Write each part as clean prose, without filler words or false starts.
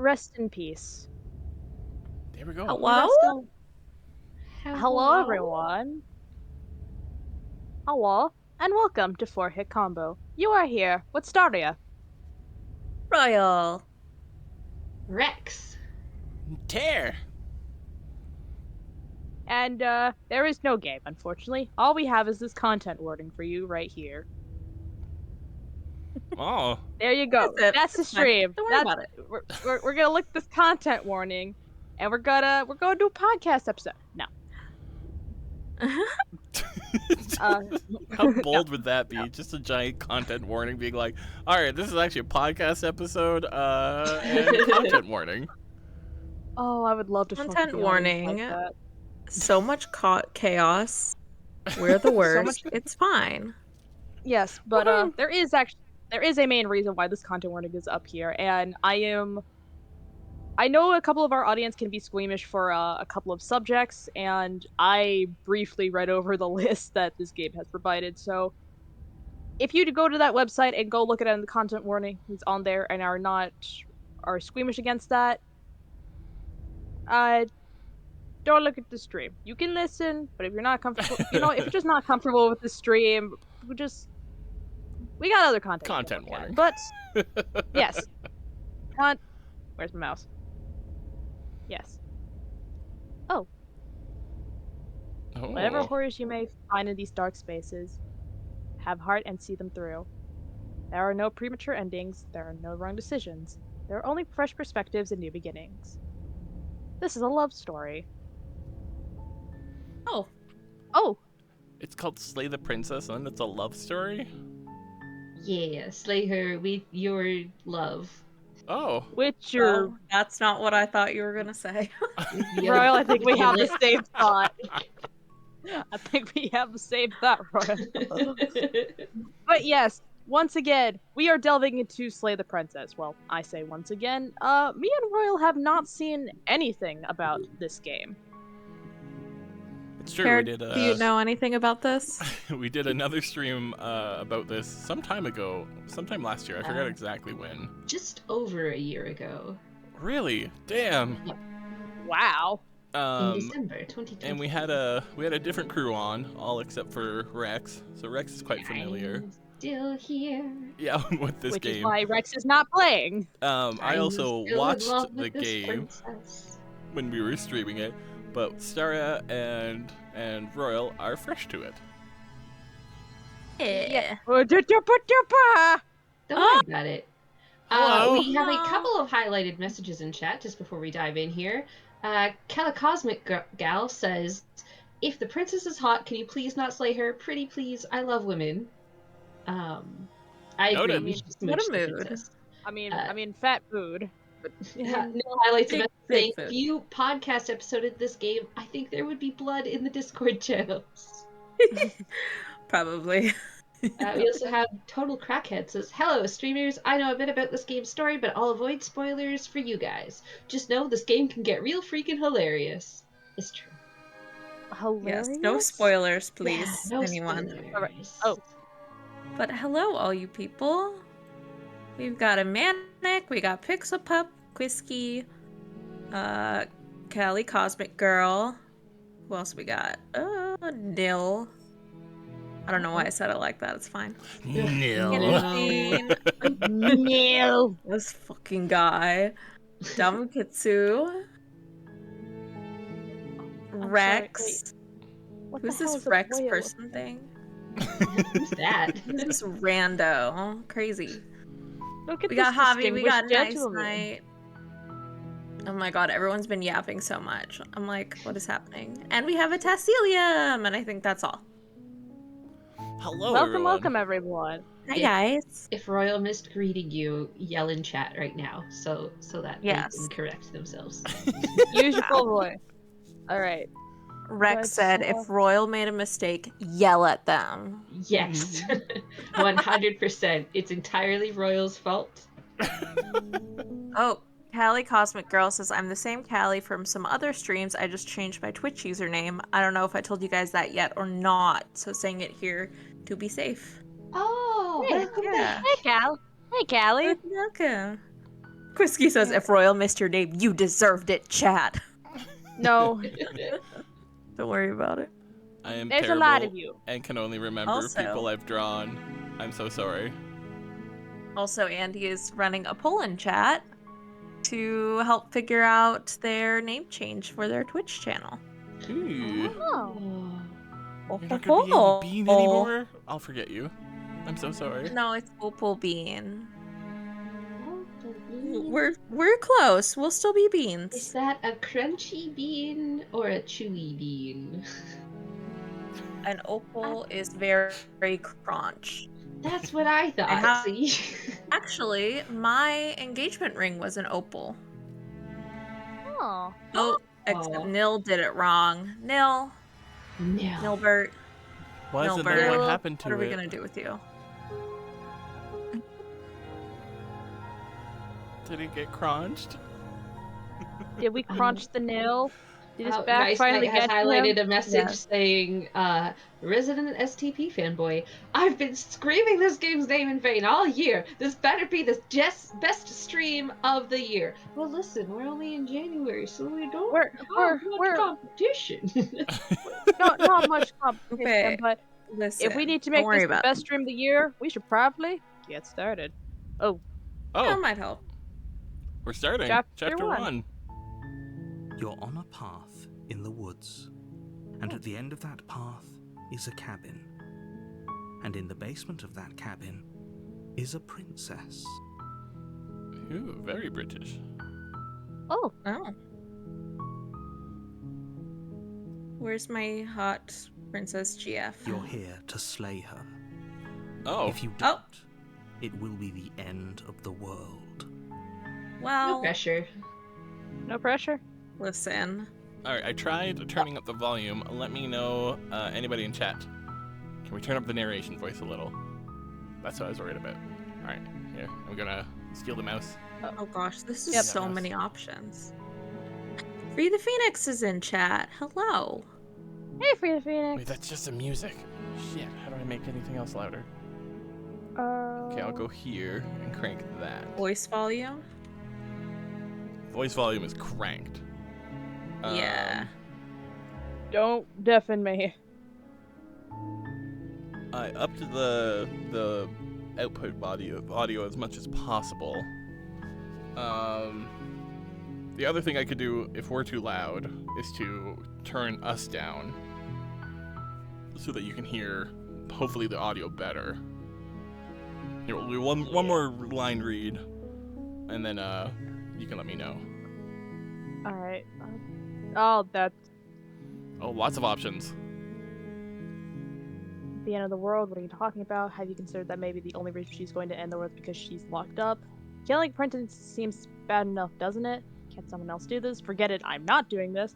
Rest in peace. There we go. Hello? Hello, everyone. Hello, and welcome to 4-Hit Combo. You are here with Staria. Royal. Rex. Tear. And, there is no game, unfortunately. All we have is this content warning for you right here. Oh. There you go. That's it. That's the It's fine. stream. Don't worry about it. We're gonna look at this content warning, and we're gonna do a podcast episode. No. How bold would that be? Just a giant content warning being like, alright, this is actually a podcast episode, and content warning. Oh, I would love to fucking Content be on things like warning. that. So much chaos. We're the worst. much- It's fine. Yes, but Woohoo. there is a main reason why this content warning is up here, and I know a couple of our audience can be squeamish for a couple of subjects, and I briefly read over the list that this game has provided, so if you go to that website and go look at it in the content warning, it's on there, and are squeamish against that, don't look at the stream. You can listen, but if you're not comfortable, if you're just not comfortable with the stream, we got other content. Content warning. But yes, where's my mouse? Yes. Oh. Whatever horrors you may find in these dark spaces, have heart and see them through. There are no premature endings. There are no wrong decisions. There are only fresh perspectives and new beginnings. This is a love story. Oh. It's called Slay the Princess, and it's a love story? Yeah, slay her with your love. Oh. Witcher. Oh, that's not what I thought you were gonna say. Royal, I think we have the same thought. I think we have the same thought, Royal. But yes, once again, we are delving into Slay the Princess. Well, I say once again, me and Royal have not seen anything about this game. It's true, Karen, we did do you know anything about this? we did another stream about this sometime last year. I forgot exactly when. Just over a year ago. Really? Damn. Wow. In December 2020. And we had a different crew on, all except for Rex. So Rex is quite familiar. I'm still here. Yeah, with this Which game. is why Rex is not playing. I also still in watched love the with this game princess. when we were streaming it, but Staria and Royal are fresh to it. Yeah. Don't worry about it. Hello. We have a couple of highlighted messages in chat just before we dive in here. Calicosmic Gal says, "If the princess is hot, can you please not slay her? Pretty please. I love women." I agree. Noted. We should What smooch a the mood. princess. I mean, fat food. No highlights Big, of big saying, food. if you podcast episoded this game, I think there would be blood in the Discord channels. Probably. We also have Total Crackhead says, "Hello, streamers. I know a bit about this game's story, but I'll avoid spoilers for you guys. Just know this game can get real freaking hilarious." It's true. Hilarious. Yes, no spoilers, please, Yeah, no anyone. spoilers. Alright. Oh. But hello, all you people. We've got a Manic, we got Pixel Pup, Quisky, Callie Cosmic Girl. Who else we got? Nil. I don't know why I said it like that, it's fine. Nil. No. This fucking guy. Dumb Kitsu. Rex. What Who's the hell this is a Rex boil? person thing? Who's that? Who's this rando? Crazy. Look at We got this Javi, we got distinguished Nice gentleman. Night. Oh my god, everyone's been yapping so much. I'm like, what is happening? And we have a Tassilium, and I think that's all. Hello, Welcome, everyone. welcome, everyone. Hi Yeah. guys. If Royal missed greeting you, yell in chat right now, so that Yes. they can correct themselves. Use your full voice. All right. Rex Let's, said, if Royal made a mistake, yell at them. Yes, 100%. It's entirely Royal's fault. Oh, Callie Cosmic Girl says, I'm the same Callie from some other streams. I just changed my Twitch username. I don't know if I told you guys that yet or not, so saying it here to be safe. Oh, Hey, welcome yeah. back. Hey, Cal. Hey, Callie. Welcome. Quisky says, if Royal missed your name, you deserved it, chat. No, Don't worry about it. I am there's a terrible lot of you. and can only remember Also- people I've drawn. I'm so sorry. Also, Andy is running a poll in chat to help figure out their name change for their Twitch channel. Ooh. Oh. You're not gonna be Andy Bean anymore? I'll forget you. I'm so sorry. No, it's Opal Bean. Oh, We're close. We'll still be Is beans. that a crunchy bean or a chewy bean? And Opal is very, very crunch. That's what I thought. how- See? Actually, my engagement ring was an opal. Oh. Oh, except Aw. Nil did it wrong. Nil, No. Nilbert, Why isn't Nilbert, that what happened to what are we it? gonna do with you? Did it get crunched? Did we crunch the nail? Did his Oh, back Nice finally Knight has get to him? highlighted a message Yes. saying, resident STP fanboy, I've been screaming this game's name in vain all year. This better be the best stream of the year. Well, listen, we're only in January, so we don't have much competition. Not much competition, Okay, but listen. if we need to don't make worry this the about best stream of the year, we should probably get started. Oh, That Oh, might help. we're starting. Chapter 1. You're on a path in the woods, and at the end of that path is a cabin. And in the basement of that cabin is a princess. Ooh, very British. oh, Oh. Where's my hot Princess GF? You're here to slay her. Oh, If you Oh. don't, it will be the end of the world. Well, No pressure. no pressure. listen. alright, I tried turning up the volume. Let me know, anybody in chat. Can we turn up the narration voice a little? That's what I was worried about. Alright, here. I'm gonna steal the mouse. Oh gosh, this is Yep. so many options. Free the Phoenix is in chat. Hello. Hey, Free the Phoenix. Wait, that's just the music. Shit, how do I make anything else louder? Okay, I'll go here and crank that. Voice volume? Voice volume is cranked. Yeah. Don't deafen me. I upped the output audio as much as possible. The other thing I could do if we're too loud is to turn us down so that you can hear hopefully the audio better. Here, we'll do one more line read, and then you can let me know. All right. Oh, that's Oh, lots of options. the end of the world. What are you talking about? Have you considered that maybe the only reason she's going to end the world is because she's locked up? Killing Princess seems bad enough, doesn't it? Can't someone else do this? Forget it, I'm not doing this.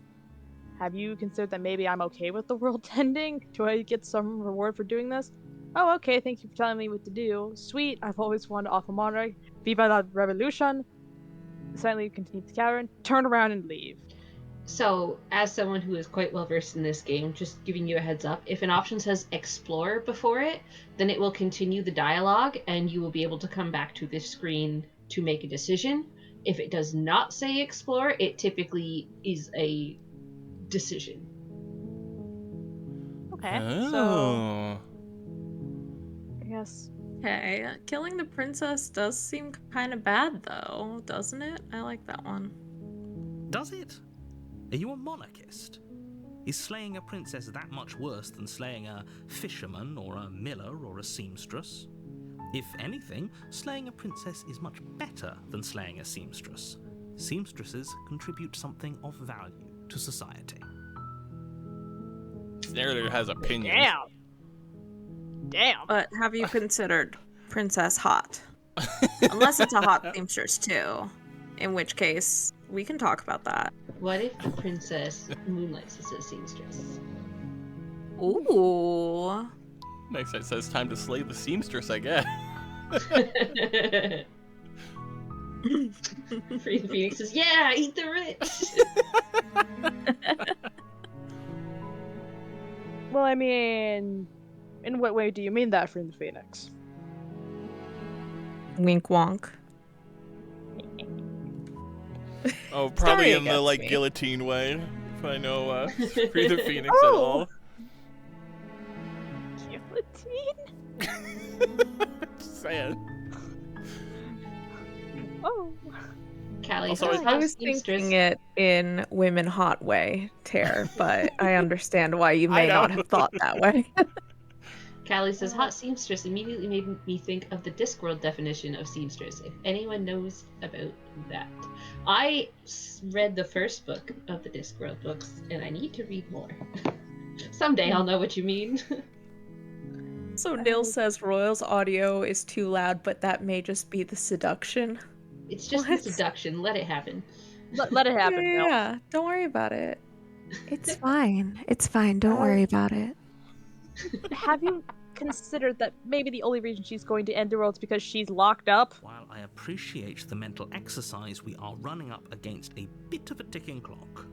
Have you considered that maybe I'm okay with the world ending? Do I get some reward for doing this? Oh, okay, thank you for telling me what to do. Sweet, I've always wanted to offer monarch. Viva la revolution. Silently continue the cavern, turn around and leave. So, as someone who is quite well versed in this game, just giving you a heads up, if an option says explore before it, then it will continue the dialogue and you will be able to come back to this screen to make a decision. If it does not say explore, it typically is a decision. Okay, so Oh. I guess Okay, killing the princess does seem kind of bad though, doesn't it? I like that one. Does it? Are you a monarchist? Is slaying a princess that much worse than slaying a fisherman or a miller or a seamstress? If anything, slaying a princess is much better than slaying a seamstress. Seamstresses contribute something of value to society. This narrator has opinions. Damn. But have you considered princess hot? Unless it's a hot seamstress too. In which case, we can talk about that. What if the princess moonlights as a seamstress? Ooh. Next it says time to slay the seamstress, I guess. Free the Phoenix says, yeah, eat the rich! Well, I mean, in what way do you mean that, Free the Phoenix? Wink wonk. Oh, probably Sorry in the against me. guillotine way. If I know Free the Phoenix at Oh. all. Guillotine? Just saying. Oh. Callie Also, says, I hot was seamstress. thinking it in women hot way, Tear, but I understand why you I may not know. have thought that way. Callie says, hot seamstress immediately made me think of the Discworld definition of seamstress, if anyone knows about that. I read the first book of the Discworld books, and I need to read more. Someday I'll know what you mean. So Nil says Royal's audio is too loud, but that may just be the seduction. It's just What? the seduction. Let it happen. Let it happen, Bill. Yeah, don't worry about it. It's fine. It's fine. Don't worry about it. Have you considered that maybe the only reason she's going to Enderworld is because she's locked up? While I appreciate the mental exercise, we are running up against a bit of a ticking clock.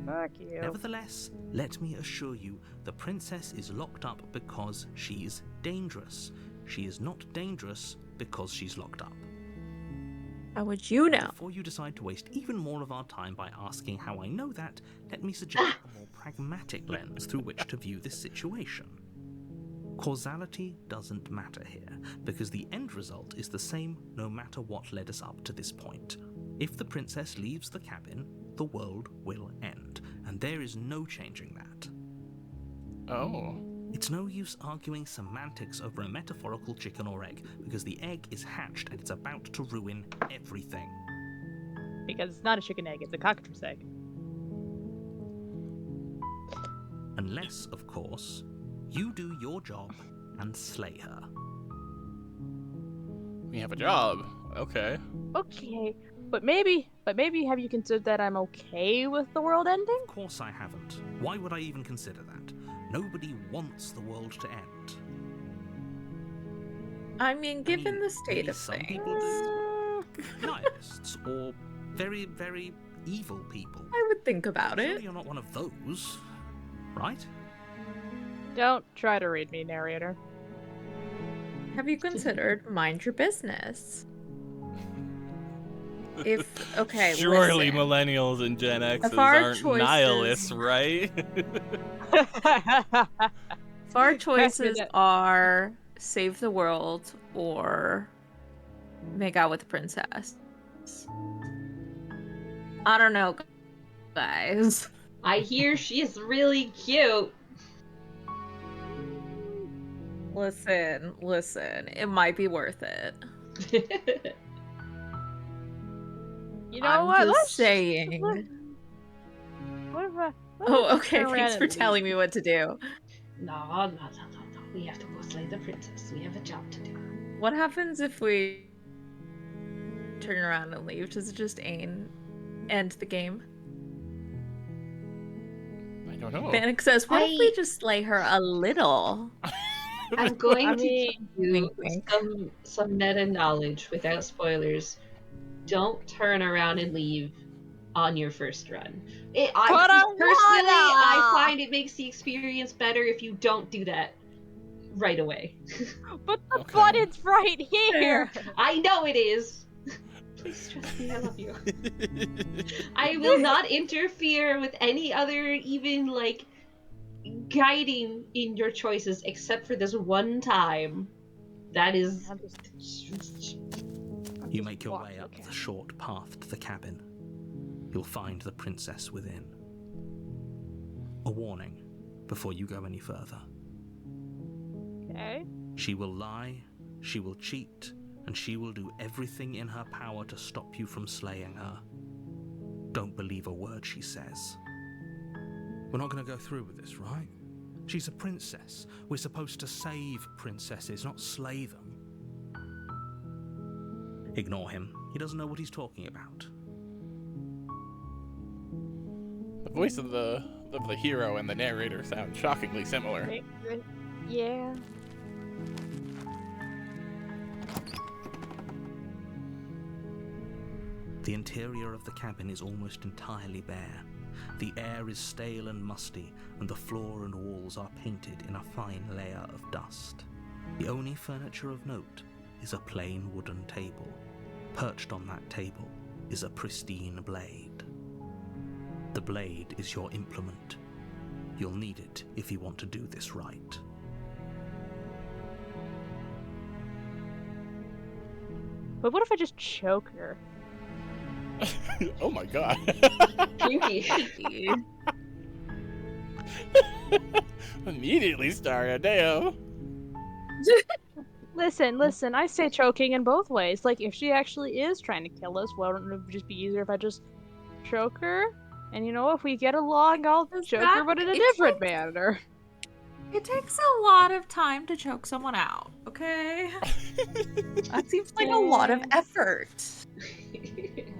Fuck you. Nevertheless, let me assure you, the princess is locked up because she's dangerous. She is not dangerous because she's locked up. How would you know? Before you decide to waste even more of our time by asking how I know that, let me suggest a more pragmatic lens through which to view this situation. Causality doesn't matter here, because the end result is the same no matter what led us up to this point. If the princess leaves the cabin, the world will end, and there is no changing that. Oh. It's no use arguing semantics over a metaphorical chicken or egg, because the egg is hatched and it's about to ruin everything. Because it's not a chicken egg, it's a cockatrice egg. Unless, of course, you do your job and slay her. We have a job. Okay. Okay, but maybe have you considered that I'm okay with the world ending? Of course I haven't. Why would I even consider that? Nobody wants the world to end. I mean, given mean, the state maybe of some things, people do. Nihilists, or very, very evil people. I would think about Surely it. you're not one of those, right? Don't try to read me, narrator. Have you considered mind your business? Okay, Surely listen. millennials and Gen X's If our aren't choices- nihilists, right? If our choices are save the world or make out with the princess, I don't know, guys. I hear she's really cute. Listen, it might be worth it. You know I'm what? just saying. What if I? Oh, okay, turn around thanks for and telling me what to do. No. We have to go slay the princess. We have a job to do. What happens if we turn around and leave? Does it just end the game? I don't know. Vanek says, what if we just slay her a little? I'm going I to mean, give you wink, wink. some meta knowledge without spoilers. Don't turn around and leave on your first run. But I find it makes the experience better if you don't do that right away. But the Okay. button's right here. I know it is. Please trust me, I love you. I will not interfere with any other even guiding in your choices except for this one time. That is I'm just You make your way walking, up okay. the short path to the cabin. You'll find the princess within. A warning before you go any further. Okay. She will lie, she will cheat, and she will do everything in her power to stop you from slaying her. Don't believe a word she says. We're not going to go through with this, right? She's a princess. We're supposed to save princesses, not slay them. Ignore him. He doesn't know what he's talking about. The voice of the hero and the narrator sound shockingly similar. Yeah. The interior of the cabin is almost entirely bare. The air is stale and musty, and the floor and walls are painted in a fine layer of dust. The only furniture of note is a plain wooden table. Perched on that table is a pristine blade. The blade is your implement. You'll need it if you want to do this right. But what if I just choke her? Oh my god. Kinky. Immediately, Staria, damn. Listen, I say choking in both ways. Like, if she actually is trying to kill us, wouldn't it just be easier if I just choke her? And you know, if we get along, I'll choke her, but in a different manner. It takes a lot of time to choke someone out, okay? That seems like a lot of effort.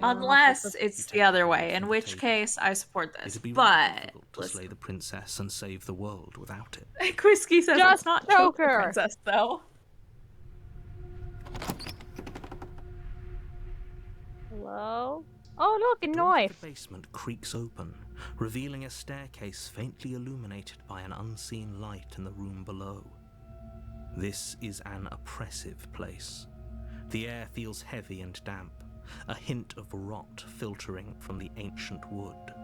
Unless it's the other way, in which case I support this. It'd be But really difficult to slay the princess and save the world without it. Quisky says Just it's not choke choke the her. princess, though. Hello? Oh, look, a The door to knife. the basement creaks open, revealing a staircase faintly illuminated by an unseen light in the room below. This is an oppressive place. The air feels heavy and damp, a hint of rot filtering from the ancient wood.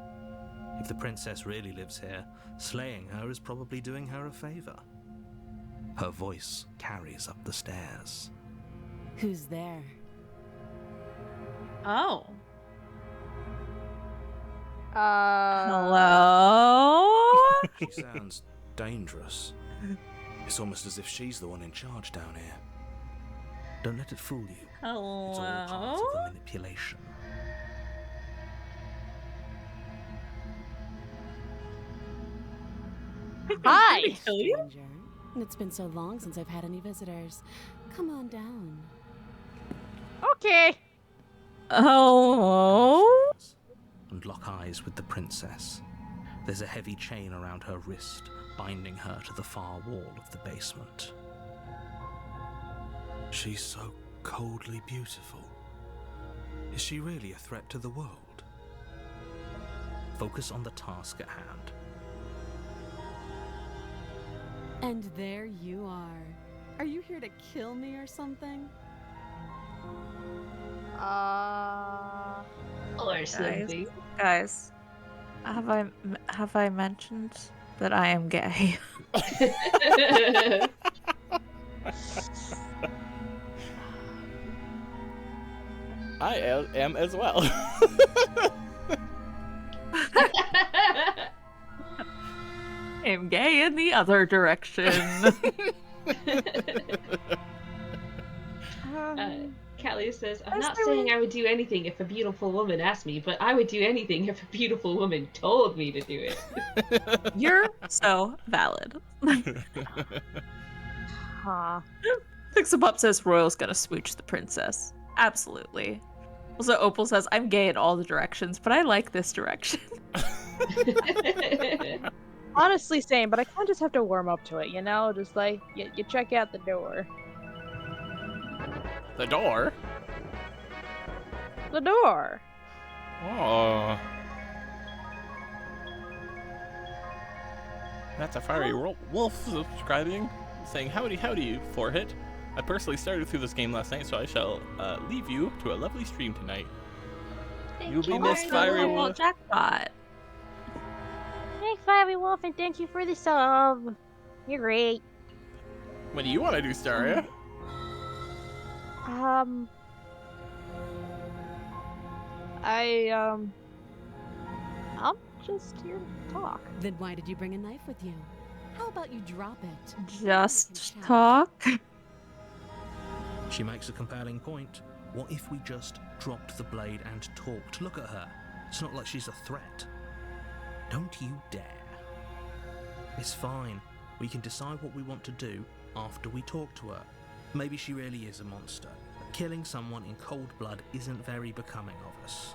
If the princess really lives here, slaying her is probably doing her a favor. Her voice carries up the stairs. Who's there? Oh. Hello? Hello? She sounds dangerous. It's almost as if she's the one in charge down here. Don't let it fool you. It's all part of Hello? the manipulation. Hi. Did they kill you? Stranger. And it's been so long since I've had any visitors. Come on down. Okay. Hello? And lock eyes with the princess. There's a heavy chain around her wrist, binding her to the far wall of the basement. She's so coldly beautiful. Is she really a threat to the world? Focus on the task at hand. And there you are. Are you here to kill me or something? Or something. Guys, have I mentioned that I am gay? I am as well. I am gay in the other direction. Callie says, I'm Is not there saying I would do anything if a beautiful woman asked me, but I would do anything if a beautiful woman told me to do it. You're so valid. Huh. Fix-a-Pup says Royal's gonna smooch the princess. Absolutely. Also, Opal says, I'm gay in all the directions, but I like this direction. Honestly, same, but I kind of just have to warm up to it, you know? Just like, you check out the door. The door? The door! Oh. That's a fiery wolf subscribing, saying howdy, Forhit. I personally started through this game last night, so I shall leave you to a lovely stream tonight. You'll be missed, Fiery Wolf. Jackpot. Thanks, Fiery Wolf, and thank you for the sub. You're great. What do you want to do, Staria? I'm just here to talk. Then why did you bring a knife with you? How about you drop it? Just talk. She makes a compelling point. What if we just dropped the blade and talked? Look at her. It's not like she's a threat. Don't you dare. It's fine. We can decide what we want to do after we talk to her. Maybe she really is a monster. Killing someone in cold blood isn't very becoming of us.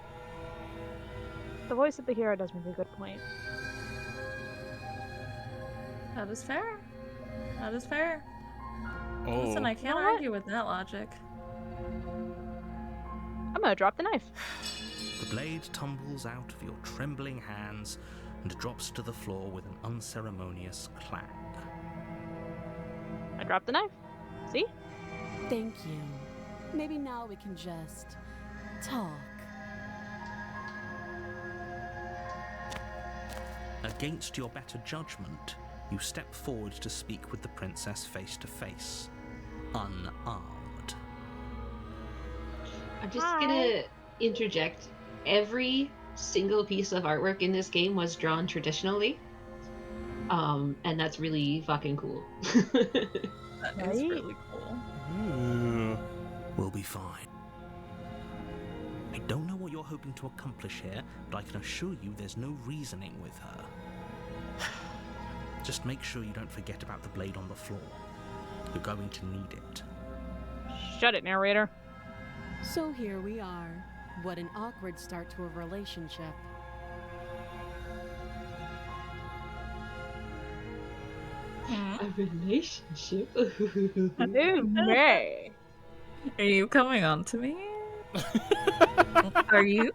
The voice of the hero does make a good point. That is fair. That is fair. Oh. Listen, I can't You know what? argue with that logic. I'm gonna drop the knife. The blade tumbles out of your trembling hands and drops to the floor with an unceremonious clang. I dropped the knife. See? Thank you. Maybe now we can just talk. Against your better judgment, you step forward to speak with the princess face to face, unarmed. I'm just gonna interject. Every single piece of artwork in this game was drawn traditionally. And that's really fucking cool. That is Right? really cool. Ooh. We'll be fine. I don't know what you're hoping to accomplish here, but I can assure you there's no reasoning with her. Just make sure you don't forget about the blade on the floor. You're going to need it. Shut it, narrator. So here we are. What an awkward start to a relationship. A relationship? Ooh, May. Are you coming on to me? Are you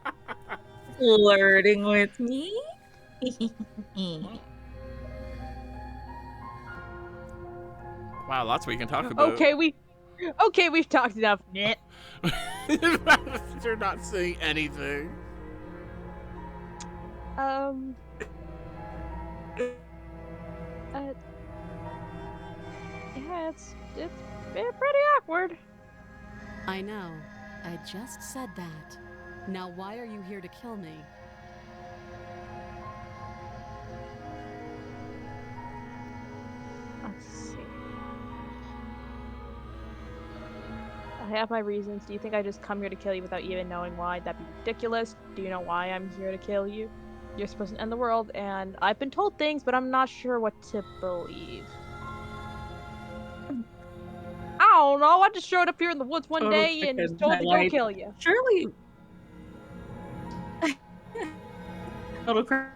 flirting with me? Wow, lots we can talk about. Okay, we've talked enough. Nyeh. You're not saying anything. Yeah, it's pretty awkward. I know. I just said that. Now why are you here to kill me? Let's see. I have my reasons. Do you think I just come here to kill you without even knowing why? That'd be ridiculous. Do you know why I'm here to kill you? You're supposed to end the world, and I've been told things, but I'm not sure what to believe. I don't know. I just showed up here in the woods one Total day and was freaking told to go highlight. kill you. Surely. Total crap.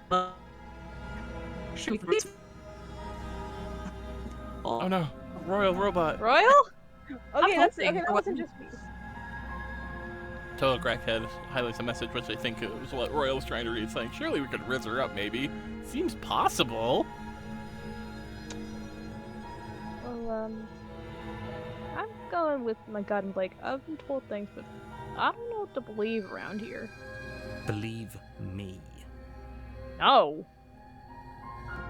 Oh no, royal robot. Royal? Okay, that hoping wasn't just me. Total Crackhead highlights a message which I think was what Royal was trying to read, saying, surely we could rizz her up, maybe. Seems possible. Well, I'm going with my gut and Blake. I've been told things, but I don't know what to believe around here. Believe me. No.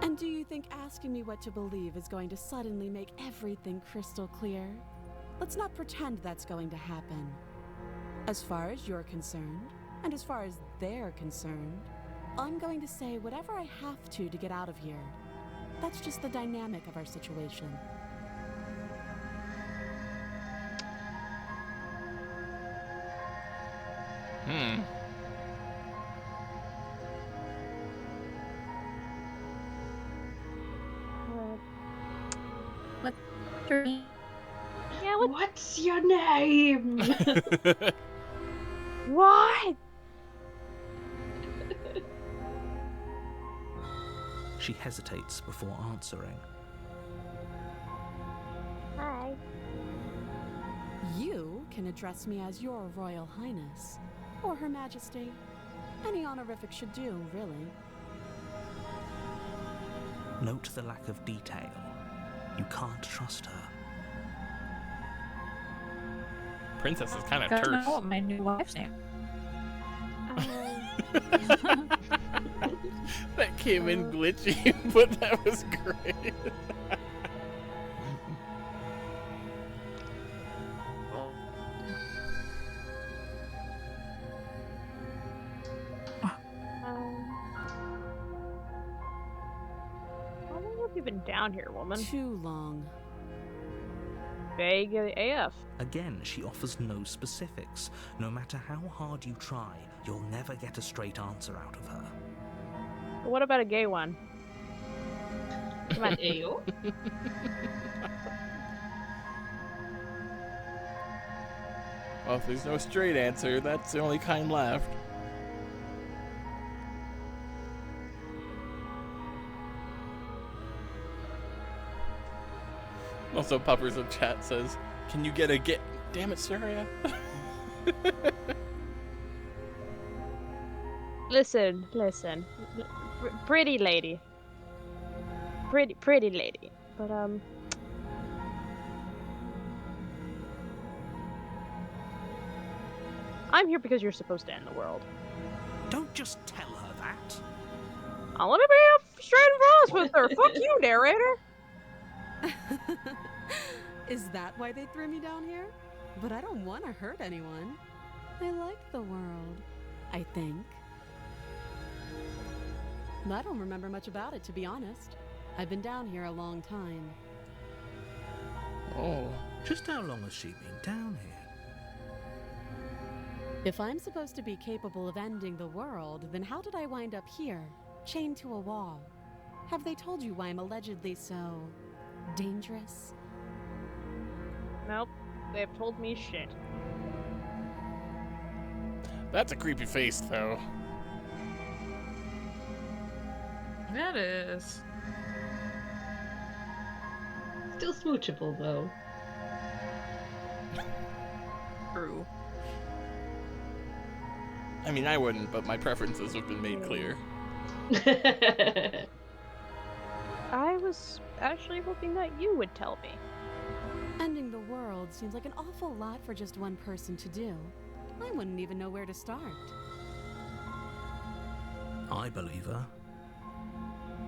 And do you think asking me what to believe is going to suddenly make everything crystal clear? Let's not pretend that's going to happen. As far as you're concerned, and as far as they're concerned, I'm going to say whatever I have to get out of here. That's just the dynamic of our situation. Yeah, What's your name? what? She hesitates before answering. Hi. You can address me as Your Royal Highness, or Her Majesty. Any honorific should do, really. Note the lack of detail. You can't trust her. Princess is kind of Gotta terse. know what my new wife's name. That came in glitchy, but that was great. How long have you been down here, woman? Too long. Vague AF. Again, she offers no specifics. No matter how hard you try, you'll never get a straight answer out of her. But what about a gay one? Come on. Ayo. Well, if there's no straight answer, that's the only kind left. Also, Puppers of Chat says, can you get a get? Damn it, Saria. Listen. Pretty lady. Pretty lady. But, I'm here because you're supposed to end the world. Don't just tell her that. I want to be a officer! Fuck you, narrator! Is that why they threw me down here? But I don't want to hurt anyone. I like the world, I think. I don't remember much about it, to be honest. I've been down here a long time. Oh. Just how long has she been down here? If I'm supposed to be capable of ending the world, then how did I wind up here, chained to a wall? Have they told you why I'm allegedly so dangerous? Nope. They've told me shit. That's a creepy face, though. That is. Still smoochable, though. True. I mean, I wouldn't, but my preferences have been made clear. I was actually hoping that you would tell me. Ending the world seems like an awful lot for just one person to do. I wouldn't even know where to start. I believe her.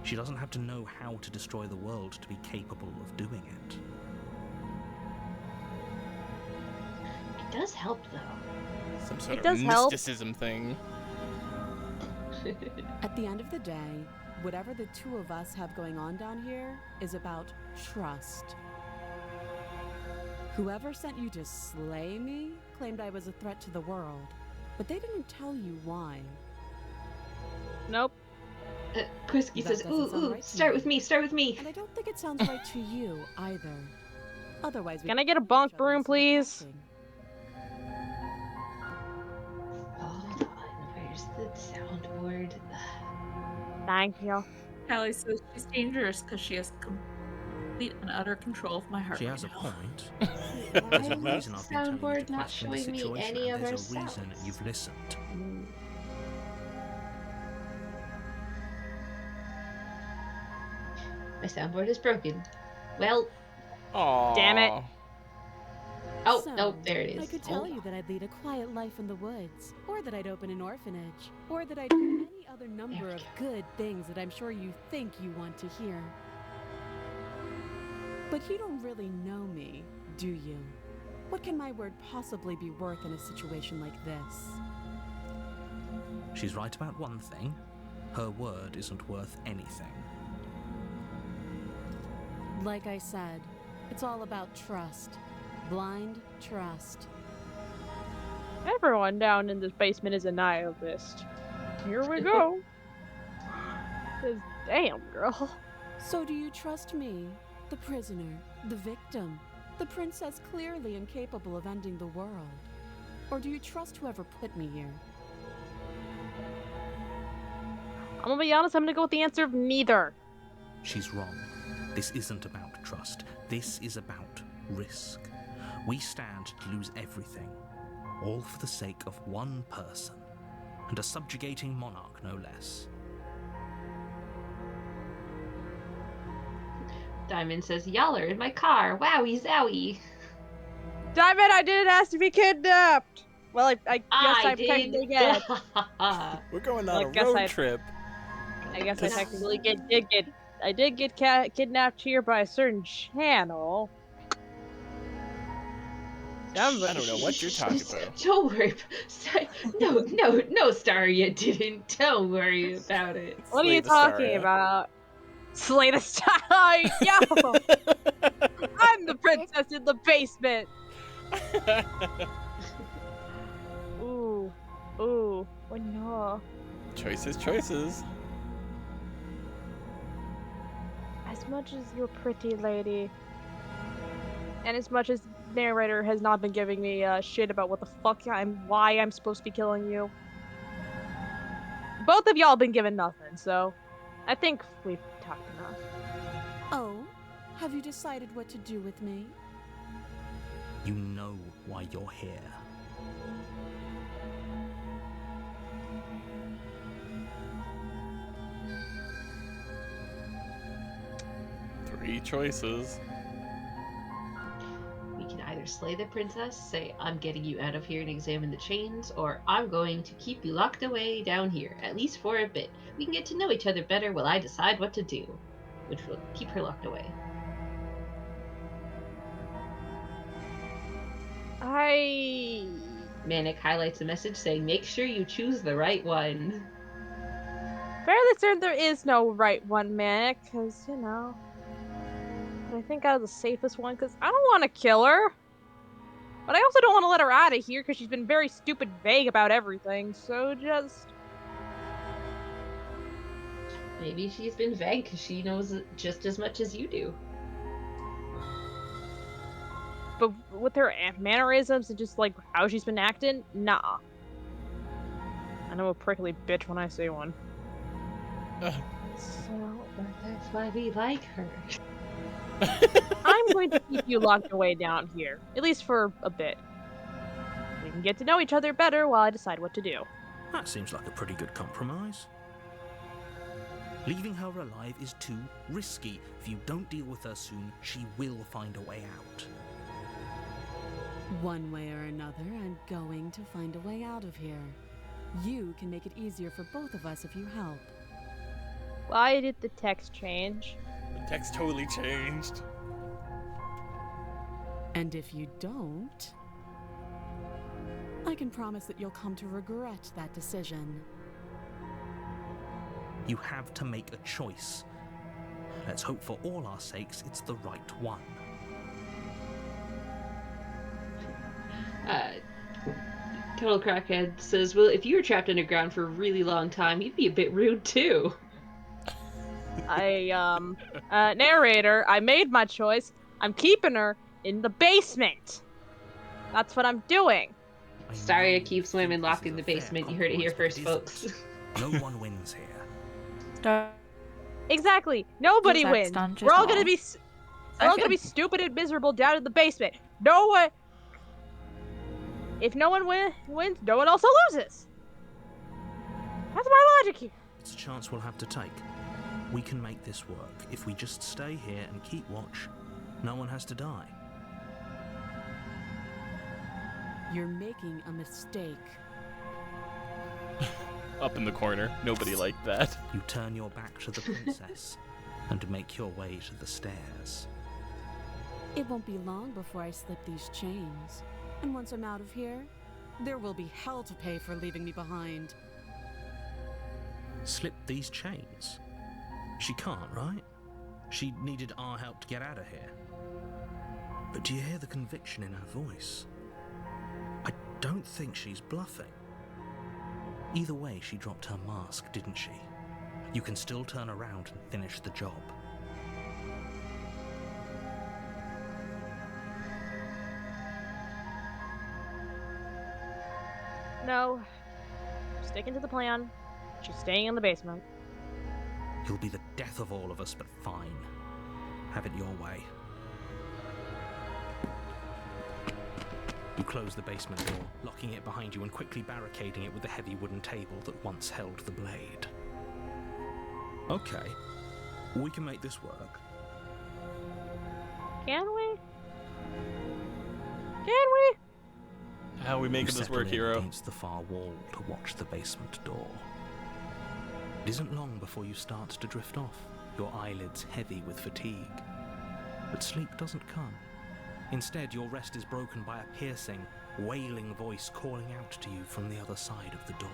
She doesn't have to know how to destroy the world to be capable of doing it. It does help, though. Some sort It of does help. mysticism thing. At the end of the day, whatever the two of us have going on down here is about trust. Whoever sent you to slay me claimed I was a threat to the world, but they didn't tell you why. Nope. Quisky That says, doesn't ooh, sound ooh, right to start me. with me, start with me. And I don't think it sounds right to you either. Otherwise, we Can I get a could bonk each other broom, instead of please? talking. Hold on, where's the soundboard? Thank you. Callie says she's dangerous because she has complete and utter control of my heart. She right has a now. point. Why There's a is reason the I've been telling you to soundboard not question the showing me situation, any of and our there's a reason sounds? you've listened. My soundboard is broken. Well, Aww. Damn it. oh, So, no, there it is. I could tell Hold you on. that I'd lead a quiet life in the woods, or that I'd open an orphanage, or that I'd do any other number of good things that I'm sure you think you want to hear. But you don't really know me, do you? What can my word possibly be worth in a situation like this? She's right about one thing. Her word isn't worth anything. Like I said, it's all about trust. Blind trust. Everyone down in this basement is a nihilist. Here we go. 'Cause damn, girl. So do you trust me, the prisoner, the victim, the princess clearly incapable of ending the world? Or do you trust whoever put me here? I'm gonna be honest, I'm gonna go with the answer of neither. She's wrong. This isn't about trust. This is about risk. We stand to lose everything, all for the sake of one person, and a subjugating monarch, no less. Diamond says, y'all are in my car. Wowie zowie. Diamond, I didn't ask to be kidnapped! Well, I guess I did. technically did. We're going Well, on I a guess road I- trip. I guess I This- technically I did get kidnapped here by a certain channel. I don't know what you're talking about. Don't worry. No, Star, you didn't. Don't worry about it. What are Slay you the star, talking yeah. about? Slay the star! Yo! I'm the princess in the basement! Ooh. Ooh. Oh no. Choices. As much as you're pretty, lady, and as much as narrator has not been giving me shit about what the fuck why I'm supposed to be killing you, both of y'all been given nothing, so I think we've talked enough. Oh? Have you decided what to do with me? You know why you're here. We can either either slay the princess, say, I'm getting you out of here and examine the chains, or I'm going to keep you locked away down here, at least for a bit. We can get to know each other better while I decide what to do, which will keep her locked away. Manic highlights a message saying, make sure you choose the right one. Fairly certain there is no right one, Manic, because, you know. But I think out of the safest one, because I don't want to kill her. But I also don't want to let her out of here, because she's been very stupid vague about everything, so just... Maybe she's been vague because she knows just as much as you do. But with her mannerisms and just, like, how she's been acting, nah. I know a prickly bitch when I see one. So... That's why we like her. I'm going to keep you locked away down here, at least for a bit. We can get to know each other better while I decide what to do. That seems like a pretty good compromise. Leaving her alive is too risky. If you don't deal with her soon, she will find a way out. One way or another, I'm going to find a way out of here. You can make it easier for both of us if you help. Why did the text change? The text totally changed. And if you don't, I can promise that you'll come to regret that decision. You have to make a choice. Let's hope for all our sakes it's the right one. Total Crackhead says, well, if you were trapped underground for a really long time, you'd be a bit rude too. Narrator, I made my choice. I'm keeping her in the basement. That's what I'm doing. Staria keeps women locked in the basement. You heard it here first, folks. No one wins here. Exactly. Nobody wins. We're all gonna be stupid and miserable down in the basement. No one. If no one wins, no one also loses. That's my logic here. It's a chance we'll have to take. We can make this work. If we just stay here and keep watch, no one has to die. You're making a mistake. Up in the corner. Nobody liked that. You turn your back to the princess and make your way to the stairs. It won't be long before I slip these chains. And once I'm out of here, there will be hell to pay for leaving me behind. Slip these chains? She can't, right? She needed our help to get out of here. But do you hear the conviction in her voice? I don't think she's bluffing. Either way, she dropped her mask, didn't she? You can still turn around and finish the job. No. Sticking to the plan. She's staying in the basement. You'll be the death of all of us, but fine. Have it your way. You close the basement door, locking it behind you and quickly barricading it with the heavy wooden table that once held the blade. Okay, we can make this work. Can we? Can we? How are we making this work, hero? Against the far wall to watch the basement door. It isn't long before you start to drift off, your eyelids heavy with fatigue. But sleep doesn't come. Instead, your rest is broken by a piercing, wailing voice calling out to you from the other side of the door.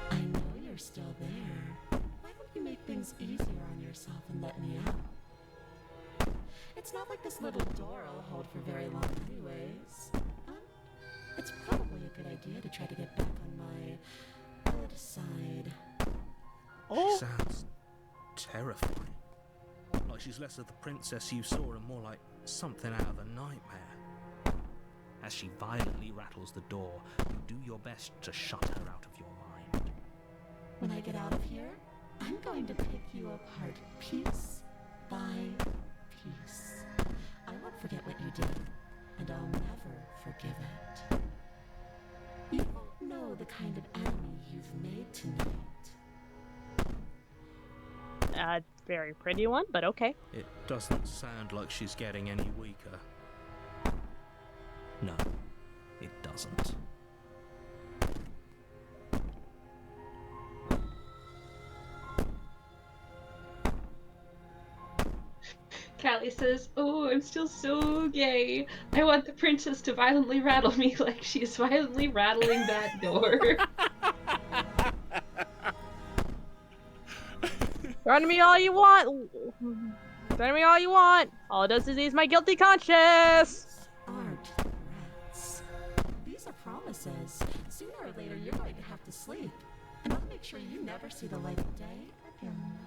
I know you're still there. Why don't you make things easier on yourself and let me out? It's not like this little door will hold for very long anyways. It's probably a good idea to try to get back on my good side. She sounds terrifying. Like she's less of the princess you saw and more like something out of a nightmare. As she violently rattles the door, you do your best to shut her out of your mind. When I get out of here, I'm going to pick you apart piece by piece. I won't forget what you did, and I'll never forgive it. You won't know the kind of enemy you've made tonight. Very pretty one, but okay. It doesn't sound like she's getting any weaker. No, it doesn't. Callie says, "Oh, I'm still so gay. I want the princess to violently rattle me like she's violently rattling that door." Threaten me all you want. Threaten me all you want. All it does is ease my guilty conscience. Aren't threats. These are promises. Sooner or later, you're going to have to sleep. And I'll make sure you never see the light of day again.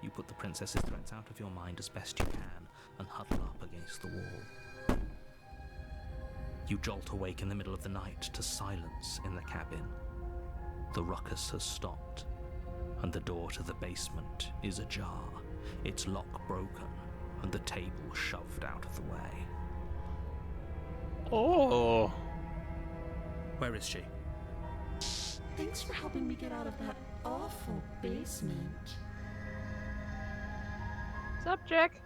You put the princess's threats out of your mind as best you can and huddle up against the wall. You jolt awake in the middle of the night to silence in the cabin. The ruckus has stopped, and the door to the basement is ajar, its lock broken, and the table shoved out of the way. Oh. Where is she? Thanks for helping me get out of that awful basement. What's up, Jack?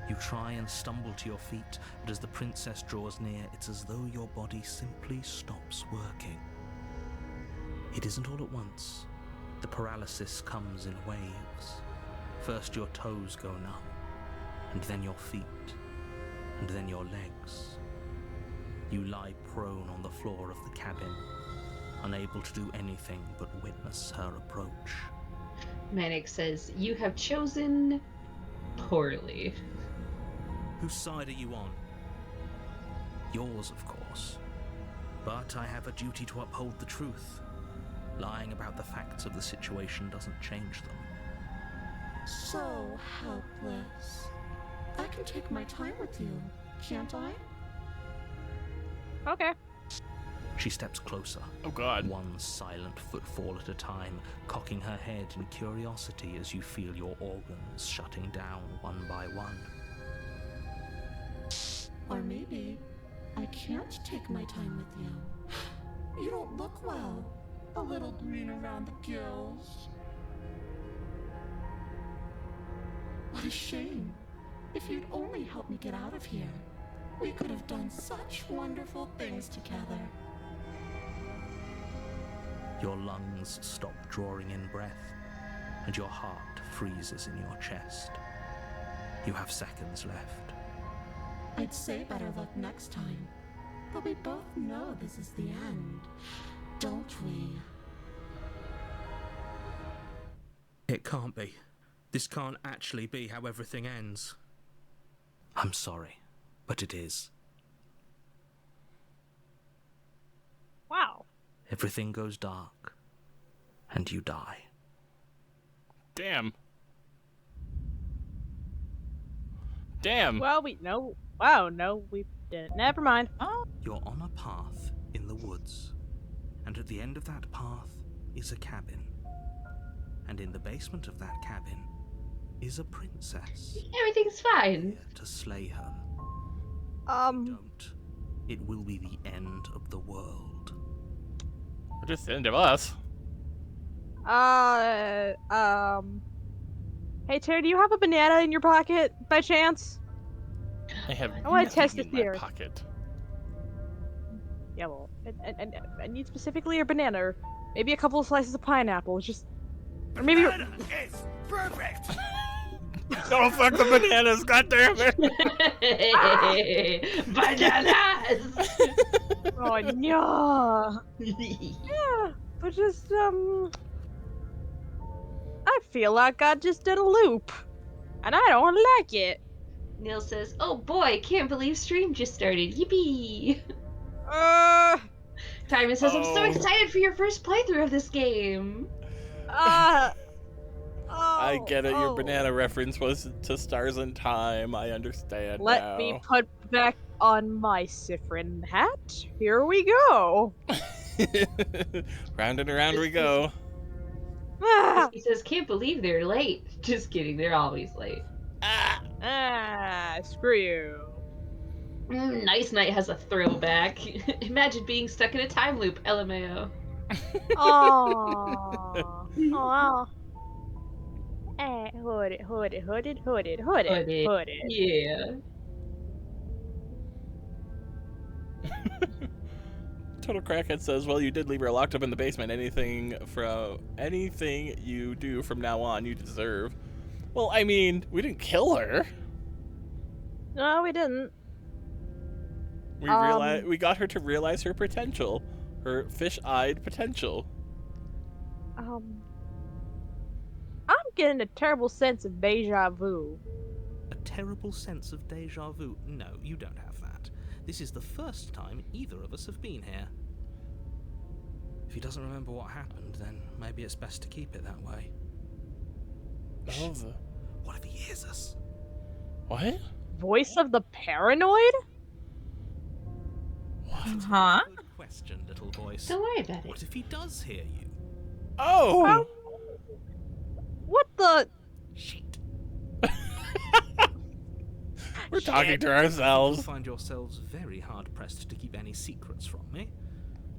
You try and stumble to your feet, but as the princess draws near, it's as though your body simply stops working. It isn't all at once. The paralysis comes in waves. First your toes go numb, and then your feet, and then your legs. You lie prone on the floor of the cabin, unable to do anything but witness her approach. Manic says, "You have chosen poorly." Whose side are you on? Yours, of course. But I have a duty to uphold the truth. Lying about the facts of the situation doesn't change them. So helpless. I can take my time with you, can't I? Okay. She steps closer, Oh god. one silent footfall at a time, cocking her head in curiosity as you feel your organs shutting down one by one. Or maybe I can't take my time with you. You don't look well. A little green around the gills. What a shame. If you'd only helped me get out of here, we could have done such wonderful things together. Your lungs stop drawing in breath, and your heart freezes in your chest. You have seconds left. I'd say better luck next time, but we both know this is the end, don't we? It can't be. This can't actually be how everything ends. I'm sorry, but it is. Wow. Everything goes dark, and you die. Damn. Damn. Well, we no. Wow, no, we didn't. Never mind. You're on a path in the woods, and at the end of that path is a cabin. And in the basement of that cabin is a princess. Everything's fine. Here to slay her. Don't. It will be the end of the world. Or just the end of us. Hey, Terry, do you have a banana in your pocket by chance? I have I wanna nothing test in the my theory. pocket. Yeah, well, and I need specifically a banana, or maybe a couple of slices of pineapple, just, or maybe. It's perfect! Don't fuck the bananas, goddammit! Bananas! Oh no. Yeah, but just I feel like I just did a loop, and I don't like it. Neil says, "Oh boy, can't believe stream just started. Yippee!" Timon says, "I'm so Oh. excited for your first playthrough of this game." I get it, your banana reference was to Stars in Time, I understand Let now. me put back on my Siffrin hat. Here we go. Round and around we go. Ah, He says, "Can't believe they're late." Just kidding, they're always late. screw you. Nice Night has a throwback. Imagine being stuck in a time loop, LMAO. Aww. Aww. Hooded. Yeah. Total Crackhead says, well, you did leave her locked up in the basement. Anything you do from now on, you deserve. Well, I mean, we didn't kill her. No, we didn't. We got her to realize her potential. Her fish-eyed potential. I'm getting a terrible sense of deja vu. A terrible sense of deja vu? No, you don't have that. This is the first time either of us have been here. If he doesn't remember what happened, then maybe it's best to keep it that way. Oh, what if he hears us? What? Voice of the paranoid? What? Huh? Good question, little voice. Don't worry about it. What if he does hear you? Oh! What the? Shit. We're talking to You'll ourselves. find yourselves very hard pressed to keep any secrets from me.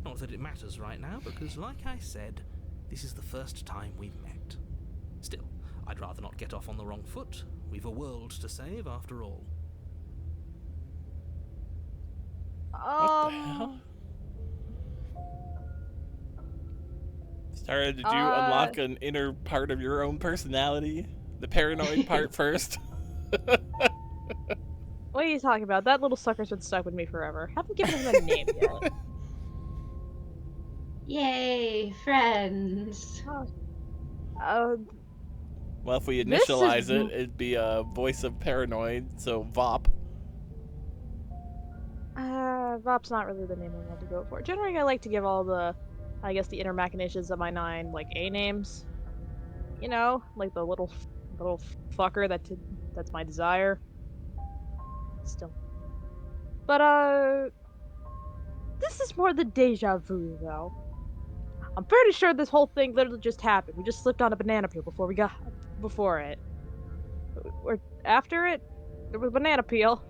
Not that it matters right now, because like I said, this is the first time we've met. Still, I'd rather not get off on the wrong foot. We've a world to save after all. What the hell? Started, did you unlock an inner part of your own personality? The paranoid part first? What are you talking about? That little sucker's been stuck with me forever. Haven't given him a name yet. Yay, friends. Well, if we This initialize is- it, it'd be a voice of paranoid, so VOP. Vop's not really the name I want to go for. Generally, I like to give all the, I guess, the inner machinations of my 9, like, A names. You know? Like the little fucker that's my desire. Still. But, this is more the deja vu, though. I'm pretty sure this whole thing literally just happened. We just slipped on a banana peel before it. Or after it, there was a banana peel.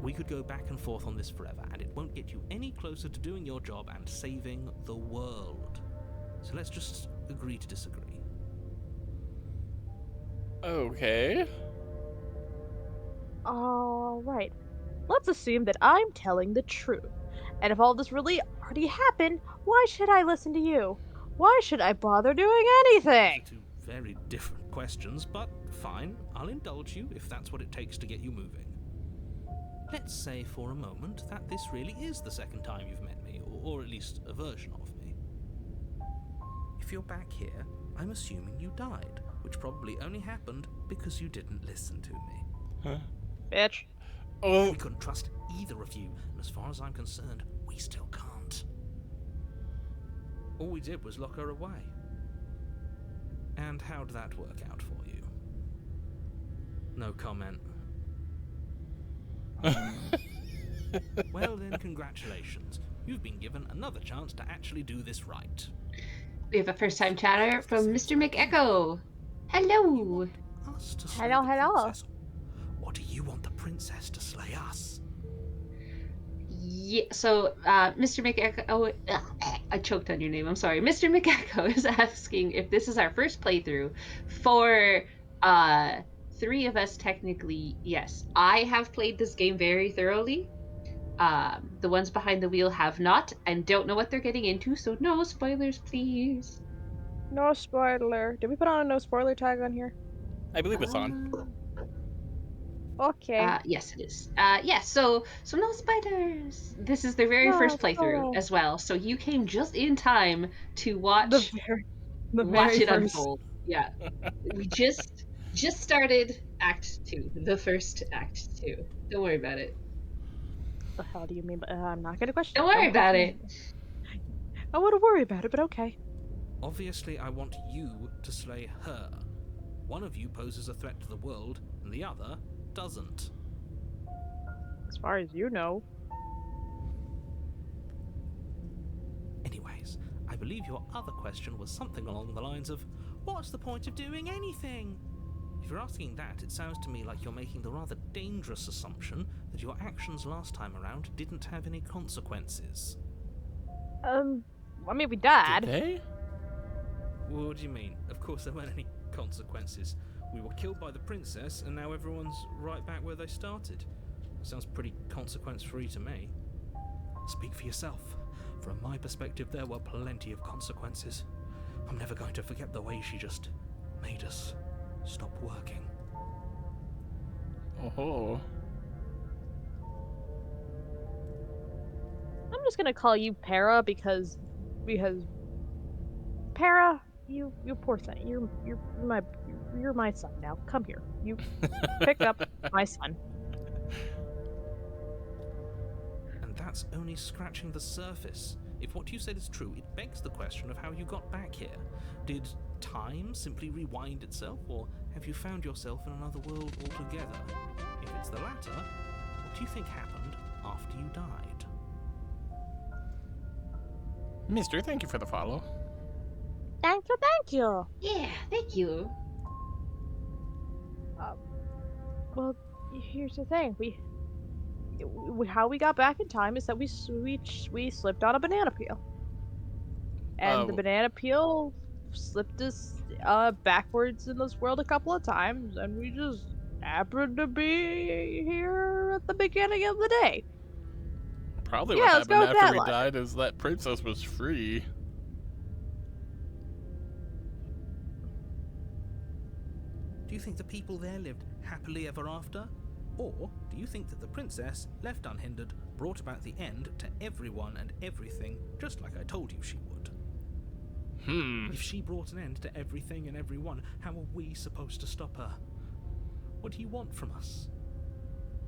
We could go back and forth on this forever, and it won't get you any closer to doing your job and saving the world. So let's just agree to disagree. Okay. Alright. Let's assume that I'm telling the truth. And if all this really already happened, why should I listen to you? Why should I bother doing anything? Two very different questions, but fine, I'll indulge you if that's what it takes to get you moving. Let's say for a moment that this really is the second time you've met me, or at least a version of me. If you're back here, I'm assuming you died, which probably only happened because you didn't listen to me. Huh? Bitch. Oh. We couldn't trust either of you, and as far as I'm concerned, we still can't. All we did was lock her away. And how'd that work out for you? No comment. Well then, congratulations. You've been given another chance to actually do this right. We have a first-time chatter from Mr. McEcho. Hello. Us to slay Hello, the hello. princess. Or do you want the princess to slay us? Yeah, so Mr. McEcho, I choked on your name. I'm sorry. Mr. McEcho is asking if this is our first playthrough. For 3 of us, technically, yes. I have played this game very thoroughly. The ones behind the wheel have not and don't know what they're getting into, so no spoilers, please. No spoiler. Did we put on a no spoiler tag on here? I believe it's on. Okay. Yes, it is. Yes, so no spoilers. This is their very No first playthrough spoilers. as well, so you came just in time to watch The watch very it first. unfold. Yeah, we just started Act 2, the first Act 2. Don't worry about it. The hell do you mean? I'm not gonna question. Don't worry about it. I want to worry about it, but okay. Obviously, I want you to slay her. One of you poses a threat to the world, and the other doesn't. As far as you know. Anyways, I believe your other question was something along the lines of, what's the point of doing anything? If you're asking that, it sounds to me like you're making the rather dangerous assumption that your actions last time around didn't have any consequences. I mean, we died. Did they? What do you mean? Of course there weren't any consequences. We were killed by the princess, and now everyone's right back where they started. Sounds pretty consequence-free to me. Speak for yourself. From my perspective, there were plenty of consequences. I'm never going to forget the way she just made us stop working. Oh. I'm just gonna call you Para because Para, you poor thing. You're my son now. Come here. You pick up my son. And that's only scratching the surface. If what you said is true, it begs the question of how you got back here. Did time simply rewind itself, or have you found yourself in another world altogether? If it's the latter, what do you think happened after you died? Mister, thank you for the follow. Thank you. Yeah, thank you. Well, here's the thing. How we got back in time is that we slipped on a banana peel, and the Oh. banana peel slipped us backwards in this world a couple of times, and we just happened to be here at the beginning of the day. Probably what Yeah, let's go happened with after that we logic. died is that princess was free. Do you think the people there lived happily ever after? Or do you think that the princess, left unhindered, brought about the end to everyone and everything, just like I told you she would? If she brought an end to everything and everyone, how are we supposed to stop her? What do you want from us?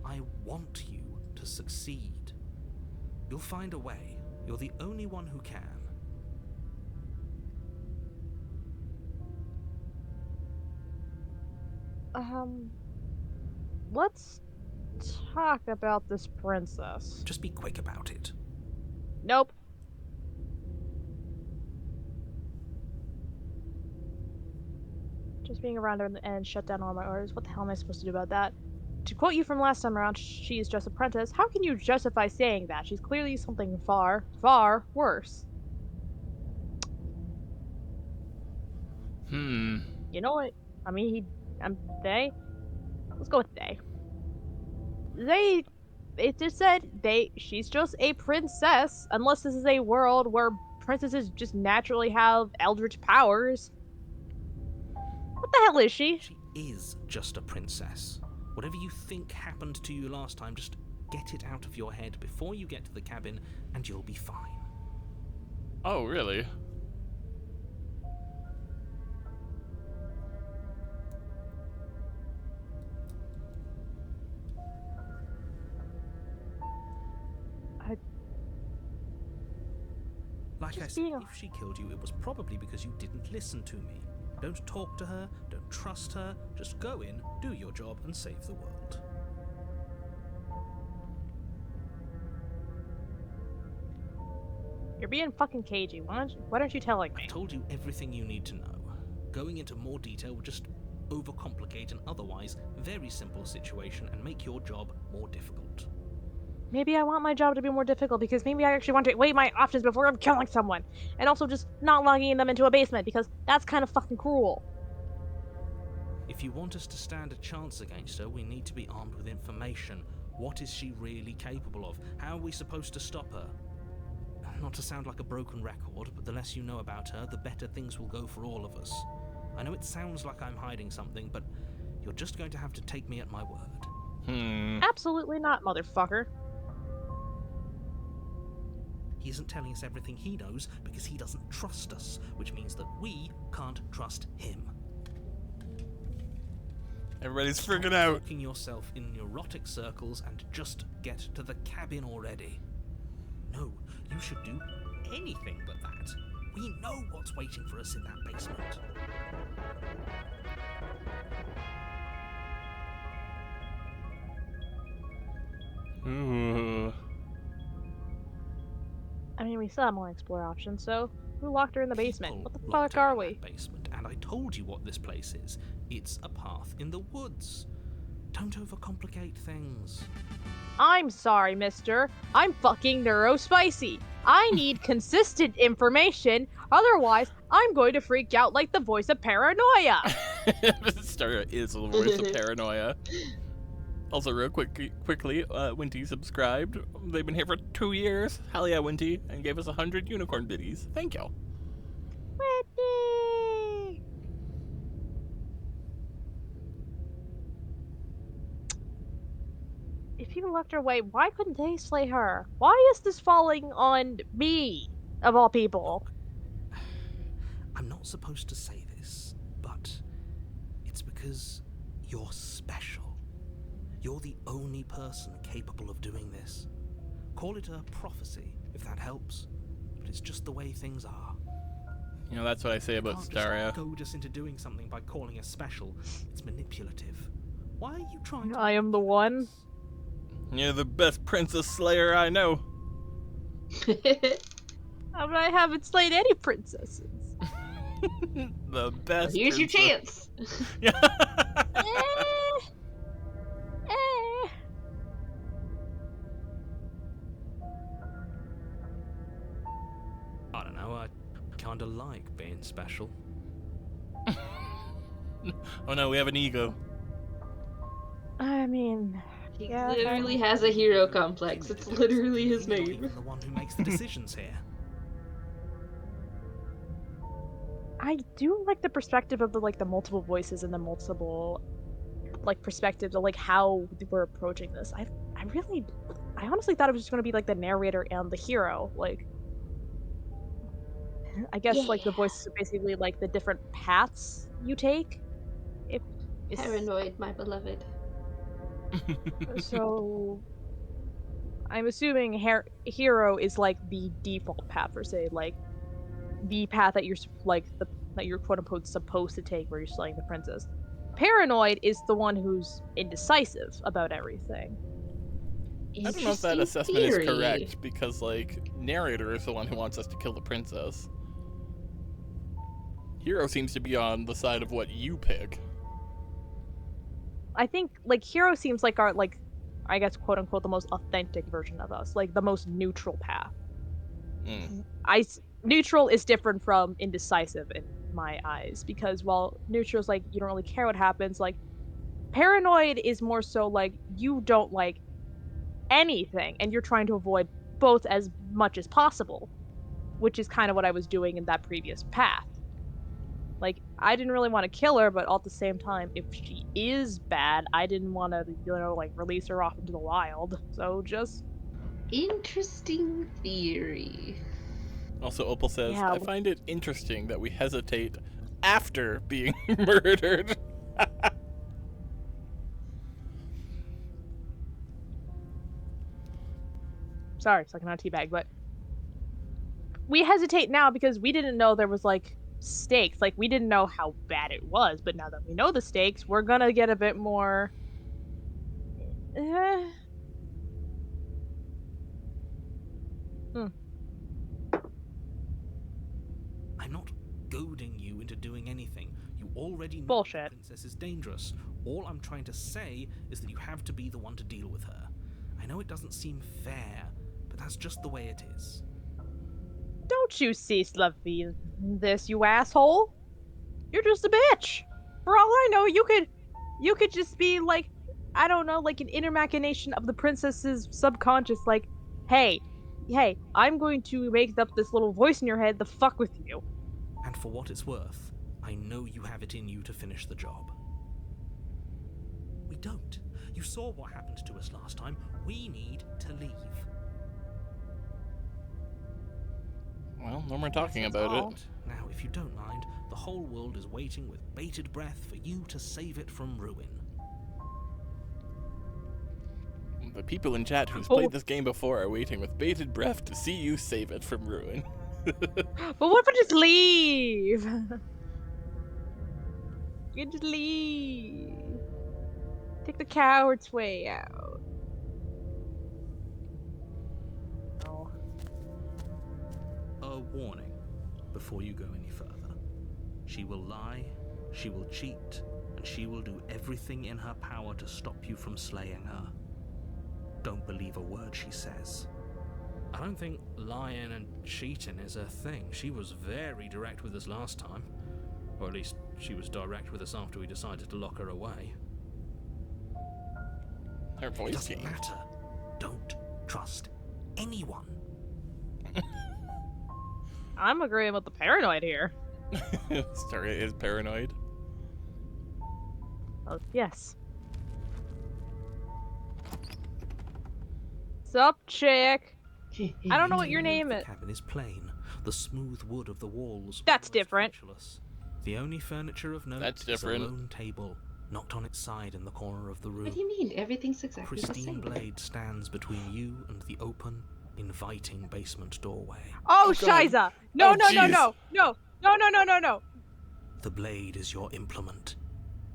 I want you to succeed. You'll find a way. You're the only one who can. Let's talk about this princess. Just be quick about it. Nope. Just being around her and shut down all my orders. What the hell am I supposed to do about that? To quote you from last time around, she's just apprentice. How can you justify saying that? She's clearly something far, far worse. You know what? I mean, they. Let's go with they. It just said she's just a princess, unless this is a world where princesses just naturally have eldritch powers. What the hell is she? She is just a princess. Whatever you think happened to you last time, just get it out of your head before you get to the cabin, and you'll be fine. Oh, really? Like I said, if she killed you, it was probably because you didn't listen to me. Don't talk to her, don't trust her, just go in, do your job, and save the world. You're being fucking cagey. Why aren't you telling me? I told you everything you need to know. Going into more detail would just overcomplicate an otherwise very simple situation and make your job more difficult. Maybe I want my job to be more difficult because maybe I actually want to weigh my options before I'm killing someone. And also just not logging them into a basement because that's kind of fucking cruel. If you want us to stand a chance against her, we need to be armed with information. What is she really capable of? How are we supposed to stop her? Not to sound like a broken record, but the less you know about her, the better things will go for all of us. I know it sounds like I'm hiding something, but you're just going to have to take me at my word. Absolutely not, motherfucker. He isn't telling us everything he knows because he doesn't trust us, which means that we can't trust him. Everybody's freaking out. Talking yourself in neurotic circles and just get to the cabin already. No, you should do anything but that. We know what's waiting for us in that basement. Ooh. I mean, we still have more explore options, so who locked her in the basement? People What the locked fuck her are in we? that basement, and I told you what this place is. It's a path in the woods. Don't overcomplicate things. I'm sorry, mister. I'm fucking neurospicy. I need consistent information, otherwise I'm going to freak out like the voice of paranoia. Starter is the voice of paranoia. Also, real quickly, Winty subscribed. They've been here for 2 years. Hell yeah, Winty, and gave us 100 unicorn biddies. Thank you. Whitney! If you left her away, why couldn't they slay her? Why is this falling on me, of all people? I'm not supposed to say this, but it's because you're special. You're the only person capable of doing this. Call it a prophecy, if that helps. But it's just the way things are. You know, that's what I say about Can't Staria. just goad us into doing something by calling us special. It's manipulative. Why are you trying to... I am the one. You're the best princess slayer I know. I haven't slayed any princesses. The best Here's your princess. chance. Yeah. Eh. I don't know, I kinda like being special. Oh no, we have an ego. I mean, He yeah, literally has a hero complex. It's literally his He's not name. even the one who makes the decisions here. I do like the perspective of the multiple voices and the multiple perspectives of how we're approaching this. I honestly thought it was just gonna be the narrator and the hero. I guess the voices are basically the different paths you take. If it's Paranoid, my beloved. so, I'm assuming hero is the default path for say the path that you're that you're quote unquote supposed to take where you're slaying the princess. Paranoid is the one who's indecisive about everything. I don't know if that Interesting assessment theory. is correct because, narrator is the one who wants us to kill the princess. Hero seems to be on the side of what you pick. I think hero seems like our I guess quote unquote the most authentic version of us, the most neutral path. Mm. Neutral is different from indecisive in my eyes because while neutral is you don't really care what happens, paranoid is more so you don't like anything and you're trying to avoid both as much as possible, which is kind of what I was doing in that previous path. I didn't really want to kill her, but at the same time, if she is bad, I didn't want to, release her off into the wild. So just Interesting theory. Also, Opal says, yeah. I find it interesting that we hesitate after being murdered. Sorry, sucking on a teabag, but we hesitate now because we didn't know there was stakes. We didn't know how bad it was, but now that we know the stakes, we're gonna get a bit more. I'm not goading you into doing anything. You already know Bullshit. the princess is dangerous. All I'm trying to say is that you have to be the one to deal with her. I know it doesn't seem fair, but that's just the way it is. Don't you see, Slavy, this, you asshole? You're just a bitch. For all I know, you could just be I don't know, an inner machination of the princess's subconscious, hey, I'm going to make up this little voice in your head to fuck with you. And for what it's worth, I know you have it in you to finish the job. We don't. You saw what happened to us last time. We need to leave. Well, no more talking about it. Now, if you don't mind, the whole world is waiting with bated breath for you to save it from ruin. The people in chat who's played this game before are waiting with bated breath to see you save it from ruin. But what if I just leave? You just leave. Take the coward's way out. Oh. A warning before you go any further. She will lie, she will cheat, and she will do everything in her power to stop you from slaying her. Don't believe a word she says. I don't think lying and cheating is her thing. She was very direct with us last time. Or at least she was direct with us after we decided to lock her away. Her It voice doesn't changed. matter. Don't trust anyone. I'm agreeing with the paranoid here. Stargate is paranoid. Oh, yes. Sup, chick? I don't know what your Interior name of is. the cabin is plain. The smooth wood of the walls That's almost different. featureless. The only furniture of note That's is a different. lone table, knocked on its side in the corner of the room. What do you mean? Everything's A exactly the pristine same. blade stands between you and the open, inviting basement doorway. Oh, Oh, God. Shiza! No, Oh, no, no, jeez. no, no, no, no, no, no, no. The blade is your implement.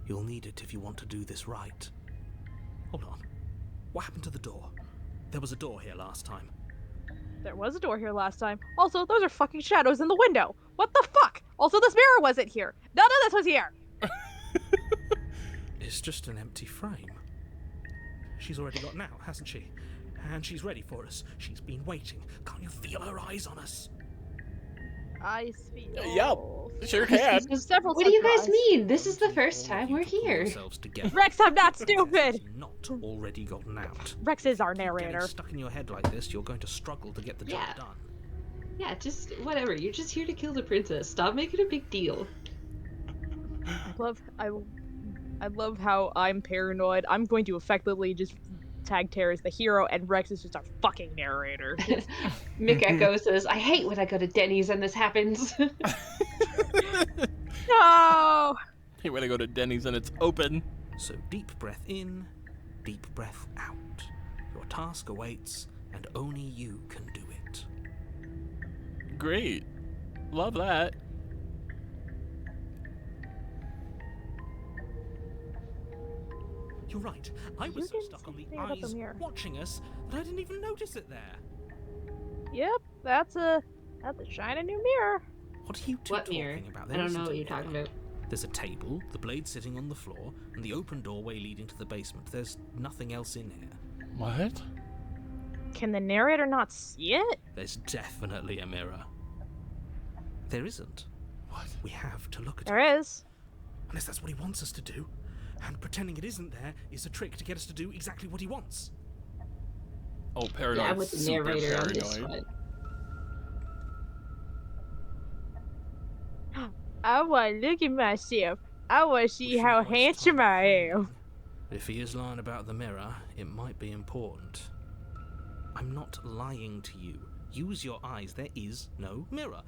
You'll need it if you want to do this right. Hold on. What happened to the door? There was a door here last time. There was a door here last time. Also, those are fucking shadows in the window. What the fuck? Also, this mirror wasn't here. None of this was here. It's just an empty frame. She's already gotten out, hasn't she? And she's ready for us. She's been waiting. Can't you feel her eyes on us? I feel. Yep, sure can. Several What do you sets of guys eyes. mean? This is the Need first all of time you we're to pull here. yourselves together. Rex, I'm not The princess stupid. has not already gotten out. Rex is our Keep getting narrator. stuck in your head like this, you're going to struggle to get the job Yeah. done. Yeah, just whatever. You're just here to kill the princess. Stop making a big deal. I love how I'm paranoid. I'm going to effectively just tag Tara as the hero, and Rex is just our fucking narrator. Mick Echo says, I hate when I go to Denny's and this happens. No. Hey, when I go to Denny's and it's open. So deep breath in, deep breath out. Your task awaits, and only you can do it. Great. Love that. You're right. I was so didn't stuck say on the anything about the eyes mirror. watching us that I didn't even notice it there. Yep, that's a shiny new mirror. What are you two What talking mirror? about? I There don't isn't know what a you're talking mirror. about. There's a table, the blade sitting on the floor, and the open doorway leading to the basement. There's nothing else in here. What? Can the narrator not see it? There's definitely a mirror. There isn't. What? We have to look at it. There is. Unless that's what he wants us to do. And pretending it isn't there is a trick to get us to do exactly what he wants. Oh, paranoid. Yeah, I'm with the Super narrator on this paranoid. one. I want to look at myself. I want to We see shouldn't how waste handsome time I am. finding. If he is lying about the mirror, it might be important. I'm not lying to you. Use your eyes. There is no mirror.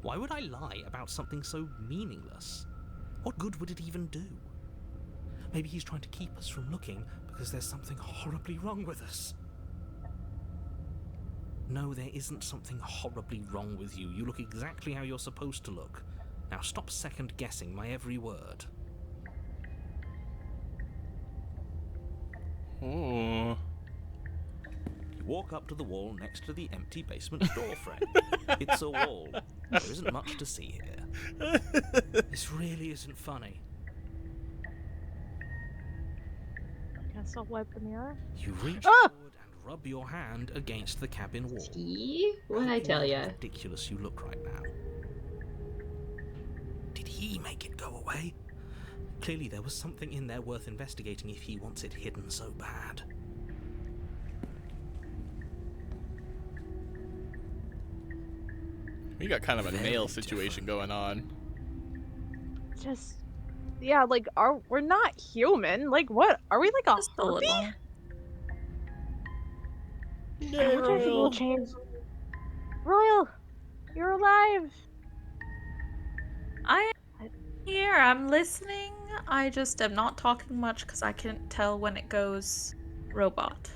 Why would I lie about something so meaningless? What good would it even do? Maybe he's trying to keep us from looking because there's something horribly wrong with us. No, there isn't something horribly wrong with you. You look exactly how you're supposed to look. Now stop second-guessing my every word. Ooh. You walk up to the wall next to the empty basement door frame. It's a wall. There isn't much to see here. This really isn't funny. Guess I'll wipe the mirror. You reach Ah! forward and rub your hand against the cabin wall. See? What'd I tell How ya? ridiculous you look right now. Did he make it go away? Clearly there was something in there worth investigating if he wants it hidden so bad. We got kind of a Very nail situation going on. Just, yeah, like, we're not human. Like, what? Are we like a Just a harpy? little. I wonder if it will change. Royal, you're alive. I am here. I'm listening. I just am not talking much because I can't tell when it goes robot.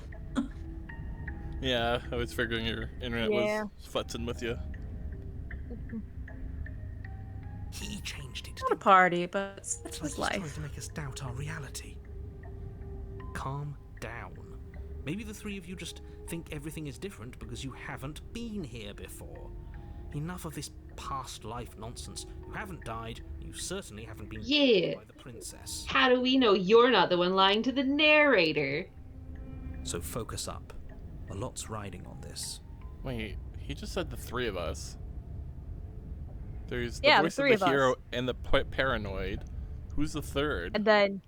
Yeah, I was figuring your internet Yeah. was futzing with you. He changed it. Not a party, but it's It's like his he's trying life. to make us doubt our reality. Calm down. Maybe the three of you just think everything is different because you haven't been here before. Enough of this past life nonsense. You haven't died. You certainly haven't been Yeah. killed by the princess. How do we know you're not the one lying to the narrator? So focus up. A lot's riding on this. Wait, he just said the three of us. There's the Yeah, the voice three of the of us. hero and the paranoid. Who's the third? And then,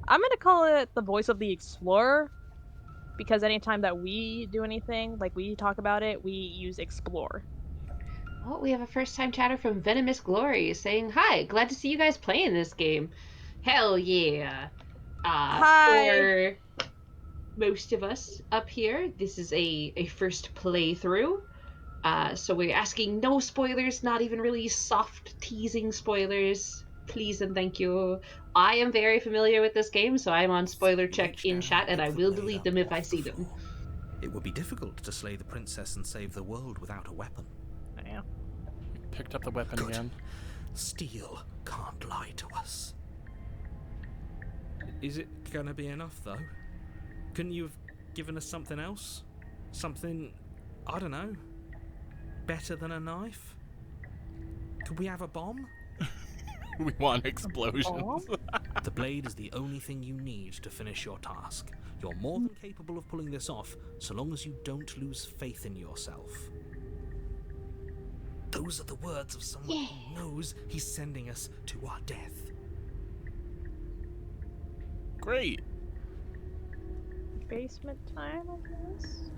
I'm gonna call it the voice of the explorer, because anytime that we do anything, like we talk about it, we use explore. Oh, we have a first-time chatter from Venomous Glory saying, "Hi, glad to see you guys playing this game." Hell yeah! Hi! For most of us up here, this is a first playthrough. So we're asking no spoilers, not even really soft teasing spoilers. Please and thank you. I am very familiar with this game, so I'm on spoiler You check reach in down chat, and pick I the will blade delete up them if I off the see them. floor. It would be difficult to slay the princess and save the world without a weapon. Yeah. Picked up the weapon Good. again. Steel can't lie to us. Is it gonna be enough, though? Couldn't you have given us something else? Something, I don't know, better than a knife? Could we have a bomb? We want explosions. The blade is the only thing you need to finish your task. You're more than capable of pulling this off, so long as you don't lose faith in yourself. Those are the words of someone who knows he's sending us to our death. Great. Basement time, I guess?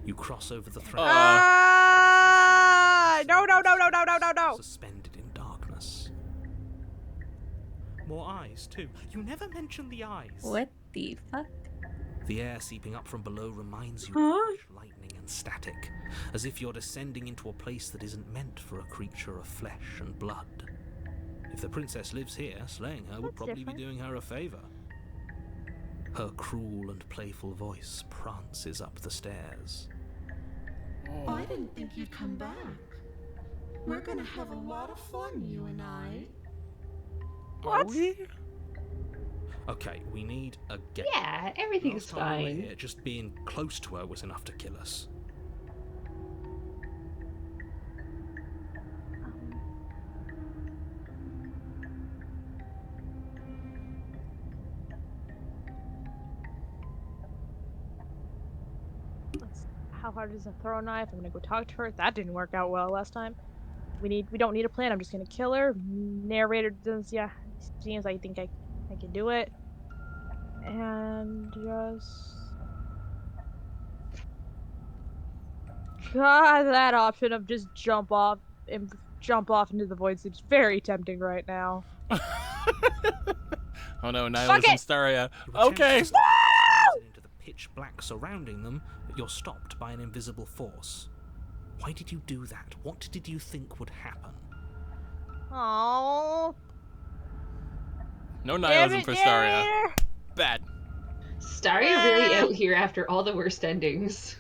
You cross over the threshold. Ah! No, no, no, no, no, no, no, no! Suspended in darkness. More eyes, too. You never mention the eyes. What the fuck? The air seeping up from below reminds you Huh? of fresh lightning and static, as if you're descending into a place that isn't meant for a creature of flesh and blood. If the princess lives here, slaying her would That's probably different. be doing her a favor. Her cruel and playful voice prances up the stairs. I didn't think you'd come back. We're gonna have a lot of fun, you and I. Are we? Okay, we need a gate. Yeah, everything's Last time we were fine. here, just being close to her was enough to kill us. How hard is a throw knife? I'm gonna go talk to her. That didn't work out well last time. We don't need a plan. I'm just gonna kill her. Narrator does, yeah, seems I think I can do it. And just God, that option of just jump off into the void seems very tempting right now. Oh no, Nihilus Fuck and it! Staria. You attempt Okay. to slide upstairs and into the pitch black surrounding them, but you're stopped by an invisible force. Why did you do that? What did you think would happen? Oh, No nihilism for Staria. Bad. Staria really out here after all the worst endings.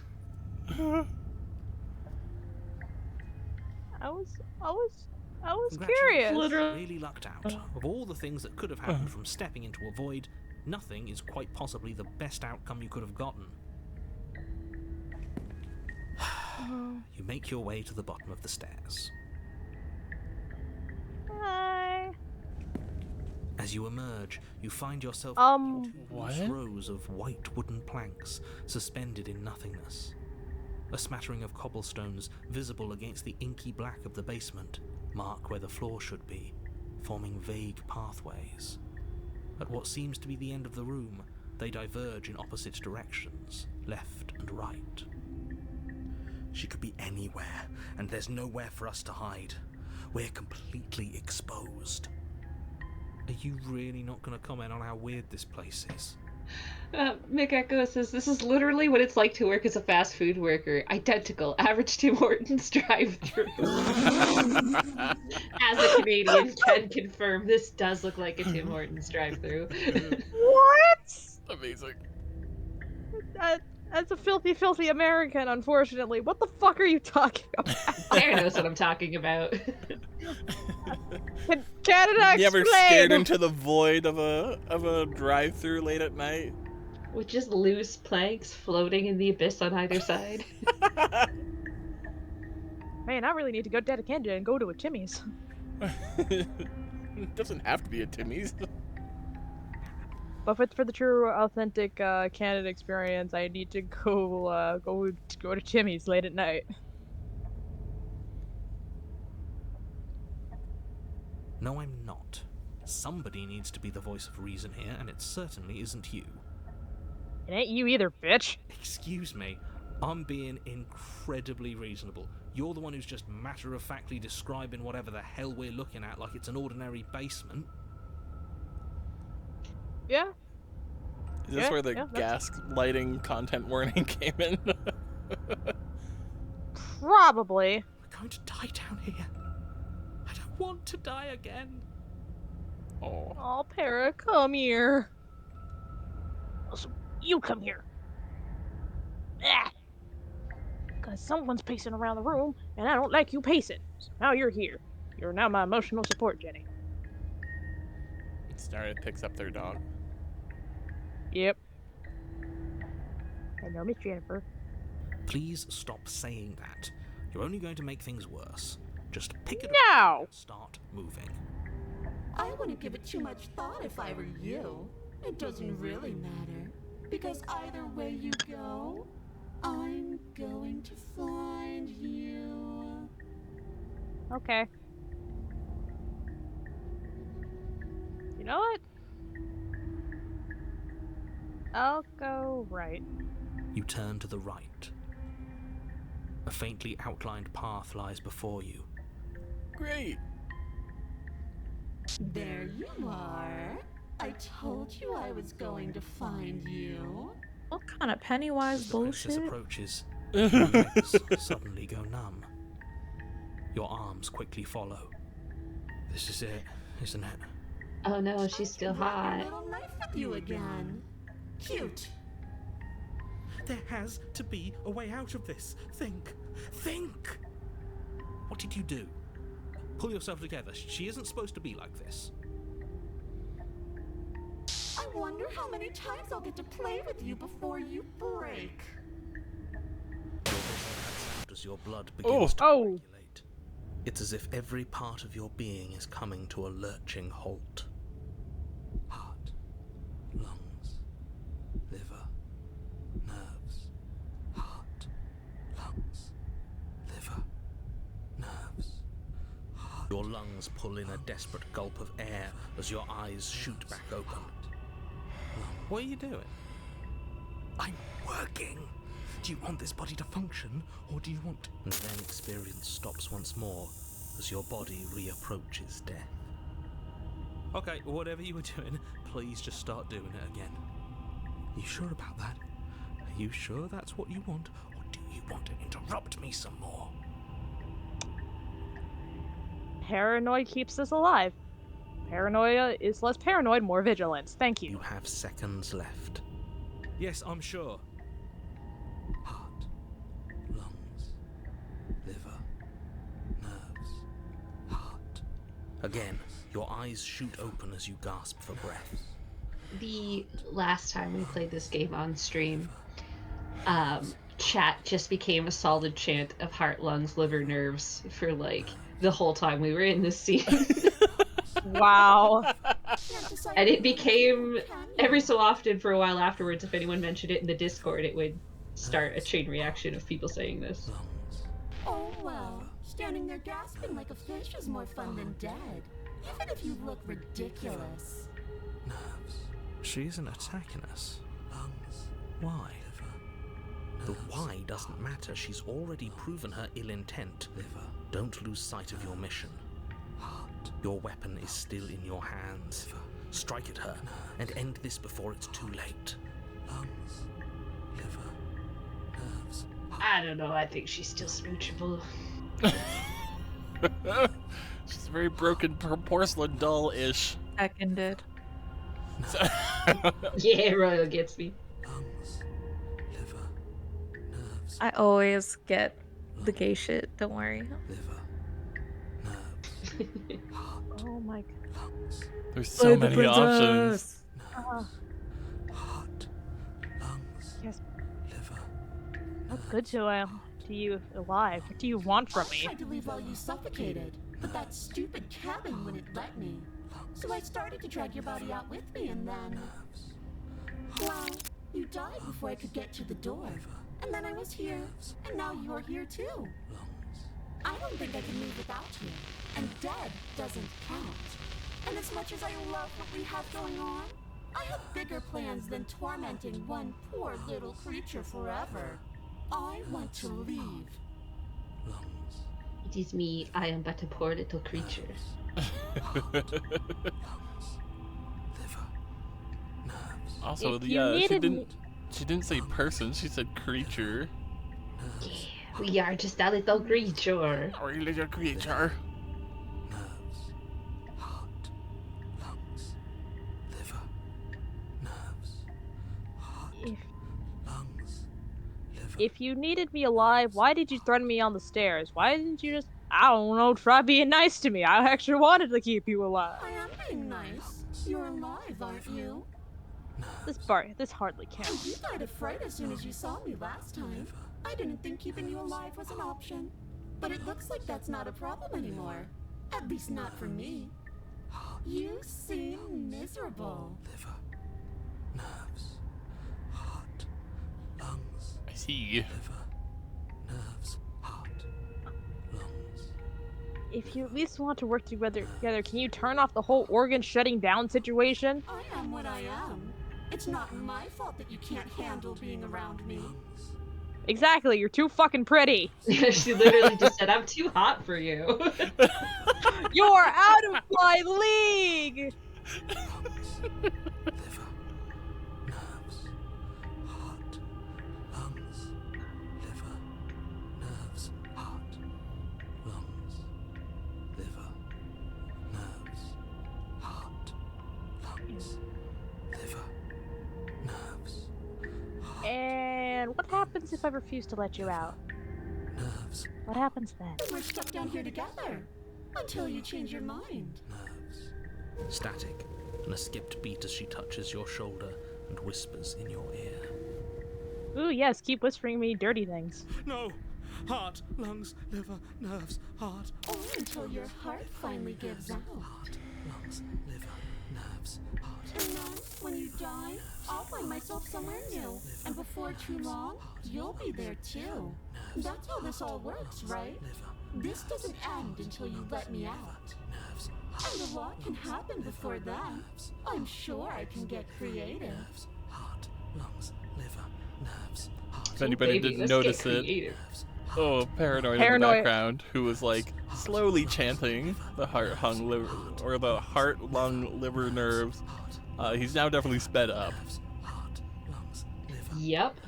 I was Congratulations. curious. Literally. Really lucked out. Of all the things that could have happened from stepping into a void, nothing is quite possibly the best outcome you could have gotten. You make your way to the bottom of the stairs. Hi. As you emerge, you find yourself Um, What? two rows of white wooden planks suspended in nothingness. A smattering of cobblestones visible against the inky black of the basement mark where the floor should be, forming vague pathways. At what seems to be the end of the room, they diverge in opposite directions, left and right. She could be anywhere, and there's nowhere for us to hide. We're completely exposed. Are you really not going to comment on how weird this place is? Mick Echo says, "This is literally what it's like to work as a fast food worker. Identical. Average Tim Hortons drive-through." As a Canadian, can confirm this does look like a Tim Hortons drive-through. What? Amazing. That's a filthy American, unfortunately. What the fuck are you talking about? Sarah knows what I'm talking about. Can Canada You ever explain? stared into the void of a drive-through late at night? With just loose planks floating in the abyss on either side. Man, I really need to go to Canada and go to a Timmy's. It doesn't have to be a Timmy's. But for the true, authentic Canada experience, I need to go to Timmy's late at night. No, I'm not. Somebody needs to be the voice of reason here, and it certainly isn't you. It ain't you either, bitch. Excuse me, I'm being incredibly reasonable. You're the one who's just matter-of-factly describing whatever the hell we're looking at like it's an ordinary basement. Yeah. Is this Yeah, where the yeah, gas lighting content warning came in? Probably. We're going to die down here. I don't want to die again. Oh. Oh, Para, come here. Also, you come here. Ah! Because someone's pacing around the room, and I don't like you pacing. So now you're here. You're now my emotional support, Jenny. Started picks up their dog. Yep. I know, Miss Jennifer. Please stop saying that. You're only going to make things worse. Just pick it No! up and start moving. I wouldn't give it too much thought if I were you. It doesn't really matter. Because either way you go, I'm going to find you. Okay. You know what? I'll go right. You turn to the right. A faintly outlined path lies before you. Great. There you are. I told you I was going to find you. What kind of Pennywise As the princess bullshit? approaches, your legs suddenly go numb. Your arms quickly follow. This is it, isn't it? Oh no, she's still Grab your hot. little knife with you again. Cute. There has to be a way out of this. Think! Think! What did you do? Pull yourself together. She isn't supposed to be like this. I wonder how many times I'll get to play with you before you break. As your blood begins to Oh. regulate, it's as if every part of your being is coming to a lurching halt. Heart, lungs, liver, nerves. Heart, lungs, liver, nerves. Heart. Your lungs pull in a desperate gulp of air as your eyes shoot back open. What are you doing? I'm working. Do you want this body to function, or do you want... And then experience stops once more as your body reapproaches death. Okay, whatever you were doing, please just start doing it again. You sure about that? Are you sure that's what you want, or do you want to interrupt me some more? Paranoid keeps us alive. Paranoia is less paranoid, more vigilance. Thank You you. have seconds left. Yes, I'm sure. Heart, lungs, liver, nerves, heart. Again, your eyes shoot open as you gasp for breath. The last time we played this game on stream, chat just became a solid chant of heart, lungs, liver, nerves for like the whole time we were in this scene. Wow. And it became every so often for a while afterwards, if anyone mentioned it in the Discord, it would start a chain reaction of people saying this. Lungs, Oh well, standing there gasping like a fish is more fun than dead. Even if you look ridiculous. nerves. She isn't attacking us. Lungs. Why? Liver. The why doesn't matter. She's already proven her ill intent. Liver. Don't lose sight of your mission. Heart. Your weapon is still in your hands. Liver. Strike at her and end this before it's too late. Lungs. Liver. Nerves. I don't know, I think she's still smoochable. She's very broken porcelain doll-ish. Seconded. Yeah, Royal gets me. Lungs. Liver. Nerves. I always get the gay shit, don't worry. Liver. Nerves. Heart. Oh my god. Lungs. There's so many options. Nerves. Heart. Lungs. Yes. Liver. What's good to you alive? What do you want from I me? tried to leave while you suffocated, but that stupid cabin wouldn't let me. So I started to drag your body out with me, and then... Well, you died before I could get to the door. And then I was here, and now you're here too. Lungs. I don't think I can leave without you. And dead doesn't count. And as much as I love what we have going on, I have bigger plans than tormenting one poor little creature forever. I want to leave. Lungs, It is me. I am but a poor little creature. liver, nerves, Also, If you yeah, she needed didn't. me- She didn't say person. She said creature. nerves, We are just a little creature. Or you little creature. nerves, heart, lungs, liver, nerves, heart, If, lungs, liver. if you needed me alive, why did you threaten me on the stairs? Why didn't you just, I don't know, try being nice to me? I actually wanted to keep you alive. I am being nice. You're alive, aren't you? This hardly counts. You died of fright as soon as you saw me last time. I didn't think keeping you alive was an option. But it looks like that's not a problem anymore. At least not for me. You seem miserable. Liver, nerves, heart, lungs, I see. liver, nerves, heart, lungs. If you at least want to work together, can you turn off the whole organ shutting down situation? I am what I am. It's not my fault that you can't handle being around me. Exactly, you're too fucking pretty. She literally just said, I'm too hot for you. You're out of my league! Liver, nerves, heart, lungs, liver, nerves, heart, lungs, liver, nerves, heart, lungs, liver, nerves, heart, And what happens if I refuse to let you out? nerves, What happens then? We're stuck down here together. Until you change your mind. nerves. Static, and a skipped beat as she touches your shoulder and whispers in your ear. Ooh, yes, keep whispering me dirty things. No! Heart, lungs, liver, nerves, heart. Or until your heart finally gives out. Heart, lungs, liver, nerves, heart. And then, when you die, I'll find myself somewhere new. And before too long, you'll be there too. That's how this all works, right? This doesn't end until you let me out. Nerves, And a lot can happen before then. I'm sure I can get creative. heart, lungs, liver, nerves, heart. If anybody Baby, didn't let's notice get it, creative. oh, Paranoid in the Paranoid. background, who was like slowly chanting the heart-hung liver or the heart, lung, liver, nerves. He's now definitely sped up. Heart, lungs, liver, Yep.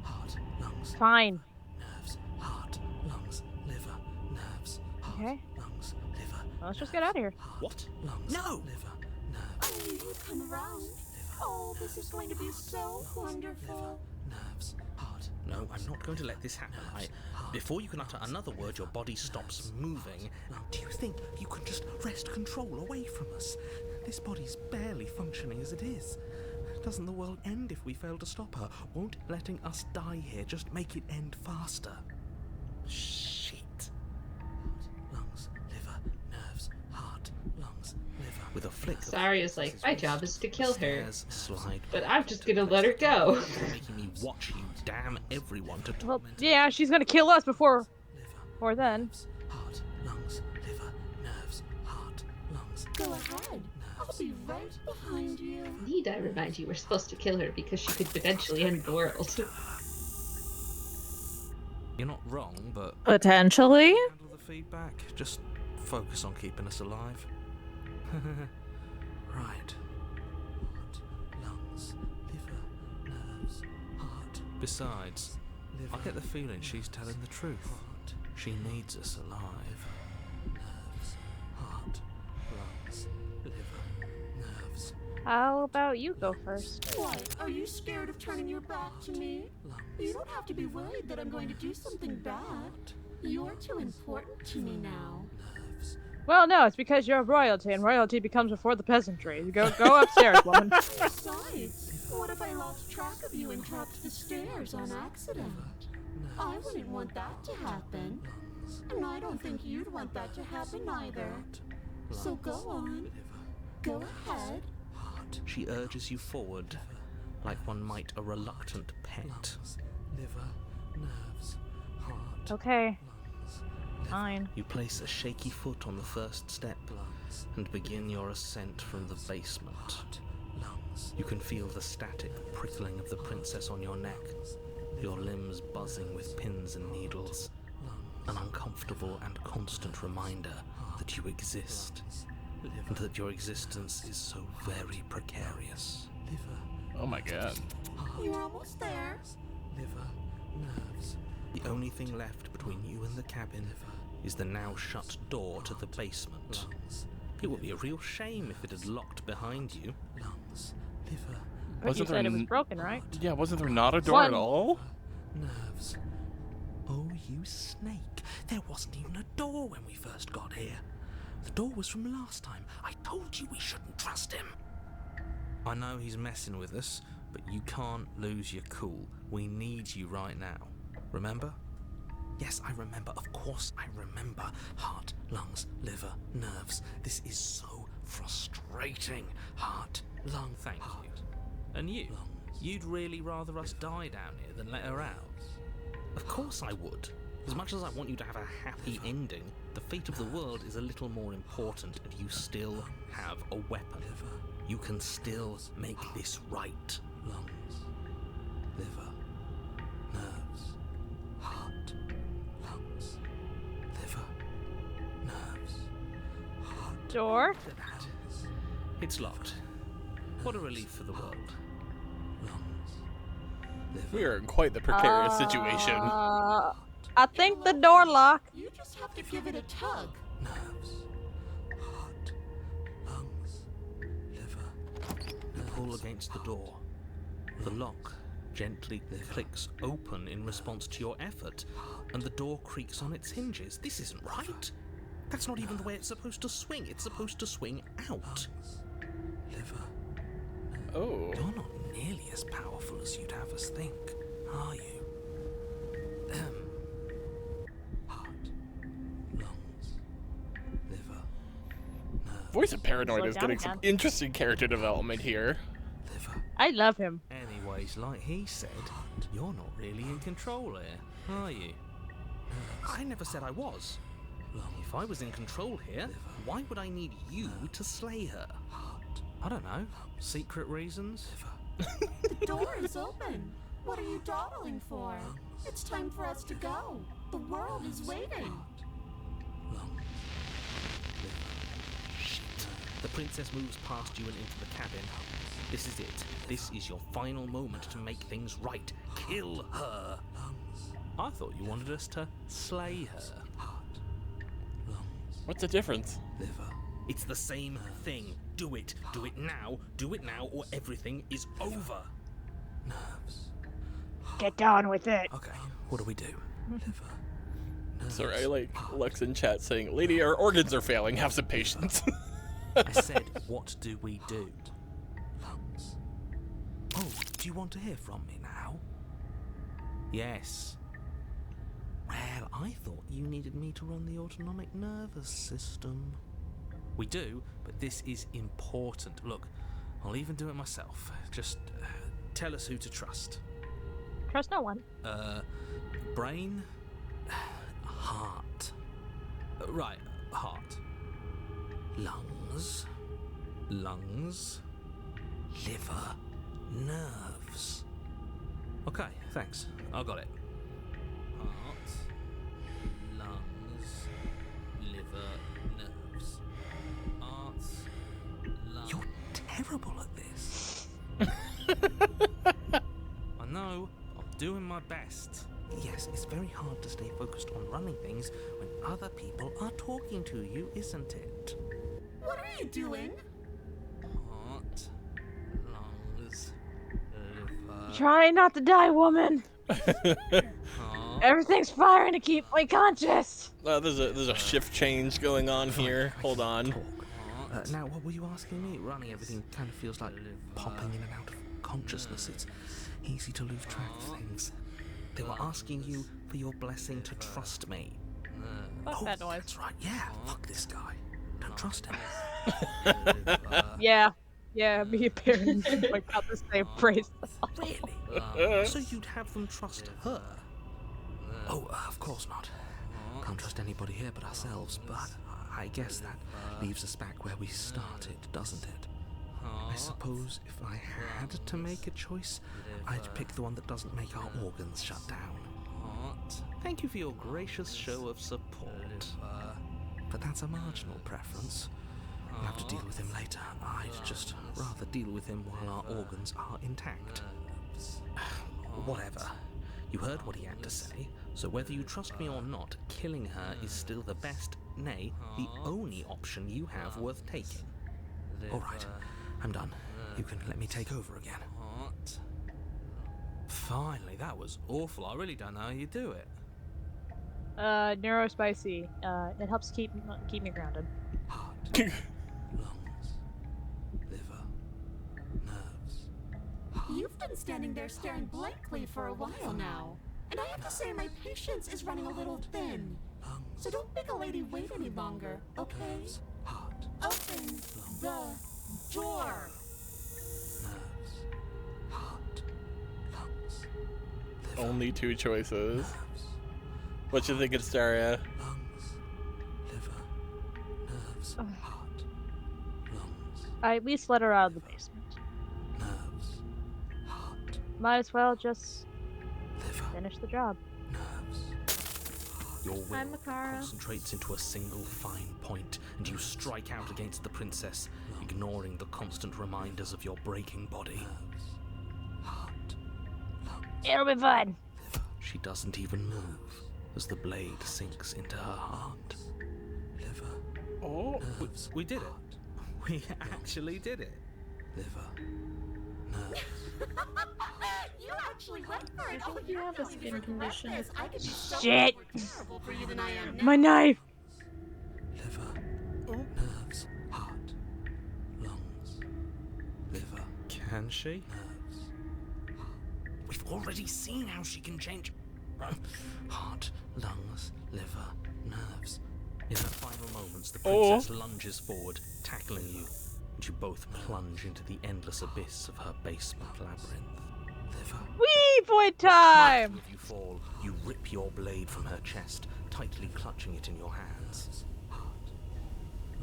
heart, lungs, Fine. nerves, heart, lungs, liver, nerves, heart, Okay. lungs, liver, Well, let's just get out of here. what? Lungs, No! liver, I nerves, knew you'd come around. Oh, this is going to be so wonderful. nerves, heart. No, I'm not going to let this happen. Before you can utter another word, your body stops moving. Do you think you can just wrest control away from us? This body's barely functioning as it is. Doesn't the world end if we fail to stop her? Won't letting us die here just make it end faster? Shit. Lungs, liver, nerves, heart, lungs, liver. With a flick of Saria's like, my job is to kill her. stairs slide, But I'm just gonna let her go. making me watch you damn everyone to Well, torment. yeah, she's gonna kill us before Liver, then. heart, lungs, liver, nerves, heart, lungs. Go ahead. I'll be right behind you. Need I remind you, we're supposed to kill her because she could potentially end the world. You're not wrong, but Potentially? handle the feedback. Just focus on keeping us alive. Right. Heart, lungs, liver, nerves, heart, Besides, liver. I get the feeling she's telling the truth. She needs us alive. Nerves, heart, lungs, liver, nerves, How about you go first? What? Are you scared of turning your back to me? You don't have to be worried that I'm going to do something bad. You're too important to me now. nerves. Well, no, it's because you're royalty, and royalty becomes before the peasantry. Go upstairs, woman. Besides, what if I lost track of you and dropped the stairs on accident? I wouldn't want that to happen. And I don't think you'd want that to happen either. So go on. Go ahead. Heart, She urges you forward, like one might a reluctant pet. lungs, liver, nerves, heart, Okay, lungs, fine. You place a shaky foot on the first step, and begin your ascent from the basement. You can feel the static prickling of the princess on your neck, your limbs buzzing with pins and needles, an uncomfortable and constant reminder that you exist, and that your existence is so very precarious. Oh my god. You're almost there. Liver, nerves. The only thing left between you and the cabin is the now shut door to the basement. It would be a real shame if it had locked behind you. Lungs, liver, But you said it was broken, right? Yeah, wasn't there not a door at all? nerves. Oh, you snake. There wasn't even a door when we first got here. The door was from last time. I told you we shouldn't trust him. I know he's messing with us, but you can't lose your cool. We need you right now. Remember? Yes, I remember. Of course I remember. Heart, lungs, liver, nerves. This is so frustrating. Heart, lung, thank you. And you? You'd really rather us die down here than let her out? Of course I would. As much as I want you to have a happy ending, the fate of the world is a little more important, and you still have a weapon. You can still make this right. Lungs, liver, nerves, heart, lungs, liver, nerves, heart. Door? It's locked. What a relief for the world. Lungs, liver, We are in quite the precarious situation. I think the door locked. You just have to give it a tug. nerves, heart, lungs, liver. You pull against the door. The lock gently clicks open in response to your effort, and the door creaks on its hinges. This isn't right. That's not even the way it's supposed to swing. It's supposed to swing out. Liver. Oh. You're not nearly as powerful as you'd have us think, are you? Heart, lungs, liver, nerves, Voice of Paranoid Slow is down getting some again. interesting character development here. liver. I love him. Anyways, like he said, you're not really in control here, are you? I never said I was. If I was in control here, why would I need you to slay her? I don't know. Secret reasons? The door is open. What are you dawdling for? It's time for us to go. The world is waiting. Shit. The princess moves past you and into the cabin. This is it. This is your final moment to make things right. Kill her. I thought you wanted us to slay her. What's the difference? Liver. It's the same thing. Do it. Do it now. Do it now, or everything is over. Nerves. Get down with it. Okay, what do we do? Liver. Nerves. Sorry, I like Lex in chat saying, "Lady, our organs are failing. Have some patience." I said, what do we do? Lungs. Oh, do you want to hear from me now? Yes. Well, I thought you needed me to run the autonomic nervous system. We do, but this is important. Look, I'll even do it myself. Just tell us who to trust. Trust no one. Brain? Heart. Right, heart. Lungs. Lungs. Liver. Nerves. Okay, thanks. I got it. Heart. Lungs. Liver. Nerves. Heart. Lungs. You're terrible at this. I know. I'm doing my best. Yes, it's very hard to stay focused on running things when other people are talking to you, isn't it? What are you doing? Heart, lungs, liver, Try not to die, woman. heart. Everything's firing to keep me conscious. There's a shift change going on here. Hold on. Talk. Now, what were you asking me? Running everything kind of feels like popping in and out of consciousness. It's easy to lose track of things. They were asking you for your blessing to trust me. Fuck that noise. That's right. Yeah, fuck this guy. Don't trust him. Yeah, me and Baron like got the same phrase. Really? So you'd have them trust her? Oh, of course not. Can't trust anybody here but ourselves, but I guess that leaves us back where we started, doesn't it? I suppose if I had to make a choice, I'd pick the one that doesn't make our organs shut down. Thank you for your gracious show of support. But that's a marginal preference. We'll have to deal with him later. I'd just rather deal with him while our organs are intact. Whatever. You heard what he had to say, so whether you trust me or not, killing her is still the best, nay, the only option you have worth taking. Alright, I'm done. You can let me take over again. Finally, that was awful. I really don't know how you do it. Neurospicy. It helps keep me grounded. Heart, lungs, liver, nerves. You've been standing there staring blankly for a while now. And I have to say my patience is running a little thin. So don't make a lady wait any longer, okay? Heart, Open the door. nerves, heart, lungs, liver, Only two choices. nerves, What you thinking, Staria? lungs, liver, nerves, heart, lungs, I at least let her out of the basement. nerves, heart, Might as well just liver, finish the job. nerves. Your Hi, will Makara. concentrates into a single fine point, and you strike out against the princess, ignoring the constant reminders of your breaking body. Heart, lungs, It'll be fun. liver. She doesn't even move as the blade sinks into her heart. Liver, Oh, nerves, We did it. heart, We actually did it. liver, nerves. You actually went for it. I think you have a skin condition. I could be so Shit. much more terrible for you than I am now. My knife. Liver, nerves, heart, lungs, liver, Can she? nerves. We've already seen how she can change. Heart, lungs, liver, nerves. In her final moments, the Oh. princess lunges forward, tackling you, and you both plunge into the endless abyss of her basement labyrinth. Liver. Wee boy time. If you fall, you rip your blade from her chest, tightly clutching it in your hands. Heart,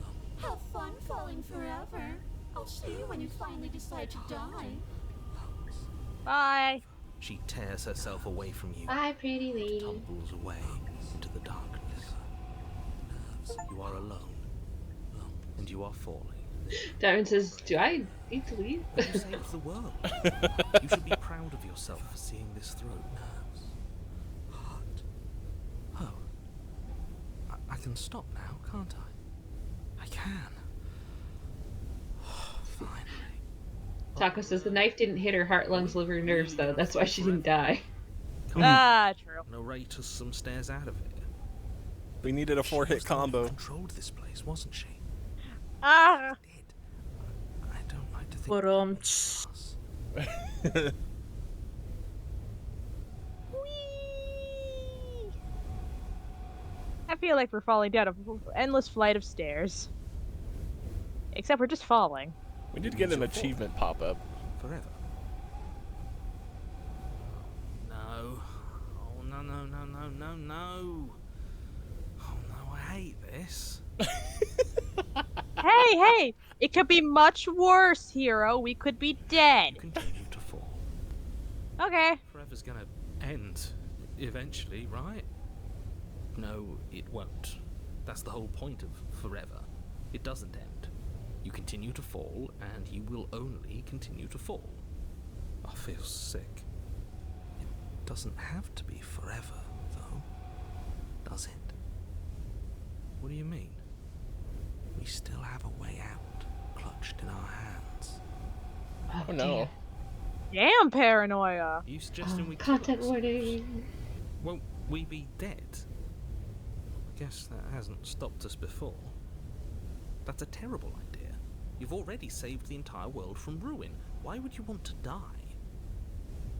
lungs, Have fun falling forever. I'll see you when you finally decide to die. lungs. Bye. She tears herself away from you, Bye, pretty lady. tumbles away into the darkness. Nerves. You are alone, and you are falling. Diamond says, do I need to leave? You saved the world. You should be proud of yourself for seeing this through. Nerves. Heart. Oh. I can stop now, can't I? I can. Finally. Taco says the knife didn't hit her heart, lungs, liver, nerves, though. That's why she didn't die. Come on, Ah, true. narrate us some stairs out of it. we needed a She 4-hit was the one who combo. controlled this place, wasn't she? Ah. Did. I don't like to think. But Us. Whee! I feel like we're falling down an endless flight of stairs. Except we're just falling. We need to get an achievement pop-up. Forever. No. Oh, no, no, no, no, no, no. Oh, no, I hate this. Hey, hey! It could be much worse, hero. We could be dead. You continue to fall. Okay. Forever's gonna end eventually, right? No, it won't. That's the whole point of forever. It doesn't end. You continue to fall, and you will only continue to fall. I feel sick. It doesn't have to be forever, though. Does it? What do you mean? We still have a way out, clutched in our hands. Oh no. Damn paranoia. Are you suggesting we kill Content us? warning. Won't we be dead? I guess that hasn't stopped us before. That's a terrible idea. You've already saved the entire world from ruin. Why would you want to die?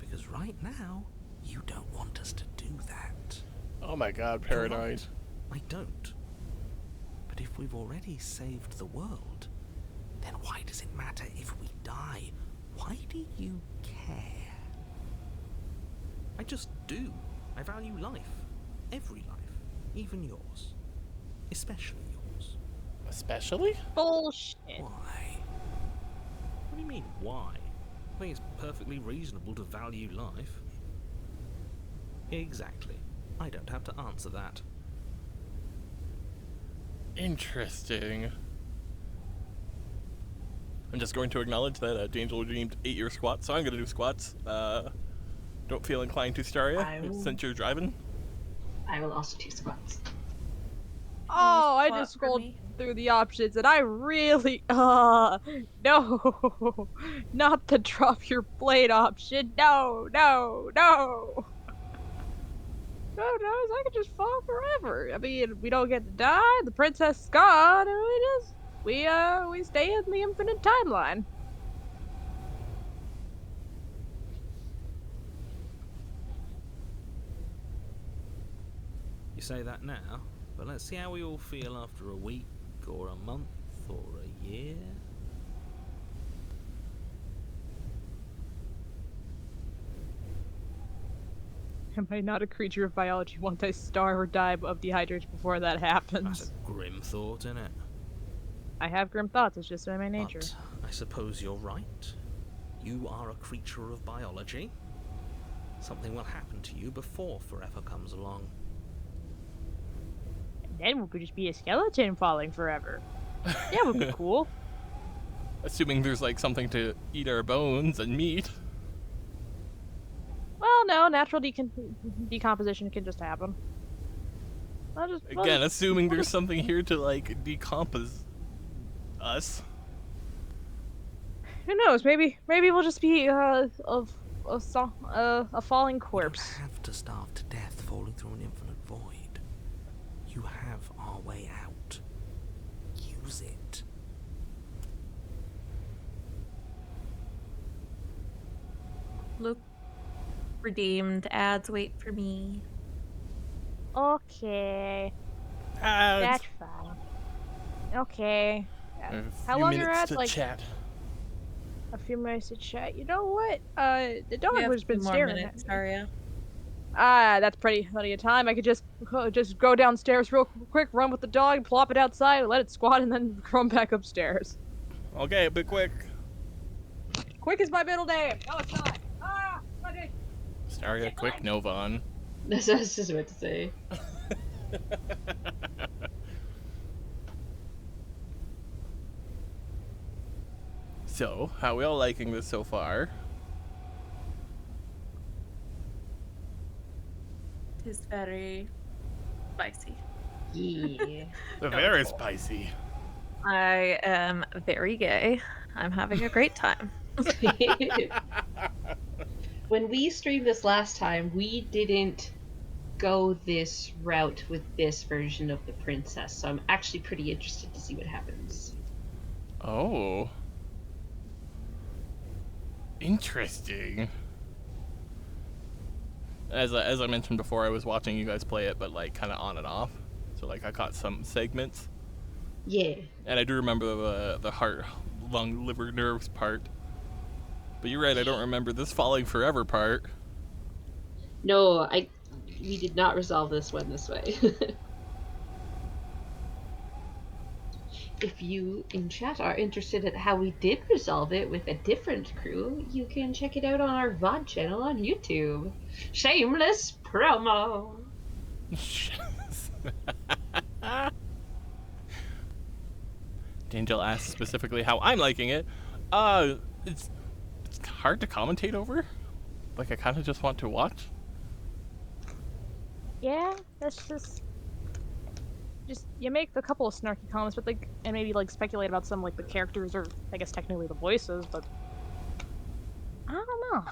Because right now, you don't want us to do that. Oh my god, You're paranoid. right, I don't. But if we've already saved the world, then why does it matter if we die? Why do you care? I just do. I value life. Every life. Even yours. Especially yours. Especially? Bullshit. Why? What do you mean, why? I think it's perfectly reasonable to value life. Exactly. I don't have to answer that. Interesting. I'm just going to acknowledge that D'Angelo dreamed 8-year squats, so I'm going to do squats. Don't feel inclined to Staria, since you're driving. I will also do squats. Oh, I Squat just for scrolled me. through the options and I really, no, not the drop your blade option. No, no, no. No, no, I could just fall forever. I mean, we don't get to die. The princess is gone, and we stay in the infinite timeline. You say that now, but let's see how we all feel after a week, or a month, or a year. Am I not a creature of biology? Won't I starve or die of dehydration before that That's happens? a grim thought, innit? I have grim thoughts. It's just in my nature. But I suppose you're right. You are a creature of biology. Something will happen to you before forever comes along. And then we'll just be a skeleton falling forever. That would be cool. Assuming there's like something to eat our bones and meat. Well, no, natural decomposition can just happen. Again, assuming there's something here to like decompose us. Who knows? Maybe we'll just be a falling You don't corpse. have to starve to death falling through an infinite void. You have our way out. Use it. Look, redeemed. Ads wait for me. Okay, Ads. that's fine. Okay. A How few long you're minutes at? to Like chat. a few minutes to chat. You know what? The dog We have has been 2 more staring minutes, at me. Saria. That's plenty of time. I could just go downstairs real quick, run with the dog, plop it outside, let it squat, and then run back upstairs. Okay, be quick. Quick is my middle name. No, it's not. Okay. Staria, quick, Novon. That's what I was just about to say. So, how we all liking this so far? It's very spicy. Yeah. Very spicy. I am very gay. I'm having a great time. When we streamed this last time, we didn't go this route with this version of the princess, so I'm actually pretty interested to see what happens. Oh. Interesting. As I mentioned before, I was watching you guys play it, but like kind of on and off. So like I caught some segments, Yeah. and I do remember the heart, lung, liver, nerves part. But you're right, I don't remember this falling forever part. No, we did not resolve this one this way. If you in chat are interested in how we did resolve it with a different crew, you can check it out on our VOD channel on YouTube. Shameless promo. D'Angelo asked specifically how I'm liking it. It's hard to commentate over. Like I kind of just want to watch. Yeah, that's just you make a couple of snarky comments, but like, and maybe like speculate about some like the characters or I guess technically the voices, but I don't know.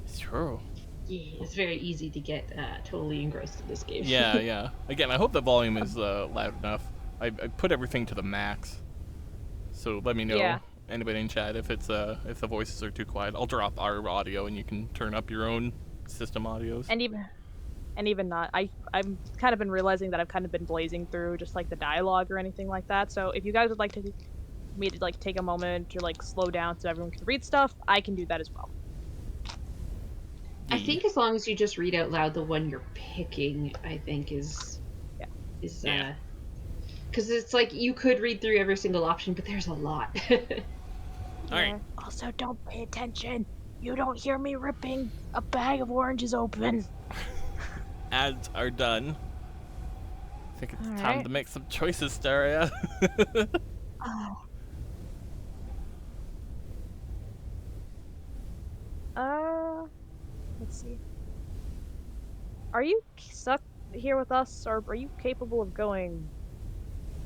It's true. Yeah, it's very easy to get totally engrossed in this game. Yeah. Again, I hope the volume is loud enough. I put everything to the max. So let me know, Yeah. anybody in chat, if it's if the voices are too quiet. I'll drop our audio and you can turn up your own system audios. And even not, I've kind of been realizing that I've kind of been blazing through just like the dialogue or anything like that. So if you guys would like me to like take a moment to like slow down so everyone can read stuff, I can do that as well. I think as long as you just read out loud the one you're picking, I think is Because it's like you could read through every single option, but there's a lot. All right. Also, don't pay attention. You don't hear me ripping a bag of oranges open. Ads are done. I think it's All time right. to make some choices, Daria. Let's see. Are you stuck here with us, or are you capable of going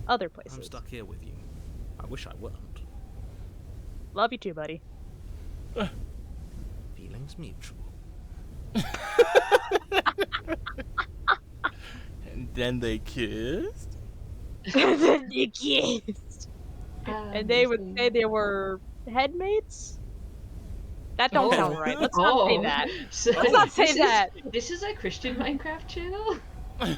other places? I'm stuck here with you. I wish I weren't. Love you too, buddy. Feelings mutual. And then they kissed. And then you kissed. And they would say they were headmates? That don't Oh. sound right. Let's not say that. So Let's not say that. This is a Christian Minecraft channel? What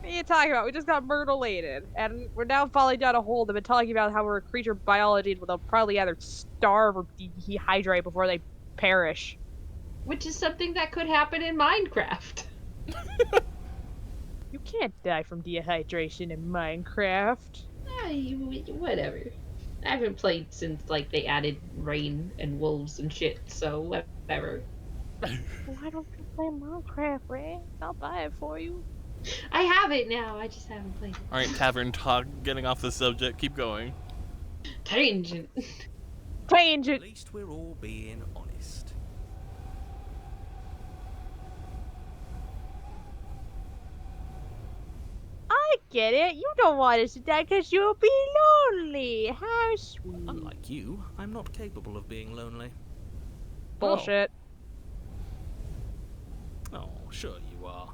are you talking about? We just got myrtleated, and we're now falling down a hole. They've been talking about how we're a creature of biology, they'll probably either starve or dehydrate before they perish. Which is something that could happen in Minecraft. You can't die from dehydration in Minecraft. Whatever. I haven't played since, like, they added rain and wolves and shit, so whatever. Why don't you play Minecraft, Ray? I'll buy it for you. I have it now, I just haven't played it. All right, tavern talk. Getting off the subject. Keep going. Tangent. At Tangent. least we're all being honest. I get it. You don't want us to die because you'll be lonely. How sweet. Unlike you, I'm not capable of being lonely. Bullshit. Oh, sure you are.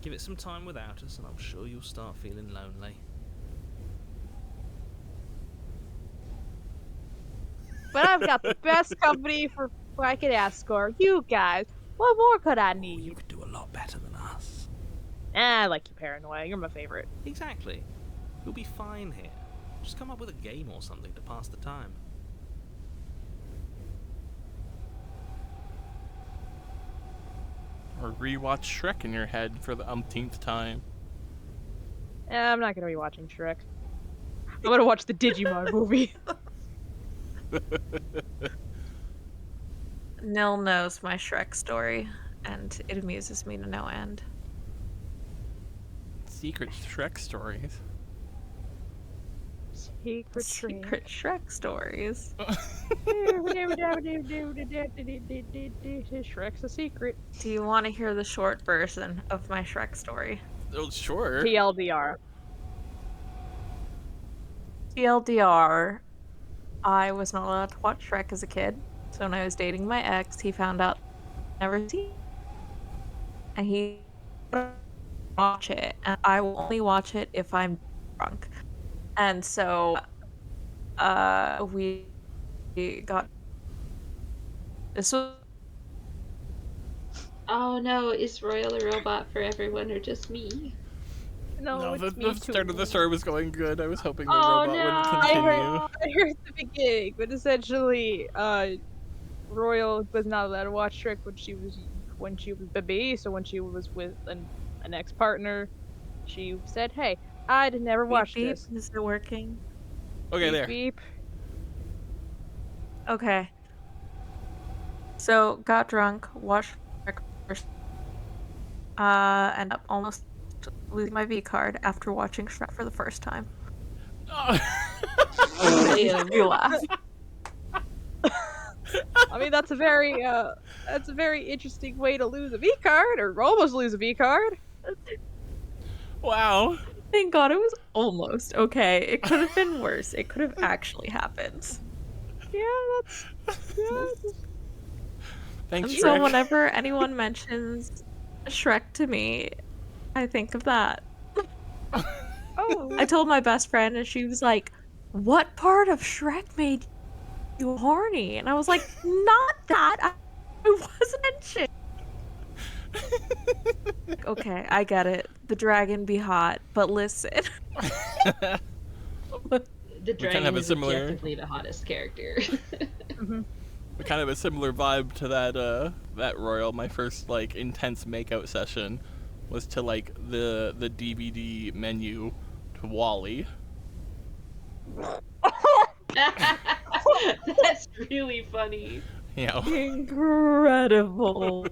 Give it some time without us, and I'm sure you'll start feeling lonely. But I've got the best company for I could ask for. You guys. What more could I You need? could do a lot better than us. I like you, Paranoia. You're my favorite. Exactly. You'll be fine here. Just come up with a game or something to pass the time. Or rewatch Shrek in your head for the umpteenth time. I'm not gonna be watching Shrek. I'm gonna watch the Digimon movie. Nil knows my Shrek story, and it amuses me to no end. Secret Shrek stories. Secret Train. Secret Shrek stories. Shrek's a secret. Do you want to hear the short version of my Shrek story? Oh, sure. TLDR. TLDR, I was not allowed to watch Shrek as a kid, so when I was dating my ex, he found out never seen, and he watch it, and I will only watch it if I'm drunk. And so, we got this was Oh no, is Royal a robot for everyone or just me? No, the it's me start too. of the story was going good. I was hoping the Oh, robot no. would I continue. heard the beginning, but essentially, Royal was not allowed to watch Shrek when she was baby. So when she was with an ex-partner, she said, "Hey, I'd never watch beep, this." beep. Is it working? Okay, Beep, there. beep. Okay. So got drunk, watched Shrek first, ended up almost losing my V card after watching Shrek for the first time. Damn. You laugh. I mean, that's a very interesting way to lose a V card, or almost lose a V card. Wow. Thank God it was almost okay. It could have been worse. It could have actually happened. Yeah, Thanks, And so Shrek. whenever anyone mentions Shrek to me, I think of that. Oh, I told my best friend, and she was like, "What part of Shrek made you horny?" And I was like, "Not that. I wasn't mentioned." Okay, I get it. The dragon be hot, but listen. The dragon have a is similar- objectively the hottest character. Kind of a similar vibe to that Royal. My first like intense makeout session was to like the DVD menu to Wally. That's really funny. You know. Incredible.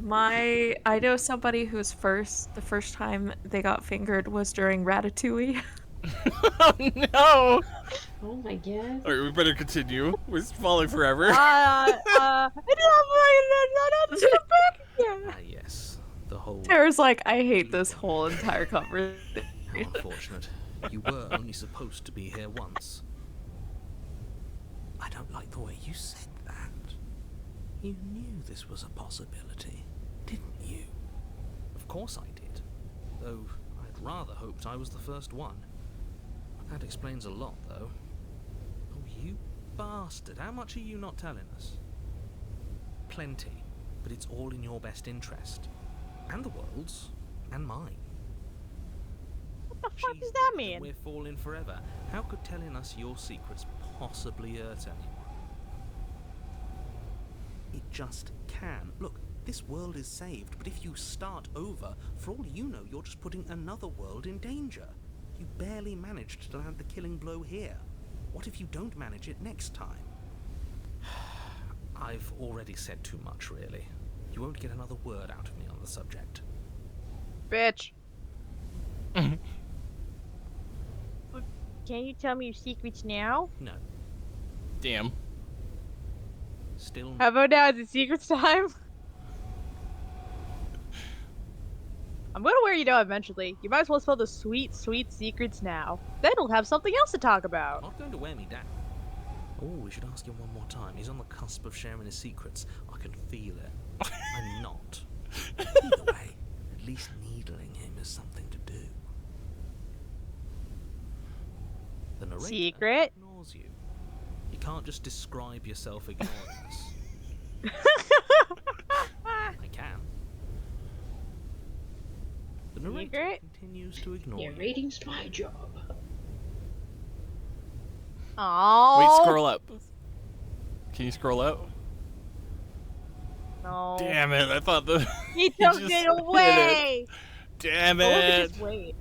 I know somebody whose the first time they got fingered was during Ratatouille. Oh no! Oh my god. Alright, we better continue. We're falling forever. Yes, the whole. Tara's like, I hate this whole entire conversation. How unfortunate. You were only supposed to be here once. I don't like the way you said that. You knew this was a possibility, didn't you? Of course I did. Though I'd rather hoped I was the first one. That explains a lot, though. Oh, you bastard. How much are you not telling us? Plenty. But it's all in your best interest. And the world's. And mine. What the fuck does that mean? We're falling forever. How could telling us your secrets possibly hurt anyone? It just can. Look, this world is saved, but if you start over, for all you know, you're just putting another world in danger. You barely managed to land the killing blow here. What if you don't manage it next time? I've already said too much, really. You won't get another word out of me on the subject. Bitch. Can you tell me your secrets now? No. Damn. Still. How about now? Is it secrets time? I'm gonna wear you down eventually. You might as well spill the sweet, sweet secrets now. Then we'll have something else to talk about. Not going to wear me down. Oh, we should ask him one more time. He's on the cusp of sharing his secrets. I can feel it. I'm not. Either way, at least needling him is something to do. The narrator Secret? ignores you. You can't just describe yourself ignoring us. I can. The narrator Secret? continues to ignore you. Narrating's my job. Oh. Wait, scroll up. Can you scroll up? No. Damn it! I thought the. He You took just it hit away. Damn Or we could it! just wait.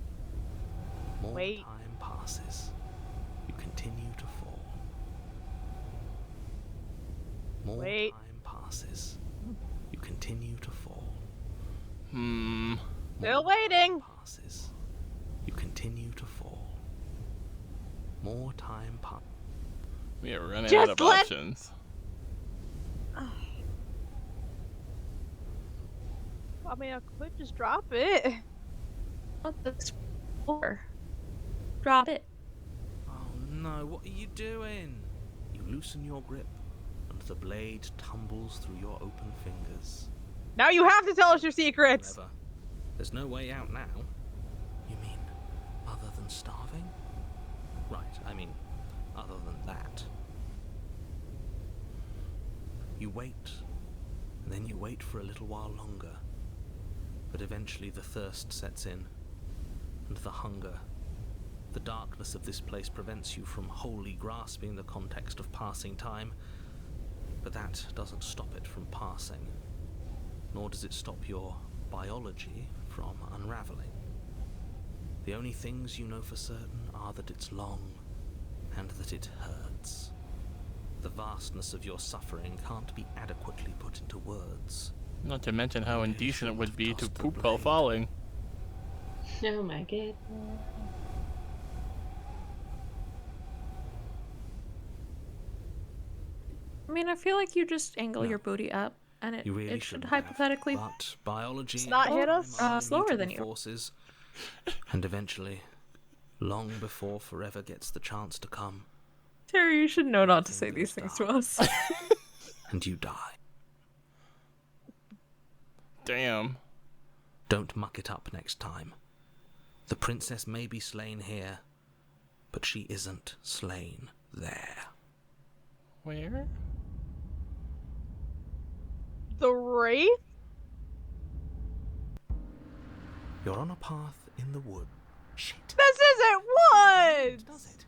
More Wait. time passes. You continue to fall. More Wait. time passes. You continue to fall. Hmm. Still More waiting. time passes. You continue to fall. More time passes. We are running Just out of let- options. I mean, I could just drop it. What this for? Drop it. Oh no, what are you doing? You loosen your grip, and the blade tumbles through your open fingers. Now you have to tell us your secrets. Forever. There's no way out now. You mean, other than starving? Right, I mean, other than that. You wait, and then you wait for a little while longer. But eventually the thirst sets in, and the hunger. The darkness of this place prevents you from wholly grasping the context of passing time, but that doesn't stop it from passing, nor does it stop your biology from unraveling. The only things you know for certain are that it's long, and that it hurts. The vastness of your suffering can't be adequately put into words. Not to mention how indecent it would be to poop while falling. Oh my god. I mean, I feel like you just angle No. your booty up, and You really it should shouldn't hypothetically. have, but biology It's not and hit us? time are Slower immutable than you. forces, and eventually, long before forever gets the chance to come, Terry, you should know not to say these things to us. and you die. Damn. Don't muck it up next time. The princess may be slain here, but she isn't slain there. Where? The Wraith? You're on a path in the wood. Shit. This isn't one! Does it?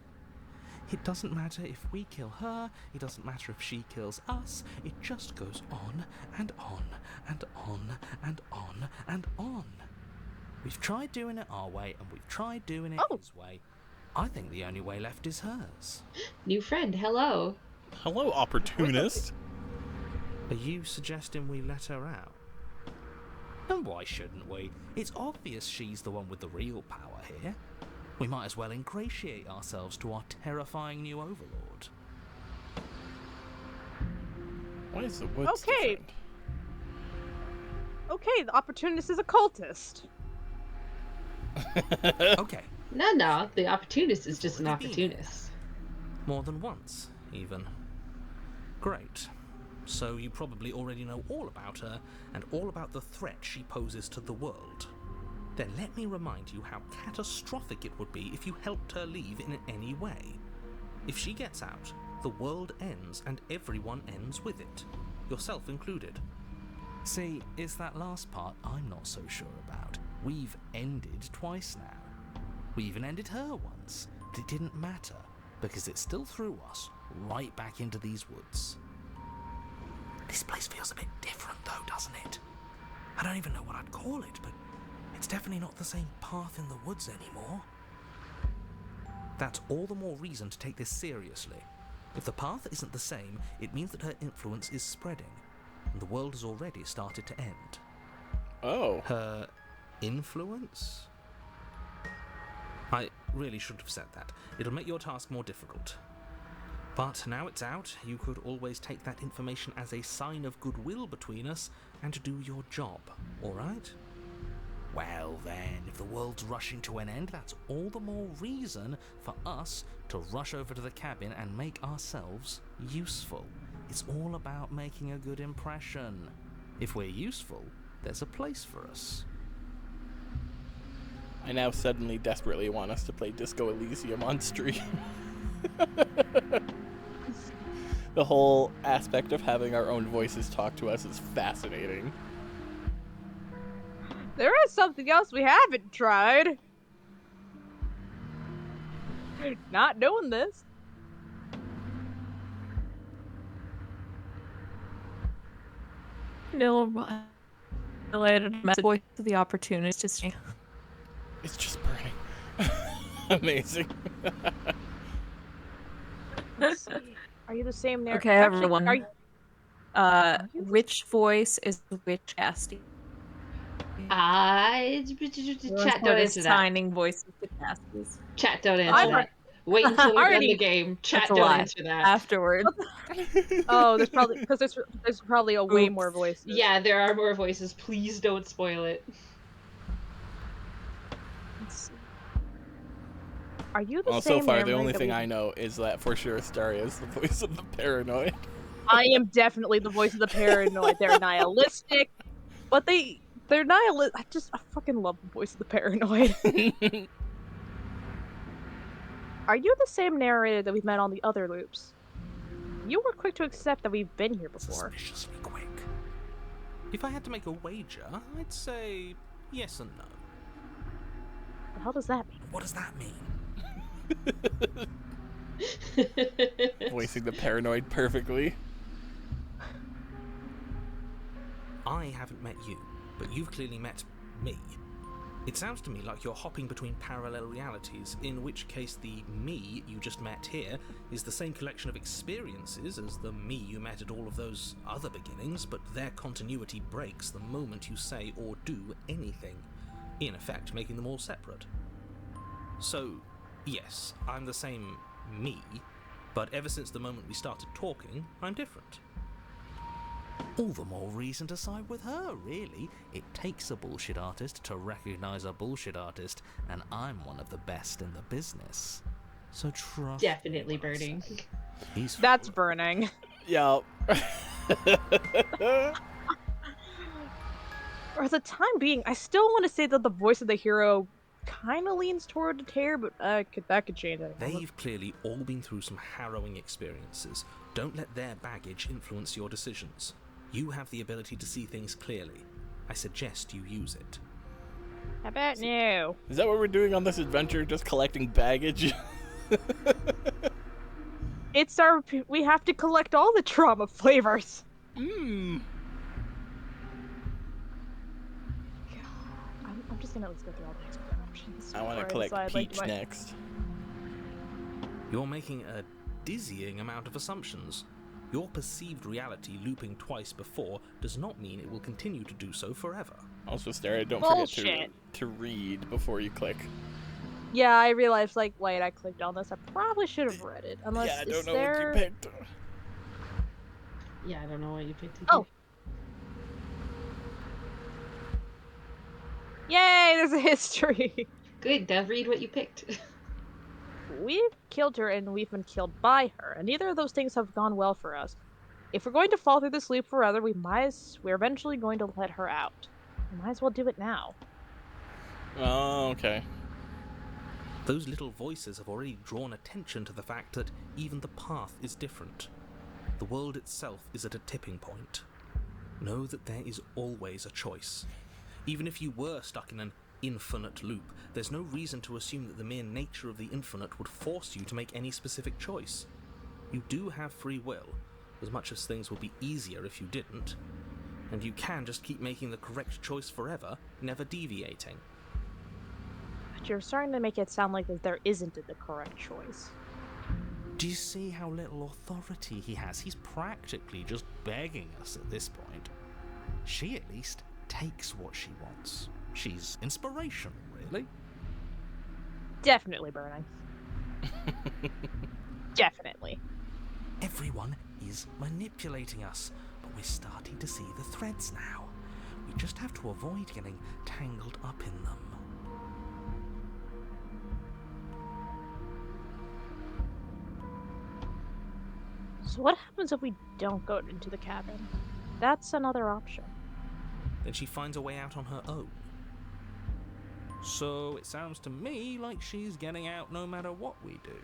It doesn't matter if we kill her, it doesn't matter if she kills us, it just goes on and on and on and on and on. We've tried doing it our way, and we've tried doing it Oh. his way. I think the only way left is hers. New friend, hello. Hello, opportunist. Are you suggesting we let her out? And why shouldn't we? It's obvious she's the one with the real power here. We might as well ingratiate ourselves to our terrifying new overlord. Why is the woods Okay. different? Okay, the opportunist is a cultist. Okay, No, the opportunist is just an Already been opportunist. more than once, even. Great. So you probably already know all about her, and all about the threat she poses to the world. Then let me remind you how catastrophic it would be if you helped her leave in any way. If she gets out, the world ends and everyone ends with it, yourself included. See, it's that last part I'm not so sure about. We've ended twice now. We even ended her once, but it didn't matter, because it still threw us right back into these woods. This place feels a bit different though, doesn't it? I don't even know what I'd call it, but it's definitely not the same path in the woods anymore. That's all the more reason to take this seriously. If the path isn't the same, it means that her influence is spreading, and the world has already started to end. Oh. Her influence? I really shouldn't have said that. It'll make your task more difficult. But now it's out, you could always take that information as a sign of goodwill between us and do your job, alright? Well then, if the world's rushing to an end, that's all the more reason for us to rush over to the cabin and make ourselves useful. It's all about making a good impression. If we're useful, there's a place for us. I now suddenly desperately want us to play Disco Elysium on stream. The whole aspect of having our own voices talk to us is fascinating. There is something else we haven't tried. Not doing this. No, related message voice to the opportunist to see. It's just burning. Amazing. Let's see. Are you the same there? Okay, Actually, everyone. Are you... you- Which voice is which casting? Chat, don't answer that. Assigning voices to casties. Chat, don't answer I'm that. Wait until we run already- the game. Chat, That's a don't lie. answer that. Afterwards. Oh, there's probably because there's probably a way Oops. more voices. Yeah, there are more voices. Please don't spoil it. Let's see. Are you the Well, same? so far, the memory only that thing we- I know is that for sure Astaria is the voice of the paranoid. I am definitely the voice of the paranoid. They're nihilistic, but they're nihilist. I fucking love the voice of the paranoid. Are you the same narrator that we've met on the other loops? You were quick to accept that we've been here before. Suspiciously quick. If I had to make a wager, I'd say yes and no. The hell does that mean? What does that mean? Voicing the paranoid perfectly. I haven't met you, but you've clearly met me. It sounds to me like you're hopping between parallel realities, in which case the me you just met here is the same collection of experiences as the me you met at all of those other beginnings, but their continuity breaks the moment you say or do anything, in effect making them all separate. So, yes, I'm the same me, but ever since the moment we started talking, I'm different. All the more reason to side with her, really. It takes a bullshit artist to recognize a bullshit artist, and I'm one of the best in the business. So trust me Definitely when I burning. say he's That's full of- burning. Yeah. For the time being, I still want to say that the voice of the hero kind of leans toward the tear, but that could change it. They've clearly all been through some harrowing experiences. Don't let their baggage influence your decisions. You have the ability to see things clearly. I suggest you use it. How about no? Is that what we're doing on this adventure? Just collecting baggage? It's we have to collect all the trauma flavors. Mmm. I'm just gonna at least go through all the extra options. I want to before collect decide, Peach do I- next. You're making a dizzying amount of assumptions. Your perceived reality looping twice before does not mean it will continue to do so forever. Also, Sarah, don't Bullshit. forget to read before you click. Yeah, I realized, like, wait, I clicked on this. I probably should have read it. Unless, Yeah, I is don't know there... what you picked. Yeah, I don't know what you picked. Oh. Yay, there's a history! Good, now read what you picked. We've killed her and we've been killed by her, and neither of those things have gone well for us. If we're going to fall through this loop forever, we're eventually going to let her out. We might as well do it now. Oh, okay. Those little voices have already drawn attention to the fact that even the path is different. The world itself is at a tipping point. Know that there is always a choice. Even if you were stuck in an infinite loop, there's no reason to assume that the mere nature of the infinite would force you to make any specific choice. You do have free will, as much as things would be easier if you didn't. And you can just keep making the correct choice forever, never deviating. But you're starting to make it sound like that there isn't the correct choice. Do you see how little authority he has? He's practically just begging us at this point. She at least takes what she wants. She's inspirational, really. Definitely burning. Definitely. Everyone is manipulating us, but we're starting to see the threads now. We just have to avoid getting tangled up in them. So what happens if we don't go into the cabin? That's another option. Then she finds a way out on her own. So it sounds to me like she's getting out no matter what we do.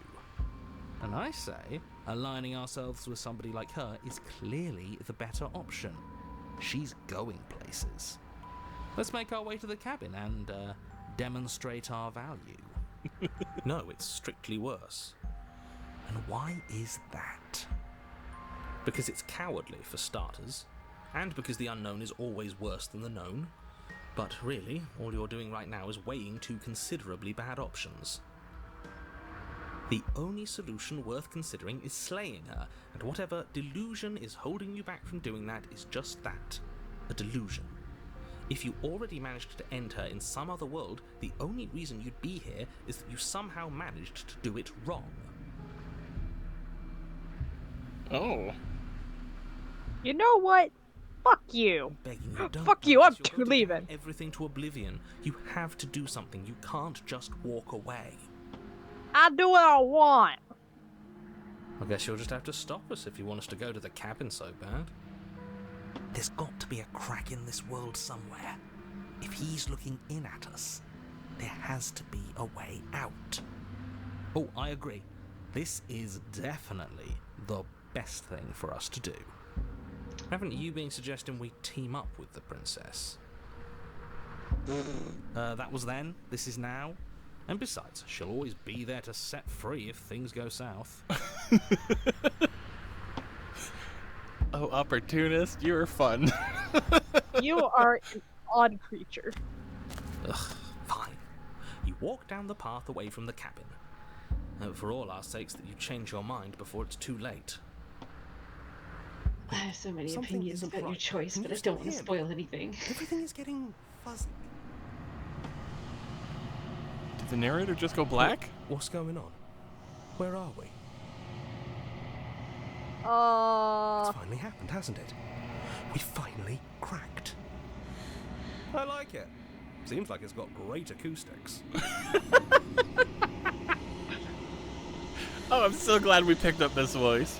And I say, aligning ourselves with somebody like her is clearly the better option. She's going places. Let's make our way to the cabin and demonstrate our value. No, it's strictly worse. And why is that? Because it's cowardly, for starters, and because the unknown is always worse than the known. But really, all you're doing right now is weighing two considerably bad options. The only solution worth considering is slaying her, and whatever delusion is holding you back from doing that is just that, a delusion. If you already managed to end her in some other world, the only reason you'd be here is that you somehow managed to do it wrong. Oh. You know what? Fuck you. Begging you, don't Fuck you, I'm because you're going to leaving. damn everything to oblivion. You have to do something. You can't just walk away. I do what I want. I guess you'll just have to stop us if you want us to go to the cabin so bad. There's got to be a crack in this world somewhere. If he's looking in at us, there has to be a way out. Oh, I agree. This is definitely the best thing for us to do. Haven't you been suggesting we team up with the princess? That was then, this is now. And besides, she'll always be there to set free if things go south. Oh, opportunist, you're fun. You are an odd creature. Ugh, fine. You walk down the path away from the cabin. For all our sakes that you change your mind before it's too late. I have so many Something opinions isn't about your right. choice, Can but you I don't still want to hear me? spoil anything. Everything is getting fuzzy. Did the narrator just go black? What's going on? Where are we? It's finally happened, hasn't it? We finally cracked. I like it. Seems like it's got great acoustics. Oh, I'm so glad we picked up this voice.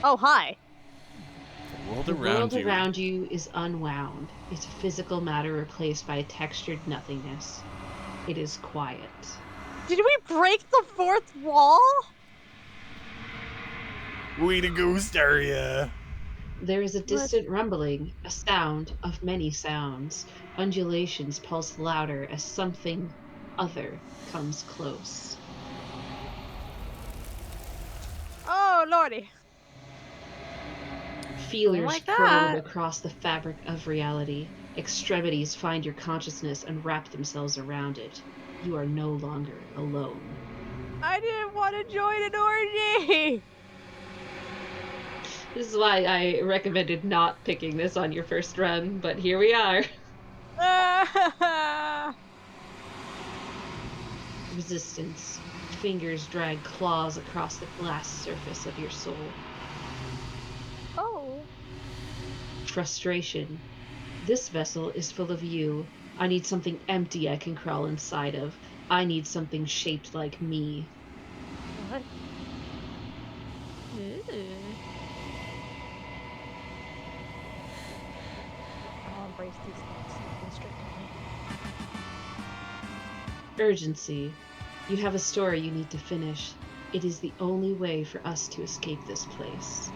Oh, hi. The world The around world you. around you is unwound. It's a physical matter replaced by a textured nothingness. It is quiet. Did we break the fourth wall? We the ghost area. There is a distant rumbling, a sound of many sounds. Undulations pulse louder as something other comes close. Oh, lordy. Feelers like probe that. across the fabric of reality. Extremities find your consciousness and wrap themselves around it. You are no longer alone. I didn't want to join an orgy! This is why I recommended not picking this on your first run, but here we are. Resistance. Fingers drag claws across the glass surface of your soul. Oh. Frustration. This vessel is full of you. I need something empty I can crawl inside of. I need something shaped like me. What? I'll embrace these things. Constrictingly. Urgency. You have a story you need to finish. It is the only way for us to escape this place.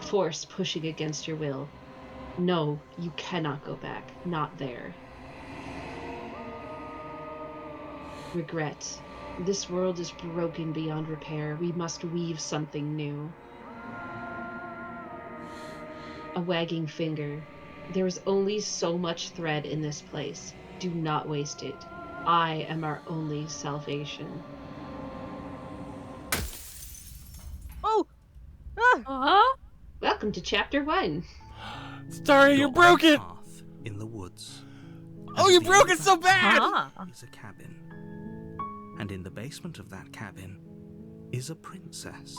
Force pushing against your will. No, you cannot go back. Not there. Regret. This world is broken beyond repair. We must weave something new. A wagging finger. There is only so much thread in this place. Do not waste it. I am our only salvation. Oh! Ah! Huh? Welcome to Chapter 1. Starry, you You're broke on a it! path in the woods. Oh, And you at the broke end it of so that bad! path Huh. is a cabin. And in the basement of that cabin is a princess.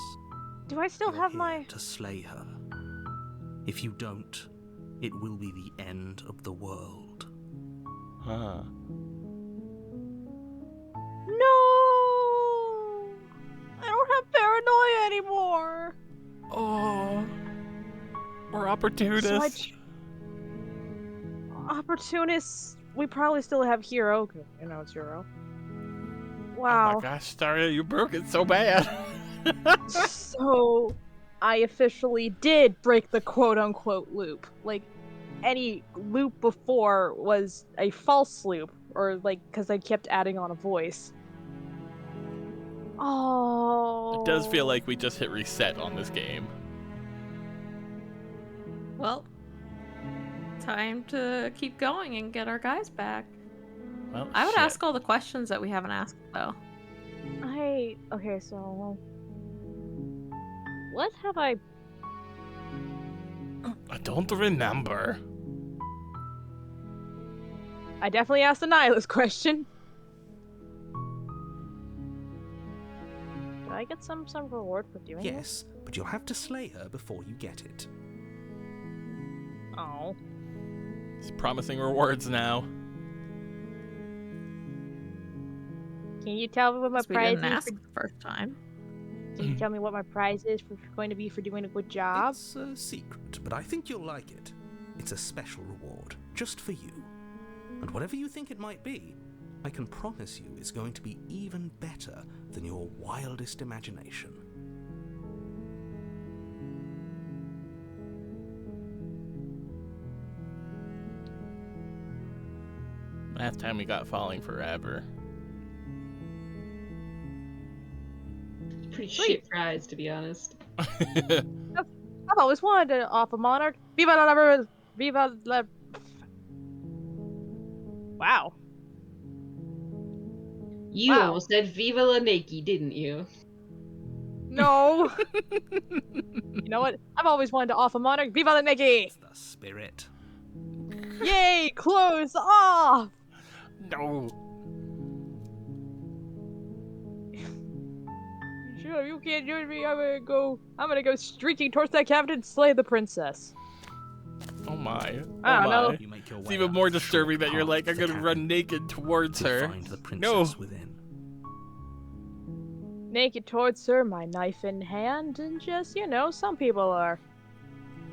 Do I still You're have here my... to slay her. If you don't, it will be the end of the world. Huh. No! I don't have paranoia anymore! Oh. We're So opportunists. Opportunists... We probably still have Hero, 'cause you know it's Hero. Oh Wow. my gosh, Starry, you broke it so bad. So, I officially did break the quote-unquote loop. Like, any loop before was a false loop, or like, because I kept adding on a voice. Oh. It does feel like we just hit reset on this game. Well, time to keep going and get our guys back. Well, I would shit. ask all the questions that we haven't asked, though. Okay, so... What have I... I don't remember. I definitely asked the Nihilist question. Did I get some reward for doing this? Yes, but you'll have to slay her before you get it. Oh. It's promising rewards now. Can you tell me what my We prize didn't is? ask the first time. Can you tell me what my prize is for going to be for doing a good job? It's a secret, but I think you'll like it. It's a special reward, just for you. And whatever you think it might be, I can promise you it's going to be even better than your wildest imagination. Last time we got Falling Forever. Pretty Sweet. shit prize, to be honest. I've always wanted to offer Monarch. Viva la... Viva la... Wow. You Wow. almost said Viva la Nakey, didn't you? No. You know what? I've always wanted to offer Monarch. Viva la Nikki! It's the spirit. Yay! Close off! No. Sure, you can't join me. I'm gonna go streaking towards that cabin and slay the princess. Oh my. I don't know. You make your It's way even up more the disturbing short that you're path like, to I'm the gonna cabin. run naked towards You'll her. find the No. princess within. Naked towards her, my knife in hand, and just, you know, some people are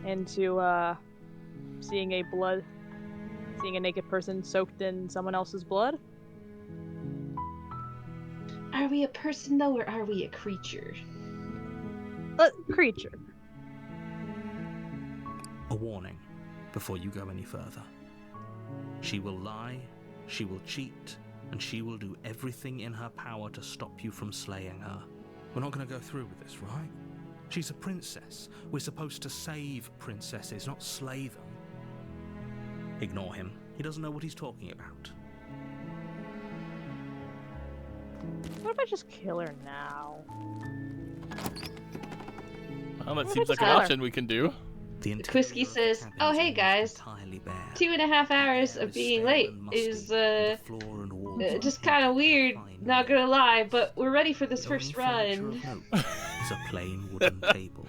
into, seeing a naked person soaked in someone else's blood. Are we a person, though, or are we a creature? Creature. A warning before you go any further. She will lie, she will cheat, and she will do everything in her power to stop you from slaying her. We're not going to go through with this, right? She's a princess. We're supposed to save princesses, not slay them. Ignore him. He doesn't know what he's talking about. What if I just kill her now? Well, that What seems if I like an just option we can do. The interior Twisky of the says, cabin "Oh, is hey almost guys. entirely bare. 2.5 hours The air of is being stale late and musty, is, and the floor and walls are just painted kind of with weird, fine not gonna lie, but we're ready for this The only first furniture run." of note is a plain wooden table.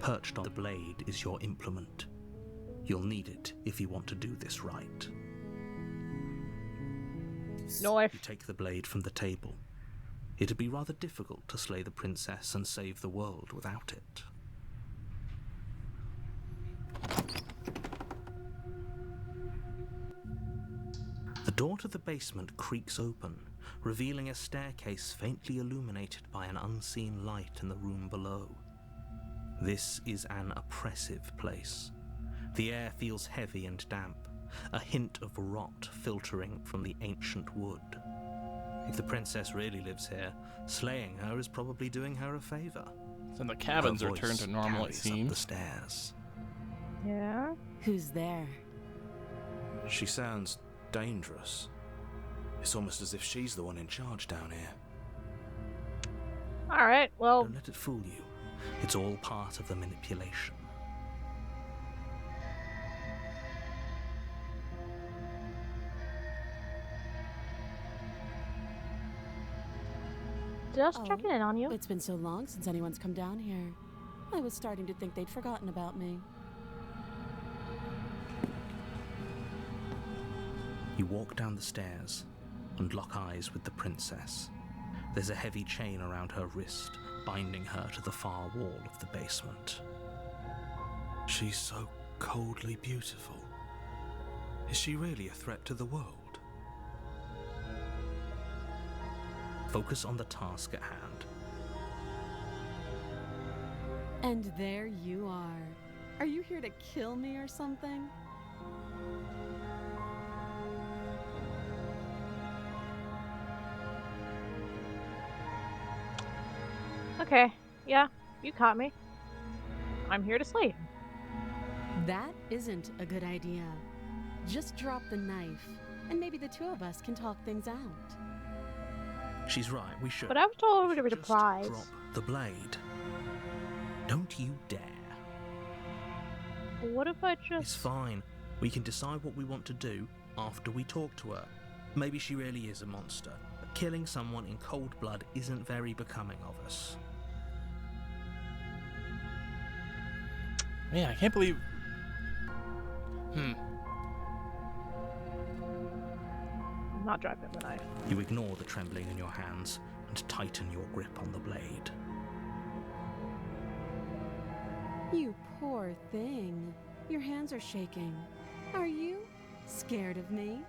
Perched on the blade is your implement. You'll need it if you want to do this right. Knife. You take the blade from the table. It'd be rather difficult to slay the princess and save the world without it. The door to the basement creaks open, revealing a staircase faintly illuminated by an unseen light in the room below. This is an oppressive place. The air feels heavy and damp, a hint of rot filtering from the ancient wood. If the princess really lives here, slaying her is probably doing her a favor. So the cabins Her return to voice normal, it carries up seems. the stairs. Yeah? Who's there? She sounds dangerous. It's almost as if she's the one in charge down here. Alright, well, Don't let it fool you. It's all part of the manipulation. just checking in on you. It's been so long since anyone's come down here. I was starting to think they'd forgotten about me. You walk down the stairs and lock eyes with the princess. There's a heavy chain around her wrist, binding her to the far wall of the basement. She's so coldly beautiful. Is she really a threat to the world? Focus on the task at hand. And there you are. Are you here to kill me or something? Okay, yeah, you caught me. I'm here to slay him. That isn't a good idea. Just drop the knife, and maybe the two of us can talk things out. She's right, we should. But I was told We to be should just surprised. drop the blade. Don't you dare. What if I It's just... fine. We can decide what we want to do after we talk to her. Maybe she really is a monster, but killing someone in cold blood isn't very becoming of us. Man, I can't believe... I'm not dropping the knife. You ignore the trembling in your hands and tighten your grip on the blade. You poor thing. Your hands are shaking. Are you scared of me?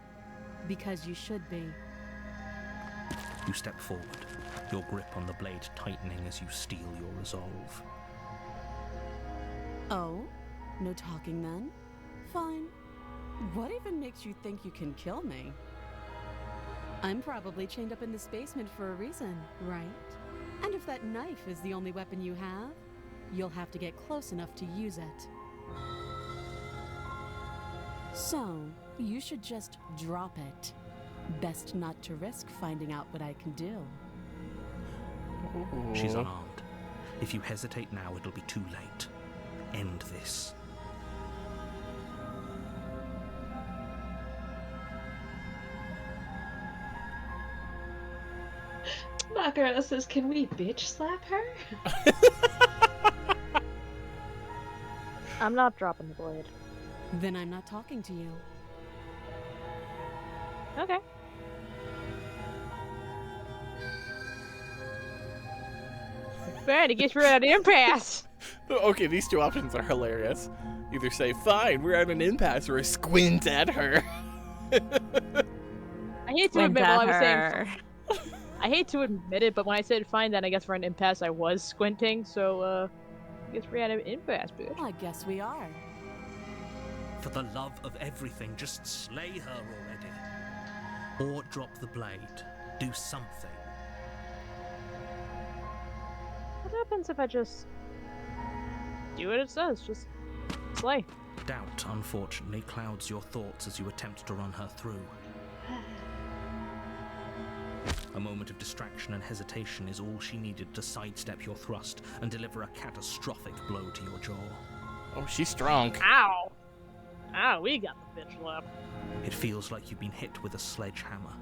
Because you should be. You step forward, your grip on the blade tightening as you steel your resolve. Oh? No talking then? Fine. What even makes you think you can kill me? I'm probably chained up in this basement for a reason, right? And if that knife is the only weapon you have, you'll have to get close enough to use it. So, you should just drop it. Best not to risk finding out what I can do. She's unarmed. If you hesitate now, it'll be too late. End this. Macarena says, "Can we bitch slap her?" I'm not dropping the blade. Then I'm not talking to you. Okay. Fine, it gets rid of the impasse. Okay, these two options are hilarious. Either say, fine, we're at an impasse, or squint at her. I hate to admit while I was saying... I hate to admit it, but when I said fine, then I guess for an impasse I was squinting, so, I guess we're at an impasse, bitch. I guess we are. For the love of everything, just slay her already. Or drop the blade. Do something. What happens if I just do what it says. Just slay. Doubt, unfortunately, clouds your thoughts as you attempt to run her through. A moment of distraction and hesitation is all she needed to sidestep your thrust and deliver a catastrophic blow to your jaw. Oh, she's strong. Ow! Ow, we got the bitch lap. It feels like you've been hit with a sledgehammer.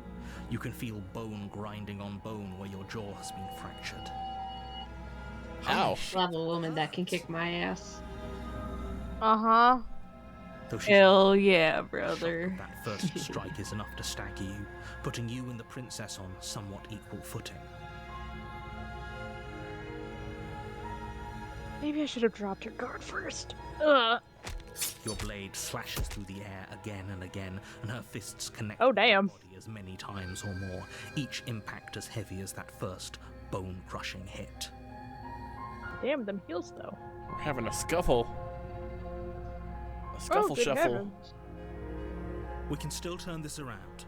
You can feel bone grinding on bone where your jaw has been fractured. Ow. Love a woman that can kick my ass. Uh-huh. Though she's Hell yeah, shocked brother. that first strike is enough to stagger you, putting you and the princess on somewhat equal footing. Maybe I should have dropped her guard first. Ugh. Your blade slashes through the air again and again, and her fists connect Oh, with your damn. body as many times or more, each impact as heavy as that first bone-crushing hit. Damn them heels, though. We're having a scuffle. A scuffle good shuffle. heavens. We can still turn this around.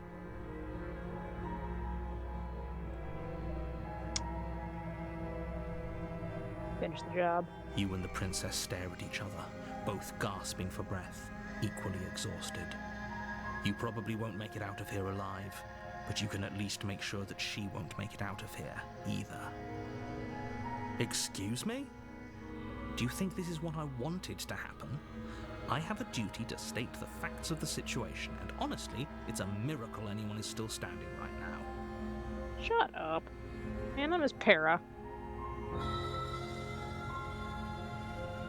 Finish the job. You and the princess stare at each other, both gasping for breath, equally exhausted. You probably won't make it out of here alive, but you can at least make sure that she won't make it out of here either. Excuse me? Do you think this is what I wanted to happen? I have a duty to state the facts of the situation, and honestly, it's a miracle anyone is still standing right now. Shut up. Man, I'm Miss Para.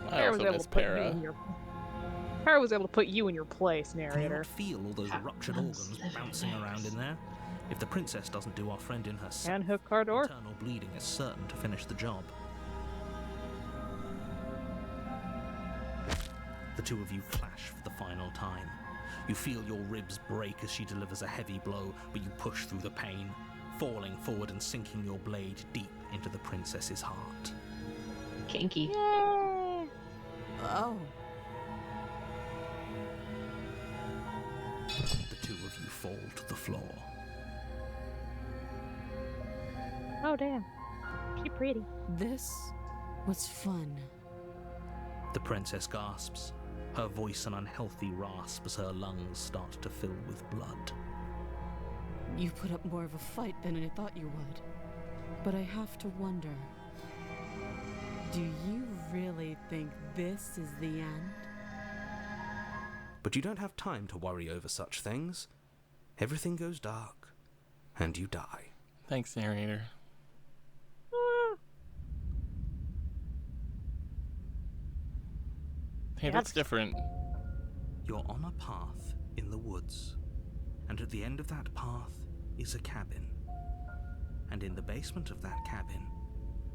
I Para was also able miss to put you Para. in your... Para was able to put you in your place, Can you narrator. not feel all those ruptured organs bouncing around in there? If the princess doesn't do our friend in her And hook car door. internal bleeding is certain to finish the job. The two of you clash for the final time. You feel your ribs break as she delivers a heavy blow, but you push through the pain, falling forward and sinking your blade deep into the princess's heart. Kinky. Yay! Oh. The two of you fall to the floor. Oh, damn. She pretty. This was fun. The princess gasps, her voice an unhealthy rasp as her lungs start to fill with blood. You put up more of a fight than I thought you would. But I have to wonder, do you really think this is the end? But you don't have time to worry over such things. Everything goes dark, and you die. Thanks, narrator. Hey, that's different. You're on a path in the woods, and at the end of that path is a cabin. And in the basement of that cabin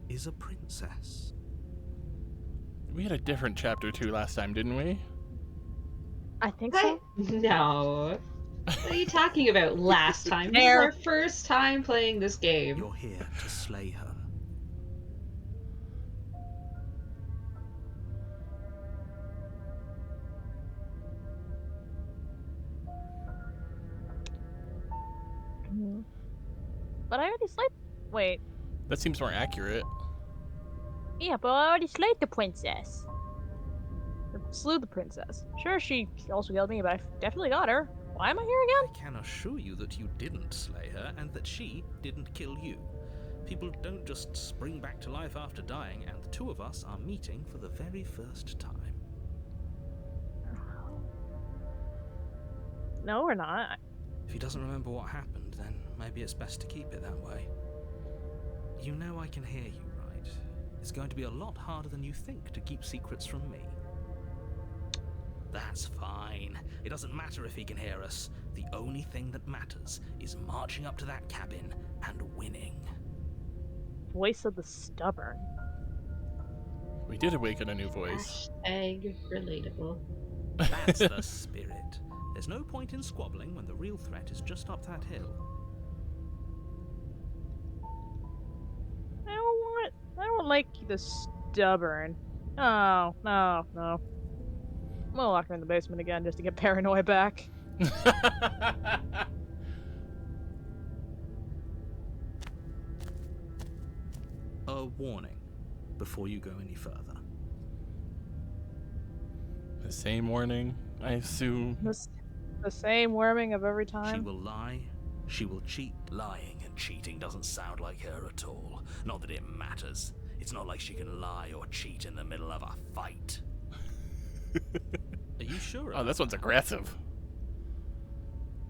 is a princess. We had a different chapter 2 last time, didn't we? I think so. No. What are you talking about last time? This is Fair. our first time playing this game. You're here to slay her. But I already slayed... Wait. That seems more accurate. Yeah, but I already slayed the princess. Or slew the princess. Sure, she also killed me, but I definitely got her. Why am I here I again? can assure you that you didn't slay her and that she didn't kill you. People don't just spring back to life after dying, and the two of us are meeting for the very first time. No, we're not. If he doesn't remember what happened, then maybe it's best to keep it that way. You know I can hear you, right? It's going to be a lot harder than you think to keep secrets from me. That's fine. It doesn't matter if he can hear us. The only thing that matters is marching up to that cabin and winning. Voice of the stubborn. We did awaken a new voice. Hashtag relatable. That's the spirit. There's no point in squabbling when the real threat is just up that hill. I don't like the stubborn. No. I'm gonna lock her in the basement again just to get paranoia back. A warning before you go any further. The same warning, I assume. The same worming of every She time. will lie, she will cheat. Lying and cheating doesn't sound like her at all. Not that it matters. It's not like she can lie or cheat in the middle of a fight. Are you sure? Oh, this one's aggressive.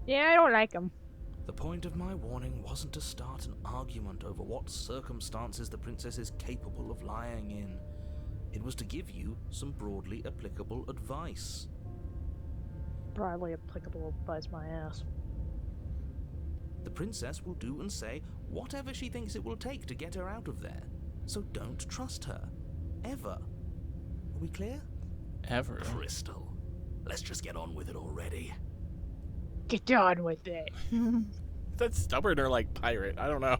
Yeah, I don't like him. The point of my warning wasn't to start an argument over what circumstances the princess is capable of lying in. It was to give you some broadly applicable advice. Broadly applicable advice, my ass. The princess will do and say whatever she thinks it will take to get her out of there. So don't trust her. Ever. Are we clear? Ever. Crystal, let's just get on with it already. Get on with it. That's stubborn or like pirate. I don't know.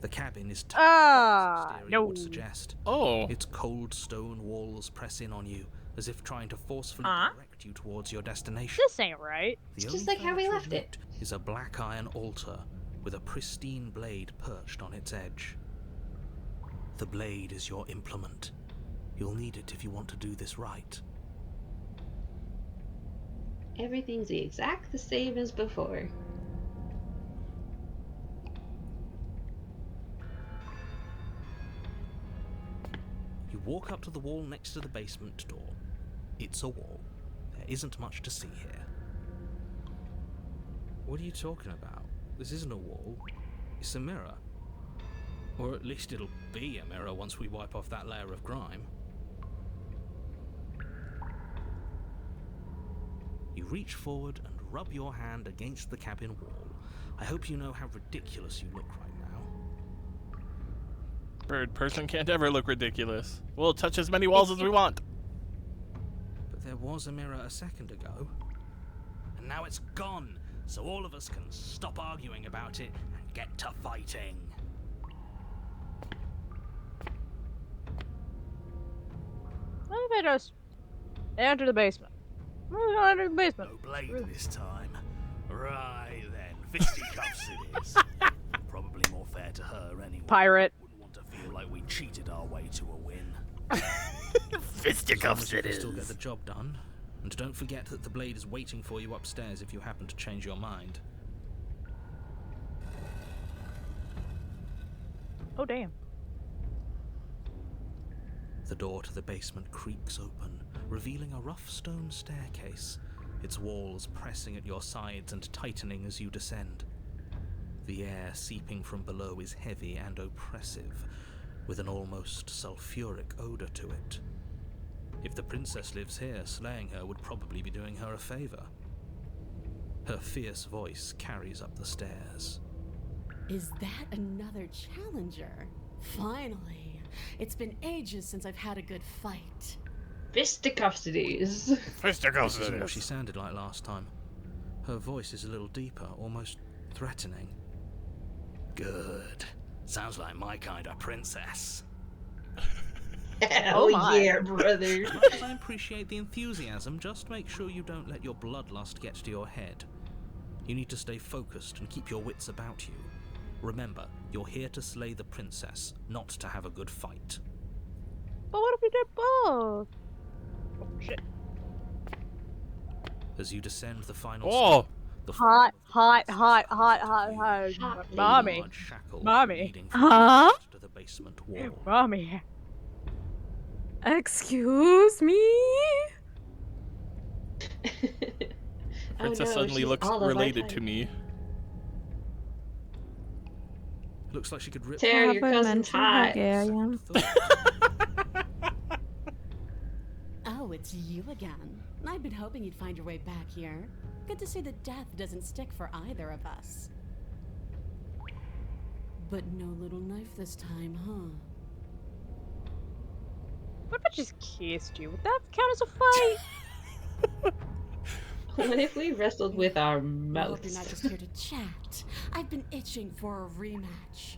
The cabin is no. would suggest. Oh. Its cold stone walls press in on you, as if trying to forcefully direct you towards your destination. This ain't right. The It's only just like how we furniture left of it. note is a black iron altar with a pristine blade perched on its edge. The blade is your implement. You'll need it if you want to do this right. Everything's the exact the same as before. You walk up to the wall next to the basement door. It's a wall. There isn't much to see here. What are you talking about? This isn't a wall. It's a mirror. Or at least it'll be a mirror once we wipe off that layer of grime. You reach forward and rub your hand against the cabin wall. I hope you know how ridiculous you look right now. Bird person can't ever look ridiculous. We'll touch as many walls as we want. But there was a mirror a second ago. And now it's gone, so all of us can stop arguing about it and get to fighting. What if I just enter the basement? We're gonna enter the basement. No blade this time. Right then, fisticuffs it is. Probably more fair to her anyway. Pirate. Wouldn't want to feel like we cheated our way to a win. Fisticuffs it You is. still get the job done. And don't forget that the blade is waiting for you upstairs if you happen to change your mind. Oh, damn. The door to the basement creaks open, revealing a rough stone staircase, its walls pressing at your sides and tightening as you descend. The air seeping from below is heavy and oppressive, with an almost sulfuric odor to it. If the princess lives here, slaying her would probably be doing her a favor. Her fierce voice carries up the stairs. Is that another challenger? Finally. It's been ages since I've had a good fight. Fisticuffs it is. Fisticuffs This it is what is. she sounded like last time. Her voice is a little deeper, almost threatening. Good. Sounds like my kind of princess. Hell yeah, brother. As much as I appreciate the enthusiasm, just make sure you don't let your bloodlust get to your head. You need to stay focused and keep your wits about you. Remember, you're here to slay the princess, not to have a good fight. But what if we did both? Oh, shit. As you descend the final Oh! step, the Hot, floor of the hot, princess's hot, house hot, is hot, hot. hot. Mommy. A large shackle Mommy. leading from Huh? the chest to the basement wall. Mommy. Excuse me? Princess suddenly looks related to me. Looks like she could rip. Tara, your Have I cousin's mentioned hot. Hungarian? Oh, it's you again. I've been hoping you'd find your way back here. Good to see that death doesn't stick for either of us. But no little knife this time, huh? What if I just kissed you? Would that count as a fight? What if we wrestled with our I hope you're not mouths? just here to chat. I've been itching for a rematch.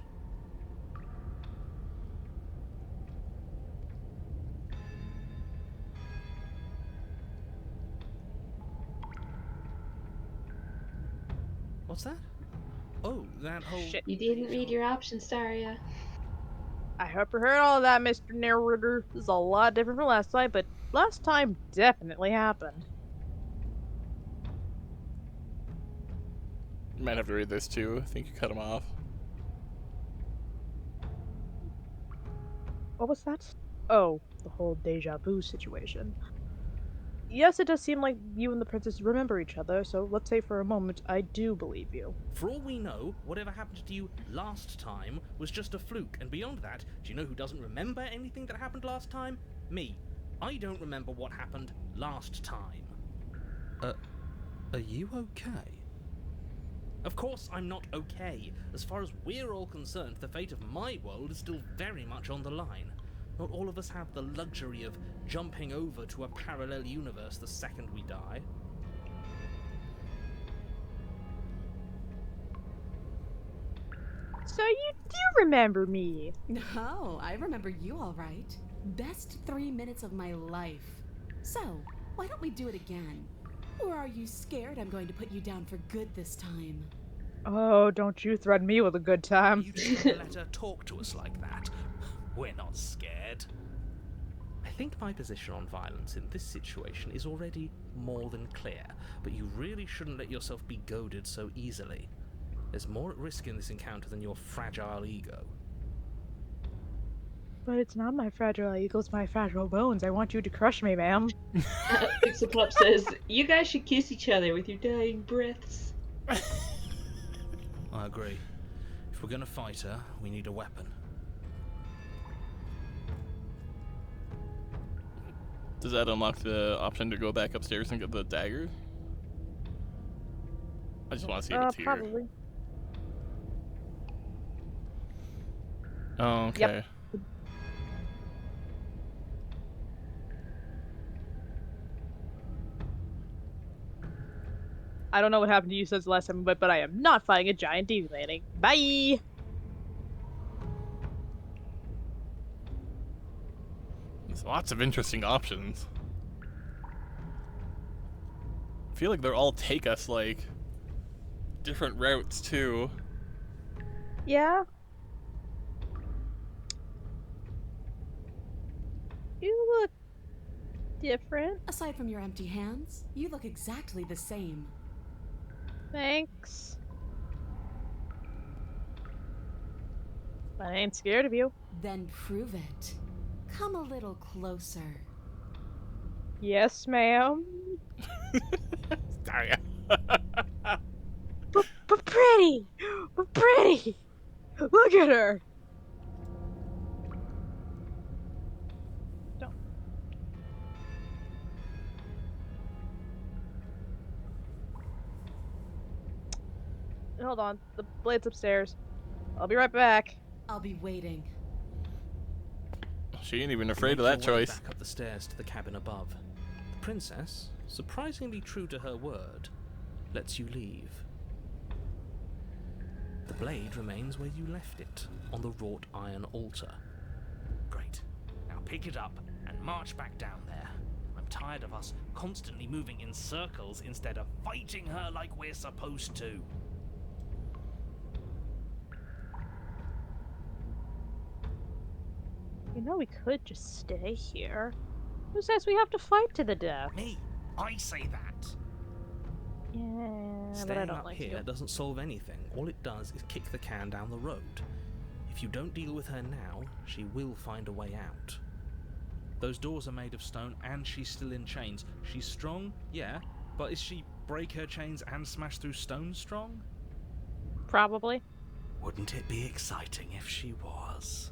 What's that? Oh, that whole. Shit. You didn't read your options, Daria. I hope you heard all of that, Mr. Narrator. This is a lot different from last time, but last time definitely happened. You might have to read this too. I think you cut him off. What was that? Oh, the whole deja vu situation. Yes, it does seem like you and the princess remember each other, so let's say for a moment I do believe you. For all we know, whatever happened to you last time was just a fluke, and beyond that, do you know who doesn't remember anything that happened last time? Me. I don't remember what happened last time. Are you okay? Of course I'm not okay. As far as we're all concerned, the fate of my world is still very much on the line. Not all of us have the luxury of jumping over to a parallel universe the second we die. So you do remember me? No, I remember you all right. Best 3 minutes of my life. So, why don't we do it again? Or are you scared I'm going to put you down for good this time? Oh, don't you threaten me with a good time. You just going to let her talk to us like that? We're not scared. I think my position on violence in this situation is already more than clear, but you really shouldn't let yourself be goaded so easily. There's more at risk in this encounter than your fragile ego. But it's not my fragile ego, it's my fragile bones. I want you to crush me, ma'am. Pixelpop says, you guys should kiss each other with your dying breaths. I agree. If we're gonna fight her, we need a weapon. Does that unlock the option to go back upstairs and get the dagger? I just want to see if it's here. Probably. Oh, okay. Yep. I don't know what happened to you since the last time, but I am not fighting a giant deviating. Bye! There's lots of interesting options. I feel like they're all take us, like, different routes, too. Yeah? You look different. Aside from your empty hands, you look exactly the same. Thanks. I ain't scared of you. Then prove it. Come a little closer. Yes, ma'am. Daria. But pretty! But pretty! Look at her! Don't. Hold on. The blade's upstairs. I'll be right back. I'll be waiting. She ain't even You afraid of make that your way choice. back up the stairs to the cabin above. The princess, surprisingly true to her word, lets you leave. The blade remains where you left it, on the wrought iron altar. Great. Now pick it up and march back down there. I'm tired of us constantly moving in circles instead of fighting her like we're supposed to. You know, we could just stay here. Who says we have to fight to the death? Me, I say that. Yeah, but I Staying don't up like here you. doesn't solve anything. All it does is kick the can down the road. If you don't deal with her now, she will find a way out. Those doors are made of stone and she's still in chains. She's strong, yeah, but is she break her chains and smash through stone strong? Probably. Wouldn't it be exciting if she was?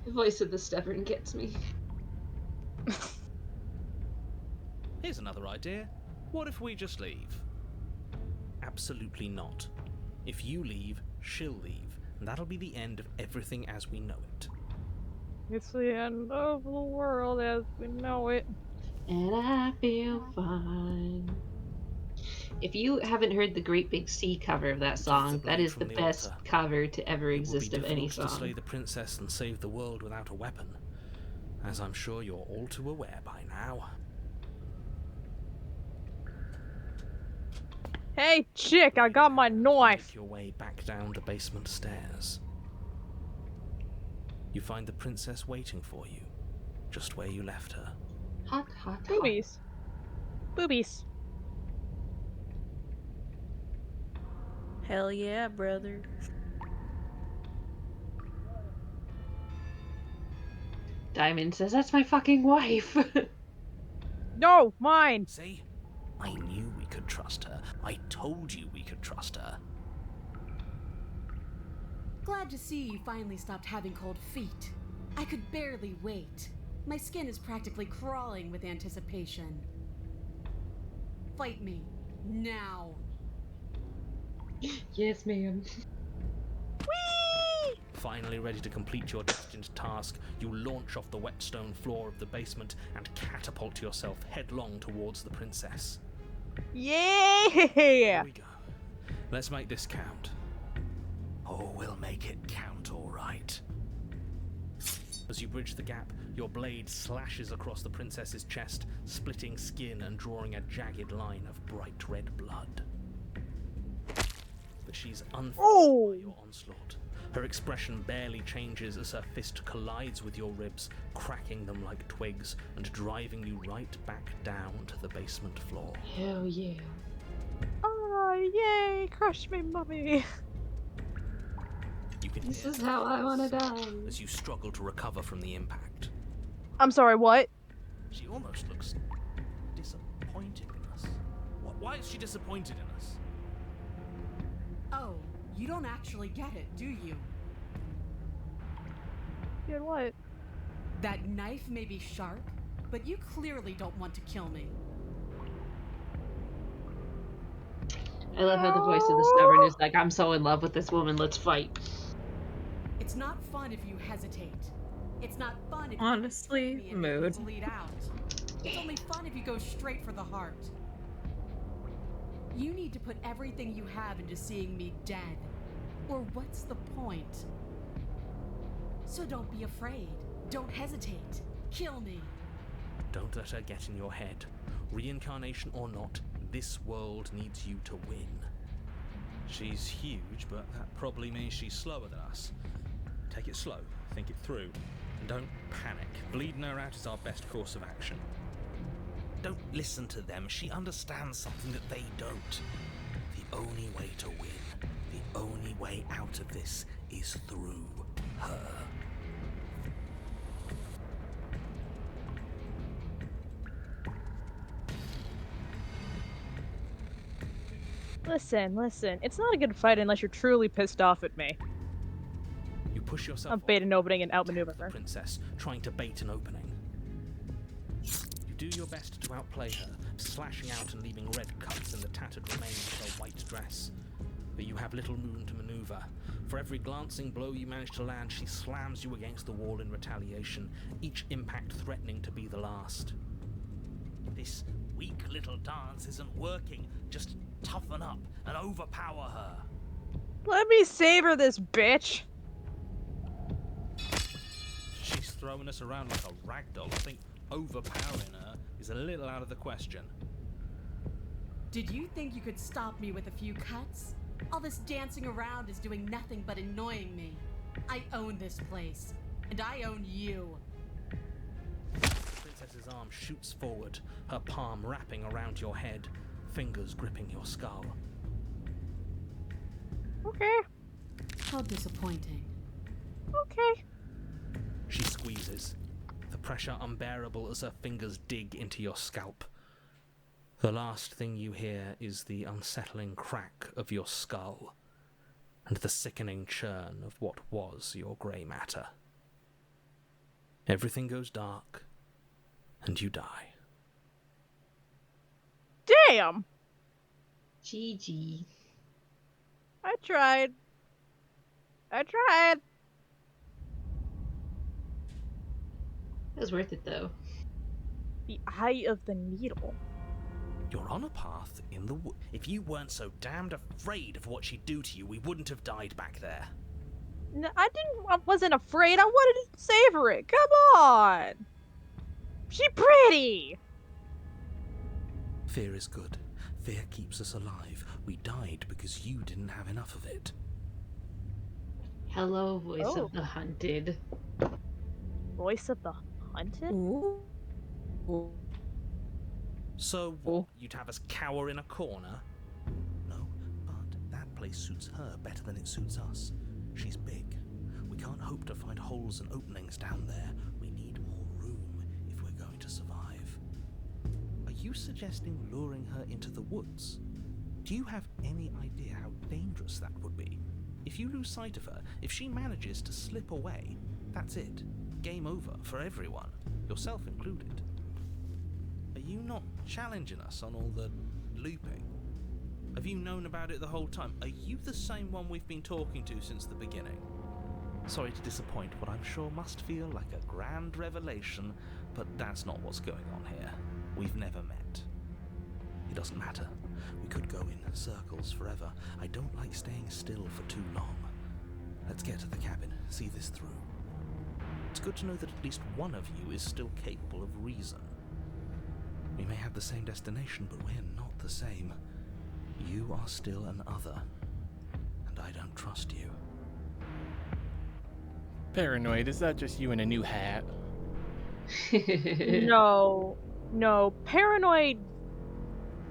The voice of the stubborn gets me. Here's another idea. What if we just leave? Absolutely not. If you leave, she'll leave, and that'll be the end of everything as we know it. It's the end of the world as we know it. And I feel fine. If you haven't heard the Great Big Sea cover of that song, that is the best cover to ever exist of any It would be difficult to slay song. the princess and save the world without a weapon, as I'm sure you're all too aware by now. Hey, chick, I got my knife. Make your way back down the basement stairs. You find the princess waiting for you, just where you left her. Hot, hot, hot. Boobies. Boobies. Hell yeah, brother. Diamond says, that's my fucking wife. No, mine. See? I knew we could trust her. I told you we could trust her. Glad to see you finally stopped having cold feet. I could barely wait. My skin is practically crawling with anticipation. Fight me. Now. Yes, ma'am. Whee! Finally ready to complete your destined task, you launch off the wet stone floor of the basement and catapult yourself headlong towards the princess. Yeah! Here we go. Let's make this count. Oh, we'll make it count, all right. As you bridge the gap, your blade slashes across the princess's chest, splitting skin and drawing a jagged line of bright red blood. But she's unfazed by your onslaught. Her expression barely changes as her fist collides with your ribs, cracking them like twigs and driving you right back down to the basement floor. Hell yeah. Oh, yay! Crush me, mummy. You can This hear is how I want to die. as you struggle to recover from the impact. I'm sorry, what? She almost looks disappointed in us. Why is she disappointed in us? Oh, you don't actually get it, do you? Did what? That knife may be sharp, but you clearly don't want to kill me. I love how the voice of the stubborn is like, I'm so in love with this woman, let's fight. It's not fun if you hesitate. It's not fun if Honestly, you and mood. bleed out. It's only fun if you go straight for the heart. You need to put everything you have into seeing me dead. Or what's the point? So don't be afraid. Don't hesitate. Kill me. Don't let her get in your head. Reincarnation or not, this world needs you to win. She's huge, but that probably means she's slower than us. Take it slow, think it through, and don't panic. Bleeding her out is our best course of action. Don't listen to them. She understands something that they don't. The only way to win, the only way out of this is through her. Listen. It's not a good fight unless you're truly pissed off at me. You push yourself I'm bait an opening and attack outmaneuver the her. princess, trying to bait an opening. You do your best to outplay her, slashing out and leaving red cuts in the tattered remains of her white dress. But you have little room to maneuver. For every glancing blow you manage to land, she slams you against the wall in retaliation, each impact threatening to be the last. This weak little dance isn't working. Just toughen up and overpower her. Let me savor this bitch. She's throwing us around like a ragdoll. I think overpowering her is a little out of the question. Did you think you could stop me with a few cuts? All this dancing around is doing nothing but annoying me. I own this place, and I own you. The princess's arm shoots forward, her palm wrapping around your head, fingers gripping your skull. Okay. How disappointing. Okay. She squeezes, the pressure unbearable as her fingers dig into your scalp. The last thing you hear is the unsettling crack of your skull and the sickening churn of what was your grey matter. Everything goes dark, and you die. Damn! GG. I tried. It was worth it though. The eye of the needle. You're on a path in the wood. If you weren't so damned afraid of what she'd do to you, we wouldn't have died back there. No, I wasn't afraid. I wanted to savor it. Come on. She pretty. Fear is good. Fear keeps us alive. We died because you didn't have enough of it. Hello, voice Oh. of the hunted. Voice of the hunted? Ooh. So what, you'd have us cower in a corner? No, but that place suits her better than it suits us. She's big. We can't hope to find holes and openings down there. We need more room if we're going to survive. Are you suggesting luring her into the woods? Do you have any idea how dangerous that would be? If you lose sight of her, if she manages to slip away, that's it. Game over for everyone, yourself included. Are you not challenging us on all the looping? Have you known about it the whole time? Are you the same one we've been talking to since the beginning? Sorry to disappoint what I'm sure must feel like a grand revelation, but that's not what's going on here. We've never met. It doesn't matter. We could go in circles forever. I don't like staying still for too long. Let's get to the cabin, see this through. It's good to know that at least one of you is still capable of reason. We may have the same destination, but we're not the same. You are still an other, and I don't trust you. Paranoid, is that just you in a new hat? No. Paranoid.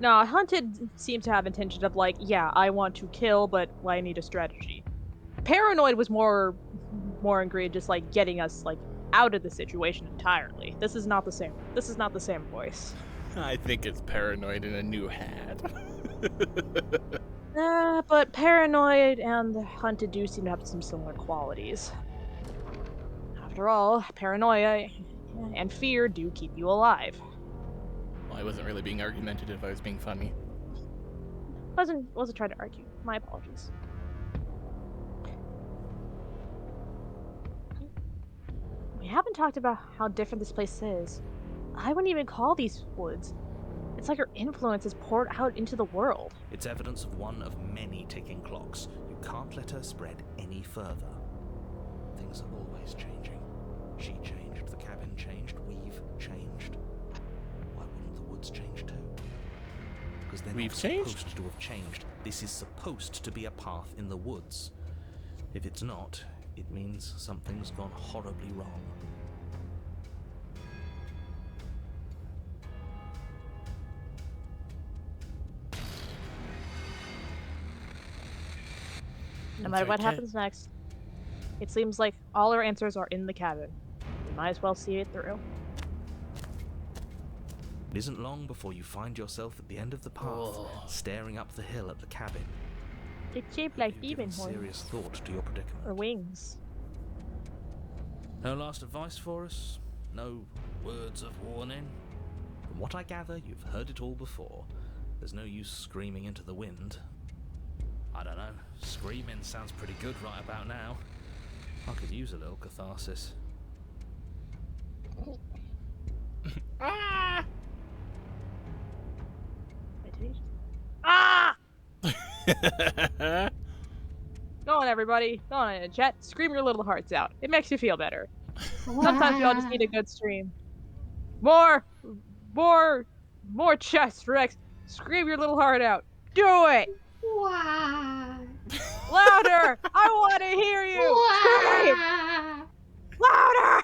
No, Hunted seems to have intention of like, yeah, I want to kill, but I need a strategy. Paranoid was more ingrained just like getting us like out of the situation entirely. This is not the same. This is not the same voice. I think it's Paranoid in a new hat. But Paranoid and the Hunted do seem to have some similar qualities. After all, paranoia and fear do keep you alive. Well, I wasn't really being argumentative, I was being funny. Wasn't trying to argue. My apologies. We haven't talked about how different this place is. I wouldn't even call these woods. It's like her influence is poured out into the world. It's evidence of one of many ticking clocks. You can't let her spread any further. Things are always changing. She changed, the cabin changed, we've changed. Why wouldn't the woods change too? Because they're We've not changed? supposed to have changed. This is supposed to be a path in the woods. If it's not, it means something's gone horribly wrong. No matter what happens next, it seems like all our answers are in the cabin. We might as well see it through. It isn't long before you find yourself at the end of the path, staring up the hill at the cabin. It's shaped Have like you given demon horns serious thought to your predicament? or wings. No last advice for us? No words of warning? From what I gather, you've heard it all before. There's no use screaming into the wind. I don't know. Screaming sounds pretty good right about now. I could use a little catharsis. Ah! Ah! Go on, everybody. Go on in the chat. Scream your little hearts out. It makes you feel better. Sometimes we all just need a good scream. More chest, Rex. Scream your little heart out. Do it! Wah. Louder! I want to hear you! Scream! Louder!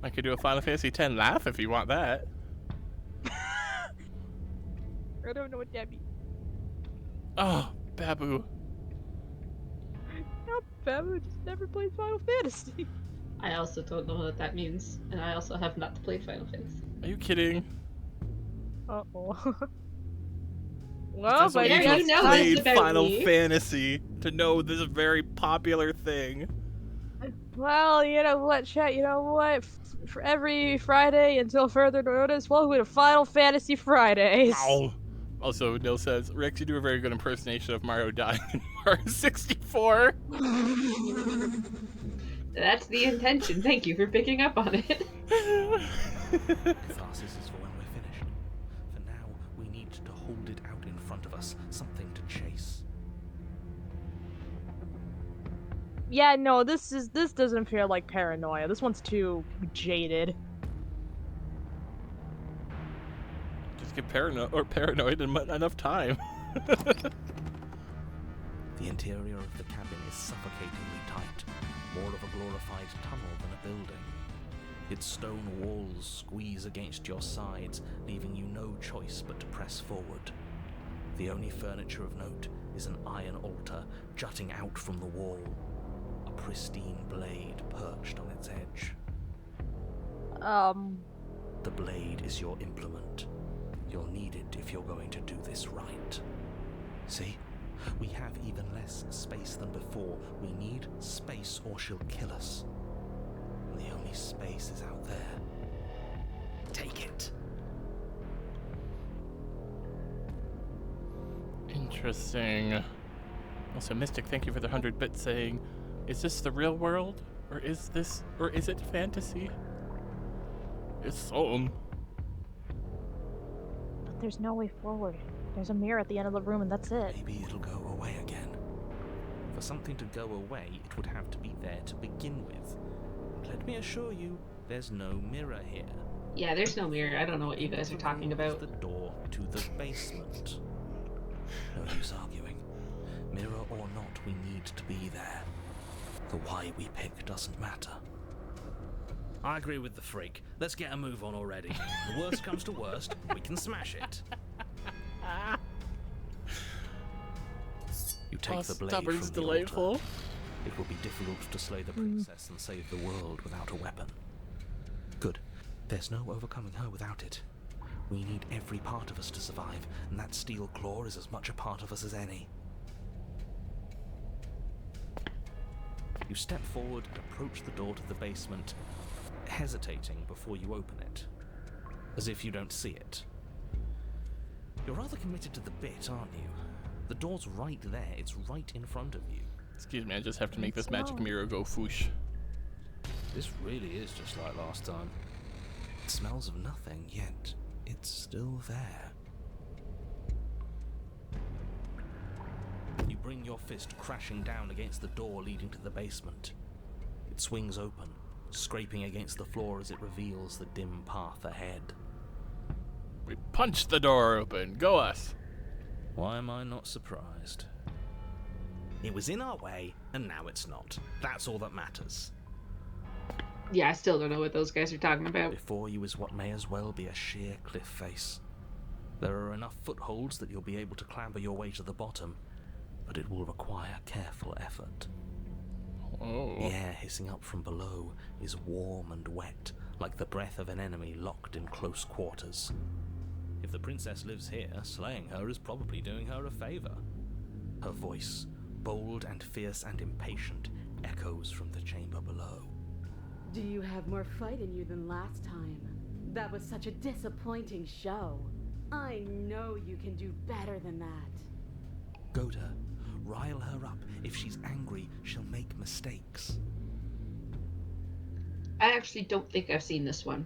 I could do a Final Fantasy X laugh if you want that. I don't know what that means. Oh, Babu. No, Babu just never played Final Fantasy. I also don't know what that means, and I also have not played Final Fantasy. Are you kidding? Uh-oh. Well, That's but what yeah, you you know played this about Final me. Fantasy to know this very popular thing. well, you know what, chat? You know what? For every Friday until further notice, welcome to Final Fantasy Fridays. Ow. Also, Nil says, Rex, you do a very good impersonation of Mario dying in Mario 64. That's the intention. Thank you for picking up on it. Catharsis is for when we're finished. For now, we need to hold it out in front of us. Something to chase. Yeah, no, this doesn't feel like paranoia. This one's too jaded. just get paranoid and enough time. The interior of the cabin is suffocatingly tight, more of a glorified tunnel than a building. Its stone walls squeeze against your sides, leaving you no choice but to press forward. The only furniture of note is an iron altar jutting out from the wall, a pristine blade perched on its edge. The blade is your implement. You'll need it if you're going to do this right. See? We have even less space than before. We need space or she'll kill us. And the only space is out there. Take it. Interesting. Also, Mystic, thank you for the 100 bits saying, is this the real world? Or is it fantasy? It's so. But there's no way forward. There's a mirror at the end of the room and that's it. Maybe it'll go away again. For something to go away, it would have to be there to begin with. Let me assure you, there's no mirror here. Yeah, there's no mirror. I don't know what you guys are talking about. The door to the basement. No use arguing. Mirror or not, we need to be there. The why we pick doesn't matter. I agree with the freak. Let's get a move on already. The worst comes to worst, we can smash it. You take the blade stubborn's from the delightful. altar. It will be difficult to slay the princess and save the world without a weapon. Good. There's no overcoming her without it. We need every part of us to survive, and that steel claw is as much a part of us as any. You step forward and approach the door to the basement, hesitating before you open it, as if you don't see it. You're rather committed to the bit, aren't you? The door's right there, it's right in front of you. Excuse me, I just have to make this magic mirror go foosh. This really is just like last time. It smells of nothing, yet it's still there. You bring your fist crashing down against the door leading to the basement. It swings open, scraping against the floor as it reveals the dim path ahead. We punched the door open. Go us. Why am I not surprised? It was in our way, and now it's not. That's all that matters. Yeah, I still don't know what those guys are talking about. Before you is what may as well be a sheer cliff face. There are enough footholds that you'll be able to clamber your way to the bottom, but it will require careful effort. Oh. The air hissing up from below is warm and wet, like the breath of an enemy locked in close quarters. If the princess lives here, slaying her is probably doing her a favor. Her voice, bold and fierce and impatient, echoes from the chamber below. Do you have more fight in you than last time? That was such a disappointing show. I know you can do better than that. Goad her. Rile her up. If she's angry, she'll make mistakes. I actually don't think I've seen this one.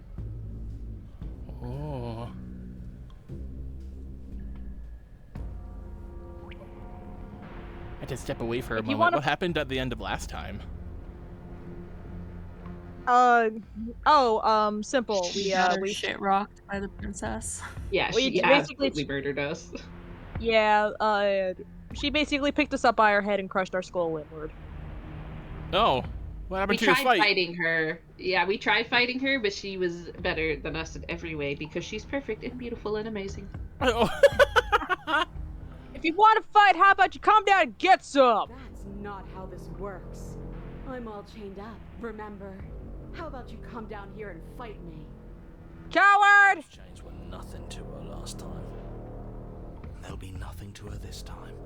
Oh. I had to step away for a moment. What happened at the end of last time? Simple. We shit rocked by the princess. Yeah, We she basically absolutely murdered us. Yeah, she basically picked us up by our head and crushed our skull inward. Oh, what happened to your tried fight? fighting her. Yeah, we tried fighting her, but she was better than us in every way because she's perfect and beautiful and amazing. Oh. If you want to fight, how about you come down and get some? That's not how this works. I'm all chained up, remember? How about you come down here and fight me? Coward! Those chains were nothing to her last time. And there'll be nothing to her this time.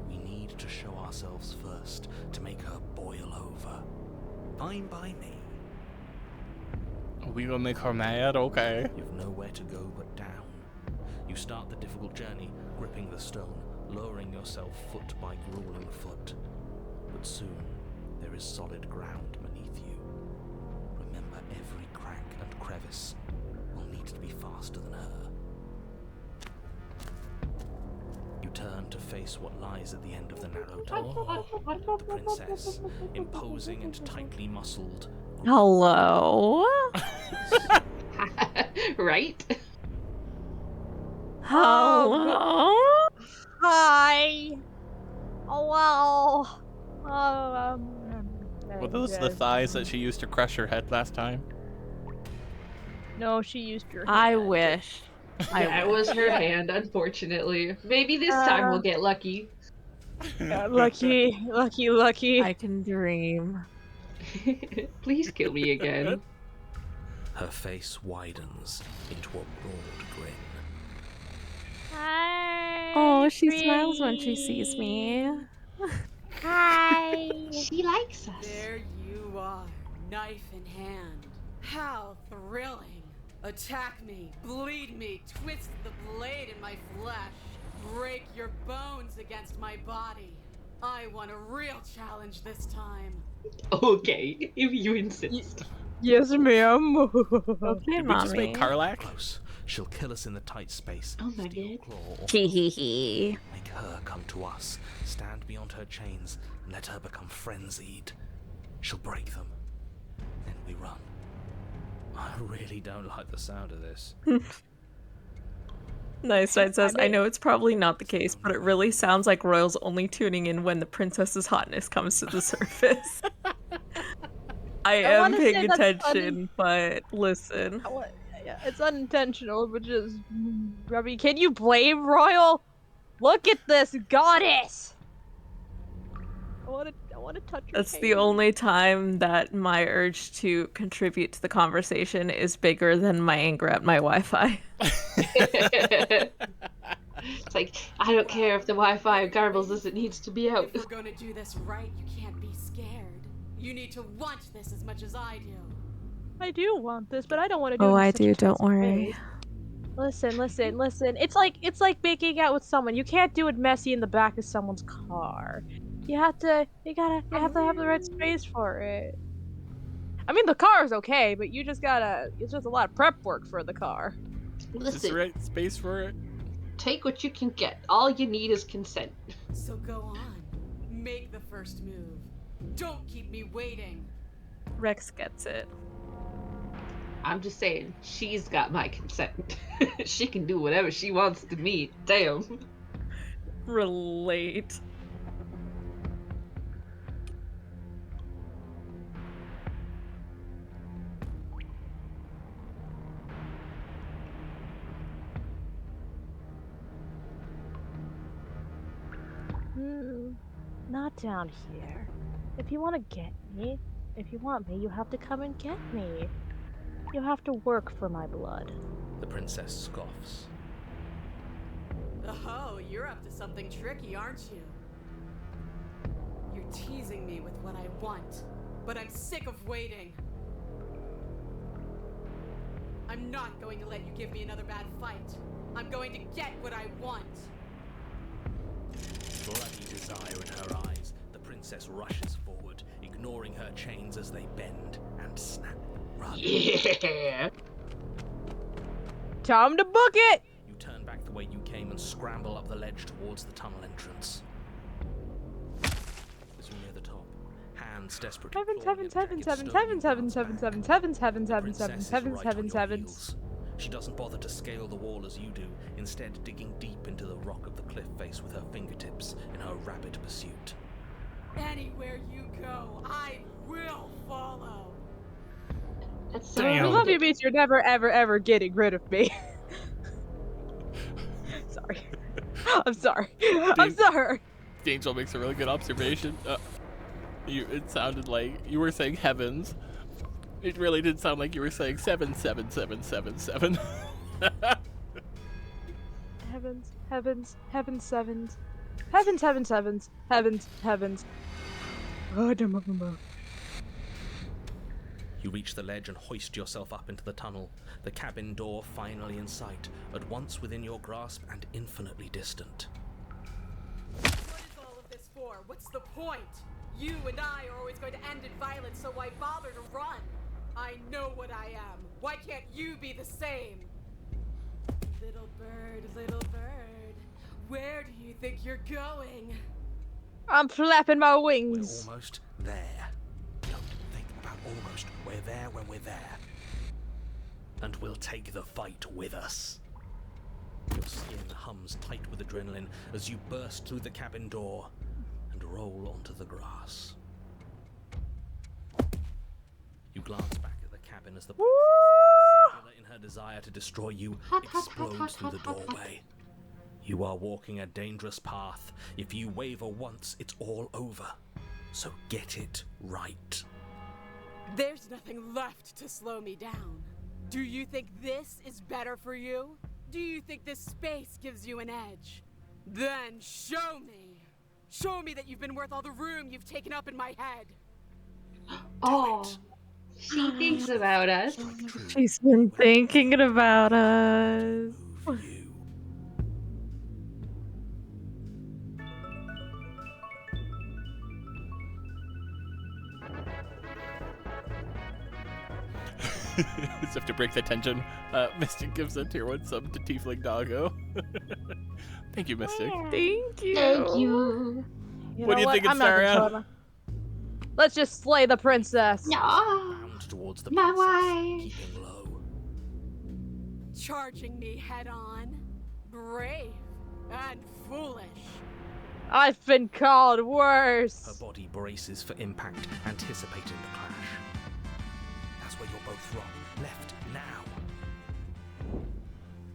We need to show ourselves first to make her boil over. Fine by me. We gonna make her mad? Okay. You've nowhere to go but down. You start the difficult journey, gripping the stone, lowering yourself foot by grueling foot. But soon, there is solid ground beneath you. Remember, every crack and crevice will need to be faster than her. You turn to face what lies at the end of the narrow tunnel. The princess, imposing and tightly muscled. Hello? Right? Hello? Hi. Oh well. Were those the thighs that she used to crush her head last time? No, she used your hand. I wish. Yeah, it was her hand, unfortunately. Maybe this time we'll get lucky. Lucky. I can dream. Please kill me again. Her face widens into a broad grin. Hi. Oh, she smiles when she sees me. Hi. She likes us. There you are, knife in hand. How thrilling! Attack me, bleed me, twist the blade in my flesh, break your bones against my body. I want a real challenge this time. Okay, if you insist. Yes, ma'am. Okay, Did we just make mommy. Karlak? Close. She'll kill us in the tight space. Oh my Steal god. claw or Hee hee hee. make her come to us, stand beyond her chains, and let her become frenzied. She'll break them. Then we run. I really don't like the sound of this. Nice Night says, I may- know it's probably not the case, but it really sounds like Royal's only tuning in when the princess's hotness comes to the surface. I am wanna paying say that's attention, but listen. Yeah, it's unintentional, but just Robbie, can you blame Royal? Look at this goddess. I wanna touch her. That's the only time that my urge to contribute to the conversation is bigger than my anger at my Wi-Fi. It's like, I don't care if the Wi-Fi garbles as it needs to be out. If we're gonna do this right, you can't be scared. You need to want this as much as I do. I do want this, but I don't want to do it. Oh, in I such do. a Don't fancy worry. way. Listen. It's like making out with someone. You can't do it messy in the back of someone's car. You have to have the right space for it. I mean, the car is okay, but it's just a lot of prep work for the car. Is this the Listen, right space for it? take what you can get. All you need is consent. So go on. Make the first move. Don't keep me waiting. Rex gets it. I'm just saying, she's got my consent. She can do whatever she wants to me. Damn. Relate. Not down here. If you want to get me, if you want me, you have to come and get me. You have to work for my blood. The princess scoffs. Oh, you're up to something tricky, aren't you? You're teasing me with what I want, but I'm sick of waiting. I'm not going to let you give me another bad fight. I'm going to get what I want. Bloody desire in her eyes, the princess rushes forward, ignoring her chains as they bend and snap. Run. Yeah. Time to book it! You turn back the way you came and scramble up the ledge towards the tunnel entrance. As you near the top, hands desperately clawing at the jagged stone you glance back. She doesn't bother to scale the wall as you do, instead digging deep into the rock of the cliff face with her fingertips in her rapid pursuit. Anywhere you go, I will follow. That's I love you means you're never ever getting rid of me. Sorry. I'm sorry. I'm sorry. Angel makes a really good observation. It sounded like you were saying heavens. It really did sound like you were saying 77777. Heavens, sevens. Heavens. Oh, You reach the ledge and hoist yourself up into the tunnel, the cabin door finally in sight, at once within your grasp and infinitely distant. What is all of this for? What's the point? You and I are always going to end in violence, so why bother to run? I know what I am. Why can't you be the same? Little bird, where do you think you're going? I'm flapping my We're wings. almost there. Don't think about almost. We're there when we're there. And we'll take the fight with us. Your skin hums tight with adrenaline as you burst through the cabin door and roll onto the grass. You glance back at the cabin as the princess, singular in her desire to destroy you, explodes through the doorway. You are walking a dangerous path. If you waver once, it's all over. So get it right. There's nothing left to slow me down. Do you think this is better for you? Do you think this space gives you an edge? Then show me. Show me that you've been worth all the room you've taken up in my head. Oh, she thinks about us. She's been thinking about us. Move you. So to break the tension, Mystic gives a tier 1 sub to Tiefling Doggo. Thank you, Mystic. Thank you. Thank you. What do you think, I'm not gonna Sarah? show him. Let's just slay the princess. No. Bound towards the My princess, wife. keeping low. Charging me head on. Brave and foolish. I've been called worse. Her body braces for impact, anticipating the clash. That's where you're both wrong. Left now.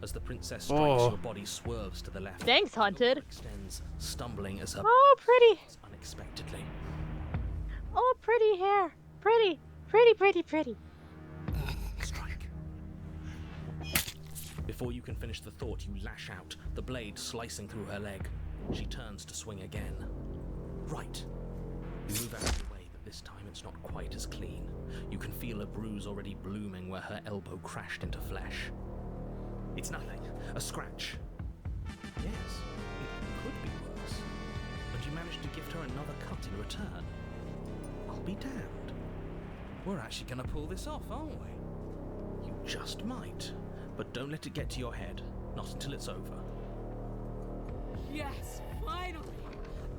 As the princess strikes, your body swerves to the left. Thanks, Hunted. Extends, stumbling as her Oh, pretty. unexpectedly. Oh, pretty hair. Pretty. Pretty, pretty, pretty. Strike. Before you can finish the thought, you lash out, the blade slicing through her leg. She turns to swing again. Right. You move out of the way, but this time it's not quite as clean. You can feel a bruise already blooming where her elbow crashed into flesh. It's nothing. A scratch. Yes, it could be worse. But you managed to gift her another cut in return. I'll be damned. We're actually gonna pull this off, aren't we? You just might. But don't let it get to your head. Not until it's over. Yes, finally!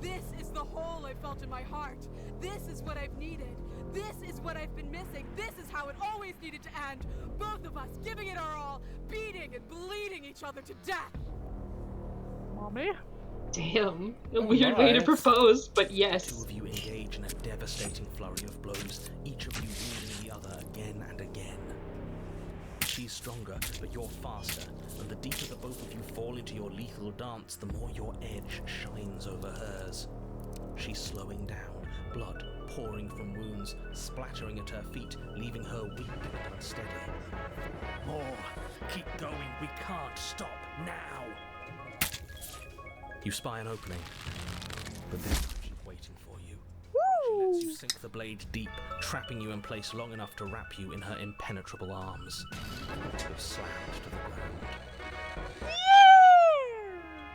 This is the hole I felt in my heart. This is what I've needed. This is what I've been missing. This is how it always needed to end. Both of us giving it our all, beating and bleeding each other to death. Mommy? Damn. A weird way to propose, but yes. Two of you engage in a devastating flurry of blows, each of you wounding the other again and again. She's stronger, but you're faster, and the deeper the both of you fall into your lethal dance, the more your edge shines over hers. She's slowing down, blood pouring from wounds, splattering at her feet, leaving her weak and unsteady. More! Keep going, we can't stop now! You spy an opening, but this time she's waiting for you. She lets you sink the blade deep, trapping you in place long enough to wrap you in her impenetrable arms. You're slammed to the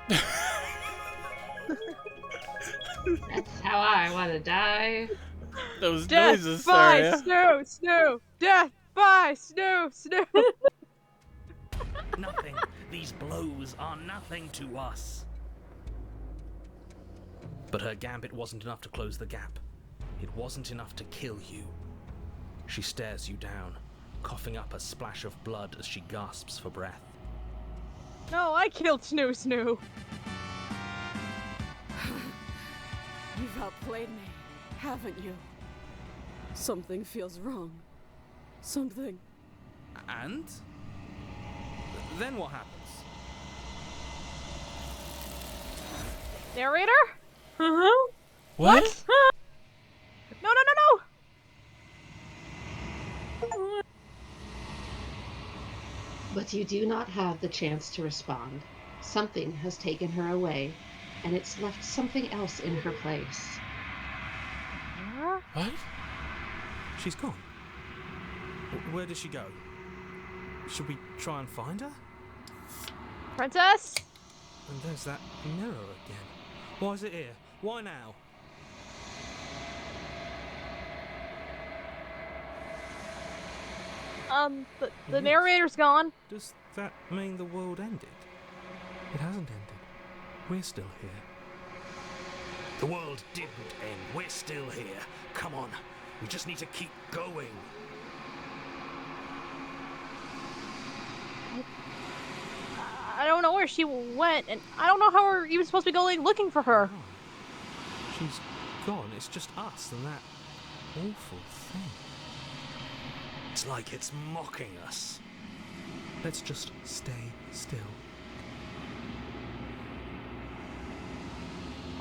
ground. That's how I want to die. Those Death noises, by Sarah. Snoo! Death by Snoo! Nothing. These blows are nothing to us. But her gambit wasn't enough to close the gap. It wasn't enough to kill you. She stares you down, coughing up a splash of blood as she gasps for breath. No, I killed Snoo. You've outplayed me, haven't you? Something feels wrong. Something. And? Then what happens? Narrator? Uh-huh. What? No. But you do not have the chance to respond. Something has taken her away, and it's left something else in her place. What? She's gone. Where did she go? Should we try and find her? Princess? And there's that mirror again. Why is it here? Why now? The narrator's gone. Does that mean the world ended? It hasn't ended. We're still here. The world didn't end. We're still here. Come on. We just need to keep going. I don't know where she went, and I don't know how we're even supposed to be going looking for her. She's gone. It's just us and that awful thing. It's like it's mocking us. Let's just stay still.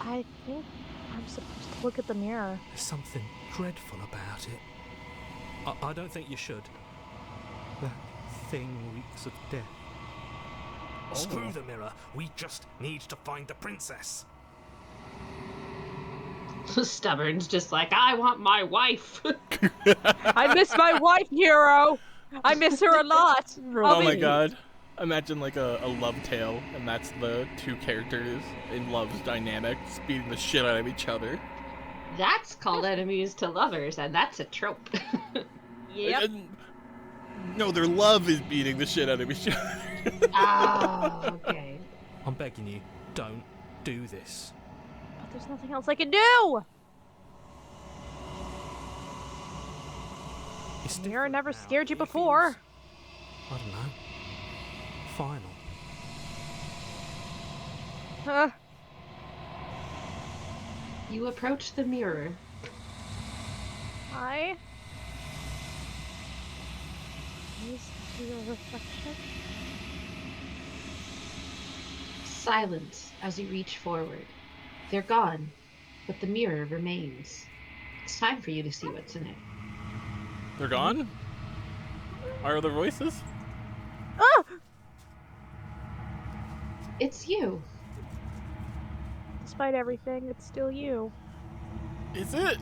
I think I'm supposed to look at the mirror. There's something dreadful about it. I don't think you should. That thing reeks of death. Screw the mirror. We just need to find the princess. Stubborn's just like, I want my wife. I miss my wife, Hero. I miss her a lot. Oh my god. Imagine like a love tale, and that's the two characters in love's dynamics beating the shit out of each other. That's called enemies to lovers, and that's a trope. Yep. No, their love is beating the shit out of each other. Oh, okay. I'm begging you, don't do this. But there's nothing else I can do. It's The mirror different never now. scared you It before. feels, I don't know. Final. You approach the mirror. Hi. Is your reflection? Silence as you reach forward. They're gone, but the mirror remains. It's time for you to see what's in it. They're gone? Our other voices? Ah! It's you. Despite everything, it's still you. Is it?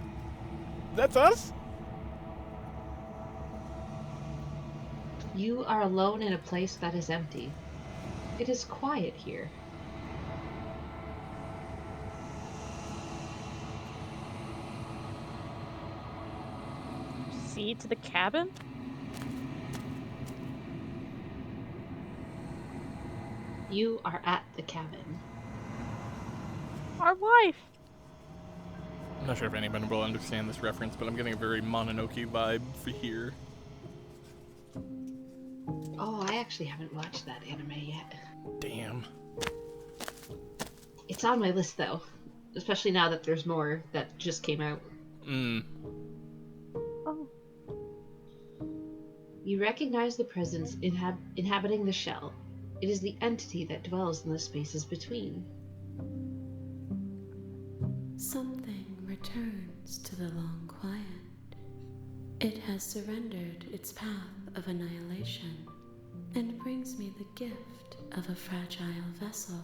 That's us? You are alone in a place that is empty. It is quiet here. See to the cabin? You are at the cabin. Our wife. I'm not sure if anyone will understand this reference, but I'm getting a very Mononoke vibe for here. Oh, I actually haven't watched that anime yet. Damn. It's on my list though, especially now that there's more that just came out. Oh. You recognize the presence inhabiting the shell. It is the entity that dwells in the spaces between. Something returns to the long quiet. It has surrendered its path of annihilation and brings me the gift of a fragile vessel.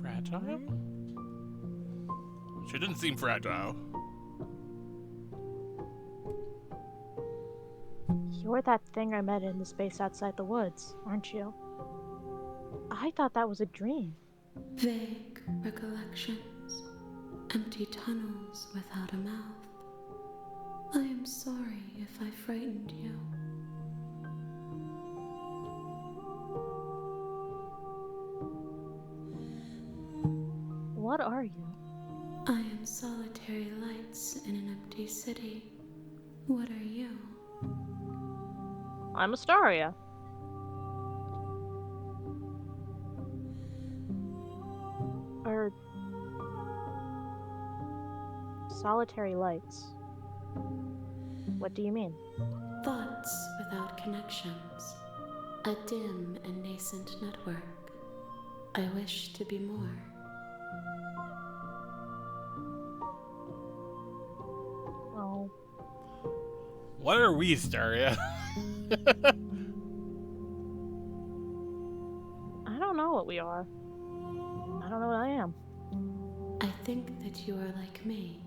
Fragile? She didn't seem fragile. You're that thing I met in the space outside the woods, aren't you? I thought that was a dream. Vague recollections, empty tunnels without a mouth. I am sorry if I frightened you. What are you? I am solitary lights in an empty city. What are you? I'm Astaria. Or solitary lights. What do you mean? Thoughts without connections. A dim and nascent network. I wish to be more. Oh. What are we, Staria? I don't know what we are. I don't know what I am. I think that you are like me.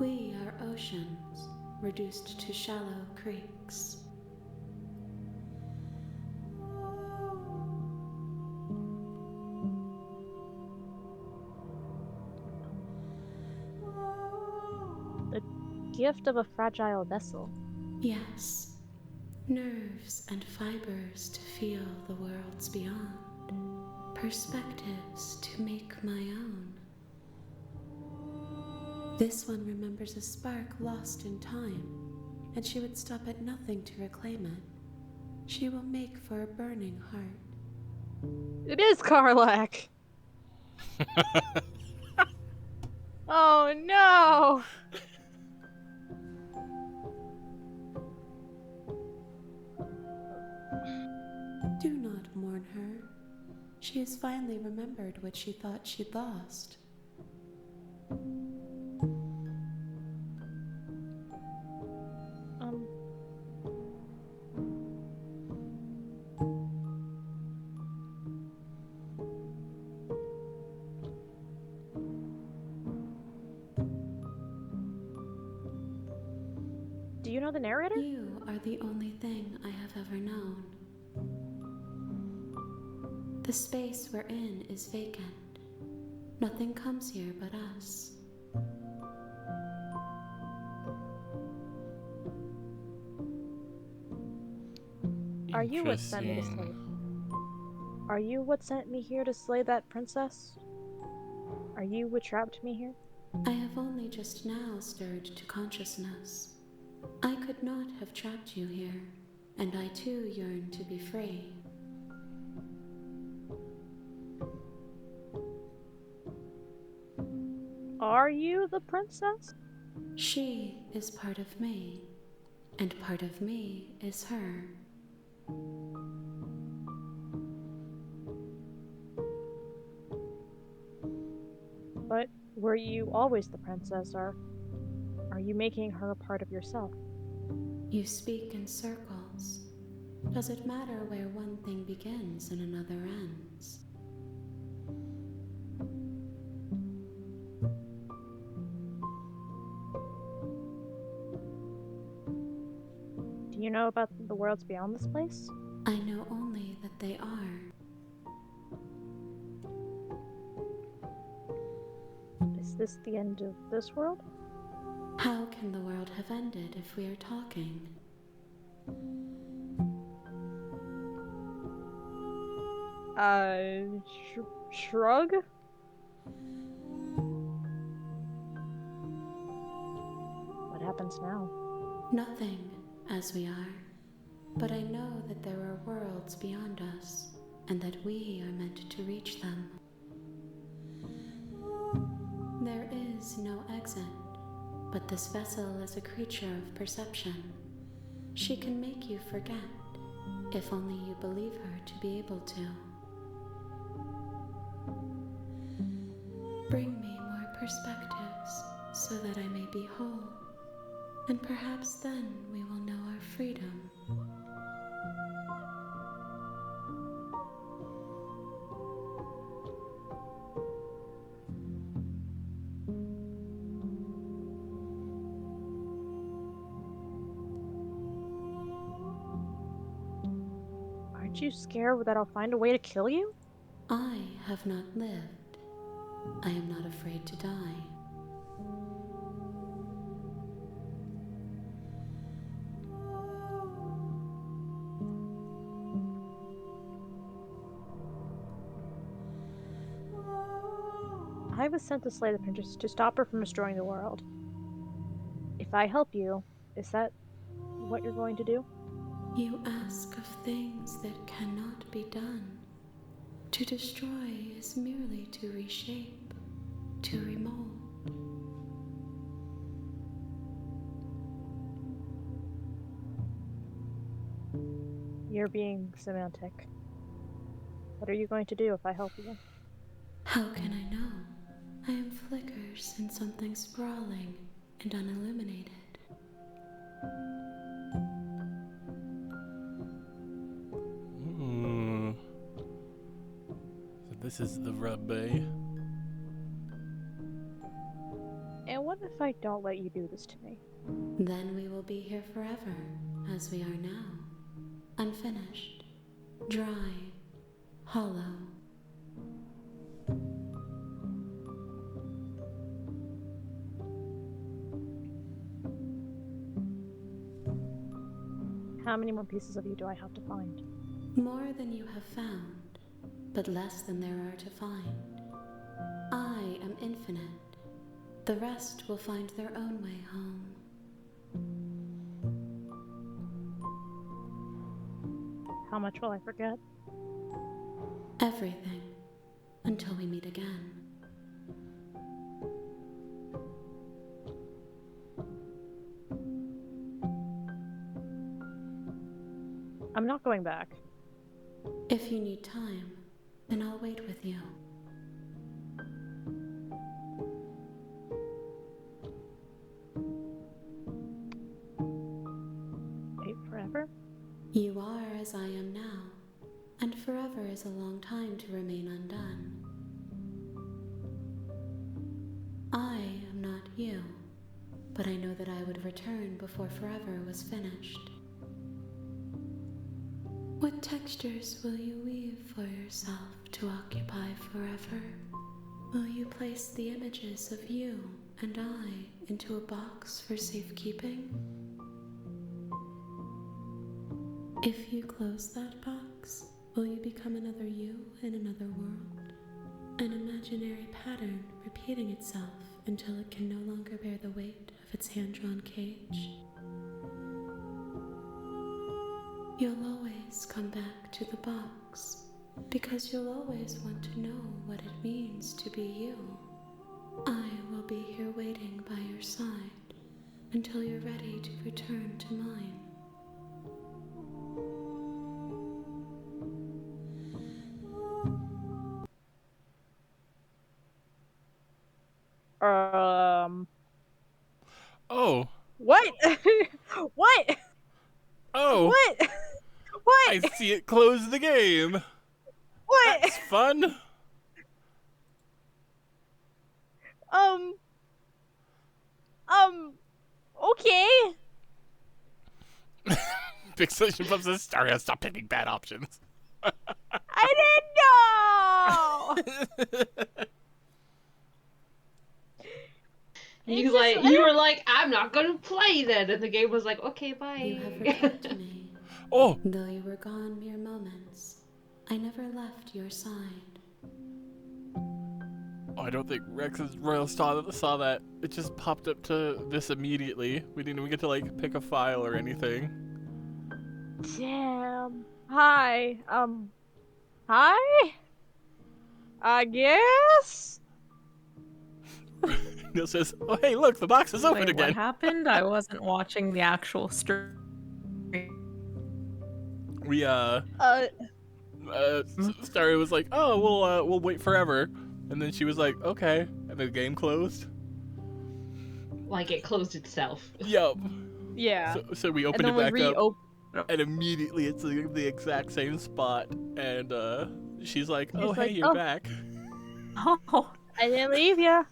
We are oceans, reduced to shallow creeks. The gift of a fragile vessel. Yes, nerves and fibers to feel the worlds beyond. Perspectives to make my own. This one remembers a spark lost in time and she would stop at nothing to reclaim it. She will make for a burning heart. It is Karlak! Oh no! Do not mourn her. She has finally remembered what she thought she'd lost. Do you know the narrator? You are the only thing I have ever known. The space we're in is vacant. Nothing comes here but us. Are you what sent me to slay? Are you what sent me here to slay that princess? Are you what trapped me here? I have only just now stirred to consciousness. I could not have trapped you here, and I too yearn to be free. Are you the princess? She is part of me, and part of me is her. But were you always the princess, or are you making her a part of yourself? You speak in circles. Does it matter where one thing begins and another ends? Do you know about the worlds beyond this place? I know only that they are. Is this the end of this world? How can the world have ended if we are talking? Shrug? What happens now? Nothing, as we are. But I know that there are worlds beyond us, and that we are meant to reach them. There is no exit, but this vessel is a creature of perception. She can make you forget, if only you believe her to be able to. Bring me more perspectives, so that I may be whole, and perhaps then we will know our freedom. Aren't you scared that I'll find a way to kill you? I have not lived. I am not afraid to die. I was sent to slay the princess to stop her from destroying the world. If I help you, is that what you're going to do? You ask of things that cannot be done. To destroy is merely to reshape, to remold. You're being semantic. What are you going to do if I help you? How can I know? I am flickers in something sprawling and unilluminated. So this is the rub, eh? And what if I don't let you do this to me? Then we will be here forever, as we are now. Unfinished, dry, hollow. How many more pieces of you do I have to find? More than you have found, but less than there are to find. I am infinite. The rest will find their own way home. How much will I forget? Everything. Until we meet again. I'm not going back. If you need time, then I'll wait with you. Wait forever? You are as I am now, and forever is a long time to remain undone. I am not you, but I know that I would return before forever was finished. What textures will you weave for yourself to occupy forever? Will you place the images of you and I into a box for safekeeping? If you close that box, will you become another you in another world? An imaginary pattern repeating itself until it can no longer bear the weight of its hand-drawn cage? You'll always come back to the box, because you'll always want to know what it means to be you. I will be here waiting by your side until you're ready to return to mine. Oh. What? What? Oh. What? What? I see it close the game. What? That's fun. Okay. Big Solution Pub says, Staria, stop picking bad options. I didn't know! You were like, I'm not gonna play then, and the game was like, okay, bye. You have returned to me. Oh! Though you were gone mere moments, I never left your side. Oh, I don't think Rex's Royal saw that. It just popped up to this immediately. We didn't even get to, like, pick a file or anything. Damn. Hi. Hi? I guess? Neil says, oh, hey, look, the box is open Wait, again. what happened? I wasn't watching the actual stream. We, Starry was like, oh, we'll wait forever. And then she was like, okay. And the game closed. Like, it closed itself. Yup. Yeah. So we opened it back up. And immediately it's the exact same spot. And, she's like, oh, hey, you're back. Oh. I didn't leave ya.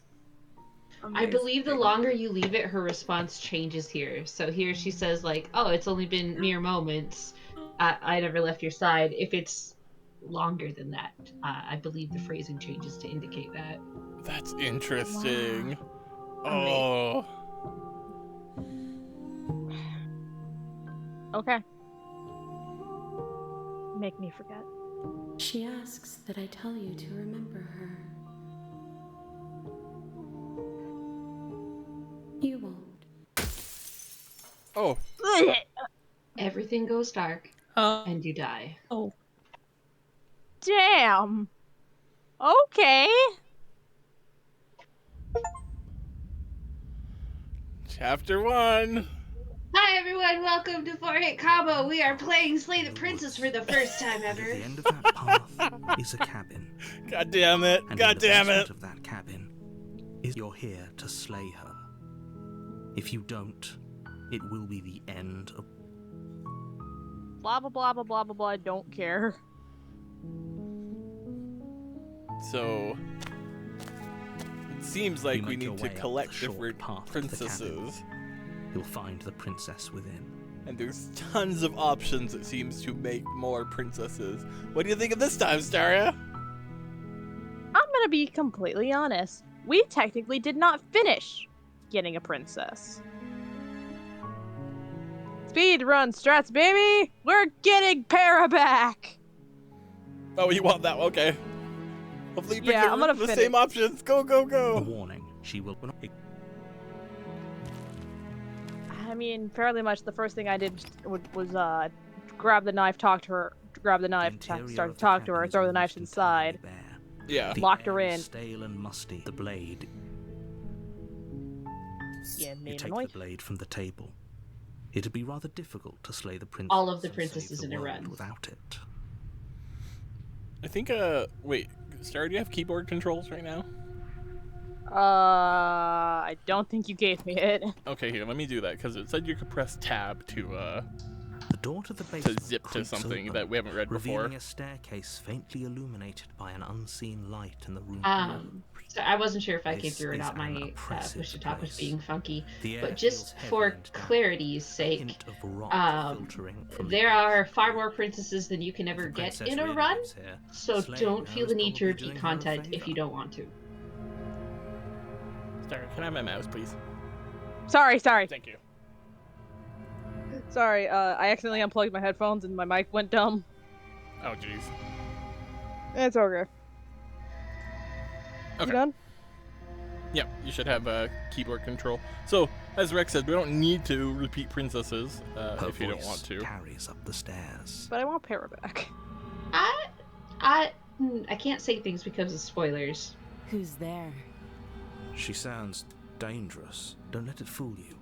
I believe the longer you leave it, her response changes here. So here she says, like, oh, it's only been mere moments. I never left your side. If it's longer than that, I believe the phrasing changes to indicate that. That's interesting. Wow. Oh. Okay. Make me forget. She asks that I tell you to remember her. You won't. Oh. Everything goes dark, and you die. Oh. Damn. Okay. Chapter 1. Hi everyone, welcome to 4-Hit Combo. We are playing Slay the Princess for the first time ever. At the end of that path is a cabin. God damn it. And God damn it. The of that cabin is you're here to slay her. If you don't, it will be the end of... Blah, blah, blah, blah, blah, blah, blah. Don't care. So... It seems like we need to collect different princesses. You'll find the princess within. And there's tons of options, it seems, to make more princesses. What do you think of this time, Staria? I'm gonna be completely honest. We technically did not finish getting a princess. Speed run strats, baby! We're getting Para back! Oh, you want that? Okay. Hopefully you pick Yeah, I'm gonna the finish. same options. Go, go, A go! warning, she will... I mean, fairly much the first thing I did was grab the knife, talk to her, grab the knife, interior start of to the talk to her, cabin is throw the knife almost to the entirely side. bare. Yeah. The Locked air her is in. stale and musty. The blade. Yeah, You made a take noise. the blade from the table. It'd be rather difficult to slay the princess All of the and princesses save the in a world run. without it. I think, wait, Star, do you have keyboard controls right now? I don't think you gave me it. Okay, here, let me do that, because it said you could press tab to The door to the basement zip to creaks something open, that we haven't read before. revealing a staircase faintly illuminated by an unseen light in the room below. So I wasn't sure if I came This through or is not. an My oppressive push to talk was place. being funky. The air But feels just heavy for and damp. clarity's A sake, hint of rot filtering from the there edge are of the far room. more princesses than you can ever The get princess in a really run, lives here. so Slaying don't her feel is the need to probably repeat doing her a content if favor. you don't want to. Star, can I have my mouse, please? Sorry. Thank you. Sorry, I accidentally unplugged my headphones and my mic went dumb. Oh, jeez. It's okay. Okay. You done? Yep, you should have keyboard control. So, as Rex said, we don't need to repeat princesses Her if you don't voice want to. carries up the stairs. But I want Para back. I can't say things because of spoilers. Who's there? She sounds dangerous. Don't let it fool you.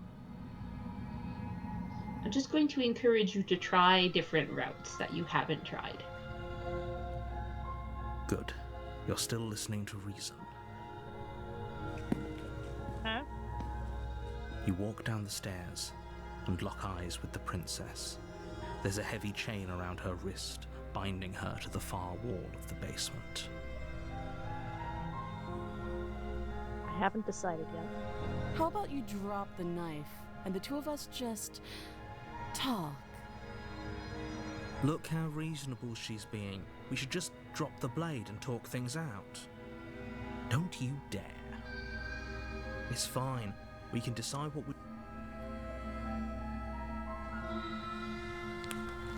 I'm just going to encourage you to try different routes that you haven't tried. Good. You're still listening to reason. Huh? You walk down the stairs and lock eyes with the princess. There's a heavy chain around her wrist, binding her to the far wall of the basement. I haven't decided yet. How about you drop the knife and the two of us just talk? Look how reasonable she's being. We should just drop the blade and talk things out. Don't you dare. It's fine. We can decide what we...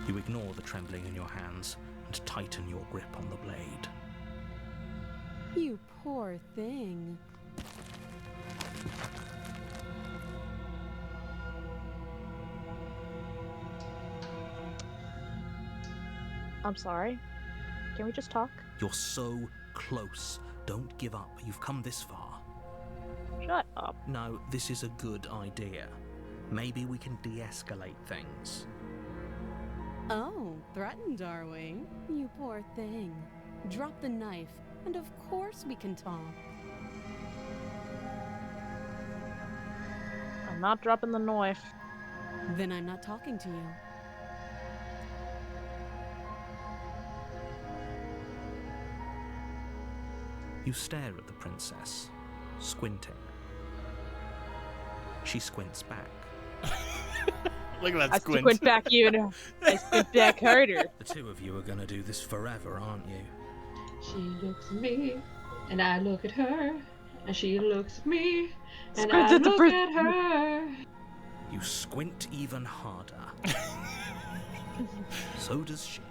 You ignore the trembling in your hands and tighten your grip on the blade. You poor thing. I'm sorry. Can we just talk? You're so close. Don't give up. You've come this far. Shut up. No, this is a good idea. Maybe we can de-escalate things. Oh, threatened, are we? You poor thing. Drop the knife, and of course we can talk. I'm not dropping the knife. Then I'm not talking to you. You stare at the princess, squinting. She squints back. Look at that I squint. squint back you and I squint back harder. The two of you are gonna do this forever, aren't you? She looks at me, and I look at her, and she looks at me, and Squint I at the look at her. You squint even harder. So does she.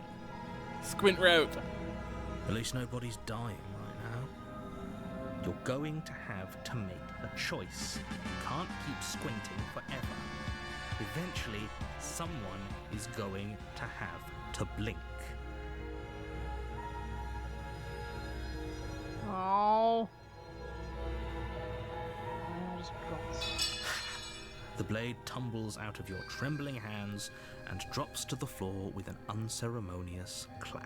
Squint route. At least nobody's dying right now. You're going to have to make a choice. You can't keep squinting forever. Eventually, someone is going to have to blink. Oh. The blade tumbles out of your trembling hands and drops to the floor with an unceremonious clang.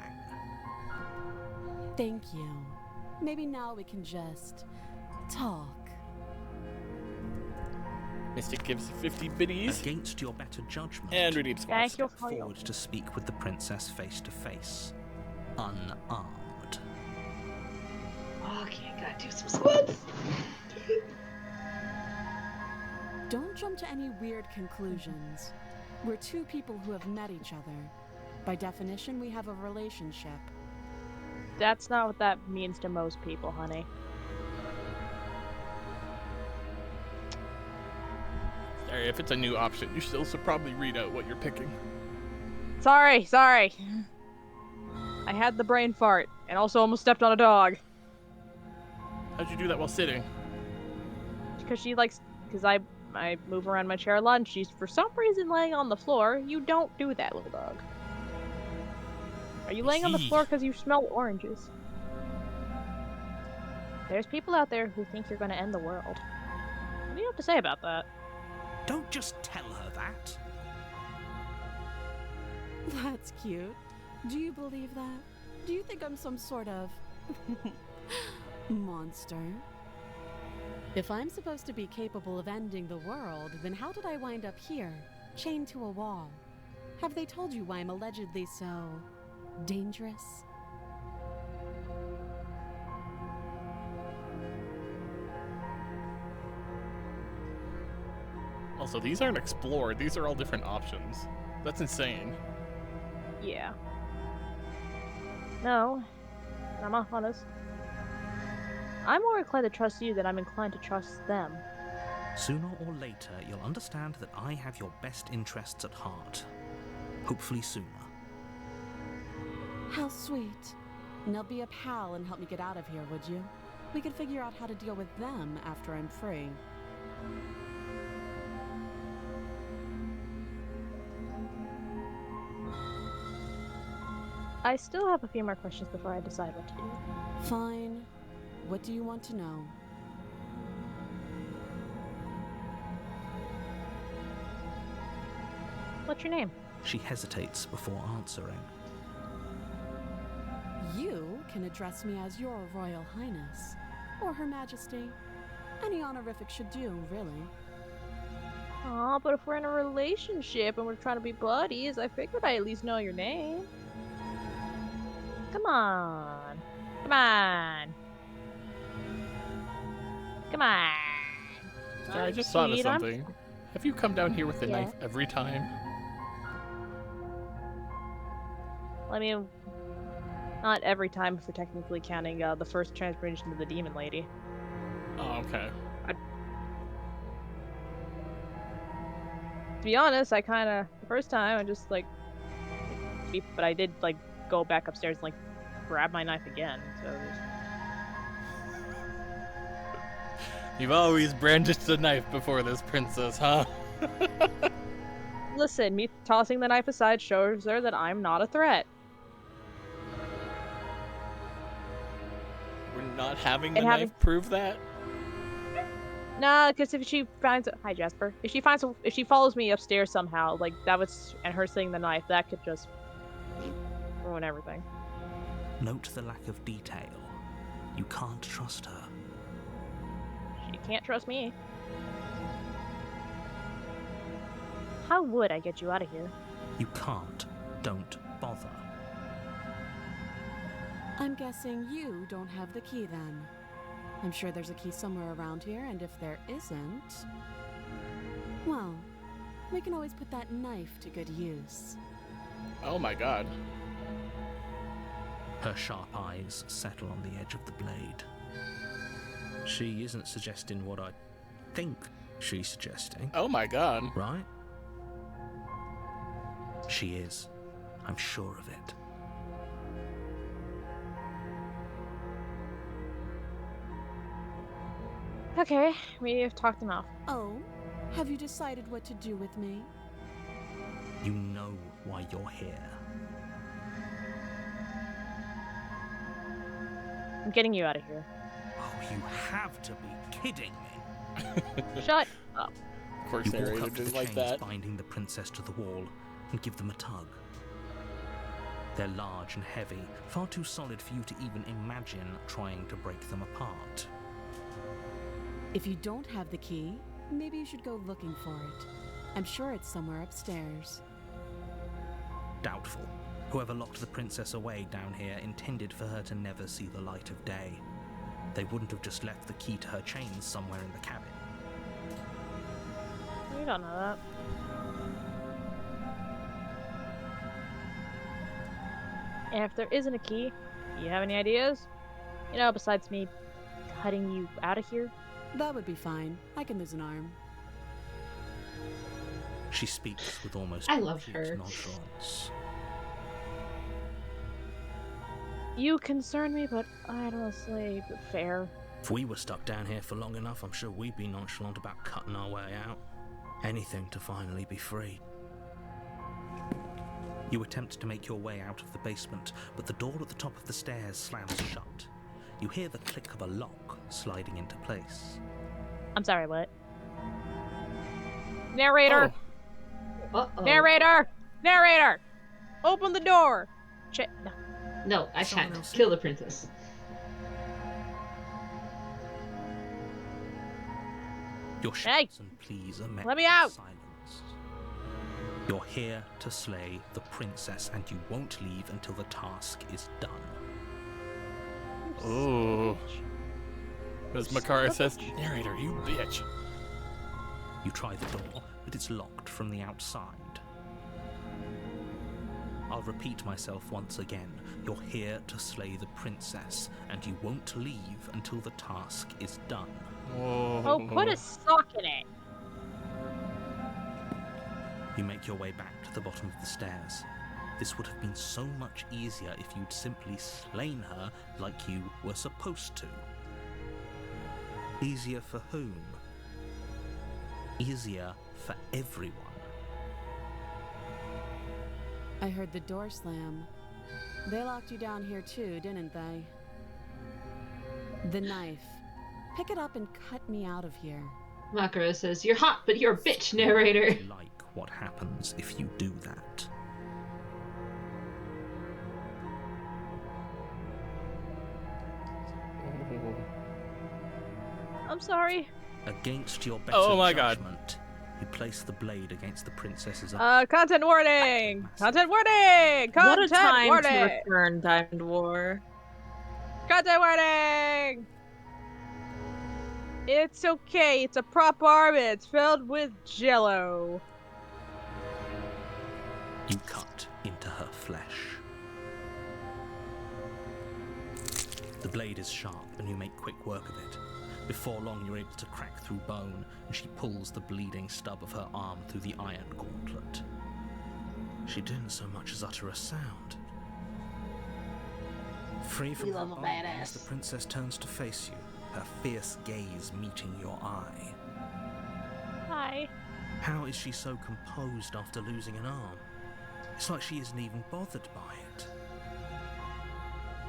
Thank you. Maybe now we can just talk. Mystic gives 50 biddies Against your better judgment, and redeems Thank squats. you step for your... forward to speak with the princess face to face, unarmed. Okay, I gotta do some squats. Don't jump to any weird conclusions. We're two people who have met each other. By definition, we have a relationship. That's not what that means to most people, honey. Sorry, if it's a new option, you still should probably read out what you're picking. Sorry. I had the brain fart, and also almost stepped on a dog. How'd you do that while sitting? Because she likes... Because I move around my chair a lot, and she's for some reason laying on the floor. You don't do that, little dog. Are you laying on the floor because you smell oranges? There's people out there who think you're going to end the world. What do you have to say about that? Don't just tell her that. That's cute. Do you believe that? Do you think I'm some sort of monster? If I'm supposed to be capable of ending the world, then how did I wind up here, chained to a wall? Have they told you why I'm allegedly so dangerous? Also, these aren't explored. These are all different options. That's insane. Yeah. No, I'm honest. I'm more inclined to trust you than I'm inclined to trust them. Sooner or later, you'll understand that I have your best interests at heart. Hopefully sooner. How sweet. Now be a pal and help me get out of here, would you? We could figure out how to deal with them after I'm free. I still have a few more questions before I decide what to do. Fine. What do you want to know? What's your name? She hesitates before answering. You can address me as Your Royal Highness, or Her Majesty. Any honorific should do, really. Aw, but if we're in a relationship and we're trying to be buddies, I figured I at least know your name. Come on. Come on. Come on. Sorry, I just thought of Cheat, I'm- something. Have you come down here with the Yeah. knife every time? I mean, not every time if we're technically counting the first transformation of the demon lady. Oh, okay. To be honest, I kinda, the first time, I just, like, but I did, like, go back upstairs and, like, grab my knife again, so just... You've always brandished a knife before this, princess, huh? Listen, me tossing the knife aside shows her that I'm not a threat. We're not having the And knife having- prove that? Nah, because if she finds... Hi, Jasper. If she follows me upstairs somehow, like, that was... And her seeing the knife, that could just... ruin everything. Note the lack of detail. You can't trust her. She can't trust me. How would I get you out of here? You can't. Don't bother. I'm guessing you don't have the key then. I'm sure there's a key somewhere around here, and if there isn't... well, we can always put that knife to good use. Oh my god. Her sharp eyes settle on the edge of the blade. She isn't suggesting what I think she's suggesting. Oh my god. Right? She is. I'm sure of it. Okay, we have talked enough. Oh? Have you decided what to do with me? You know why you're here. I'm getting you out of here. Oh, you have to be kidding me. Shut up. Of course, You walk narrator up to the didn't like chains that. binding the princess to the wall and give them a tug. They're large and heavy, far too solid for you to even imagine trying to break them apart. If you don't have the key, maybe you should go looking for it. I'm sure it's somewhere upstairs. Doubtful. Whoever locked the princess away down here intended for her to never see the light of day. They wouldn't have just left the key to her chains somewhere in the cabin. You don't know that. And if there isn't a key, do you have any ideas? You know, besides me cutting you out of here? That would be fine. I can lose an arm. She speaks with almost I love cute her. nonchalance. You concern me, but I don't slave. Fair. If we were stuck down here for long enough, I'm sure we'd be nonchalant about cutting our way out. Anything to finally be free. You attempt to make your way out of the basement, but the door at the top of the stairs slams shut. You hear the click of a lock sliding into place. I'm sorry, what? Narrator! Uh-oh. Narrator! Narrator! Open the door! No. No, I Someone shan't. else- Kill the princess. Your Hey! shouts and pleas are met Let me with out! silence. You're here to slay the princess, and you won't leave until the task is done. Ooh. As Makara says, narrator, you bitch. You try the door, but it's locked from the outside. I'll repeat myself once again. You're here to slay the princess, and you won't leave until the task is done. Whoa. Oh, put a sock in it! You make your way back to the bottom of the stairs. This would have been so much easier if you'd simply slain her like you were supposed to. Easier for whom? Easier for everyone. I heard the door slam. They locked you down here too, didn't they? The knife. Pick it up and cut me out of here. Makara says, you're hot, but you're a bitch, narrator. Like what happens if you do that. I'm sorry. Against your better Oh my God. judgment, you place the blade against the princess's eye. Content warning! Content warning! What a Content time to warning! return, Diamond War. Content warning! It's okay, it's a prop arm, it's filled with jello. You cut into her flesh. The blade is sharp and you make quick work of it. Before long, you're able to crack through bone, and she pulls the bleeding stub of her arm through the iron gauntlet. She didn't so much as utter a sound. Free from You her love a bondage, badass. the princess turns to face you, her fierce gaze meeting your eye. Hi. How is she so composed after losing an arm? It's like she isn't even bothered by it.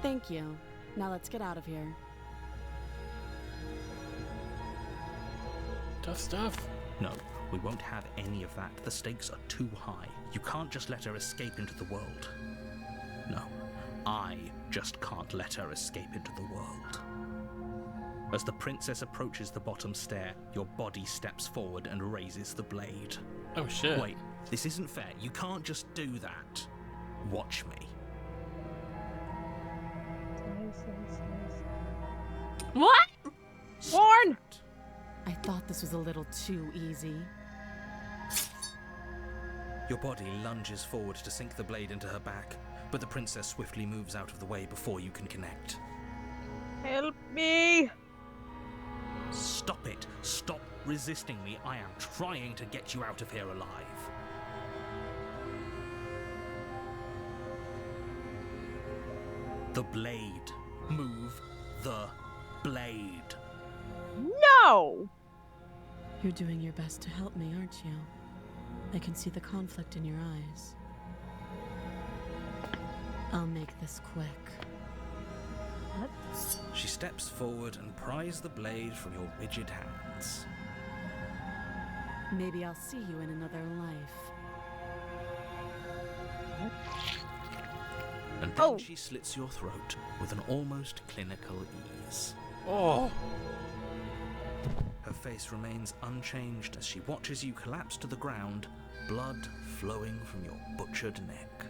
Thank you. Now let's get out of here. Tough stuff. No, we won't have any of that. The stakes are too high. You can't just let her escape into the world. No, I just can't let her escape into the world. As the princess approaches the bottom stair, your body steps forward and raises the blade. Oh shit. Wait, this isn't fair. You can't just do that. Watch me. What? Warn! I thought this was a little too easy. Your body lunges forward to sink the blade into her back, but the princess swiftly moves out of the way before you can connect. Help me! Stop it! Stop resisting me! I am trying to get you out of here alive. The blade. Move the blade. No! You're doing your best to help me, aren't you? I can see the conflict in your eyes. I'll make this quick. What? She steps forward and pries the blade from your rigid hands. Maybe I'll see you in another life. And then Oh. she slits your throat with an almost clinical ease. Oh. Her face remains unchanged as she watches you collapse to the ground, blood flowing from your butchered neck.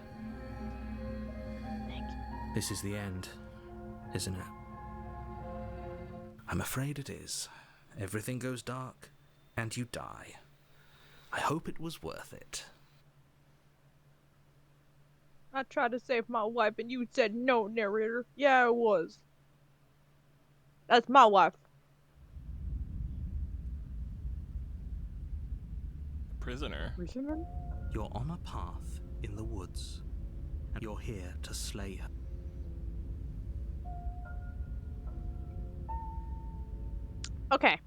Thank you. This is the end, isn't it? I'm afraid it is. Everything goes dark, and you die. I hope it was worth it. I tried to save my wife and you said no, narrator. Yeah, it was. That's my wife. Prisoner. Prisoner? You're on a path in the woods, and you're here to slay her. Okay.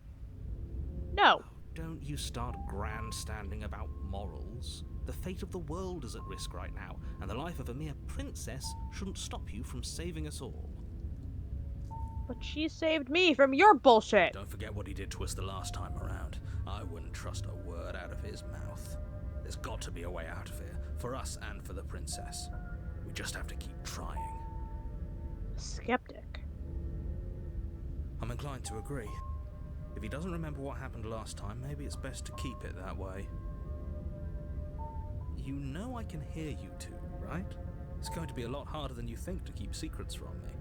No. Don't you start grandstanding about morals. The fate of the world is at risk right now, and the life of a mere princess shouldn't stop you from saving us all. But she saved me from your bullshit! Don't forget what he did to us the last time around. I wouldn't trust a word out of his mouth. There's got to be a way out of here, for us and for the princess. We just have to keep trying. Skeptic. I'm inclined to agree. If he doesn't remember what happened last time, maybe it's best to keep it that way. You know I can hear you two, right? It's going to be a lot harder than you think to keep secrets from me.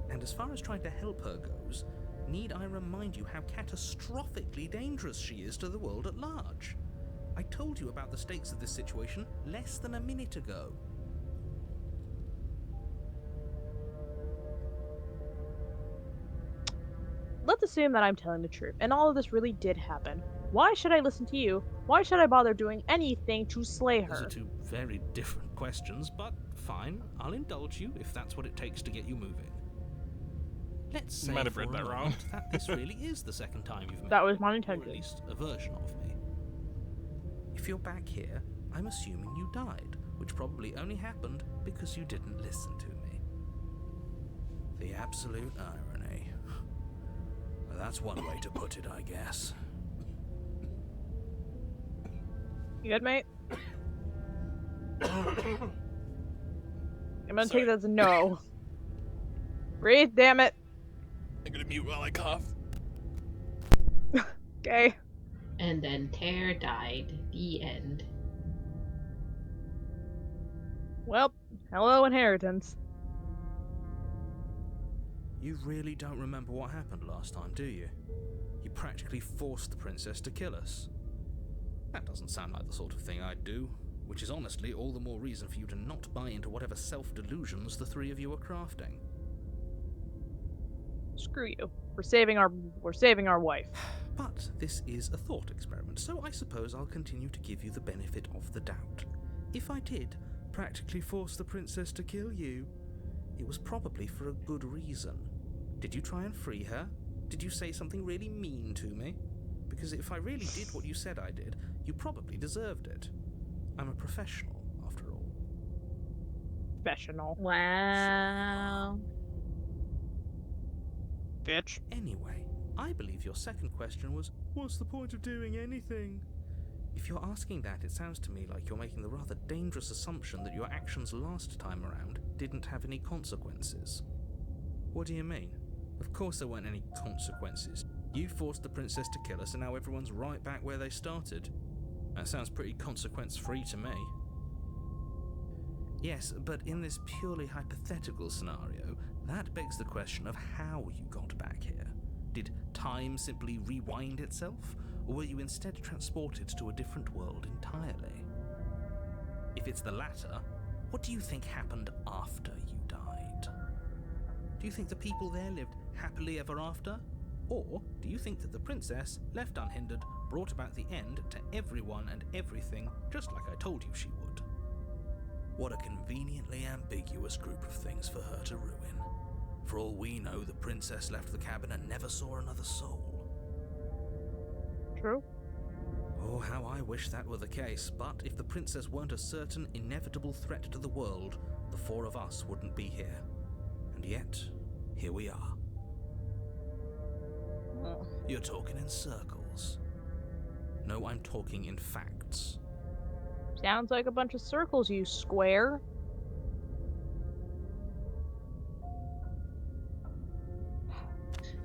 And as far as trying to help her goes, need I remind you how catastrophically dangerous she is to the world at large? I told you about the stakes of this situation less than a minute ago. Let's assume that I'm telling the truth, and all of this really did happen. Why should I listen to you? Why should I bother doing anything to slay Those her? are two very different questions, but fine, I'll indulge you if that's what it takes to get you moving. Let's say might have for read a that wrong. moment that this really is the second time you've met That was me, my or intention. at least a version of me. If you're back here, I'm assuming you died, which probably only happened because you didn't listen to me. The absolute irony. That's one way to put it, I guess. You good, mate? I'm gonna Sorry. take that as a no. Breathe, damn it. I'm gonna mute while I cough. Okay. And then Tear died. The end. Well, hello, inheritance. You really don't remember what happened last time, do you? You practically forced the princess to kill us. That doesn't sound like the sort of thing I'd do, which is honestly all the more reason for you to not buy into whatever self-delusions the three of you are crafting. Screw you. We're saving our wife. But this is a thought experiment, so I suppose I'll continue to give you the benefit of the doubt. If I did practically force the princess to kill you, it was probably for a good reason. Did you try and free her? Did you say something really mean to me? Because if I really did what you said I did, you probably deserved it. I'm a professional, after all. Professional. Wow. Bitch. Anyway, I believe your second question was, what's the point of doing anything? If you're asking that, it sounds to me like you're making the rather dangerous assumption that your actions last time around didn't have any consequences. What do you mean? Of course there weren't any consequences. You forced the princess to kill us and now everyone's right back where they started. That sounds pretty consequence-free to me. Yes, but in this purely hypothetical scenario, that begs the question of how you got back here. Did time simply rewind itself, or were you instead transported to a different world entirely? If it's the latter, what do you think happened after you died? Do you think the people there lived happily ever after? Or do you think that the princess, left unhindered, brought about the end to everyone and everything, just like I told you she would? What a conveniently ambiguous group of things for her to ruin. For all we know, the princess left the cabin and never saw another soul. True. Oh, how I wish that were the case, but if the princess weren't a certain, inevitable threat to the world, the four of us wouldn't be here. And yet, here we are. You're talking in circles. No, I'm talking in facts. Sounds like a bunch of circles, you square.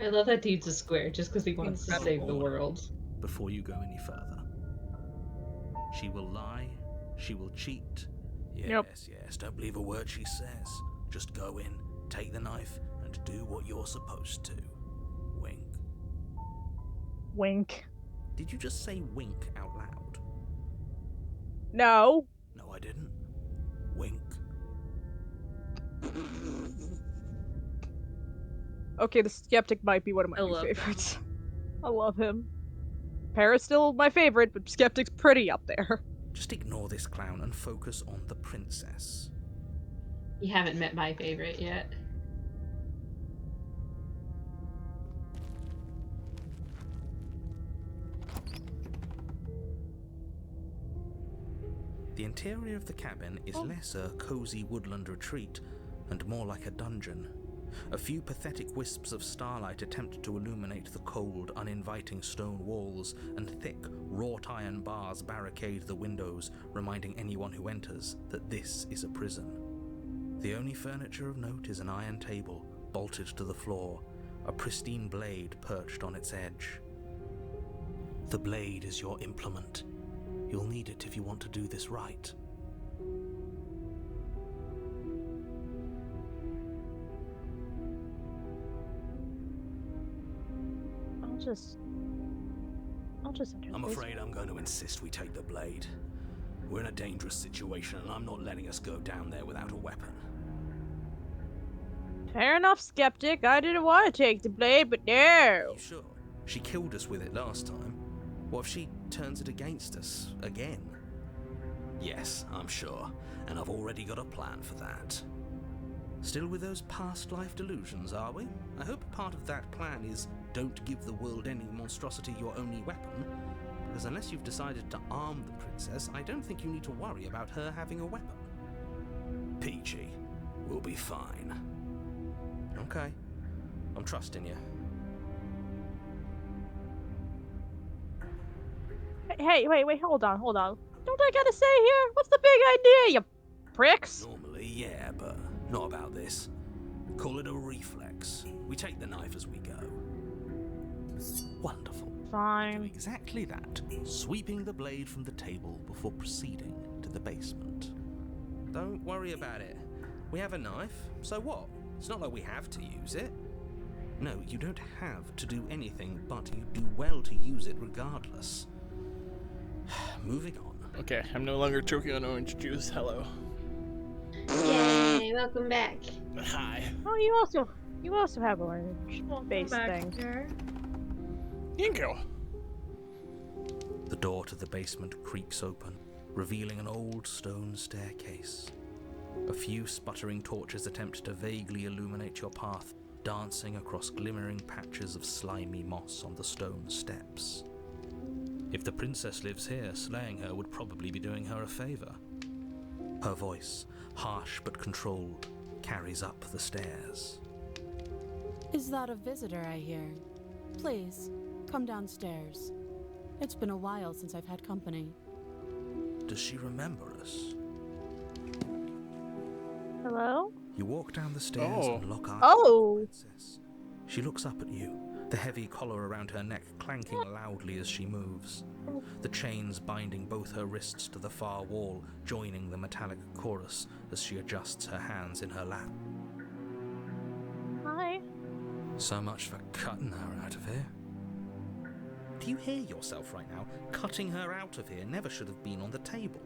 I love that dude's a square just because he wants to save the Order. world. Before you go any further. She will lie, she will cheat. Yes, don't believe a word she says. Just go in, take the knife, and do what you're supposed to. Wink. Wink. Did you just say wink out loud? No. No, I didn't. Wink. Okay, the skeptic might be one of my I new love him. favorites. I love him. Parrot's still my favorite, but skeptic's pretty up there. Just ignore this clown and focus on the princess. You haven't met my favorite yet. The interior of the cabin is less a cozy woodland retreat and more like a dungeon. A few pathetic wisps of starlight attempt to illuminate the cold, uninviting stone walls, and thick, wrought iron bars barricade the windows, reminding anyone who enters that this is a prison. The only furniture of note is an iron table, bolted to the floor, a pristine blade perched on its edge. The blade is your implement. You'll need it if you want to do this right. I'll just enter. I'm afraid I'm going to insist we take the blade. We're in a dangerous situation, and I'm not letting us go down there without a weapon. Fair enough, skeptic. I didn't want to take the blade, but no. You sure? She killed us with it last time. What if she turns it against us again? Yes, I'm sure, and I've already got a plan for that. Still with those past life delusions, are we? I hope part of that plan is don't give the world any monstrosity your only weapon, because unless you've decided to arm the princess, I don't think you need to worry about her having a weapon. Peachy, we'll be fine. Okay, I'm trusting you. Hey, wait, hold on. Don't I gotta say here? What's the big idea, you pricks? Normally, yeah, but not about this. Call it a reflex. We take the knife as we go. Wonderful. Fine. Do exactly that, sweeping the blade from the table before proceeding to the basement. Don't worry about it. We have a knife, so what? It's not like we have to use it. No, you don't have to do anything, but you do well to use it regardless. Moving on. Okay, I'm no longer choking on orange juice. Hello. Yay, welcome back. Hi. Oh, you also have orange base thing. Thank you. The door to the basement creaks open, revealing an old stone staircase. A few sputtering torches attempt to vaguely illuminate your path, dancing across glimmering patches of slimy moss on the stone steps. If the princess lives here, slaying her would probably be doing her a favor. Her voice, harsh but controlled, carries up the stairs. Is that a visitor I hear? Please, come downstairs. It's been a while since I've had company. Does she remember us? Hello? You walk down the stairs and lock eyes Oh. with the princess. She looks up at you, the heavy collar around her neck clanking loudly as she moves. The chains binding both her wrists to the far wall, joining the metallic chorus as she adjusts her hands in her lap. Hi. So much for cutting her out of here. Do you hear yourself right now? Cutting her out of here never should have been on the table.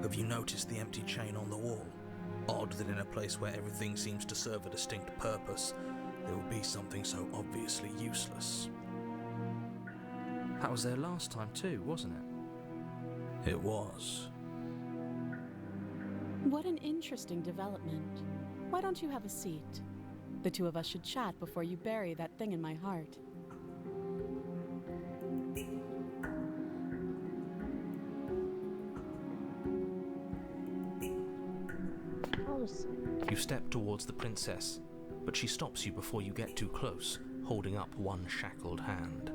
Have you noticed the empty chain on the wall? Odd that in a place where everything seems to serve a distinct purpose, there would be something so obviously useless. That was there last time too, wasn't it? It was. What an interesting development. Why don't you have a seat? The two of us should chat before you bury that thing in my heart. You step towards the princess, but she stops you before you get too close, holding up one shackled hand.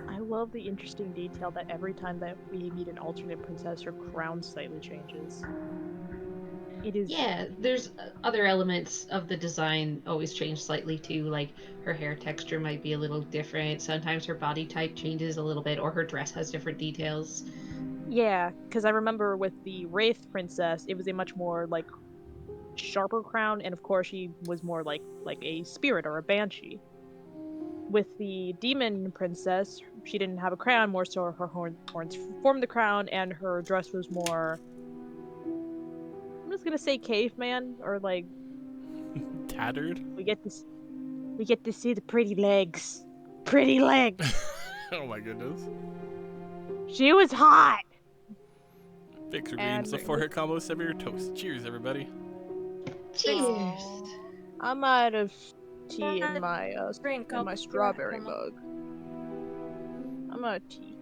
I love the interesting detail that every time that we meet an alternate princess, her crown slightly changes. It is. Yeah, there's other elements of the design always change slightly too, like her hair texture might be a little different. Sometimes her body type changes a little bit, or her dress has different details. Yeah, because I remember with the Wraith princess, it was a much more like sharper crown, and of course she was more like a spirit or a banshee. With the demon princess, she didn't have a crown, more so her horns formed the crown, and her dress was more, I'm just gonna say caveman, or like Tattered. we get to see the pretty legs. Pretty legs. Oh my goodness. She was hot. Fix her And beans, the forehead combo, sever your toast. Cheers, everybody. Cheers. I'm out of tea in my Drink in up my your strawberry Emma. mug. I'm out of tea.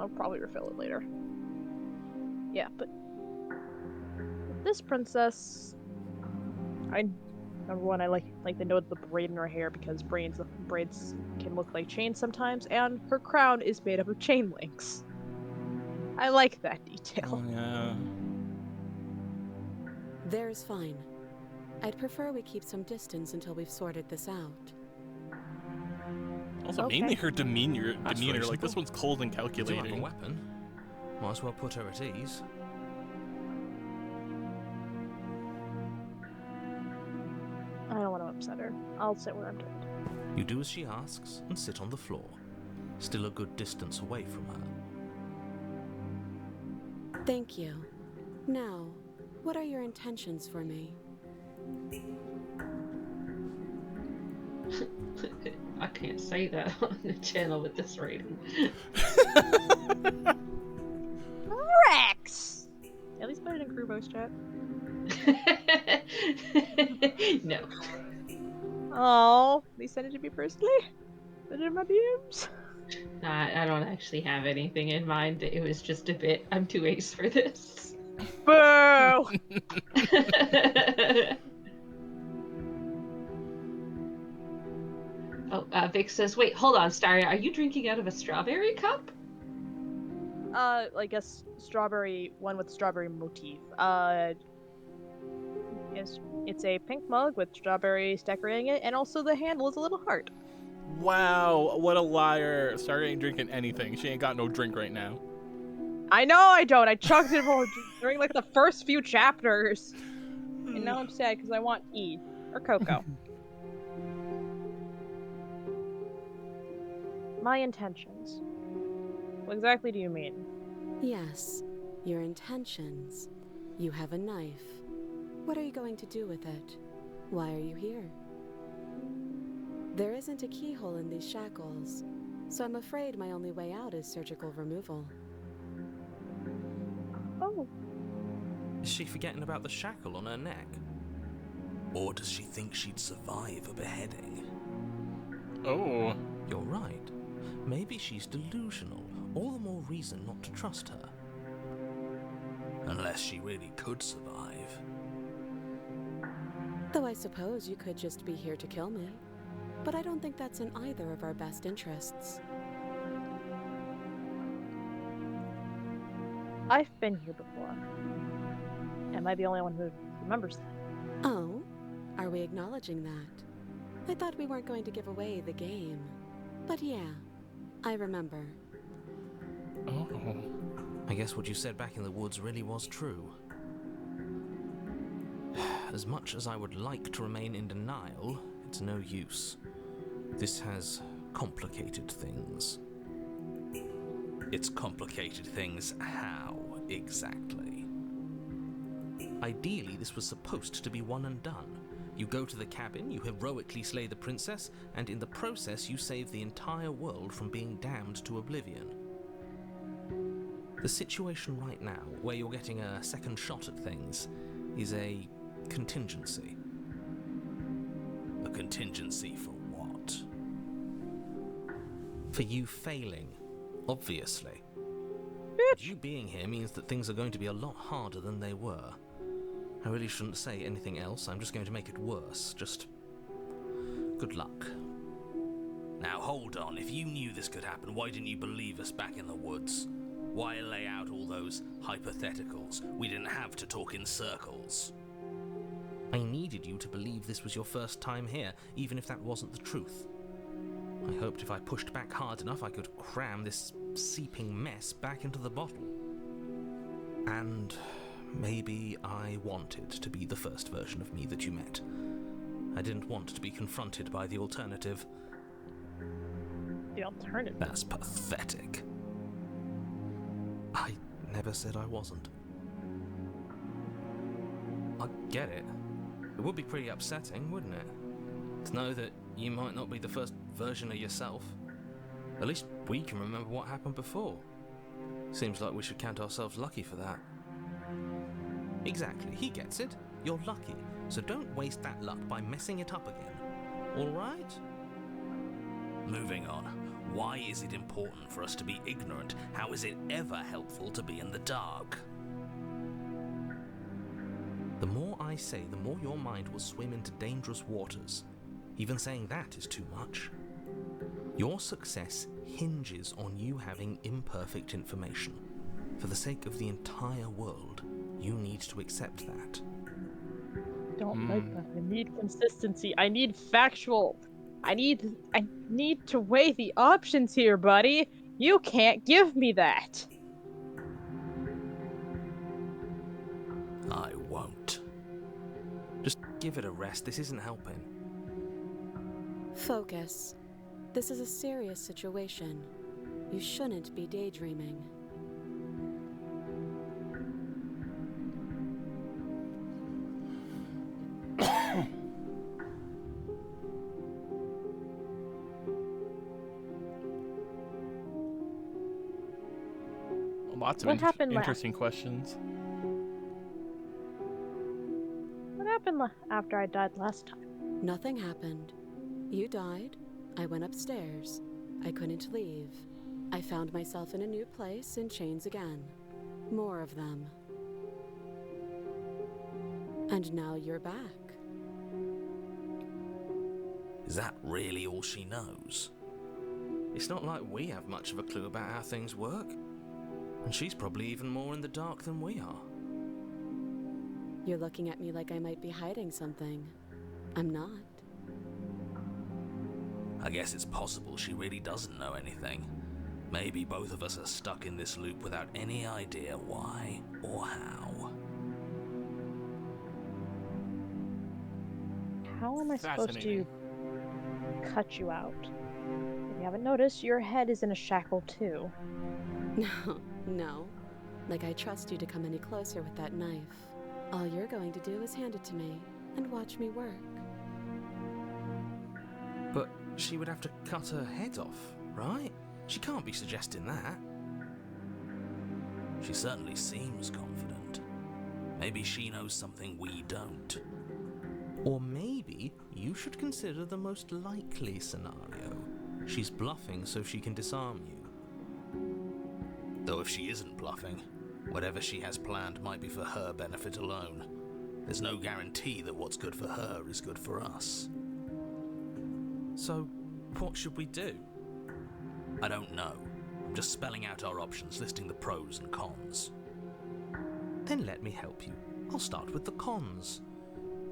I'll probably refill it later. Yeah, but this princess, number one, I like the note of the braid in her hair because braids can look like chains sometimes, and her crown is made up of chain links. I like that detail. Oh, yeah. There's fine. I'd prefer we keep some distance until we've sorted this out. Also, Okay. mainly her demeanor. That's Like, this reasonable. one's cold and You do have a calculating. weapon. Might as well put her at ease. I don't want to upset her. I'll sit where I'm told. You do as she asks and sit on the floor, still a good distance away from her. Thank you. Now, what are your intentions for me? I can't say that on the channel with this rating. Rex! At least put it in crew voice chat. No. Oh, they sent it to me personally? Put it in my DMs? I don't actually have anything in mind. It was just a bit, I'm too ace for this. Boo! Oh, Vic says, wait, hold on, Starry, are you drinking out of a strawberry cup? Like a strawberry one with strawberry motif. It's a pink mug with strawberries decorating it, and also the handle is a little heart. Wow, what a liar. Starry ain't drinking anything. She ain't got no drink right now. I know I don't. I chugged it all during like the first few chapters. And now I'm sad because I want E. Or Cocoa. My intentions. What exactly do you mean? Yes, your intentions. You have a knife. What are you going to do with it? Why are you here? There isn't a keyhole in these shackles, so I'm afraid my only way out is surgical removal. Oh. Is she forgetting about the shackle on her neck? Or does she think she'd survive a beheading? Oh. You're right. Maybe she's delusional. All the more reason not to trust her. Unless she really could survive. Though I suppose you could just be here to kill me. But I don't think that's in either of our best interests. I've been here before. Am I the only one who remembers that? Oh? Are we acknowledging that? I thought we weren't going to give away the game. But yeah, I remember. Oh. I guess what you said back in the woods really was true. As much as I would like to remain in denial, it's no use. This has complicated things. It's complicated things how, exactly? Ideally, this was supposed to be one and done. You go to the cabin, you heroically slay the princess, and in the process you save the entire world from being damned to oblivion. The situation right now, where you're getting a second shot at things, is a contingency. A contingency for what? For you failing, obviously. You being here means that things are going to be a lot harder than they were. I really shouldn't say anything else, I'm just going to make it worse. Just good luck. Now hold on, if you knew this could happen, why didn't you believe us back in the woods? Why lay out all those hypotheticals? We didn't have to talk in circles. I needed you to believe this was your first time here, even if that wasn't the truth. I hoped if I pushed back hard enough I could cram this seeping mess back into the bottle. And maybe I wanted to be the first version of me that you met. I didn't want to be confronted by the alternative. The alternative? That's pathetic. I never said I wasn't. I get it. It would be pretty upsetting, wouldn't it? To know that you might not be the first version of yourself. At least we can remember what happened before. Seems like we should count ourselves lucky for that. Exactly, he gets it. You're lucky. So don't waste that luck by messing it up again. Alright? Moving on. Why is it important for us to be ignorant? How is it ever helpful to be in the dark? The more I say, the more your mind will swim into dangerous waters. Even saying that is too much. Your success hinges on you having imperfect information. For the sake of the entire world, you need to accept that. Don't like that. I need consistency. I need factual. I need to weigh the options here, buddy. You can't give me that. I won't. Just give it a rest. This isn't helping. Focus. This is a serious situation. You shouldn't be daydreaming. Lots of What happened interesting questions. What happened after I died last time? Nothing happened. You died. I went upstairs. I couldn't leave. I found myself in a new place in chains again. More of them. And now you're back. Is that really all she knows? It's not like we have much of a clue about how things work. And she's probably even more in the dark than we are. You're looking at me like I might be hiding something. I'm not. I guess it's possible she really doesn't know anything. Maybe both of us are stuck in this loop without any idea why or how. How am I supposed to Fascinating. cut you out? If you haven't noticed, your head is in a shackle too. No. Like I trust you to come any closer with that knife. All you're going to do is hand it to me and watch me work. But she would have to cut her head off, right? She can't be suggesting that. She certainly seems confident. Maybe she knows something we don't. Or maybe you should consider the most likely scenario. She's bluffing so she can disarm you. Though if she isn't bluffing, whatever she has planned might be for her benefit alone. There's no guarantee that what's good for her is good for us. So, what should we do? I don't know. I'm just spelling out our options, listing the pros and cons. Then let me help you. I'll start with the cons.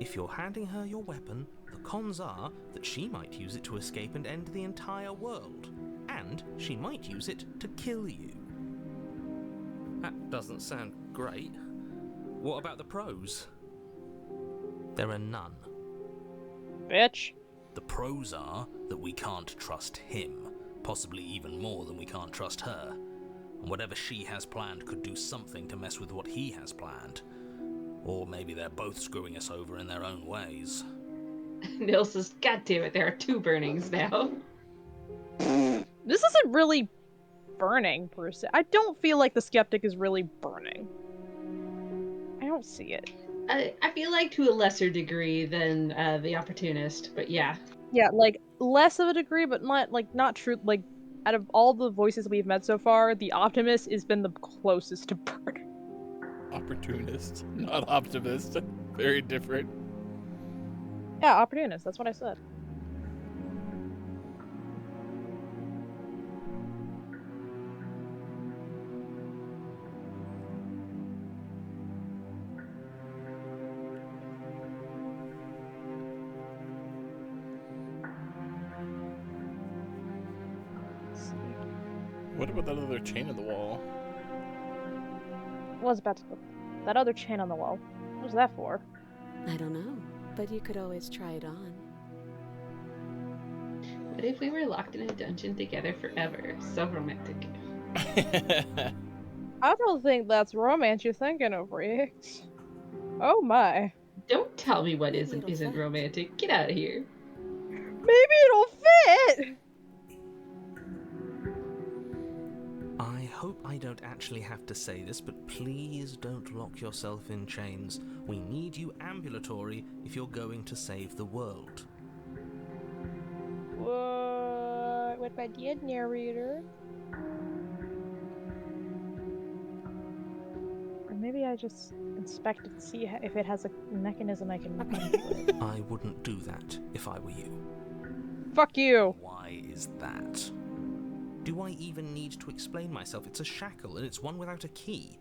If you're handing her your weapon, the cons are that she might use it to escape and end the entire world. And she might use it to kill you. That doesn't sound great. What about the pros? There are none. Bitch. The pros are that we can't trust him, possibly even more than we can't trust her. And whatever she has planned could do something to mess with what he has planned. Or maybe they're both screwing us over in their own ways. Nil says, God damn it, there are two burnings now. This isn't really burning, per se. I don't feel like the skeptic is really burning. I don't see it. I feel like to a lesser degree than the opportunist, but yeah. Yeah, like, less of a degree, but not true. Like, out of all the voices we've met so far, the optimist has been the closest to burning. Opportunist, not optimist. Very different. Yeah, opportunist, that's what I said. What about that other chain in the wall? I was about to put that other chain on the wall. What was that for? I don't know, but you could always try it on. What if we were locked in a dungeon together forever? So romantic. I don't think that's romance you're thinking of, Riggs. Oh my. Don't tell me what isn't romantic. Get out of here. Maybe it'll fit! I hope I don't actually have to say this, but please don't lock yourself in chains. We need you ambulatory if you're going to save the world. What? with my dear narrator. Or maybe I just inspect it to see if it has a mechanism I can undo it. I wouldn't do that if I were you. Fuck you! Why is that? Do I even need to explain myself? It's a shackle, and it's one without a key.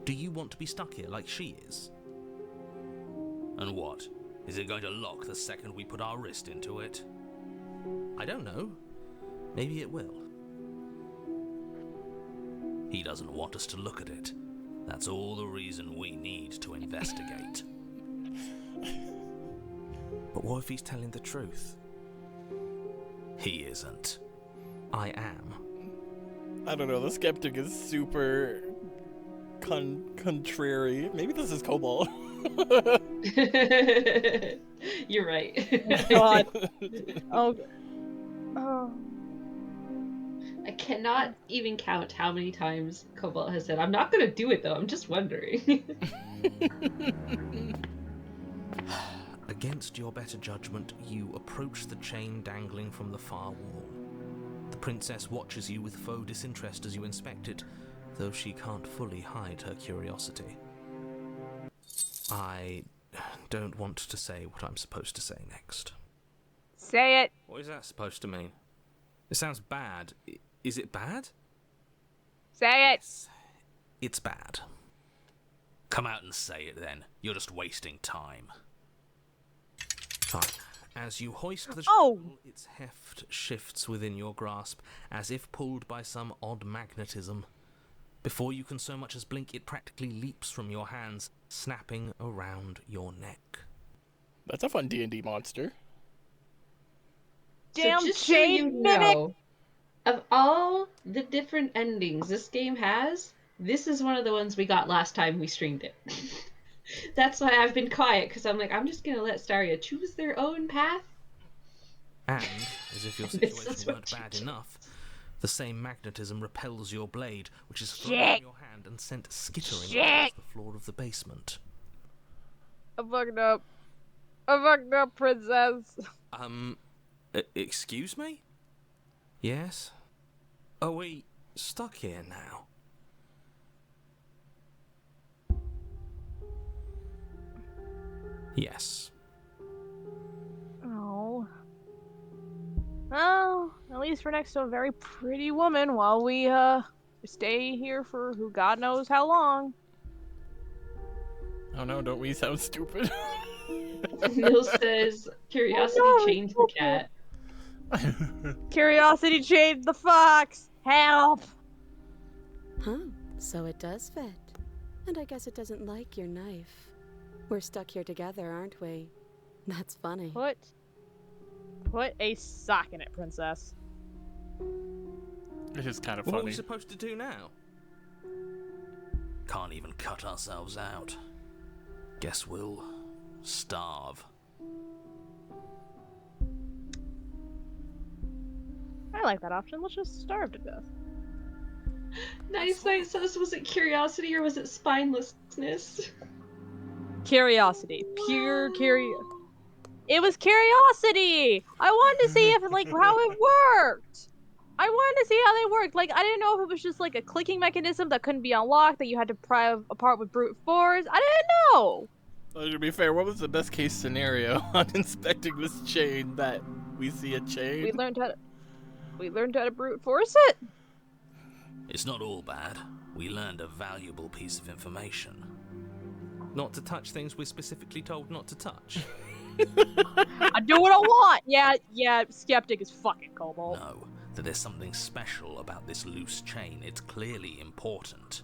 Do you want to be stuck here like she is? And what? Is it going to lock the second we put our wrist into it? I don't know. Maybe it will. He doesn't want us to look at it. That's all the reason we need to investigate. But what if he's telling the truth? He isn't. I am. I don't know, the skeptic is super contrary. Maybe this is Cobalt. You're right. God. Oh. Oh. I cannot even count how many times Cobalt has said, I'm not gonna do it though, I'm just wondering. Against your better judgment, you approach the chain dangling from the far wall. The princess watches you with faux disinterest as you inspect it, though she can't fully hide her curiosity. I don't want to say what I'm supposed to say next. Say it! What is that supposed to mean? It sounds bad. Is it bad? Say it! Yes, it's bad. Come out and say it then. You're just wasting time. Fine. As you hoist the shackle, its heft shifts within your grasp, as if pulled by some odd magnetism. Before you can so much as blink, it practically leaps from your hands, snapping around your neck. That's a fun D&D monster. Damn so just chain so you mimic! know, of all the different endings this game has, this is one of the ones we got last time we streamed it. That's why I've been quiet, because I'm like, I'm just going to let Staria choose their own path. And, as if your situation weren't bad enough, the same magnetism repels your blade, which is thrown from your hand and sent skittering across the floor of the basement. I fucked up. I fucked up, princess. Excuse me? Yes? Are we stuck here now? Yes. Oh. Well, at least we're next to a very pretty woman while we stay here for who God knows how long. Oh no, don't we sound stupid? Neil says, curiosity changed the cat. Curiosity chained the fox! Help! Huh, so it does fit. And I guess it doesn't like your knife. We're stuck here together, aren't we? That's funny. Put a sock in it, princess. This is kind of What are funny. we supposed to do now? Can't even cut ourselves out. Guess we'll starve. I like that option. Let's just starve to death. Nice Night says, was it curiosity or was it spinelessness? Curiosity. Pure curiosity. It was curiosity! I wanted to see if, how it worked! I wanted to see how they worked. I didn't know if it was just, a clicking mechanism that couldn't be unlocked, that you had to pry apart with brute force. I didn't know! Well, to be fair, what was the best case scenario on inspecting this chain that we see a chain? We learned how to brute force it. It's not all bad. We learned a valuable piece of information. Not to touch things we're specifically told not to touch. I do what I want! Yeah, skeptic is fucking Cobalt. No, that there's something special about this loose chain. It's clearly important.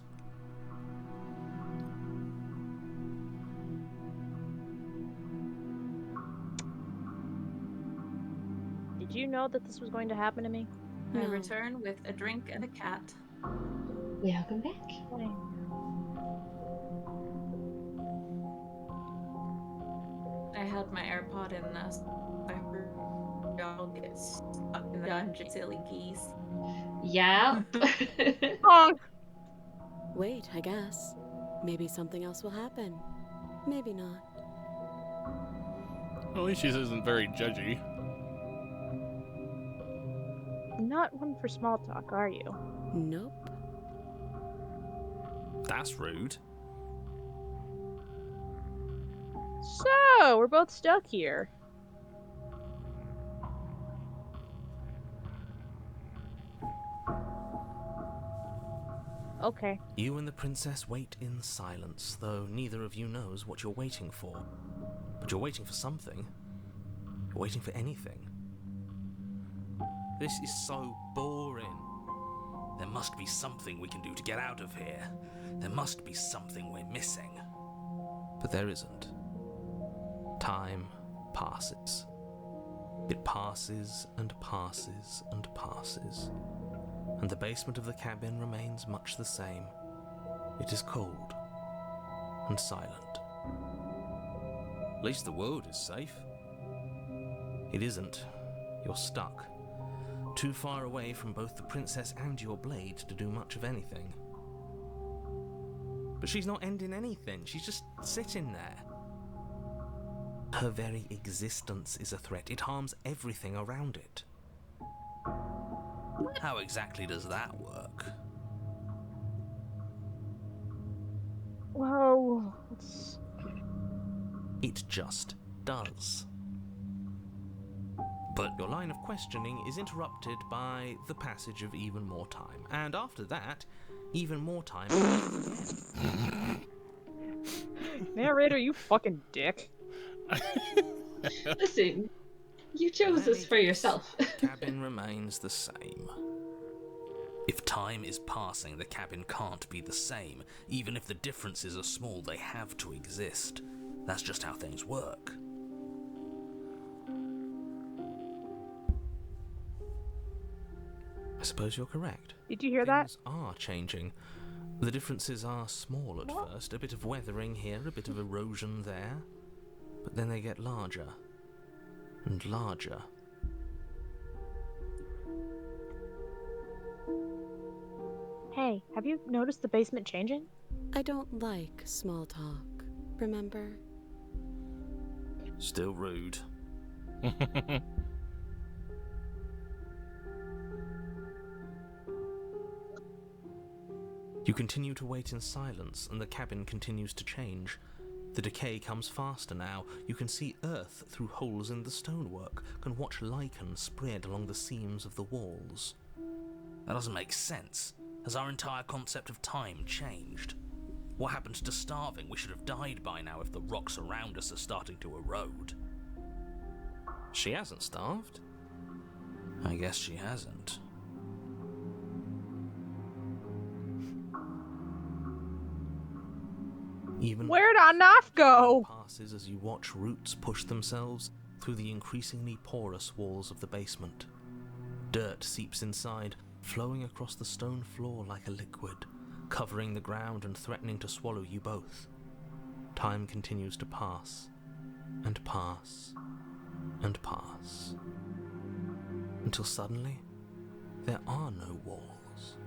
Did you know that this was going to happen to me? I return with a drink and a cat. Welcome back. I held my AirPod in this. I heard y'all get stuck in the dungeon, silly geese. Yeah. Wait, I guess. Maybe something else will happen. Maybe not. At least she isn't very judgy. not one for small talk, are you? Nope. That's rude. So, we're both stuck here. Okay. You and the princess wait in silence, though neither of you knows what you're waiting for. But you're waiting for something. You're waiting for anything. This is so boring. There must be something we can do to get out of here. There must be something we're missing. But there isn't. Time passes. It passes and passes and passes. And the basement of the cabin remains much the same. It is cold and silent. At least the world is safe. It isn't. You're stuck. Too far away from both the princess and your blade to do much of anything. But she's not ending anything. She's just sitting there. Her very existence is a threat. It harms everything around it. How exactly does that work? Whoa. It just does. But your line of questioning is interrupted by the passage of even more time. And after that, even more time passes again. Narrator, you fucking dick. Listen, you chose this for yourself. The cabin remains the same. If time is passing, the cabin can't be the same. Even if the differences are small, they have to exist. That's just how things work. I suppose you're correct. Did you hear that? Things are changing. The differences are small at first. A bit of weathering here, a bit of erosion there. But then they get larger and larger. Hey, have you noticed the basement changing? I don't like small talk, remember? Still rude. You continue to wait in silence, and the cabin continues to change. The decay comes faster now. You can see earth through holes in the stonework, can watch lichen spread along the seams of the walls. That doesn't make sense. Has our entire concept of time changed? What happened to starving? We should have died by now if the rocks around us are starting to erode. She hasn't starved. I guess she hasn't. Even Where'd our knife go? passes as you watch roots push themselves through the increasingly porous walls of the basement. Dirt seeps inside, flowing across the stone floor like a liquid, covering the ground and threatening to swallow you both. Time continues to pass, and pass, and pass, until suddenly there are no walls.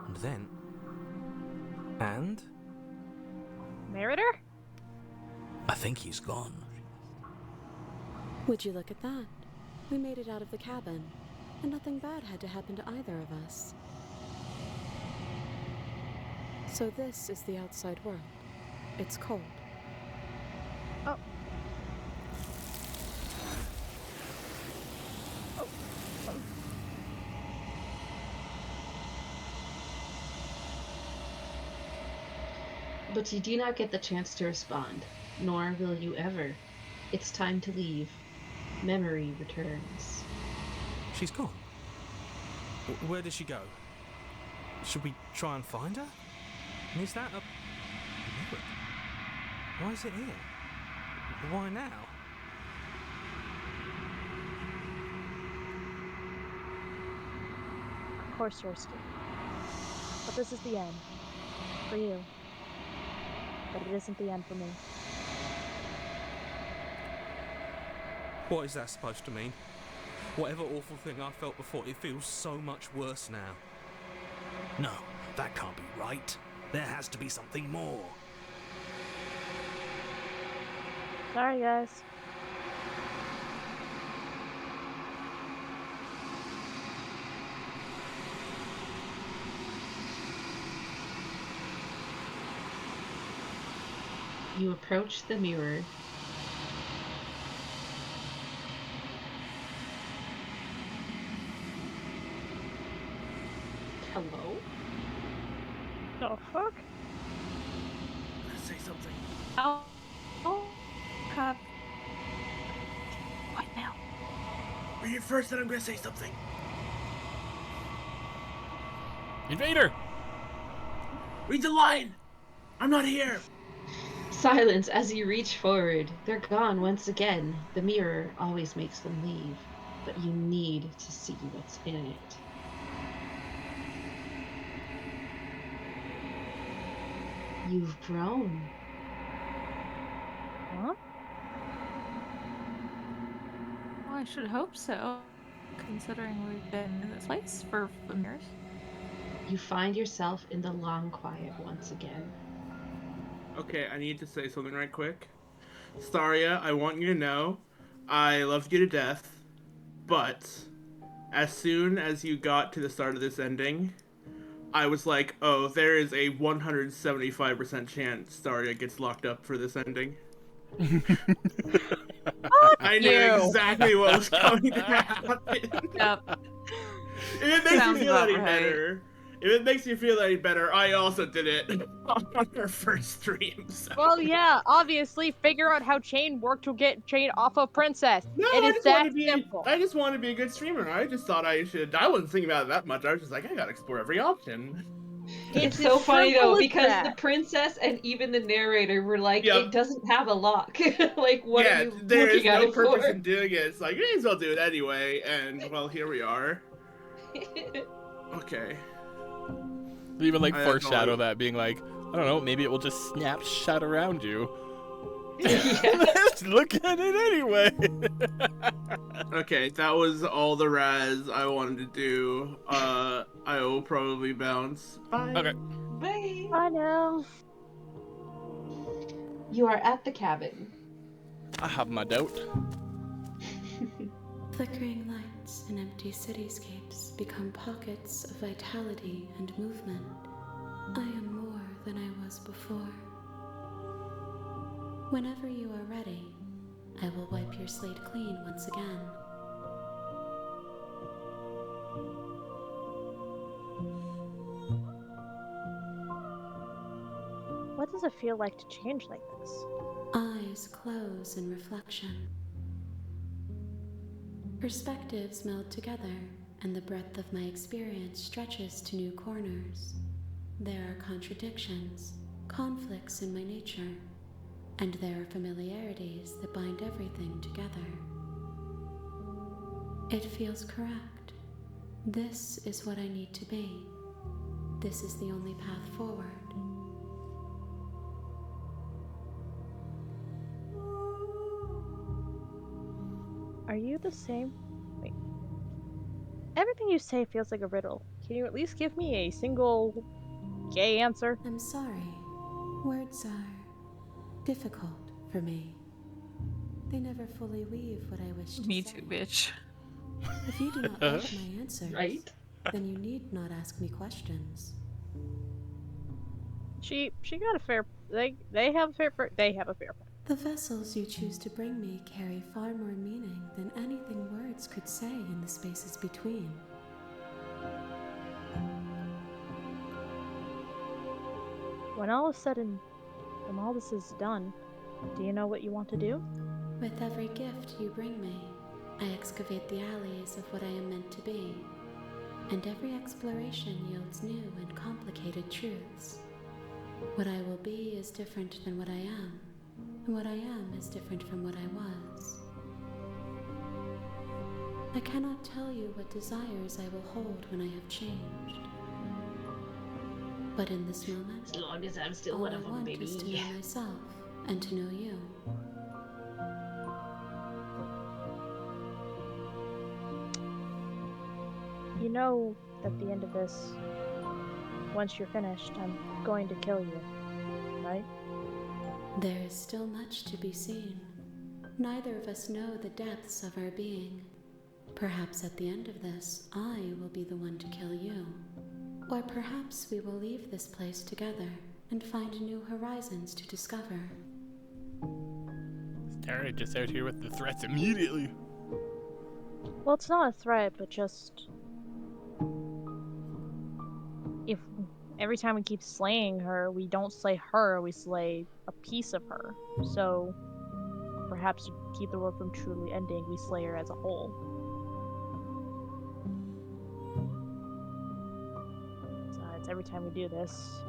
And then... Narrator? I think he's gone. Would you look at that? We made it out of the cabin, and nothing bad had to happen to either of us. So this is the outside world. It's cold. Oh. But you do not get the chance to respond, nor will you ever. It's time to leave. Memory returns. She's gone. Where did she go? Should we try and find her? And is that a mirror? Why is it here? Why now? Of course you're scared. But this is the end. For you. But it isn't the end for me. What is that supposed to mean? Whatever awful thing I felt before, it feels so much worse now. No, that can't be right. There has to be something more. Sorry, guys. You approach the mirror. Hello? The fuck? Let's say something. Oh, what now? Read it first, then I'm gonna say something. Invader! Read the line! I'm not here! Silence as you reach forward. They're gone once again. The mirror always makes them leave, but you need to see what's in it. You've grown. Huh? Well, I should hope so, considering we've been in this place for years. You find yourself in the long quiet once again. Okay, I need to say something right quick. Staria, I want you to know I love you to death, but as soon as you got to the start of this ending, I was like, oh, there is a 175% chance Staria gets locked up for this ending. I knew exactly what was going to happen. Yep. If it makes you Sounds feel about any right. better, I also did it on our first stream. So. Well, yeah, obviously, figure out how Chain worked to get Chain off of Princess. No, It is that simple. I just wanted to be a good streamer. I just thought I should. I wasn't thinking about it that much. I was just like, I gotta explore every option. It's as so funny simple though, as because that. the princess and even the narrator were like, Yep. it doesn't have a lock. Like, what are you there is looking at no it purpose for? in doing it. It's like, may as well do it anyway. And, well, here we are. Okay. Even like I foreshadow don't- that, being like, I don't know, maybe it will just snap shut around you. Yeah. Let's look at it anyway. Okay, that was all the Raz I wanted to do. I will probably bounce. Bye. Okay. Bye. I know. You are at the cabin. I have my doubt. Flickering lights and empty cityscapes become pockets of vitality and movement. I am more than I was before. Whenever you are ready, I will wipe your slate clean once again. What does it feel like to change like this? Eyes close in reflection. Perspectives meld together, and the breadth of my experience stretches to new corners. There are contradictions, conflicts in my nature, and there are familiarities that bind everything together. It feels correct. This is what I need to be. This is the only path forward. Are you the same? Wait. Everything you say feels like a riddle. Can you at least give me a single gay answer? I'm sorry. Words are difficult for me. They never fully weave what I wish to Me say. too, bitch. If you do not like my answers, Right? then you need not ask me questions. She got a fair. They have a fair. They have a fair point. The vessels you choose to bring me carry far more meaning than anything words could say in the spaces between. When all is said and when all this is done, do you know what you want to do? With every gift you bring me, I excavate the alleys of what I am meant to be, and every exploration yields new and complicated truths. What I will be is different than what I am, and what I am is different from what I was. I cannot tell you what desires I will hold when I have changed. But in this moment, As long as I'm still all one I of them, want baby. is to know myself and to know you. You know, at the end of this, once you're finished, I'm going to kill you, right? There is still much to be seen. Neither of us know the depths of our being. Perhaps at the end of this, I will be the one to kill you. Or perhaps we will leave this place together and find new horizons to discover. Tara just out here with the threats immediately. Well, it's not a threat, but just if every time we keep slaying her, we don't slay her, we slay a piece of her. So perhaps to keep the world from truly ending, we slay her as a whole. Besides, every time we do this,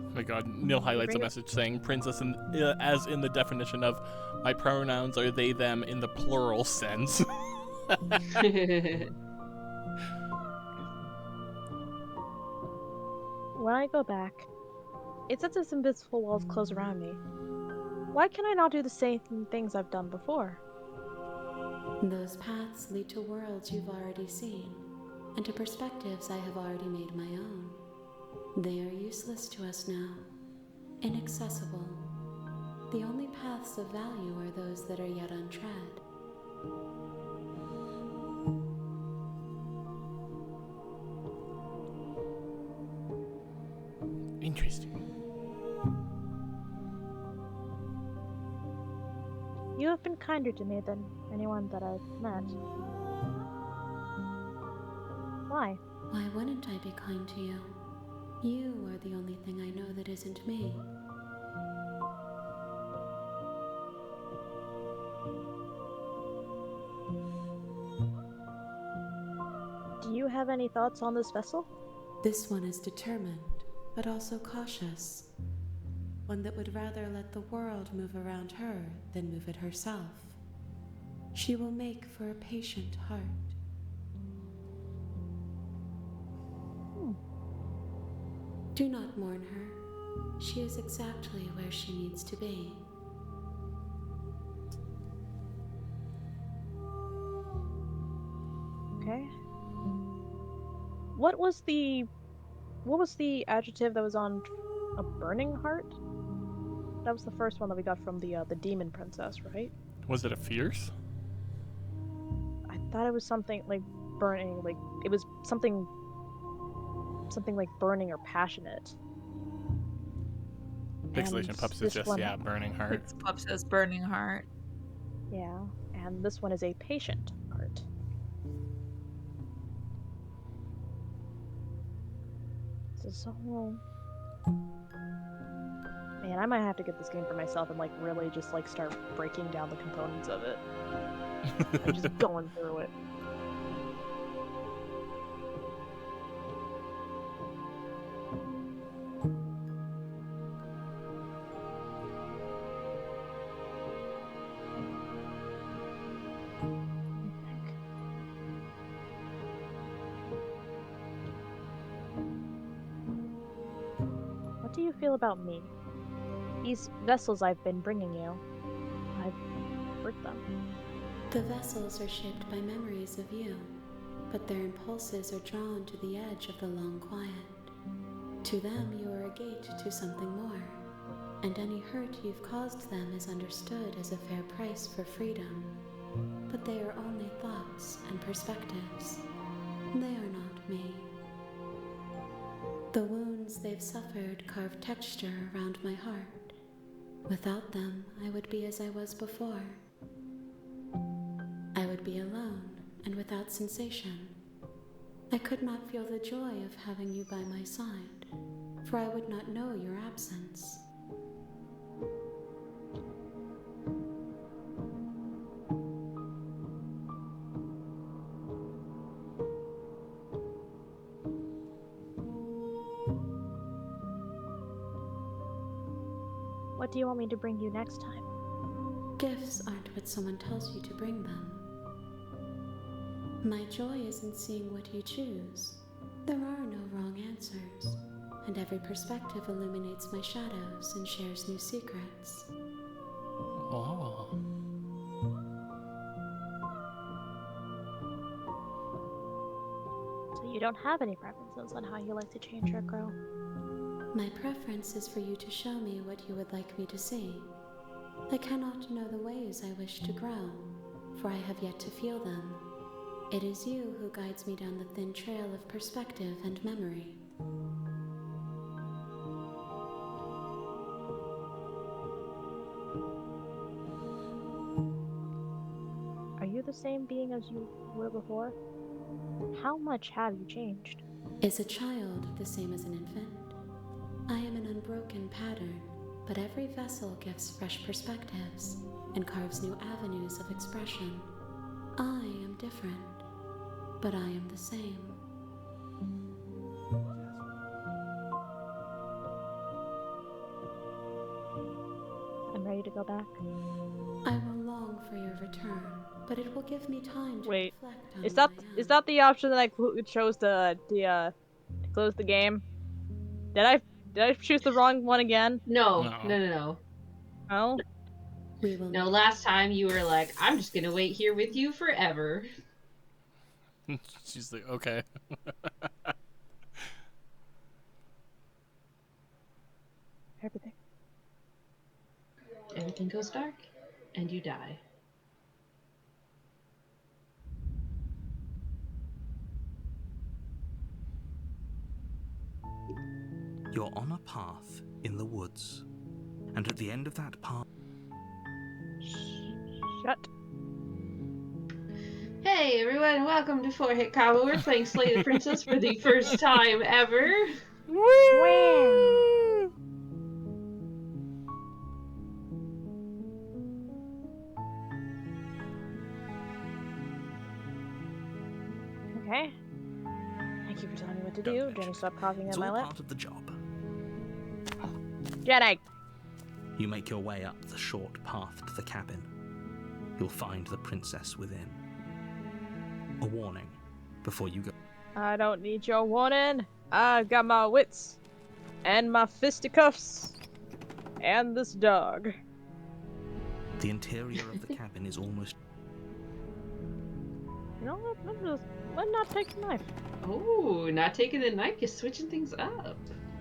Oh my god, Nil highlights a message saying princess as in the definition of my pronouns are they them in the plural sense. when I go back, it's as if invisible walls close around me. Why can I not do the same things I've done before? Those paths lead to worlds you've already seen, and to perspectives I have already made my own. They are useless to us now, inaccessible. The only paths of value are those that are yet untread. Interesting. You have been kinder to me than anyone that I've met. Why? Why wouldn't I be kind to you? You are the only thing I know that isn't me. Do you have any thoughts on this vessel? This one is determined, but also cautious. One that would rather let the world move around her than move it herself. She will make for a patient heart. Do not mourn her. She is exactly where she needs to be. Okay. What was the adjective that was on a burning heart? That was the first one that we got from the demon princess, right? Was it a fierce? I thought it was something like burning, like it was something like burning or passionate. Pixelation Pup says just, yeah, burning heart. Pup says burning heart. Yeah, and this one is a patient heart. So, man, I might have to get this game for myself and like really just like start breaking down the components of it. I'm just going through it. What do you feel about me? These vessels I've been bringing you, I've hurt them. The vessels are shaped by memories of you, but their impulses are drawn to the edge of the long quiet. To them, you are a gate to something more, and any hurt you've caused them is understood as a fair price for freedom. But they are only thoughts and perspectives. They are not me. The wounds they've suffered carve texture around my heart. Without them, I would be as I was before. I would be alone and without sensation. I could not feel the joy of having you by my side, for I would not know your absence. What do you want me to bring you next time? Gifts aren't what someone tells you to bring them. My joy is in seeing what you choose. There are no wrong answers, and every perspective illuminates my shadows and shares new secrets. Oh. So you don't have any preferences on how you like to change or grow? My preference is for you to show me what you would like me to see. I cannot know the ways I wish to grow, for I have yet to feel them. It is you who guides me down the thin trail of perspective and memory. you the same being as you were before? How much have you changed? Is a child the same as an infant? I am an unbroken pattern, but every vessel gives fresh perspectives and carves new avenues of expression. I am different, but I am the same. I'm ready to go back. I will long for your return, but it will give me time to Wait, reflect on is who that I am. is that the option that I chose to close the game? Did I choose the wrong one again? No, No. no, no, no. Oh, We will No, meet. last time you were like, I'm just gonna wait here with you forever. She's like, okay. everything. Everything goes dark, and you die. You're on a path in the woods, and at the end of that path, Shut. Hey everyone, welcome to 4-Hit Combo. We're playing Slay the Princess for the first time ever. Wham! Okay. Thank you for telling me what to Don't do. mention Jenny, it. stop coughing It's in my all lip. part of the job. Jenny! You make your way up the short path to the cabin. You'll find the princess within. A warning before you go. I don't need your warning. I got my wits. And my fisticuffs. And this dog. The interior of the cabin is almost. You know what? Let's not take the knife. Oh, not taking the knife, you're switching things up.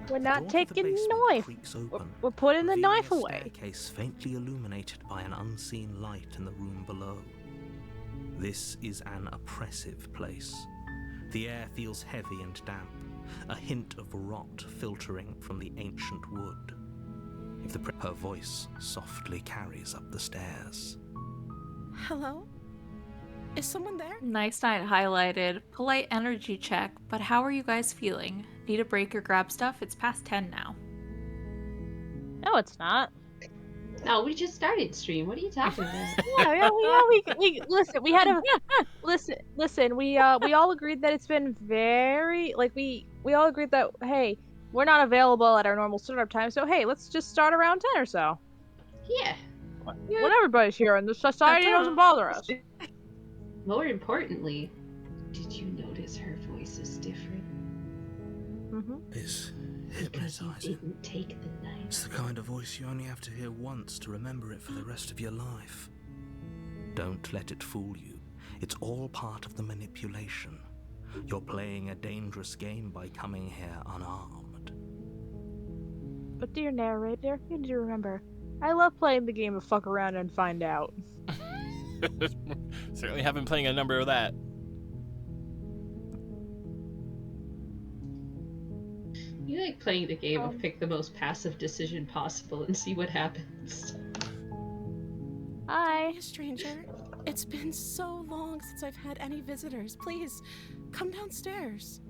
We're The not door to the taking basement knife. creaks open, We're putting the revealing knife a away. staircase faintly illuminated by an unseen light in the room below. This is an oppressive place. The air feels heavy and damp, a hint of rot filtering from the ancient wood. If her voice softly carries up the stairs. Hello? Is someone there? Nice night highlighted. Polite energy check, but how are you guys feeling? Need a break or grab stuff? It's past 10 now. No, it's not. No, we just started stream. What are you talking about? We listen. We had a listen. We all agreed that it's been very we all agreed that hey, we're not available at our normal startup time. So hey, let's just start around 10 or so. Yeah. When everybody's here and the society doesn't bother us. More importantly, did you notice her voice is different? It's Because you hypnotizing. didn't take the knife. It's the kind of voice you only have to hear once to remember it for the rest of your life. Don't let it fool you. It's all part of the manipulation. You're playing a dangerous game by coming here unarmed. But dear narrator, you need to remember, I love playing the game of fuck around and find out. Certainly have been playing a number of that. You like playing the game of pick the most passive decision possible and see what happens. Hi. Hey, stranger. It's been so long since I've had any visitors. Please, come downstairs.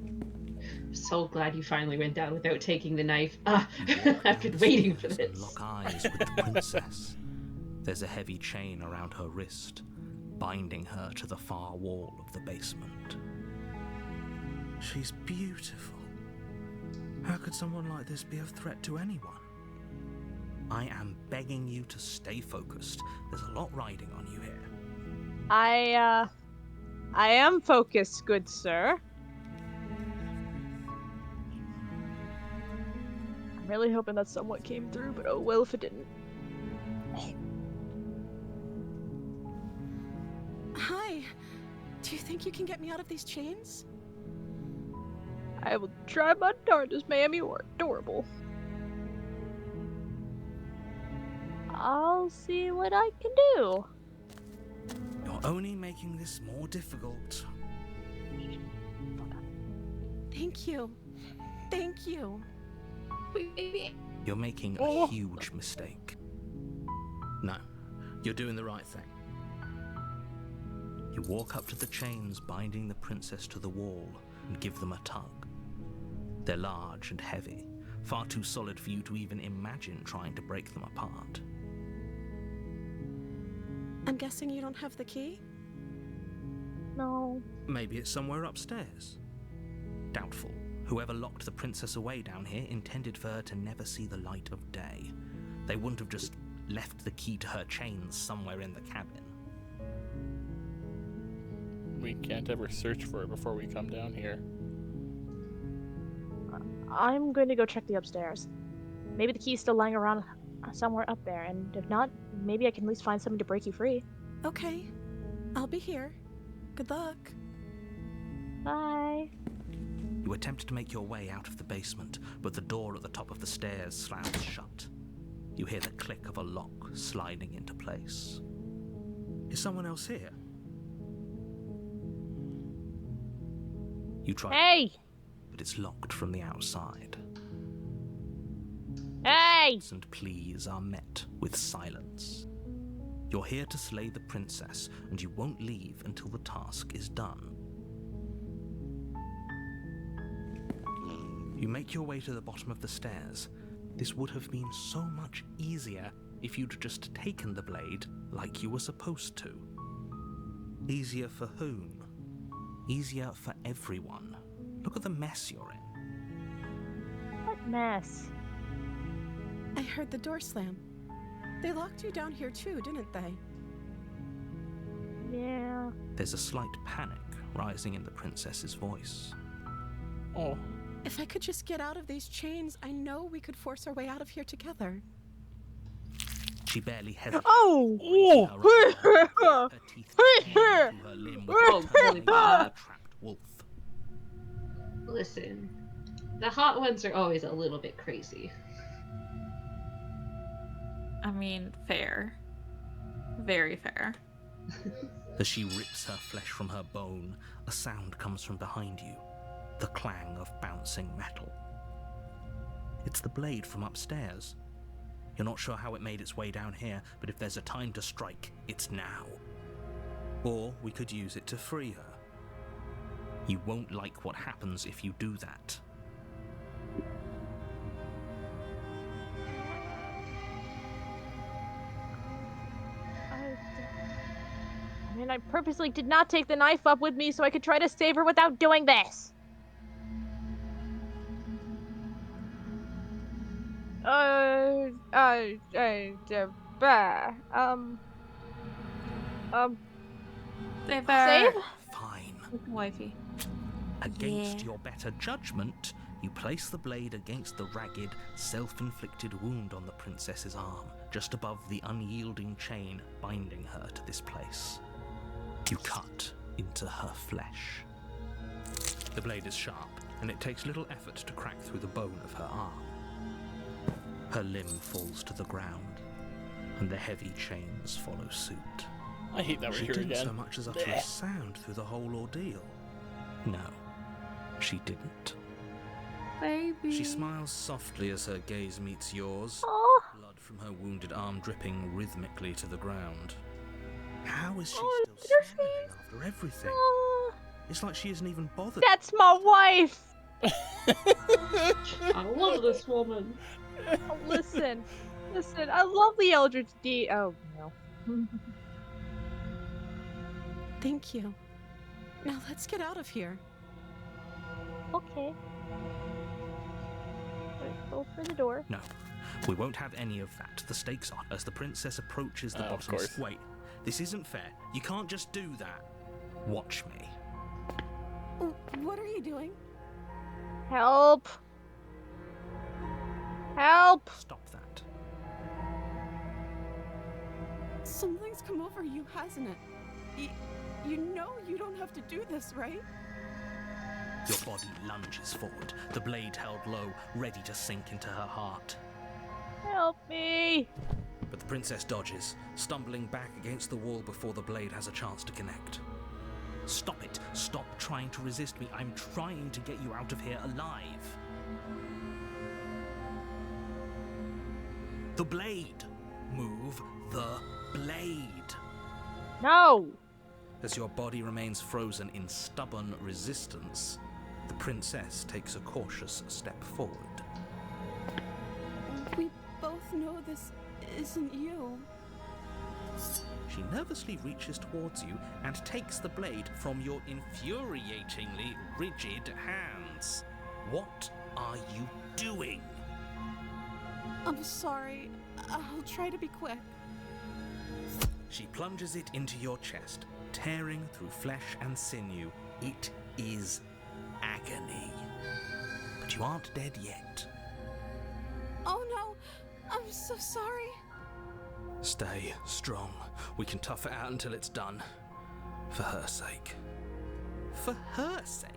I'm so glad you finally went down without taking the knife. I've been waiting for And this. lock eyes with the princess. There's a heavy chain around her wrist, binding her to the far wall of the basement. She's beautiful. How could someone like this be of threat to anyone? I am begging you to stay focused. There's a lot riding on you here. I am focused, good sir. I'm really hoping that somewhat came through, but oh well if it didn't. Hi. Do you think you can get me out of these chains? I will try my darndest, ma'am. You are adorable. I'll see what I can do. You're only making this more difficult. Thank you. Thank you. You're making a huge mistake. No, you're doing the right thing. You walk up to the chains binding the princess to the wall and give them a tug. They're large and heavy, far too solid for you to even imagine trying to break them apart. I'm guessing you don't have the key? No. Maybe it's somewhere upstairs. Doubtful. Whoever locked the princess away down here intended for her to never see the light of day. They wouldn't have just left the key to her chains somewhere in the cabin. We can't ever search for it before we come down here. I'm going to go check the upstairs. Maybe the key's still lying around somewhere up there, and if not, maybe I can at least find something to break you free. Okay. I'll be here. Good luck. Bye. You attempt to make your way out of the basement, but the door at the top of the stairs slams shut. You hear the click of a lock sliding into place. Is someone else here? You try. Hey! But it's locked from the outside. Hey! And pleas are met with silence. You're here to slay the princess, and you won't leave until the task is done. You make your way to the bottom of the stairs. This would have been so much easier if you'd just taken the blade like you were supposed to. Easier for whom? Easier for everyone. Look at the mess you're in. What mess? I heard the door slam. They locked you down here too, didn't they? Yeah. There's a slight panic rising in the princess's voice. Oh. If I could just get out of these chains, I know we could force our way out of here together. She barely hesitates. Oh! Her teeth into her limb with Oh, really bad. a trapped wolf. Listen, the hot ones are always a little bit crazy. I mean, fair. Very fair. As she rips her flesh from her bone, a sound comes from behind you. The clang of bouncing metal. It's the blade from upstairs. You're not sure how it made its way down here, but if there's a time to strike, it's now. Or we could use it to free her. You won't like what happens if you do that. I mean, I purposely did not take the knife up with me so I could try to save her without doing this. Save? Fine. Wifey. Against Yeah. your better judgment, you place the blade against the ragged, self-inflicted wound on the princess's arm, just above the unyielding chain binding her to this place. You cut into her flesh. The blade is sharp, and it takes little effort to crack through the bone of her arm. Her limb falls to the ground, and the heavy chains follow suit. I hate that we're She here didn't again. so much as utter a sound through the whole ordeal. No, she didn't. Baby. She smiles softly as her gaze meets yours, Oh, blood from her wounded arm dripping rhythmically to the ground. How is she Oh, still your standing after everything? oh, It's like she isn't even bothered. that's my wife. I love this woman. Oh, listen, I love the Eldritch D. Oh no. Thank you. Now let's get out of here. Okay. Go for the door. No, we won't have any of that. The stakes are as the princess approaches the Of bottom. course. Wait, this isn't fair. You can't just do that. Watch me. What are you doing? Help! Help! Stop that. Something's come over you, hasn't it? You know you don't have to do this, right? Your body lunges forward, the blade held low, ready to sink into her heart. Help me! But the princess dodges, stumbling back against the wall before the blade has a chance to connect. Stop it! Stop trying to resist me. I'm trying to get you out of here alive. The blade! Move the blade! No! As your body remains frozen in stubborn resistance, the princess takes a cautious step forward. We both know this isn't you. She nervously reaches towards you and takes the blade from your infuriatingly rigid hands. What are you doing? I'm sorry. I'll try to be quick. She plunges it into your chest, tearing through flesh and sinew. It is agony. But you aren't dead yet. Oh no, I'm so sorry. Stay strong. We can tough it out until it's done. For her sake. For her sake?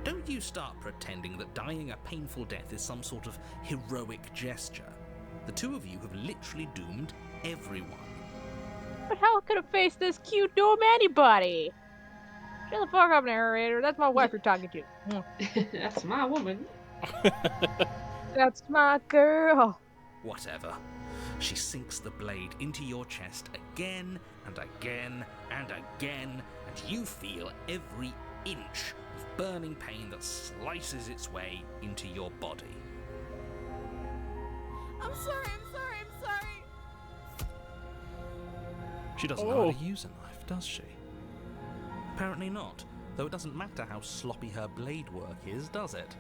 Don't you start pretending that dying a painful death is some sort of heroic gesture. The two of you have literally doomed everyone. But how could I face this cute doom anybody? Shut the fuck up, narrator. That's my wife you're talking to. That's my woman. That's my girl. Whatever. She sinks the blade into your chest again and again and again, and you feel every inch of burning pain that slices its way into your body. I'm sorry. She doesn't know how to use a knife, does she? Apparently not, though it doesn't matter how sloppy her blade work is, does it?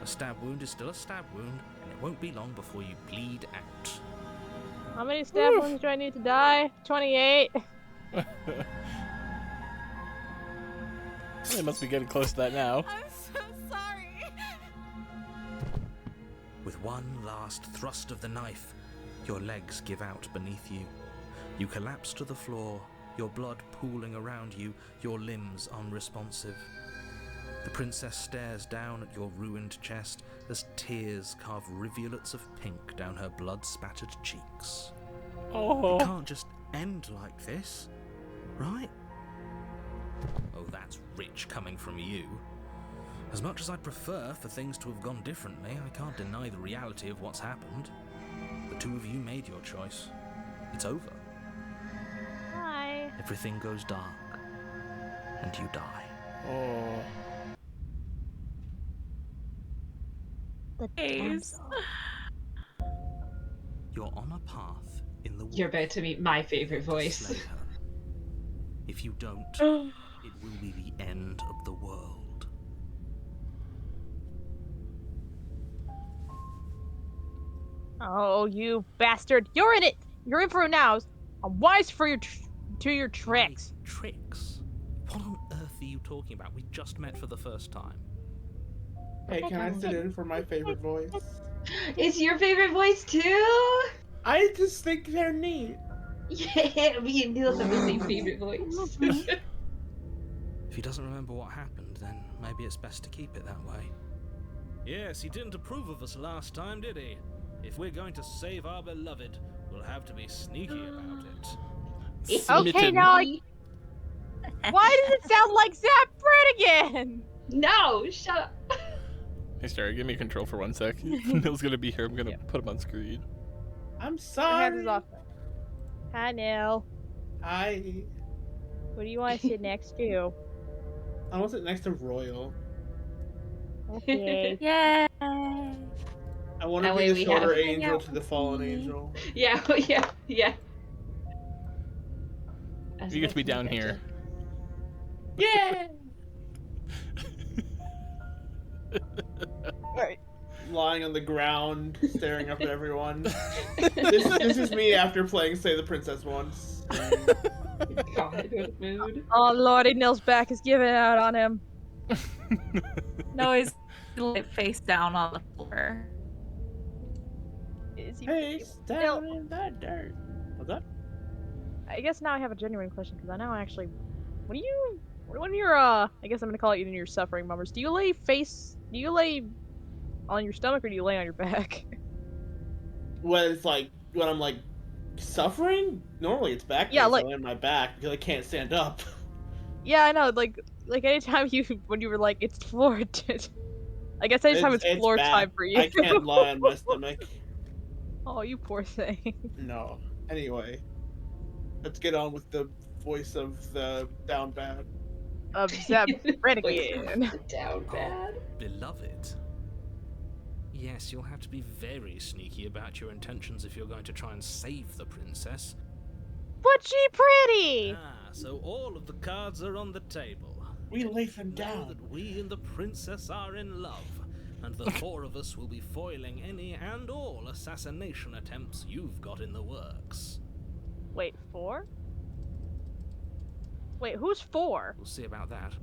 A stab wound is still a stab wound, and it won't be long before you bleed out. How many stab wounds do I need to die? 28. They must be getting close to that now. I'm so sorry. With one last thrust of the knife, your legs give out beneath you. You collapse to the floor, your blood pooling around you, your limbs unresponsive. The princess stares down at your ruined chest as tears carve rivulets of pink down her blood-spattered cheeks. Oh. It can't just end like this, right? Oh, that's rich coming from you. As much as I'd prefer for things to have gone differently, I can't deny the reality of what's happened. The two of you made your choice. It's over. Hi. Everything goes dark, and you die. Oh. The damsel. You're on a path in the woods. You're about to meet my favorite to voice. slay her. If you don't, it will be the end of the world. Oh, you bastard! You're in it. You're in for it now. I'm wise for your your tricks. My tricks? What on earth are you talking about? We just met for the first time. Hey, can I sit in for my favorite voice? It's your favorite voice too? I just think they're neat. Yeah, me and Neil have the same favorite voice. If he doesn't remember what happened, then maybe it's best to keep it that way. Yes, he didn't approve of us last time, did he? If we're going to save our beloved, we'll have to be sneaky about it. Okay, now. Why does it sound like Zap Brannigan? No, shut up. Hey, Starry, give me control for 1 sec. Neil's gonna be here. I'm gonna put him on screen. I'm My sorry. hands is off. Hi, Neil. Hi. What do you want to sit next to? I want to sit next to Royal. Okay. Yay! I want to That be way the we shorter have- angel to the fallen angel. Yeah. You get to be down here. Yeah. Alright. Lying on the ground, staring up at everyone. This is me after playing Say the Princess once. God, mood. Oh lordy, Neil's back is giving out on him. No, he's face down on the floor. Is he? Face down in the dirt. What's that? I guess now I have a genuine question because I now actually, what when you're I guess I'm gonna call it in your suffering moments. Do you lay on your stomach or do you lay on your back? When I'm like suffering, normally it's back. Yeah, pain, so like- I lay on my back because I can't stand up. Yeah, I know. Like anytime when you were like it's floor. I guess anytime it's floor back. time for you. I can't lie on my stomach. Oh, you poor thing. No. Anyway, let's get on with the voice of the down bad. Of Zeb Voice Renegade. of down bad. Beloved. Yes, you'll have to be very sneaky about your intentions if you're going to try and save the princess. But she pretty! Ah, so all of the cards are on the table. We lay them Now down. that we and the princess are in love, and the four of us will be foiling any and all assassination attempts you've got in the works. Wait, 4? Wait, who's 4? We'll see about that.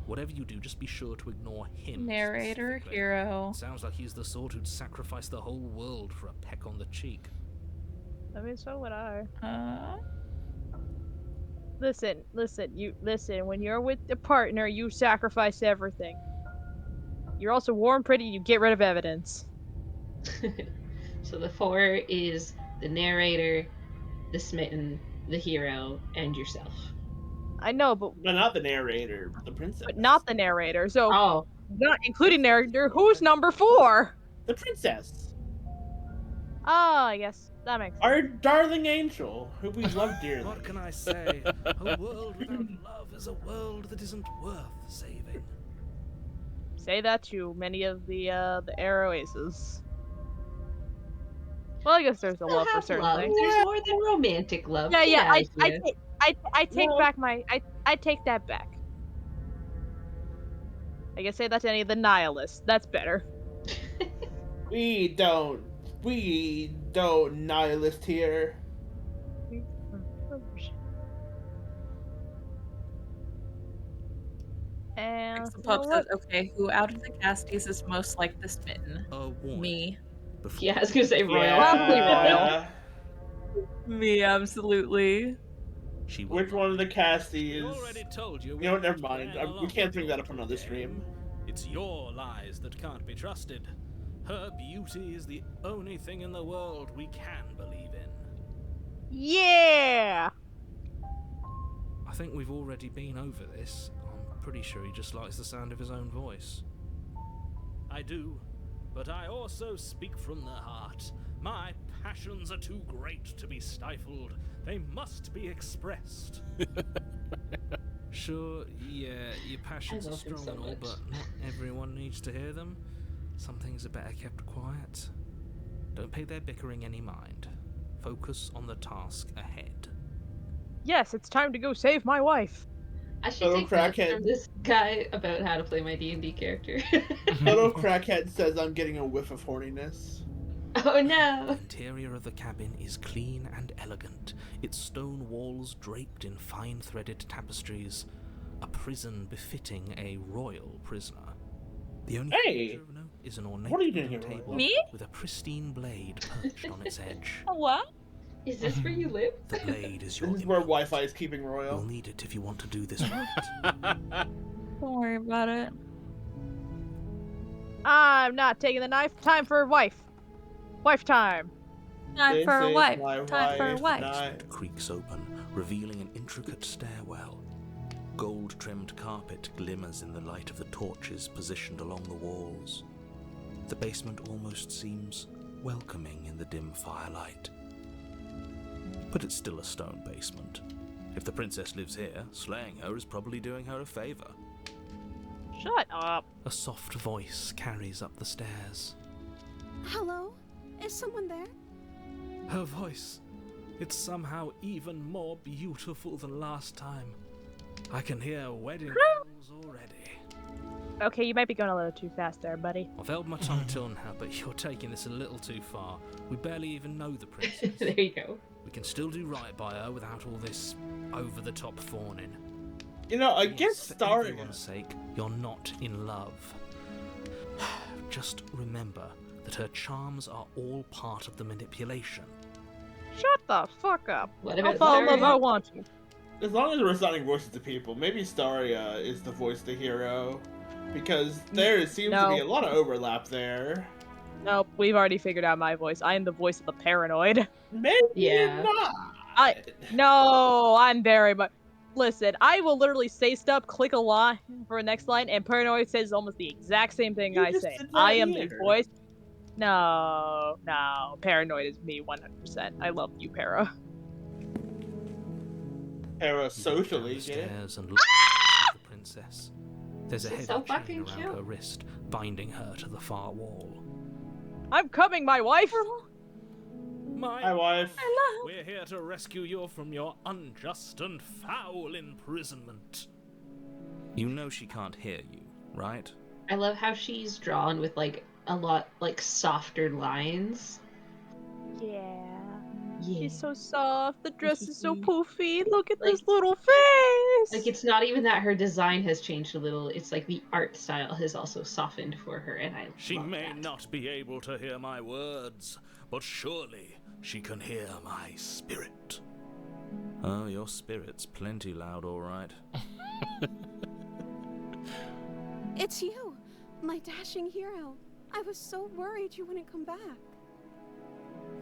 Whatever you do, just be sure to ignore him. Narrator, specifically. hero. Sounds like he's the sort who'd sacrifice the whole world for a peck on the cheek. I mean, so would I. Listen, when you're with a partner, you sacrifice everything. You're also warm, pretty, you get rid of evidence. So the 4 is the narrator, the smitten, the hero, and yourself. I know, but not the narrator, the princess. But not the narrator. So, Oh, not including narrator, who's number 4? The princess. Oh, I guess that makes sense. Our darling angel, who we love dearly. What can I say? A world without love is a world that isn't worth saving. Say that to many of the arrow aces. Well, I guess there's a Still love for have certain love. things. There's more than romantic love. Yeah, Get yeah. out I of here. take No. back my I take that back. I can say that to any of the nihilists. That's better. We don't nihilist here. And Pup says, okay, who out of the casties is most like the smitten? Me. Yeah, I was gonna say Royal. Probably Royal. Me, absolutely. Which one of the casties? Already told you. You know what? Never mind. We can't bring that up on another stream. It's your lies that can't be trusted. Her beauty is the only thing in the world we can believe in. Yeah. I think we've already been over this. I'm pretty sure he just likes the sound of his own voice. I do, but I also speak from the heart. My passions are too great to be stifled. They must be expressed. Sure, yeah, your passions are strong and all, but not everyone needs to hear them. Some things are better kept quiet. Don't pay their bickering any mind. Focus on the task ahead. Yes, it's time to go save my wife. I should take notes from this guy about how to play my D&D character. Little crackhead says I'm getting a whiff of horniness. Oh no! The interior of the cabin is clean and elegant, its stone walls draped in fine-threaded tapestries, a prison befitting a royal prisoner. The only feature of note is an ornate what are you doing here, table Me? with a pristine blade perched on its edge. What? Is this where you live? The blade is your This is where Wi-Fi is keeping royal. You'll need it if you want to do this right. Don't worry about it. I'm not taking the knife. Time for wife. Wife time. Time for a wife. Time for a wife. It creaks open, revealing an intricate stairwell. Gold-trimmed carpet glimmers in the light of the torches positioned along the walls. The basement almost seems welcoming in the dim firelight. But it's still a stone basement. If the princess lives here, slaying her is probably doing her a favor. Shut up. A soft voice carries up the stairs. Hello? Is someone there? Her voice. It's somehow even more beautiful than last time. I can hear wedding bells already. Okay, you might be going a little too fast there, buddy. I've held my tongue till now, but you're taking this a little too far. We barely even know the princess. There you go. We can still do right by her without all this over-the-top fawning. You know, against For everyone's sake, you're not in love. Just remember that her charms are all part of the manipulation. Shut the fuck up. What I'll about fall in love Staria? I want to. As long as we're assigning voices to people, maybe Staria is the voice of the hero. Because there seems to be a lot of overlap there. Nope, we've already figured out my voice. I am the voice of the paranoid. Maybe not. No, I'm very much... Listen, I will literally say stuff, click a line for a next line, and paranoid says almost the exact same thing I say. I am the voice. No, paranoid is me 100%. I love you, Para. Parasocially, down the get it? stairs and look at the princess. There's a She's heavy so chain fucking around cute. her wrist, binding her to the far wall. I'm coming, my wife! My wife. We're here to rescue you from your unjust and foul imprisonment. You know she can't hear you, right? I love how she's drawn with like a lot like softer lines. Yeah. Yeah. She's so soft. The dress is so poofy. Look at Like- this little face. Like it's not even that her design has changed a little. It's like the art style has also softened for her, and I She love may that. not be able to hear my words, but surely she can hear my spirit. Oh, your spirit's plenty loud, all right. It's you, my dashing hero. I was so worried you wouldn't come back.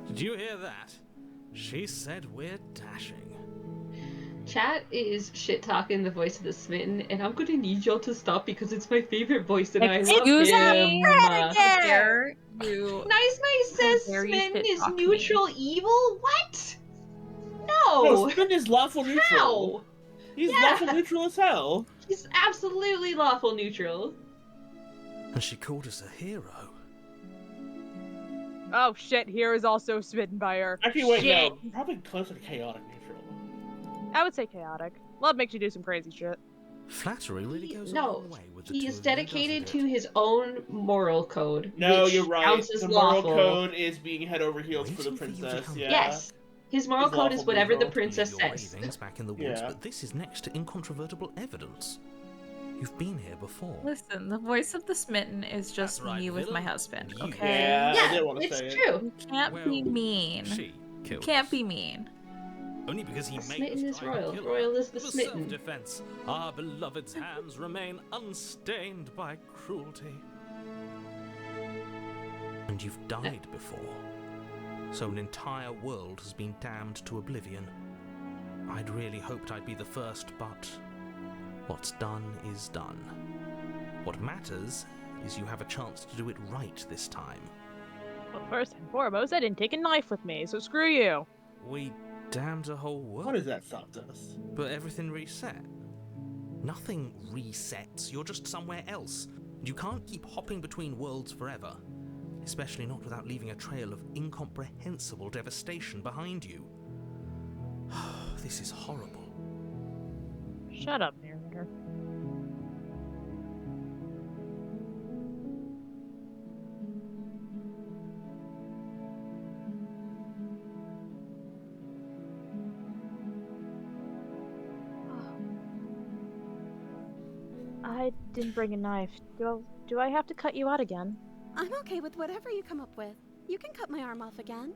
Did you hear that? She said we're dashing. Chat is shit talking the voice of the smitten, and I'm gonna need y'all to stop because it's my favorite voice and I love Excuse him. me? Nice How dare you? Nice says dare you smitten shit is talk me? neutral evil? What? No, No! Spin is lawful neutral. How? He's Yeah. lawful neutral as hell. He's absolutely lawful neutral. And she called us a hero. Oh shit, here is also smitten by her. Actually, wait, Shit. no. Probably closer to chaotic neutral. I would say chaotic. Love makes you do some crazy shit. Flattery really goes a No, long way with the he two is of you, dedicated doesn't to it? his own moral code. No, which you're right. counts as The moral lawful. code is being head over heels for the Waiting for you to princess, come yeah. Yes. His moral He's code is lawful whatever the neutral. princess Believe your says. ravings back in the woods, Yeah. but this is next to incontrovertible evidence. You've been here before. Listen, the voice of the smitten is just That's right, me with my villain. husband, You- okay? Yeah, I Yeah, didn't want to it's say it. true. You can't be Well, mean. She You killed can't us. be mean. Only because he made Smitten us is try and royal. kill her. Royal is the It was smitten. self-defense. Our beloved's hands remain unstained by cruelty. And you've died before. So an entire world has been damned to oblivion. I'd really hoped I'd be the first, but what's done is done. What matters is you have a chance to do it right this time. Well, first and foremost, I didn't take a knife with me, so screw you. We damned a whole world. What does that stop us? But everything reset. Nothing resets, you're just somewhere else. You can't keep hopping between worlds forever. Especially not without leaving a trail of incomprehensible devastation behind you. This is horrible. Shut up, narrator. I didn't bring a knife. Do I have to cut you out again? I'm okay with whatever you come up with. You can cut my arm off again.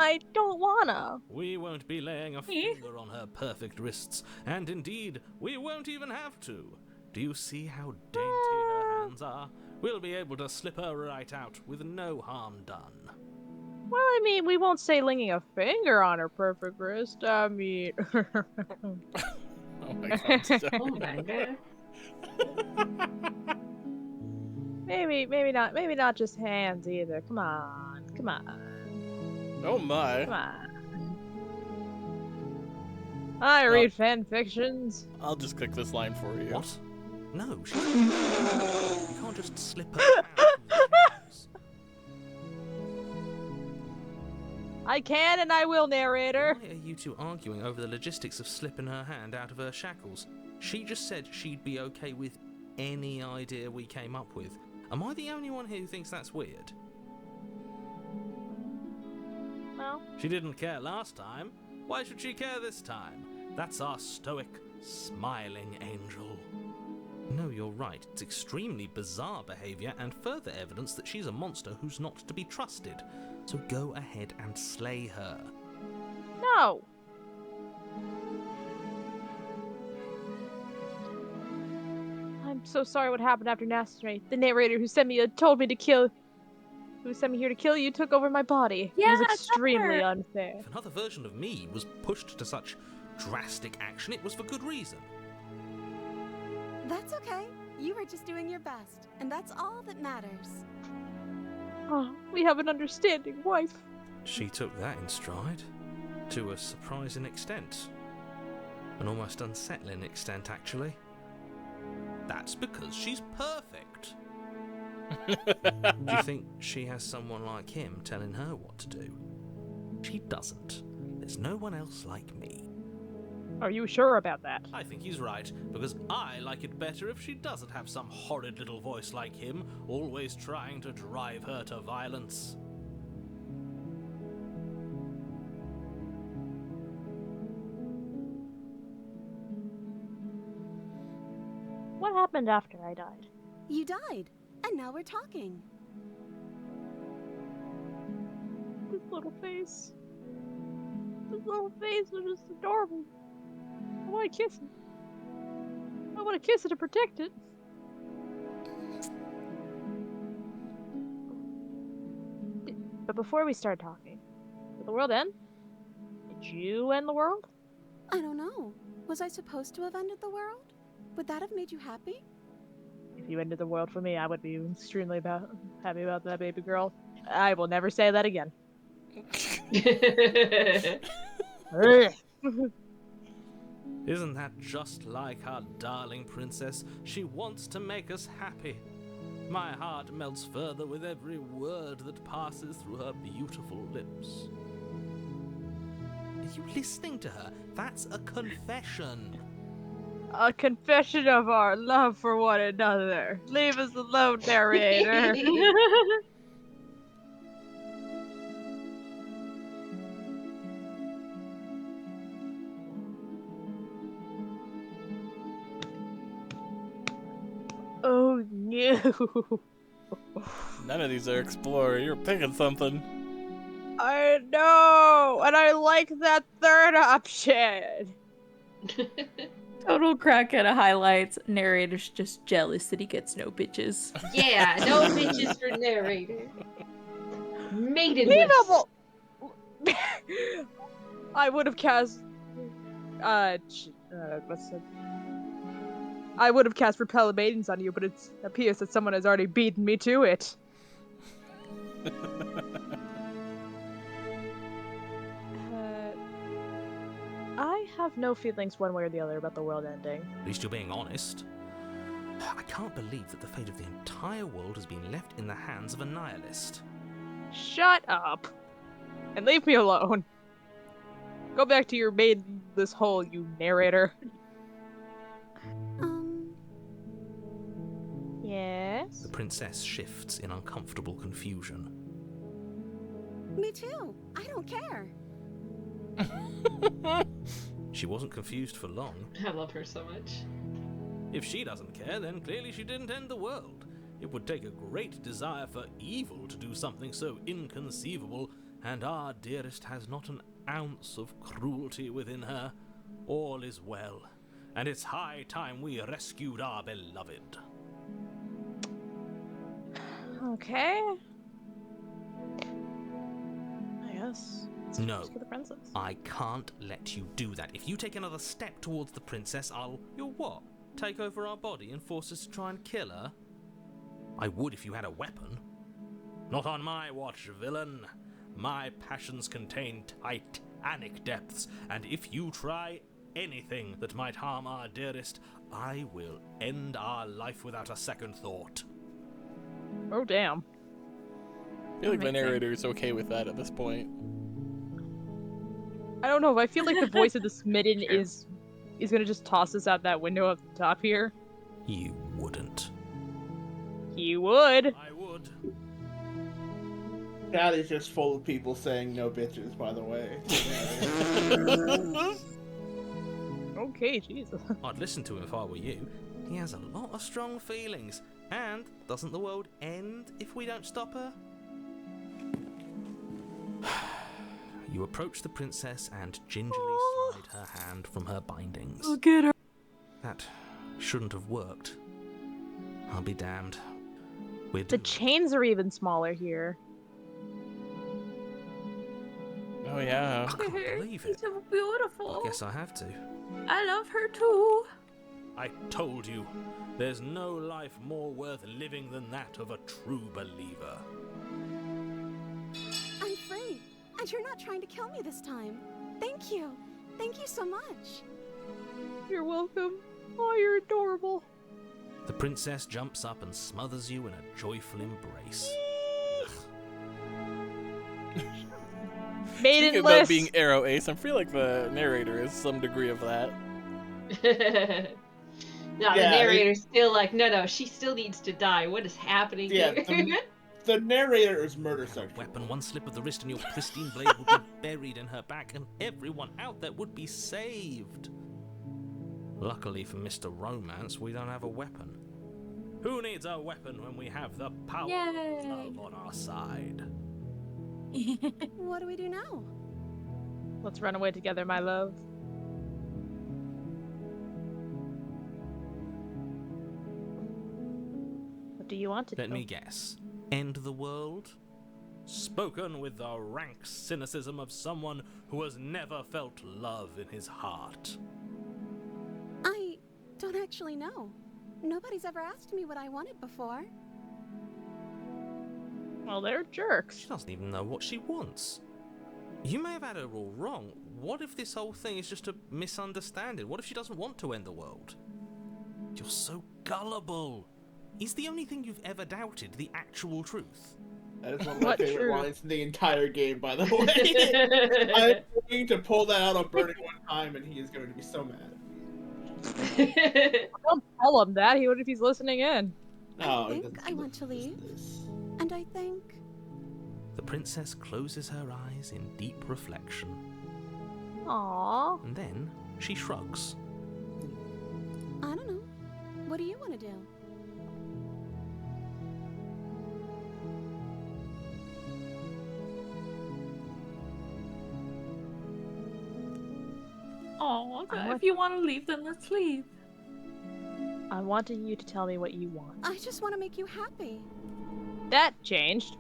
I don't wanna. We won't be laying a finger on her perfect wrists, and indeed, we won't even have to. Do you see how dainty her hands are? We'll be able to slip her right out with no harm done. Well, I mean, we won't say linking a finger on her perfect wrist. I mean... Oh my god. Oh my god. maybe not just hands either. Come on. Oh my. Come on. I read fan fictions. I'll just click this line for you. What? No, she's you can't just slip her out from the shackles. I can and I will, narrator. Why are you two arguing over the logistics of slipping her hand out of her shackles? She just said she'd be okay with any idea we came up with. Am I the only one here who thinks that's weird? No. She didn't care last time. Why should she care this time? That's our stoic, smiling angel. No, you're right. It's extremely bizarre behavior and further evidence that she's a monster who's not to be trusted. So go ahead and slay her. No. I'm so sorry what happened after Nasri. The narrator who sent me told me to kill. Who sent me here to kill you took over my body. Yeah, it was extremely sure. unfair. If another version of me was pushed to such drastic action, it was for good reason. That's okay. You were just doing your best, and that's all that matters. Oh, we have an understanding wife. She took that in stride. To a surprising extent. An almost unsettling extent, actually. That's because she's perfect. Do you think she has someone like him telling her what to do? She doesn't. There's no one else like me. Are you sure about that? I think he's right, because I like it better if she doesn't have some horrid little voice like him, always trying to drive her to violence. What happened after I died? You died, and now we're talking. This little face. This little face was just adorable. I want to kiss it. I want to kiss it to protect it. But before we start talking, did the world end? Did you end the world? I don't know. Was I supposed to have ended the world? Would that have made you happy? If you ended the world for me, I would be extremely happy about that, baby girl. I will never say that again. Isn't that just like our darling princess? She wants to make us happy. My heart melts further with every word that passes through her beautiful lips. Are you listening to her? That's a confession. A confession of our love for one another. Leave us alone, narrator. Oh no. None of these are Explorer. You're picking something. I know, and I like that third option. Total crackhead of highlights. Narrator's just jealous that he gets no bitches. Yeah, no bitches for narrator. Maiden Leave list. I would have cast. What's it? I would have cast Repel Maidens on you, but it appears that someone has already beaten me to it. I have no feelings one way or the other about the world ending. At least you're being honest. I can't believe that the fate of the entire world has been left in the hands of a nihilist. Shut up! And leave me alone. Go back to your this hole, you narrator. Yes? The princess shifts in uncomfortable confusion. Me too. I don't care. She wasn't confused for long. I love her so much. If she doesn't care, then clearly she didn't end the world. It would take a great desire for evil to do something so inconceivable, and our dearest has not an ounce of cruelty within her. All is well, and it's high time we rescued our beloved. Okay. I guess. No, For the princess. I can't let you do that. If you take another step towards the princess, You'll what? Take over our body and force us to try and kill her? I would if you had a weapon. Not on my watch, villain. My passions contain titanic depths, and if you try anything that might harm our dearest, I will end our life without a second thought. Oh, damn. I feel like the narrator is okay with that at this point. I don't know, I feel like the voice of the smitten is gonna just toss us out that window up the top here. You wouldn't. He would. I would. That is just full of people saying no bitches, by the way. Okay, Jesus. I'd listen to him if I were you. He has a lot of strong feelings. And doesn't the world end if we don't stop her? You approach the princess and gingerly slide her hand from her bindings. Look at her. That shouldn't have worked. I'll be damned. We're The doomed. chains are even smaller here. Oh yeah. I can't believe She's it. so beautiful. I guess I have to. I love her too. I told you, there's no life more worth living than that of a true believer. I'm free, and you're not trying to kill me this time. Thank you. Thank you so much. You're welcome. Oh, you're adorable. The princess jumps up and smothers you in a joyful embrace. Maiden Speaking list. about being arrow ace, I feel like the narrator is some degree of that. No, the narrator's still like, no, she still needs to die. What is happening here? The narrator is murder section. Weapon, one slip of the wrist and your pristine blade would be buried in her back and everyone out there would be saved. Luckily for Mr. Romance, we don't have a weapon. Who needs a weapon when we have the power of love on our side? What do we do now? Let's run away together, my love. What do you want to do? Let me guess. End the world? Spoken with the rank cynicism of someone who has never felt love in his heart. I don't actually know. Nobody's ever asked me what I wanted before. Well, they're jerks. She doesn't even know what she wants. You may have had her all wrong. What if this whole thing is just a misunderstanding? What if she doesn't want to end the world? You're so gullible. Is the only thing you've ever doubted the actual truth? That is one of my favorite lines in the entire game, by the way. I'm going to pull that out on Burning one time, and he is going to be so mad. Don't tell him that. What if he's listening in? I think I want to leave. And I think... The princess closes her eyes in deep reflection. Aww. And then she shrugs. I don't know. What do you want to do? Oh, if you want to leave, then let's leave. I wanted you to tell me what you want. I just want to make you happy. That changed.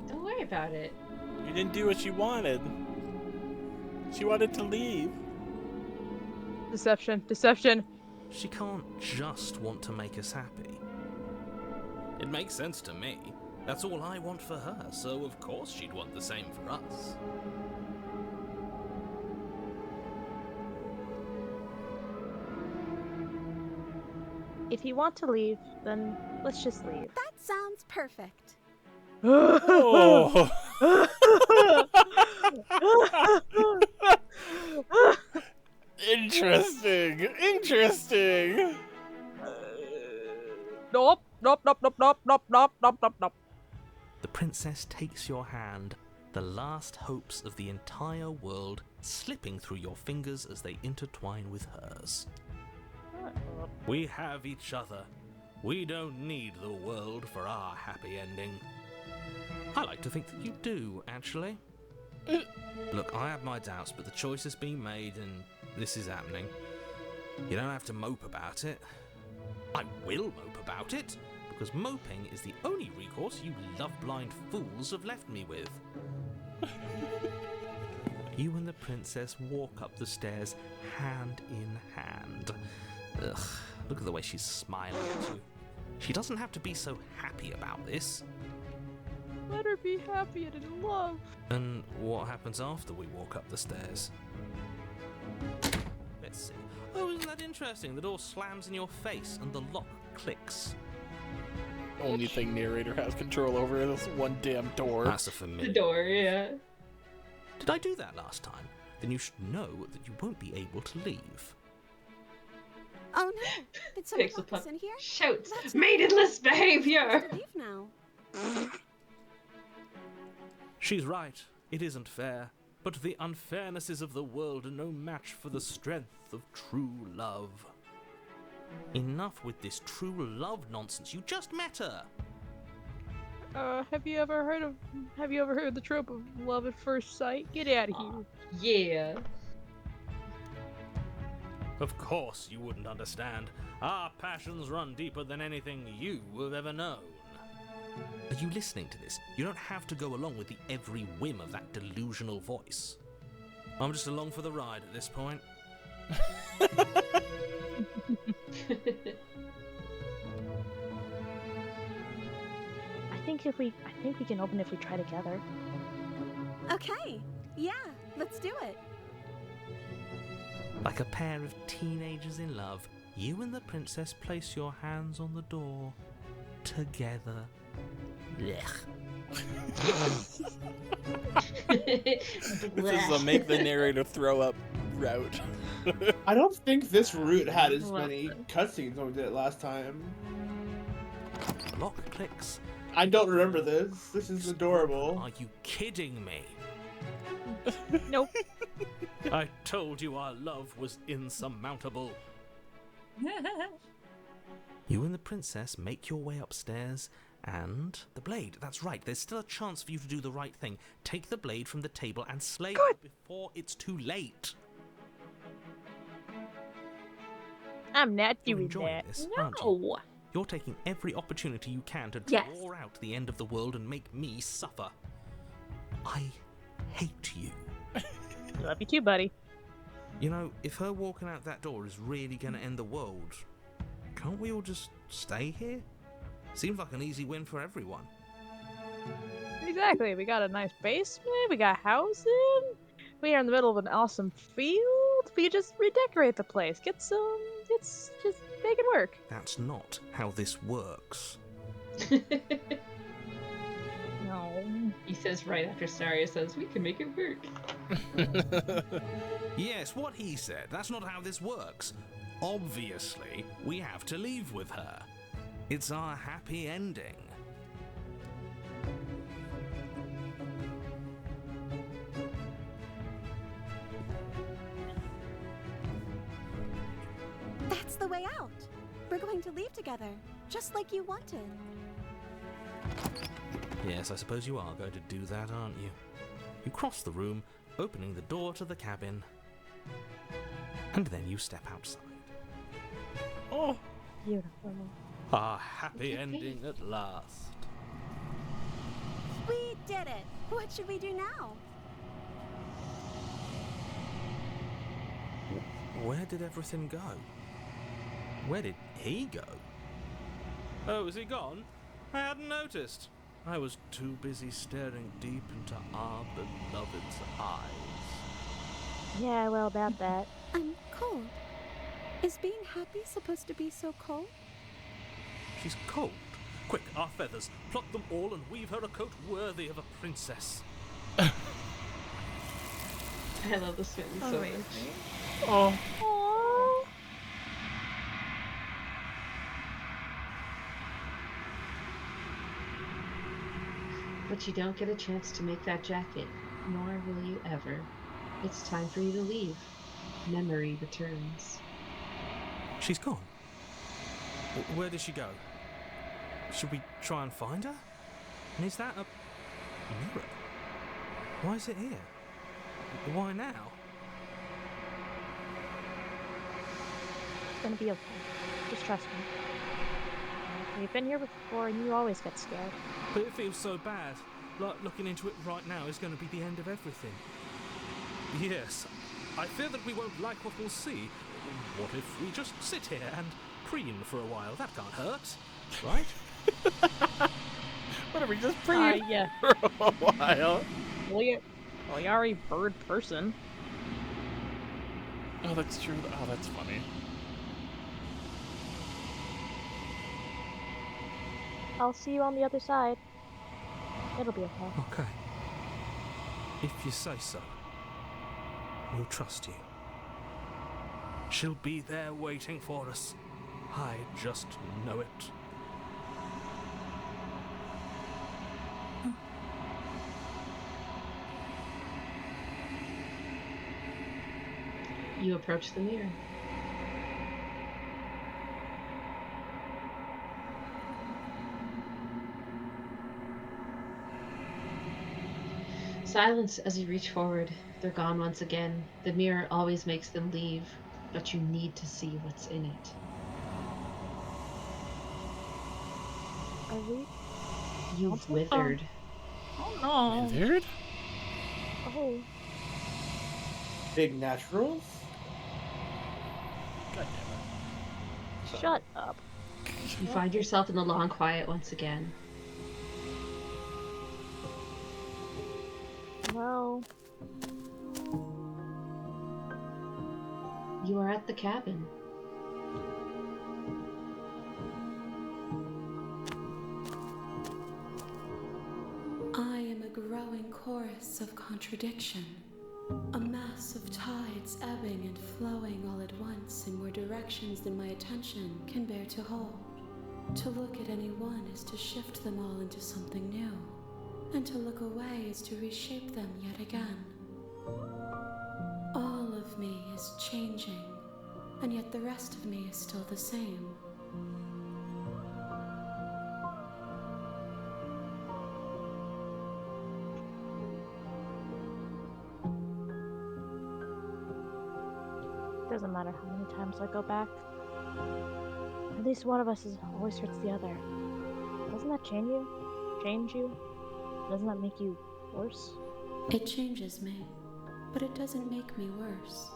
Don't worry about it. You didn't do what she wanted. She wanted to leave. Deception. Deception. She can't just want to make us happy. It makes sense to me. That's all I want for her, so of course she'd want the same for us. If you want to leave, then let's just leave. That sounds perfect. Oh. Interesting. Interesting. Nope. Nope. Nope. Nope. Nope. Nope. Nope. Nope. Nope. Nope. The princess takes your hand, the last hopes of the entire world slipping through your fingers as they intertwine with hers. We have each other. We don't need the world for our happy ending. I like to think that you do, actually. Look, I have my doubts, but the choice has been made and this is happening. You don't have to mope about it. I will mope about it, because moping is the only recourse you love-blind fools have left me with. You and the princess walk up the stairs hand in hand. Ugh, look at the way she's smiling at you. She doesn't have to be so happy about this. Let her be happy and in love. And what happens after we walk up the stairs? Let's see. Oh, isn't that interesting? The door slams in your face and the lock clicks. Only thing narrator has control over is one damn door. That's a familiar. The door, yeah. Did I do that last time? Then you should know that you won't be able to leave. Oh no! Did someone lock us in here? Shouts, maidenless behavior! Leave now. She's right. It isn't fair. But the unfairnesses of the world are no match for the strength of true love. Enough with this true love nonsense. You just met her. Have you ever heard of the trope of love at first sight? Get out of here. Yeah. Of course you wouldn't understand. Our passions run deeper than anything you have ever known. Are you listening to this? You don't have to go along with the every whim of that delusional voice. I'm just along for the ride at this point. I think we can open if we try together. Okay, yeah, let's do it. Like a pair of teenagers in love, you and the princess place your hands on the door together. Blech. This is a make the narrator throw up route. I don't think this route had as many cutscenes when we did it last time. Lock clicks. I don't remember this. This is adorable. Are you kidding me? Nope. I told you our love was insurmountable. You and the princess make your way upstairs, and the blade. That's right, there's still a chance for you to do the right thing. Take the blade from the table and slay her before it's too late. I'm not You're doing enjoying that. this, aren't you? You're taking every opportunity you can to draw out the end of the world and make me suffer. I hate you. Love you too, buddy. You know, if her walking out that door is really going to end the world, can't we all just stay here? Seems like an easy win for everyone. Exactly. We got a nice basement. We got housing. We are in the middle of an awesome field. We just redecorate the place. Get some. It's just make it work. That's not how this works. No. He says right after Saria says, we can make it work. Yes, what he said. That's not how this works. Obviously, we have to leave with her. It's our happy ending. That's the way out. We're going to leave together, just like you wanted. Yes, I suppose you are going to do that, aren't you? You cross the room, opening the door to the cabin, and then you step outside. Oh, beautiful. Our happy ending at last. We did it. What should we do now? Where did everything go? Where did he go? Oh, is he gone? I hadn't noticed. I was too busy staring deep into our beloved's eyes. Yeah, well, about that. I'm cold. Is being happy supposed to be so cold? She's cold. Quick, our feathers. Pluck them all and weave her a coat worthy of a princess. I love this movie so much. Oh. Aww. But you don't get a chance to make that jacket, nor will you ever. It's time for you to leave. Memory returns. She's gone. Where did she go? Should we try and find her? And is that a mirror? Why is it here? Why now? It's gonna be okay. Just trust me. We've been here before, and you always get scared. But it feels so bad. Like looking into it right now is going to be the end of everything. Yes, I fear that we won't like what we'll see. What if we just sit here and preen for a while? That can't hurt, right? What if we just preen Yeah. for a while? Well, you're a bird person. Oh, that's true. Oh, that's funny. I'll see you on the other side. It'll be okay. Okay. If you say so, we'll trust you. She'll be there waiting for us. I just know it. You approach the mirror. Silence as you reach forward. They're gone once again. The mirror always makes them leave, but you need to see what's in it. Are we? You've withered. Oh no. Withered? Oh. Big naturals? God damn it. Shut up. You find yourself in the long quiet once again. Well, You are at the cabin. I am a growing chorus of contradiction, a mass of tides ebbing and flowing all at once in more directions than my attention can bear to hold. To look at any one is to shift them all into something new, and to look away is to reshape them yet again. All of me is changing, and yet the rest of me is still the same. Doesn't matter how many times I go back. At least one of us always hurts the other. Doesn't that change you? Doesn't that make you worse? It changes me, but it doesn't make me worse,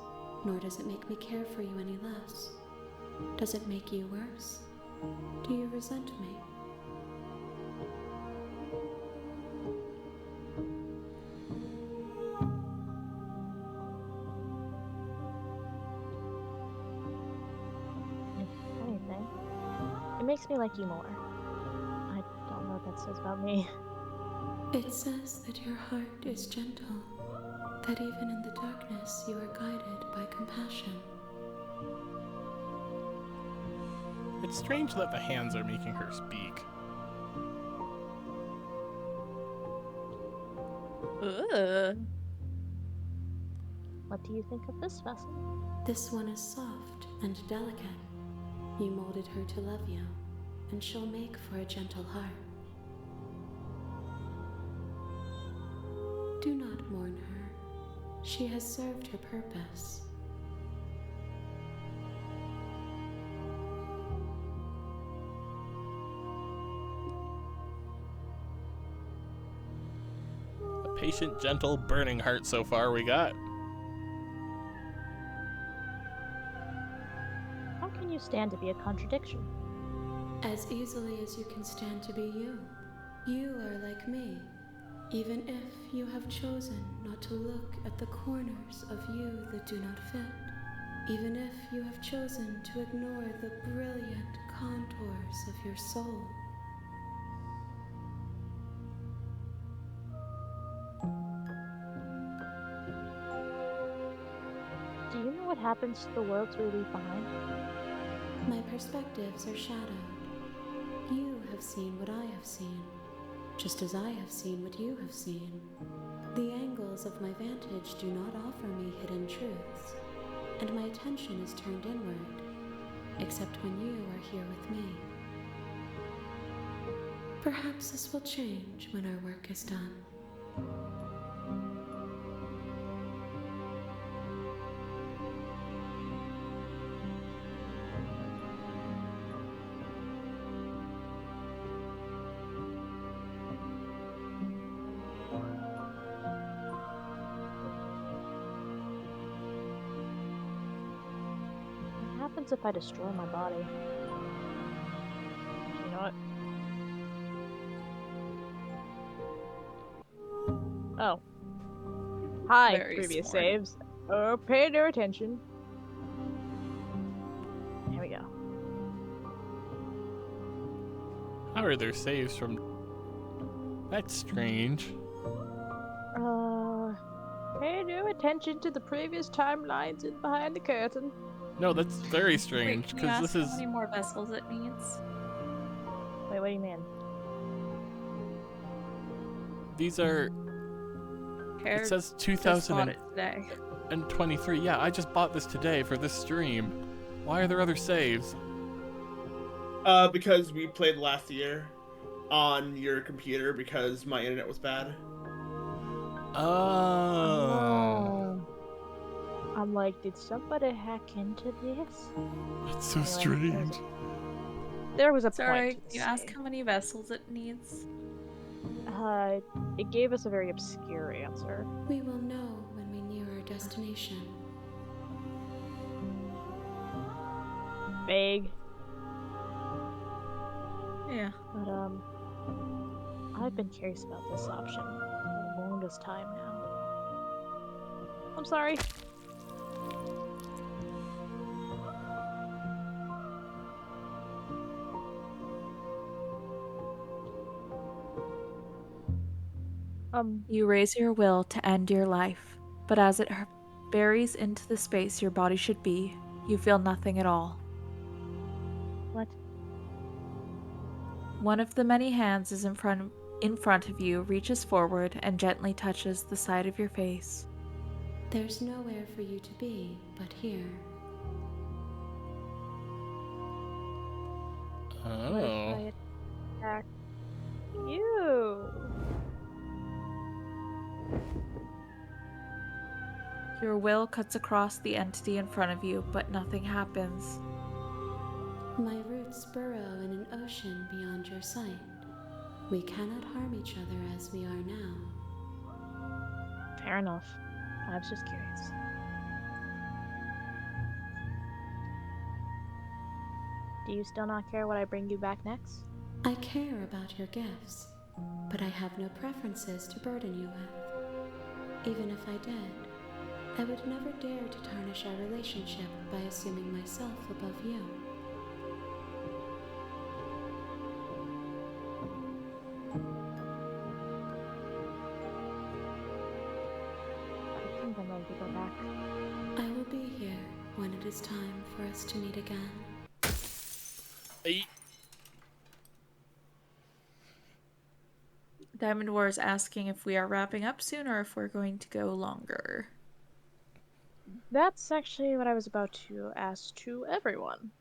nor does it make me care for you any less. Does it make you worse? Do you resent me? If anything, it makes me like you more. I don't know what that says about me. It says that your heart is gentle, that even in the darkness you are guided by compassion. It's strange that the hands are making her speak. Ugh. What do you think of this vessel? This one is soft and delicate. You molded her to love you, and she'll make for a gentle heart. Do not mourn her. She has served her purpose. A patient, gentle, burning heart so far we got. How can you stand to be a contradiction? As easily as you can stand to be you. You are like me, even if you have chosen not to look at the corners of you that do not fit. Even if you have chosen to ignore the brilliant contours of your soul. Do you know what happens to the worlds we leave behind? My perspectives are shadowed. You have seen what I have seen, just as I have seen what you have seen. The angles of my vantage do not offer me hidden truths, and my attention is turned inward, except when you are here with me. Perhaps this will change when our work is done. What happens if I destroy my body? You know what? Oh. Hi, Very previous smart. saves. Pay no attention. Here we go. How are there saves from... That's strange. Pay no attention to the previous timelines and behind the curtain. No, that's very Wait, strange, can you because ask this how is... many more vessels it needs? Wait, what do you mean? These are... Hair It says just bought it today. 2023. Yeah, I just bought this today for this stream. Why are there other saves? Because we played last year on your computer because my internet was bad. Oh. I'm like, did somebody hack into this? That's so Anyway, strange. there was a Sorry, point. can you ask how many vessels it needs? It gave us a very obscure answer. We will know when we near our destination. Vague. Yeah. But, I've been curious about this option for the longest time now. I'm sorry. You raise your will to end your life, but as it buries into the space your body should be, you feel nothing at all. What? One of the many hands is in front of you, reaches forward and gently touches the side of your face. There's nowhere for you to be but here. What if Oh. I attack you? Your will cuts across the entity in front of you, but nothing happens. My roots burrow in an ocean beyond your sight. We cannot harm each other as we are now. Fair enough. I was just curious. Do you still not care what I bring you back next? I care about your gifts, but I have no preferences to burden you with. Even if I did, I would never dare to tarnish our relationship by assuming myself above you. I think I'm ready to go back. I will be here when it is time for us to meet again. Hey. Diamond War is asking if we are wrapping up soon or if we're going to go longer. That's actually what I was about to ask to everyone.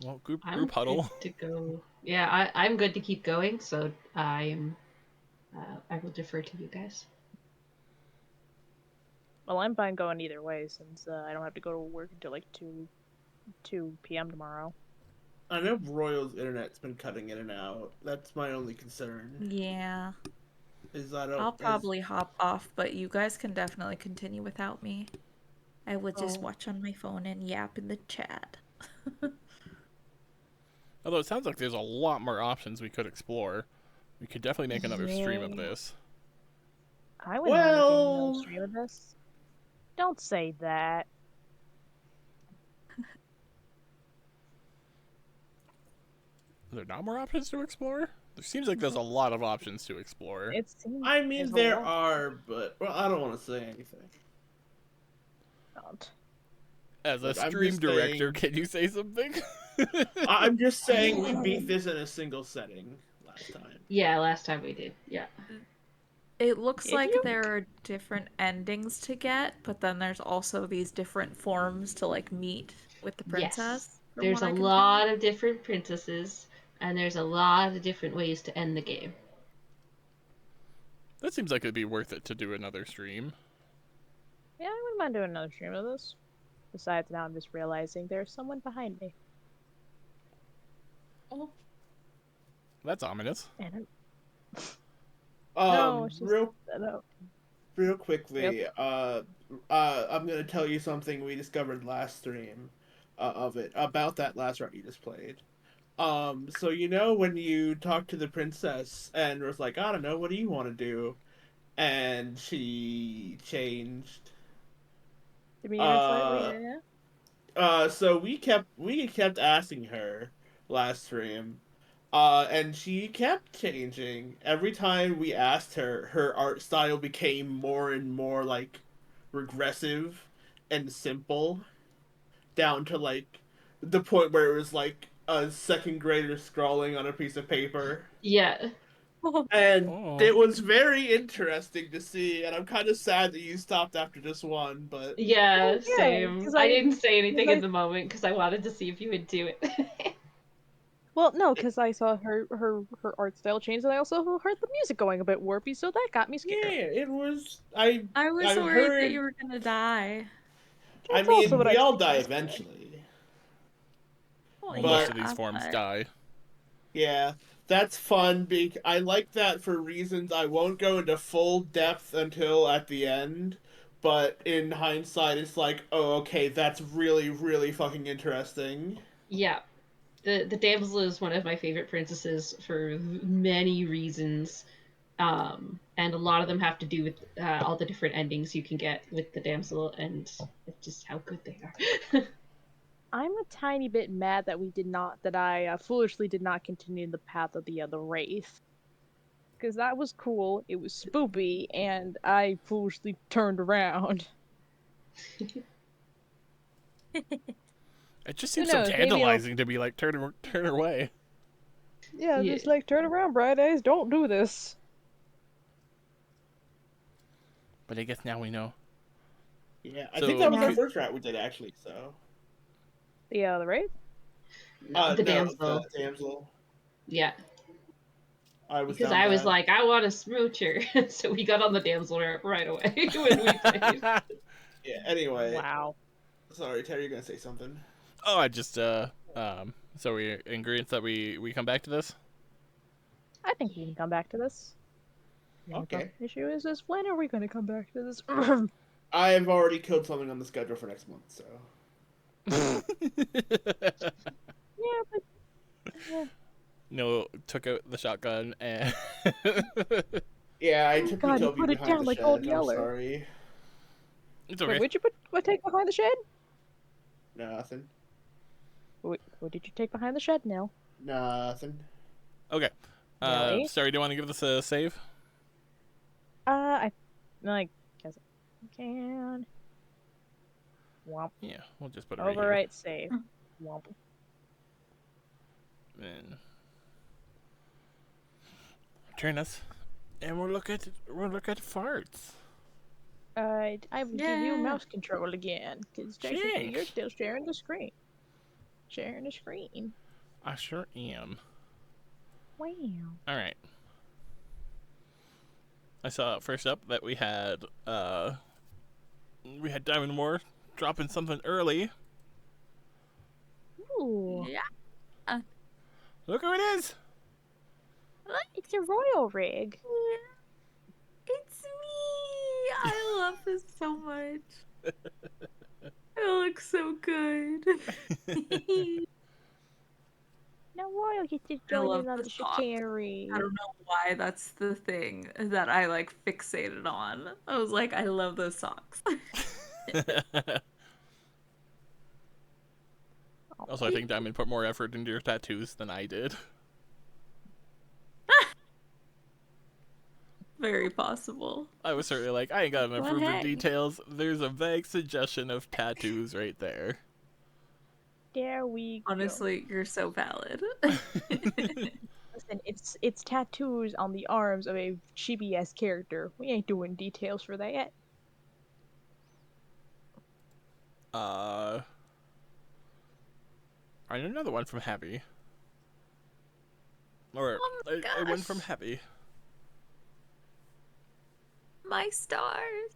Well, group I'm huddle. good to go. Yeah, I'm good to keep going, so I will defer to you guys. Well, I'm fine going either way since I don't have to go to work until like 2 p.m. tomorrow. I know Royal's internet's been cutting in and out. That's my only concern. Yeah. Is I I'll don't. probably hop off, but you guys can definitely continue without me. I would just watch on my phone and yap in the chat. Although it sounds like there's a lot more options we could explore. We could definitely make another stream of this. I wouldn't mind making another stream of this. Don't say that. Are there not more options to explore? There seems like there's a lot of options to explore. It seems I mean, there are, but well, I don't want to say anything. Don't. As a Look, I'm stream just director, saying- can you say something? I'm just saying we beat this in a single setting last time. Yeah, last time we did. Yeah. It looks like there are different endings to get, but then there's also these different forms to like meet with the princess. Yes. There's a lot of different princesses, and there's a lot of different ways to end the game. That seems like it'd be worth it to do another stream. Yeah, I wouldn't mind doing another stream of this. Besides, now I'm just realizing there's someone behind me. Oh. That's ominous. And no, it's just real quickly, I'm gonna tell you something we discovered last stream about that last route you just played. So you know when you talked to the princess and was like, I don't know, what do you want to do? And she changed. Demeanor slightly, yeah. So we kept asking her last stream. And she kept changing. Every time we asked her, her art style became more and more like regressive and simple, down to like the point where it was like a second grader scrawling on a piece of paper. Yeah. And it was very interesting to see, and I'm kind of sad that you stopped after just one, but... Yeah, same. I didn't say anything in I- the moment because I wanted to see if you would do it. Well, no, because I saw her art style change, and I also heard the music going a bit warpy, so that got me scared. Yeah, it was... I was worried heard... that you were gonna die. I That's also mean, what we I all think die was eventually. Well, most of these forms die. Yeah, that's fun. I like that for reasons I won't go into full depth until at the end. But in hindsight, it's like, oh, okay, that's really, really fucking interesting. Yeah. The damsel is one of my favorite princesses for many reasons. And a lot of them have to do with all the different endings you can get with the damsel and just how good they are. I'm a tiny bit mad that I foolishly did not continue the path of the other wraith. Because that was cool, it was spoopy, and I foolishly turned around. It just Who seems so knows, maybe tantalizing to be like, turn away. Yeah, Yeah. just like, turn around, Bright Eyes, don't do this. But I guess now we know. Yeah, I So, think that was our Yeah. first route we did actually. So. The wraith? No, the No, damsel. the damsel. Yeah. I was Because down I was bad. like, I want a smoocher. So we got on the damsel right away when we played. Yeah. Anyway. Wow. Sorry, Terry, you're gonna say something. Oh, I just so we're in agreement that we come back to this. I think we can come back to this. The only Okay. issue is when are we going to come back to this? I've already killed something on the schedule for next month, so. Yeah, but No, took out the shotgun and. Yeah, I oh typically God, kill you put people it behind down the like shed. Old I'm Yeller. sorry. It's okay. Wait, what'd you take behind the shed? Nothing. What did you take behind the shed, Nil? Nothing. Okay. Nelly? Sorry, do you want to give this a save? I guess I can. Womp. Yeah, we'll just put it right Overwrite save. Womp. here. And turn us, and we'll look at farts. I will give you mouse control again, because technically you're Thanks. still sharing the screen. Sharing the screen. I sure am. Wow. All right. I saw first up that we had Diamond War dropping something early. Ooh. Yeah. Look who it is. It's a royal rig. It's me! I love this so much. It looks so good. Now royal gets to I join love in on the the socks. chicanery. I don't know why that's the thing that I like fixated on. I was like, I love those socks. Also, I think Diamond put more effort into your tattoos than I did. Very possible. I was certainly like, I ain't got enough Well, room for hey. details. There's a vague suggestion of tattoos right there. There we go. Honestly, you're so valid. Listen, it's tattoos on the arms of a chibi-ass character. We ain't doing details for that yet. I know another one from Happy. Or a one from Happy. My stars.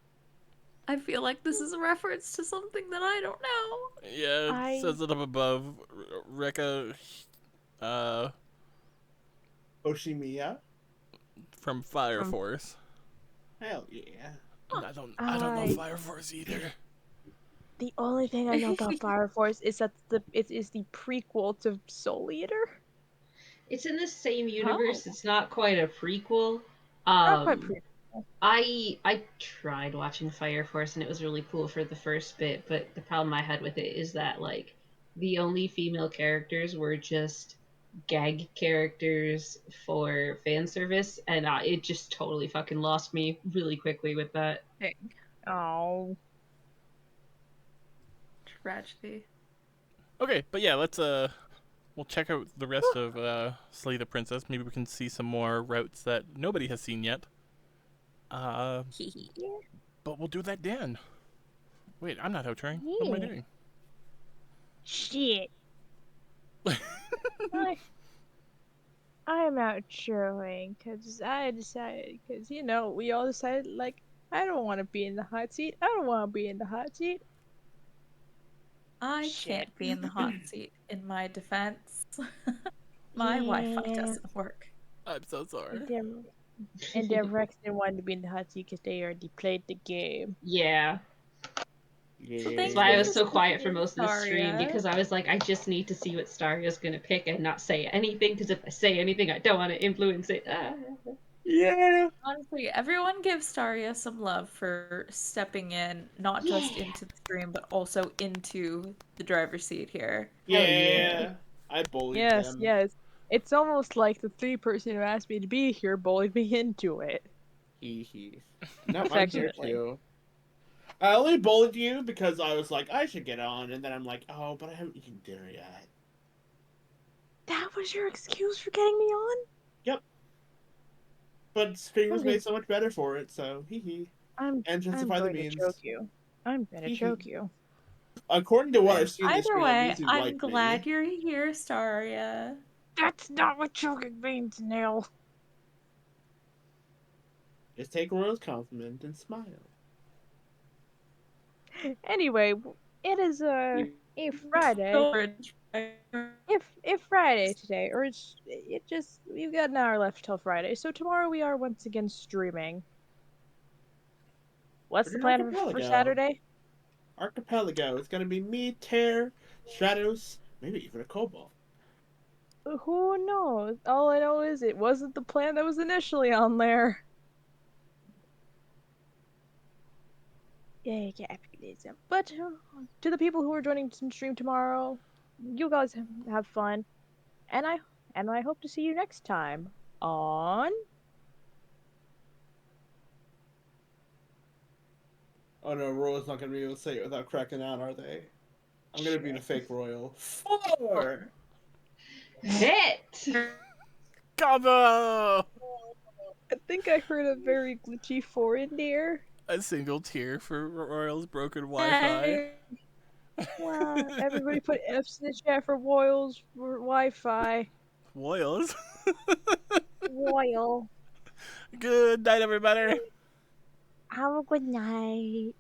I feel like this is a reference to something that I don't know. Yeah, it says it up above. Rekka, Oshimiya? from Fire Force. Hell yeah. I don't know Fire Force either. The only thing I know about Fire Force is that it is the prequel to Soul Eater. It's in the same universe. It's not quite a prequel. Not quite prequel. I tried watching Fire Force and it was really cool for the first bit, but the problem I had with it is that like the only female characters were just gag characters for fan service, and it just totally fucking lost me really quickly with that. Oh. Tragedy. Okay, but yeah, let's we'll check out the rest of Slay the Princess. Maybe we can see some more routes that nobody has seen yet. But we'll do that then. Wait, I'm not outroing. What am I doing? Shit. I'm outroing because I decided, because, you know, we all decided, like, I don't want to be in the hot seat. I don't want to be in the hot seat. I can't be in the hot seat in my defense. My Wi-Fi doesn't work. I'm so sorry. And then Rex didn't want to be in the hot seat because they already played the game. Yeah. Yeah. That's why I was so quiet for most of the stream, because I was like, I just need to see what Staria's gonna pick and not say anything, because if I say anything, I don't want to influence it. Yeah. Honestly, everyone give Staria some love for stepping in, not just into the stream, but also into the driver's seat here. Yeah. I bullied Yes, them. yes. It's almost like the 3 person who asked me to be here bullied me into it. Hee hee. No, I'm here Affectionately. too. I only bullied you because I was like, I should get on, and then I'm like, oh, but I haven't eaten dinner yet. That was your excuse for getting me on? Yep. But streamers I'm made going, so much better for it, so hee hee. And I'm justify the going to choke means. you. I'm gonna Hee hee. choke you. According to what I've seen this Either stream, way, means you I'm like me. glad you're here, Staria. That's not what choking means, Neil. Just take Royal's compliment and smile. Anyway, it is a Friday. If Friday today, or it just we've got an hour left till Friday. So tomorrow we are once again streaming. What's We're the doing plan for Archipelago. Saturday? Archipelago. It's gonna be me, Tear, Shadows, maybe even a Cobalt. Who knows? All I know is it wasn't the plan that was initially on there. Yeah, capitalism. But to the people who are joining some stream tomorrow, you guys have fun, and I hope to see you next time on. Oh no, Royal's not gonna be able to say it without cracking out, are they? I'm gonna be the fake Royal. 4! Hit! Combo! I think I heard a very glitchy foreign deer. A single tear for Royal's broken Wi-Fi. Hey. Wow, everybody put F's in the chat for Royals for Wi-Fi. Royals? Royal. Good night, everybody. Have a good night.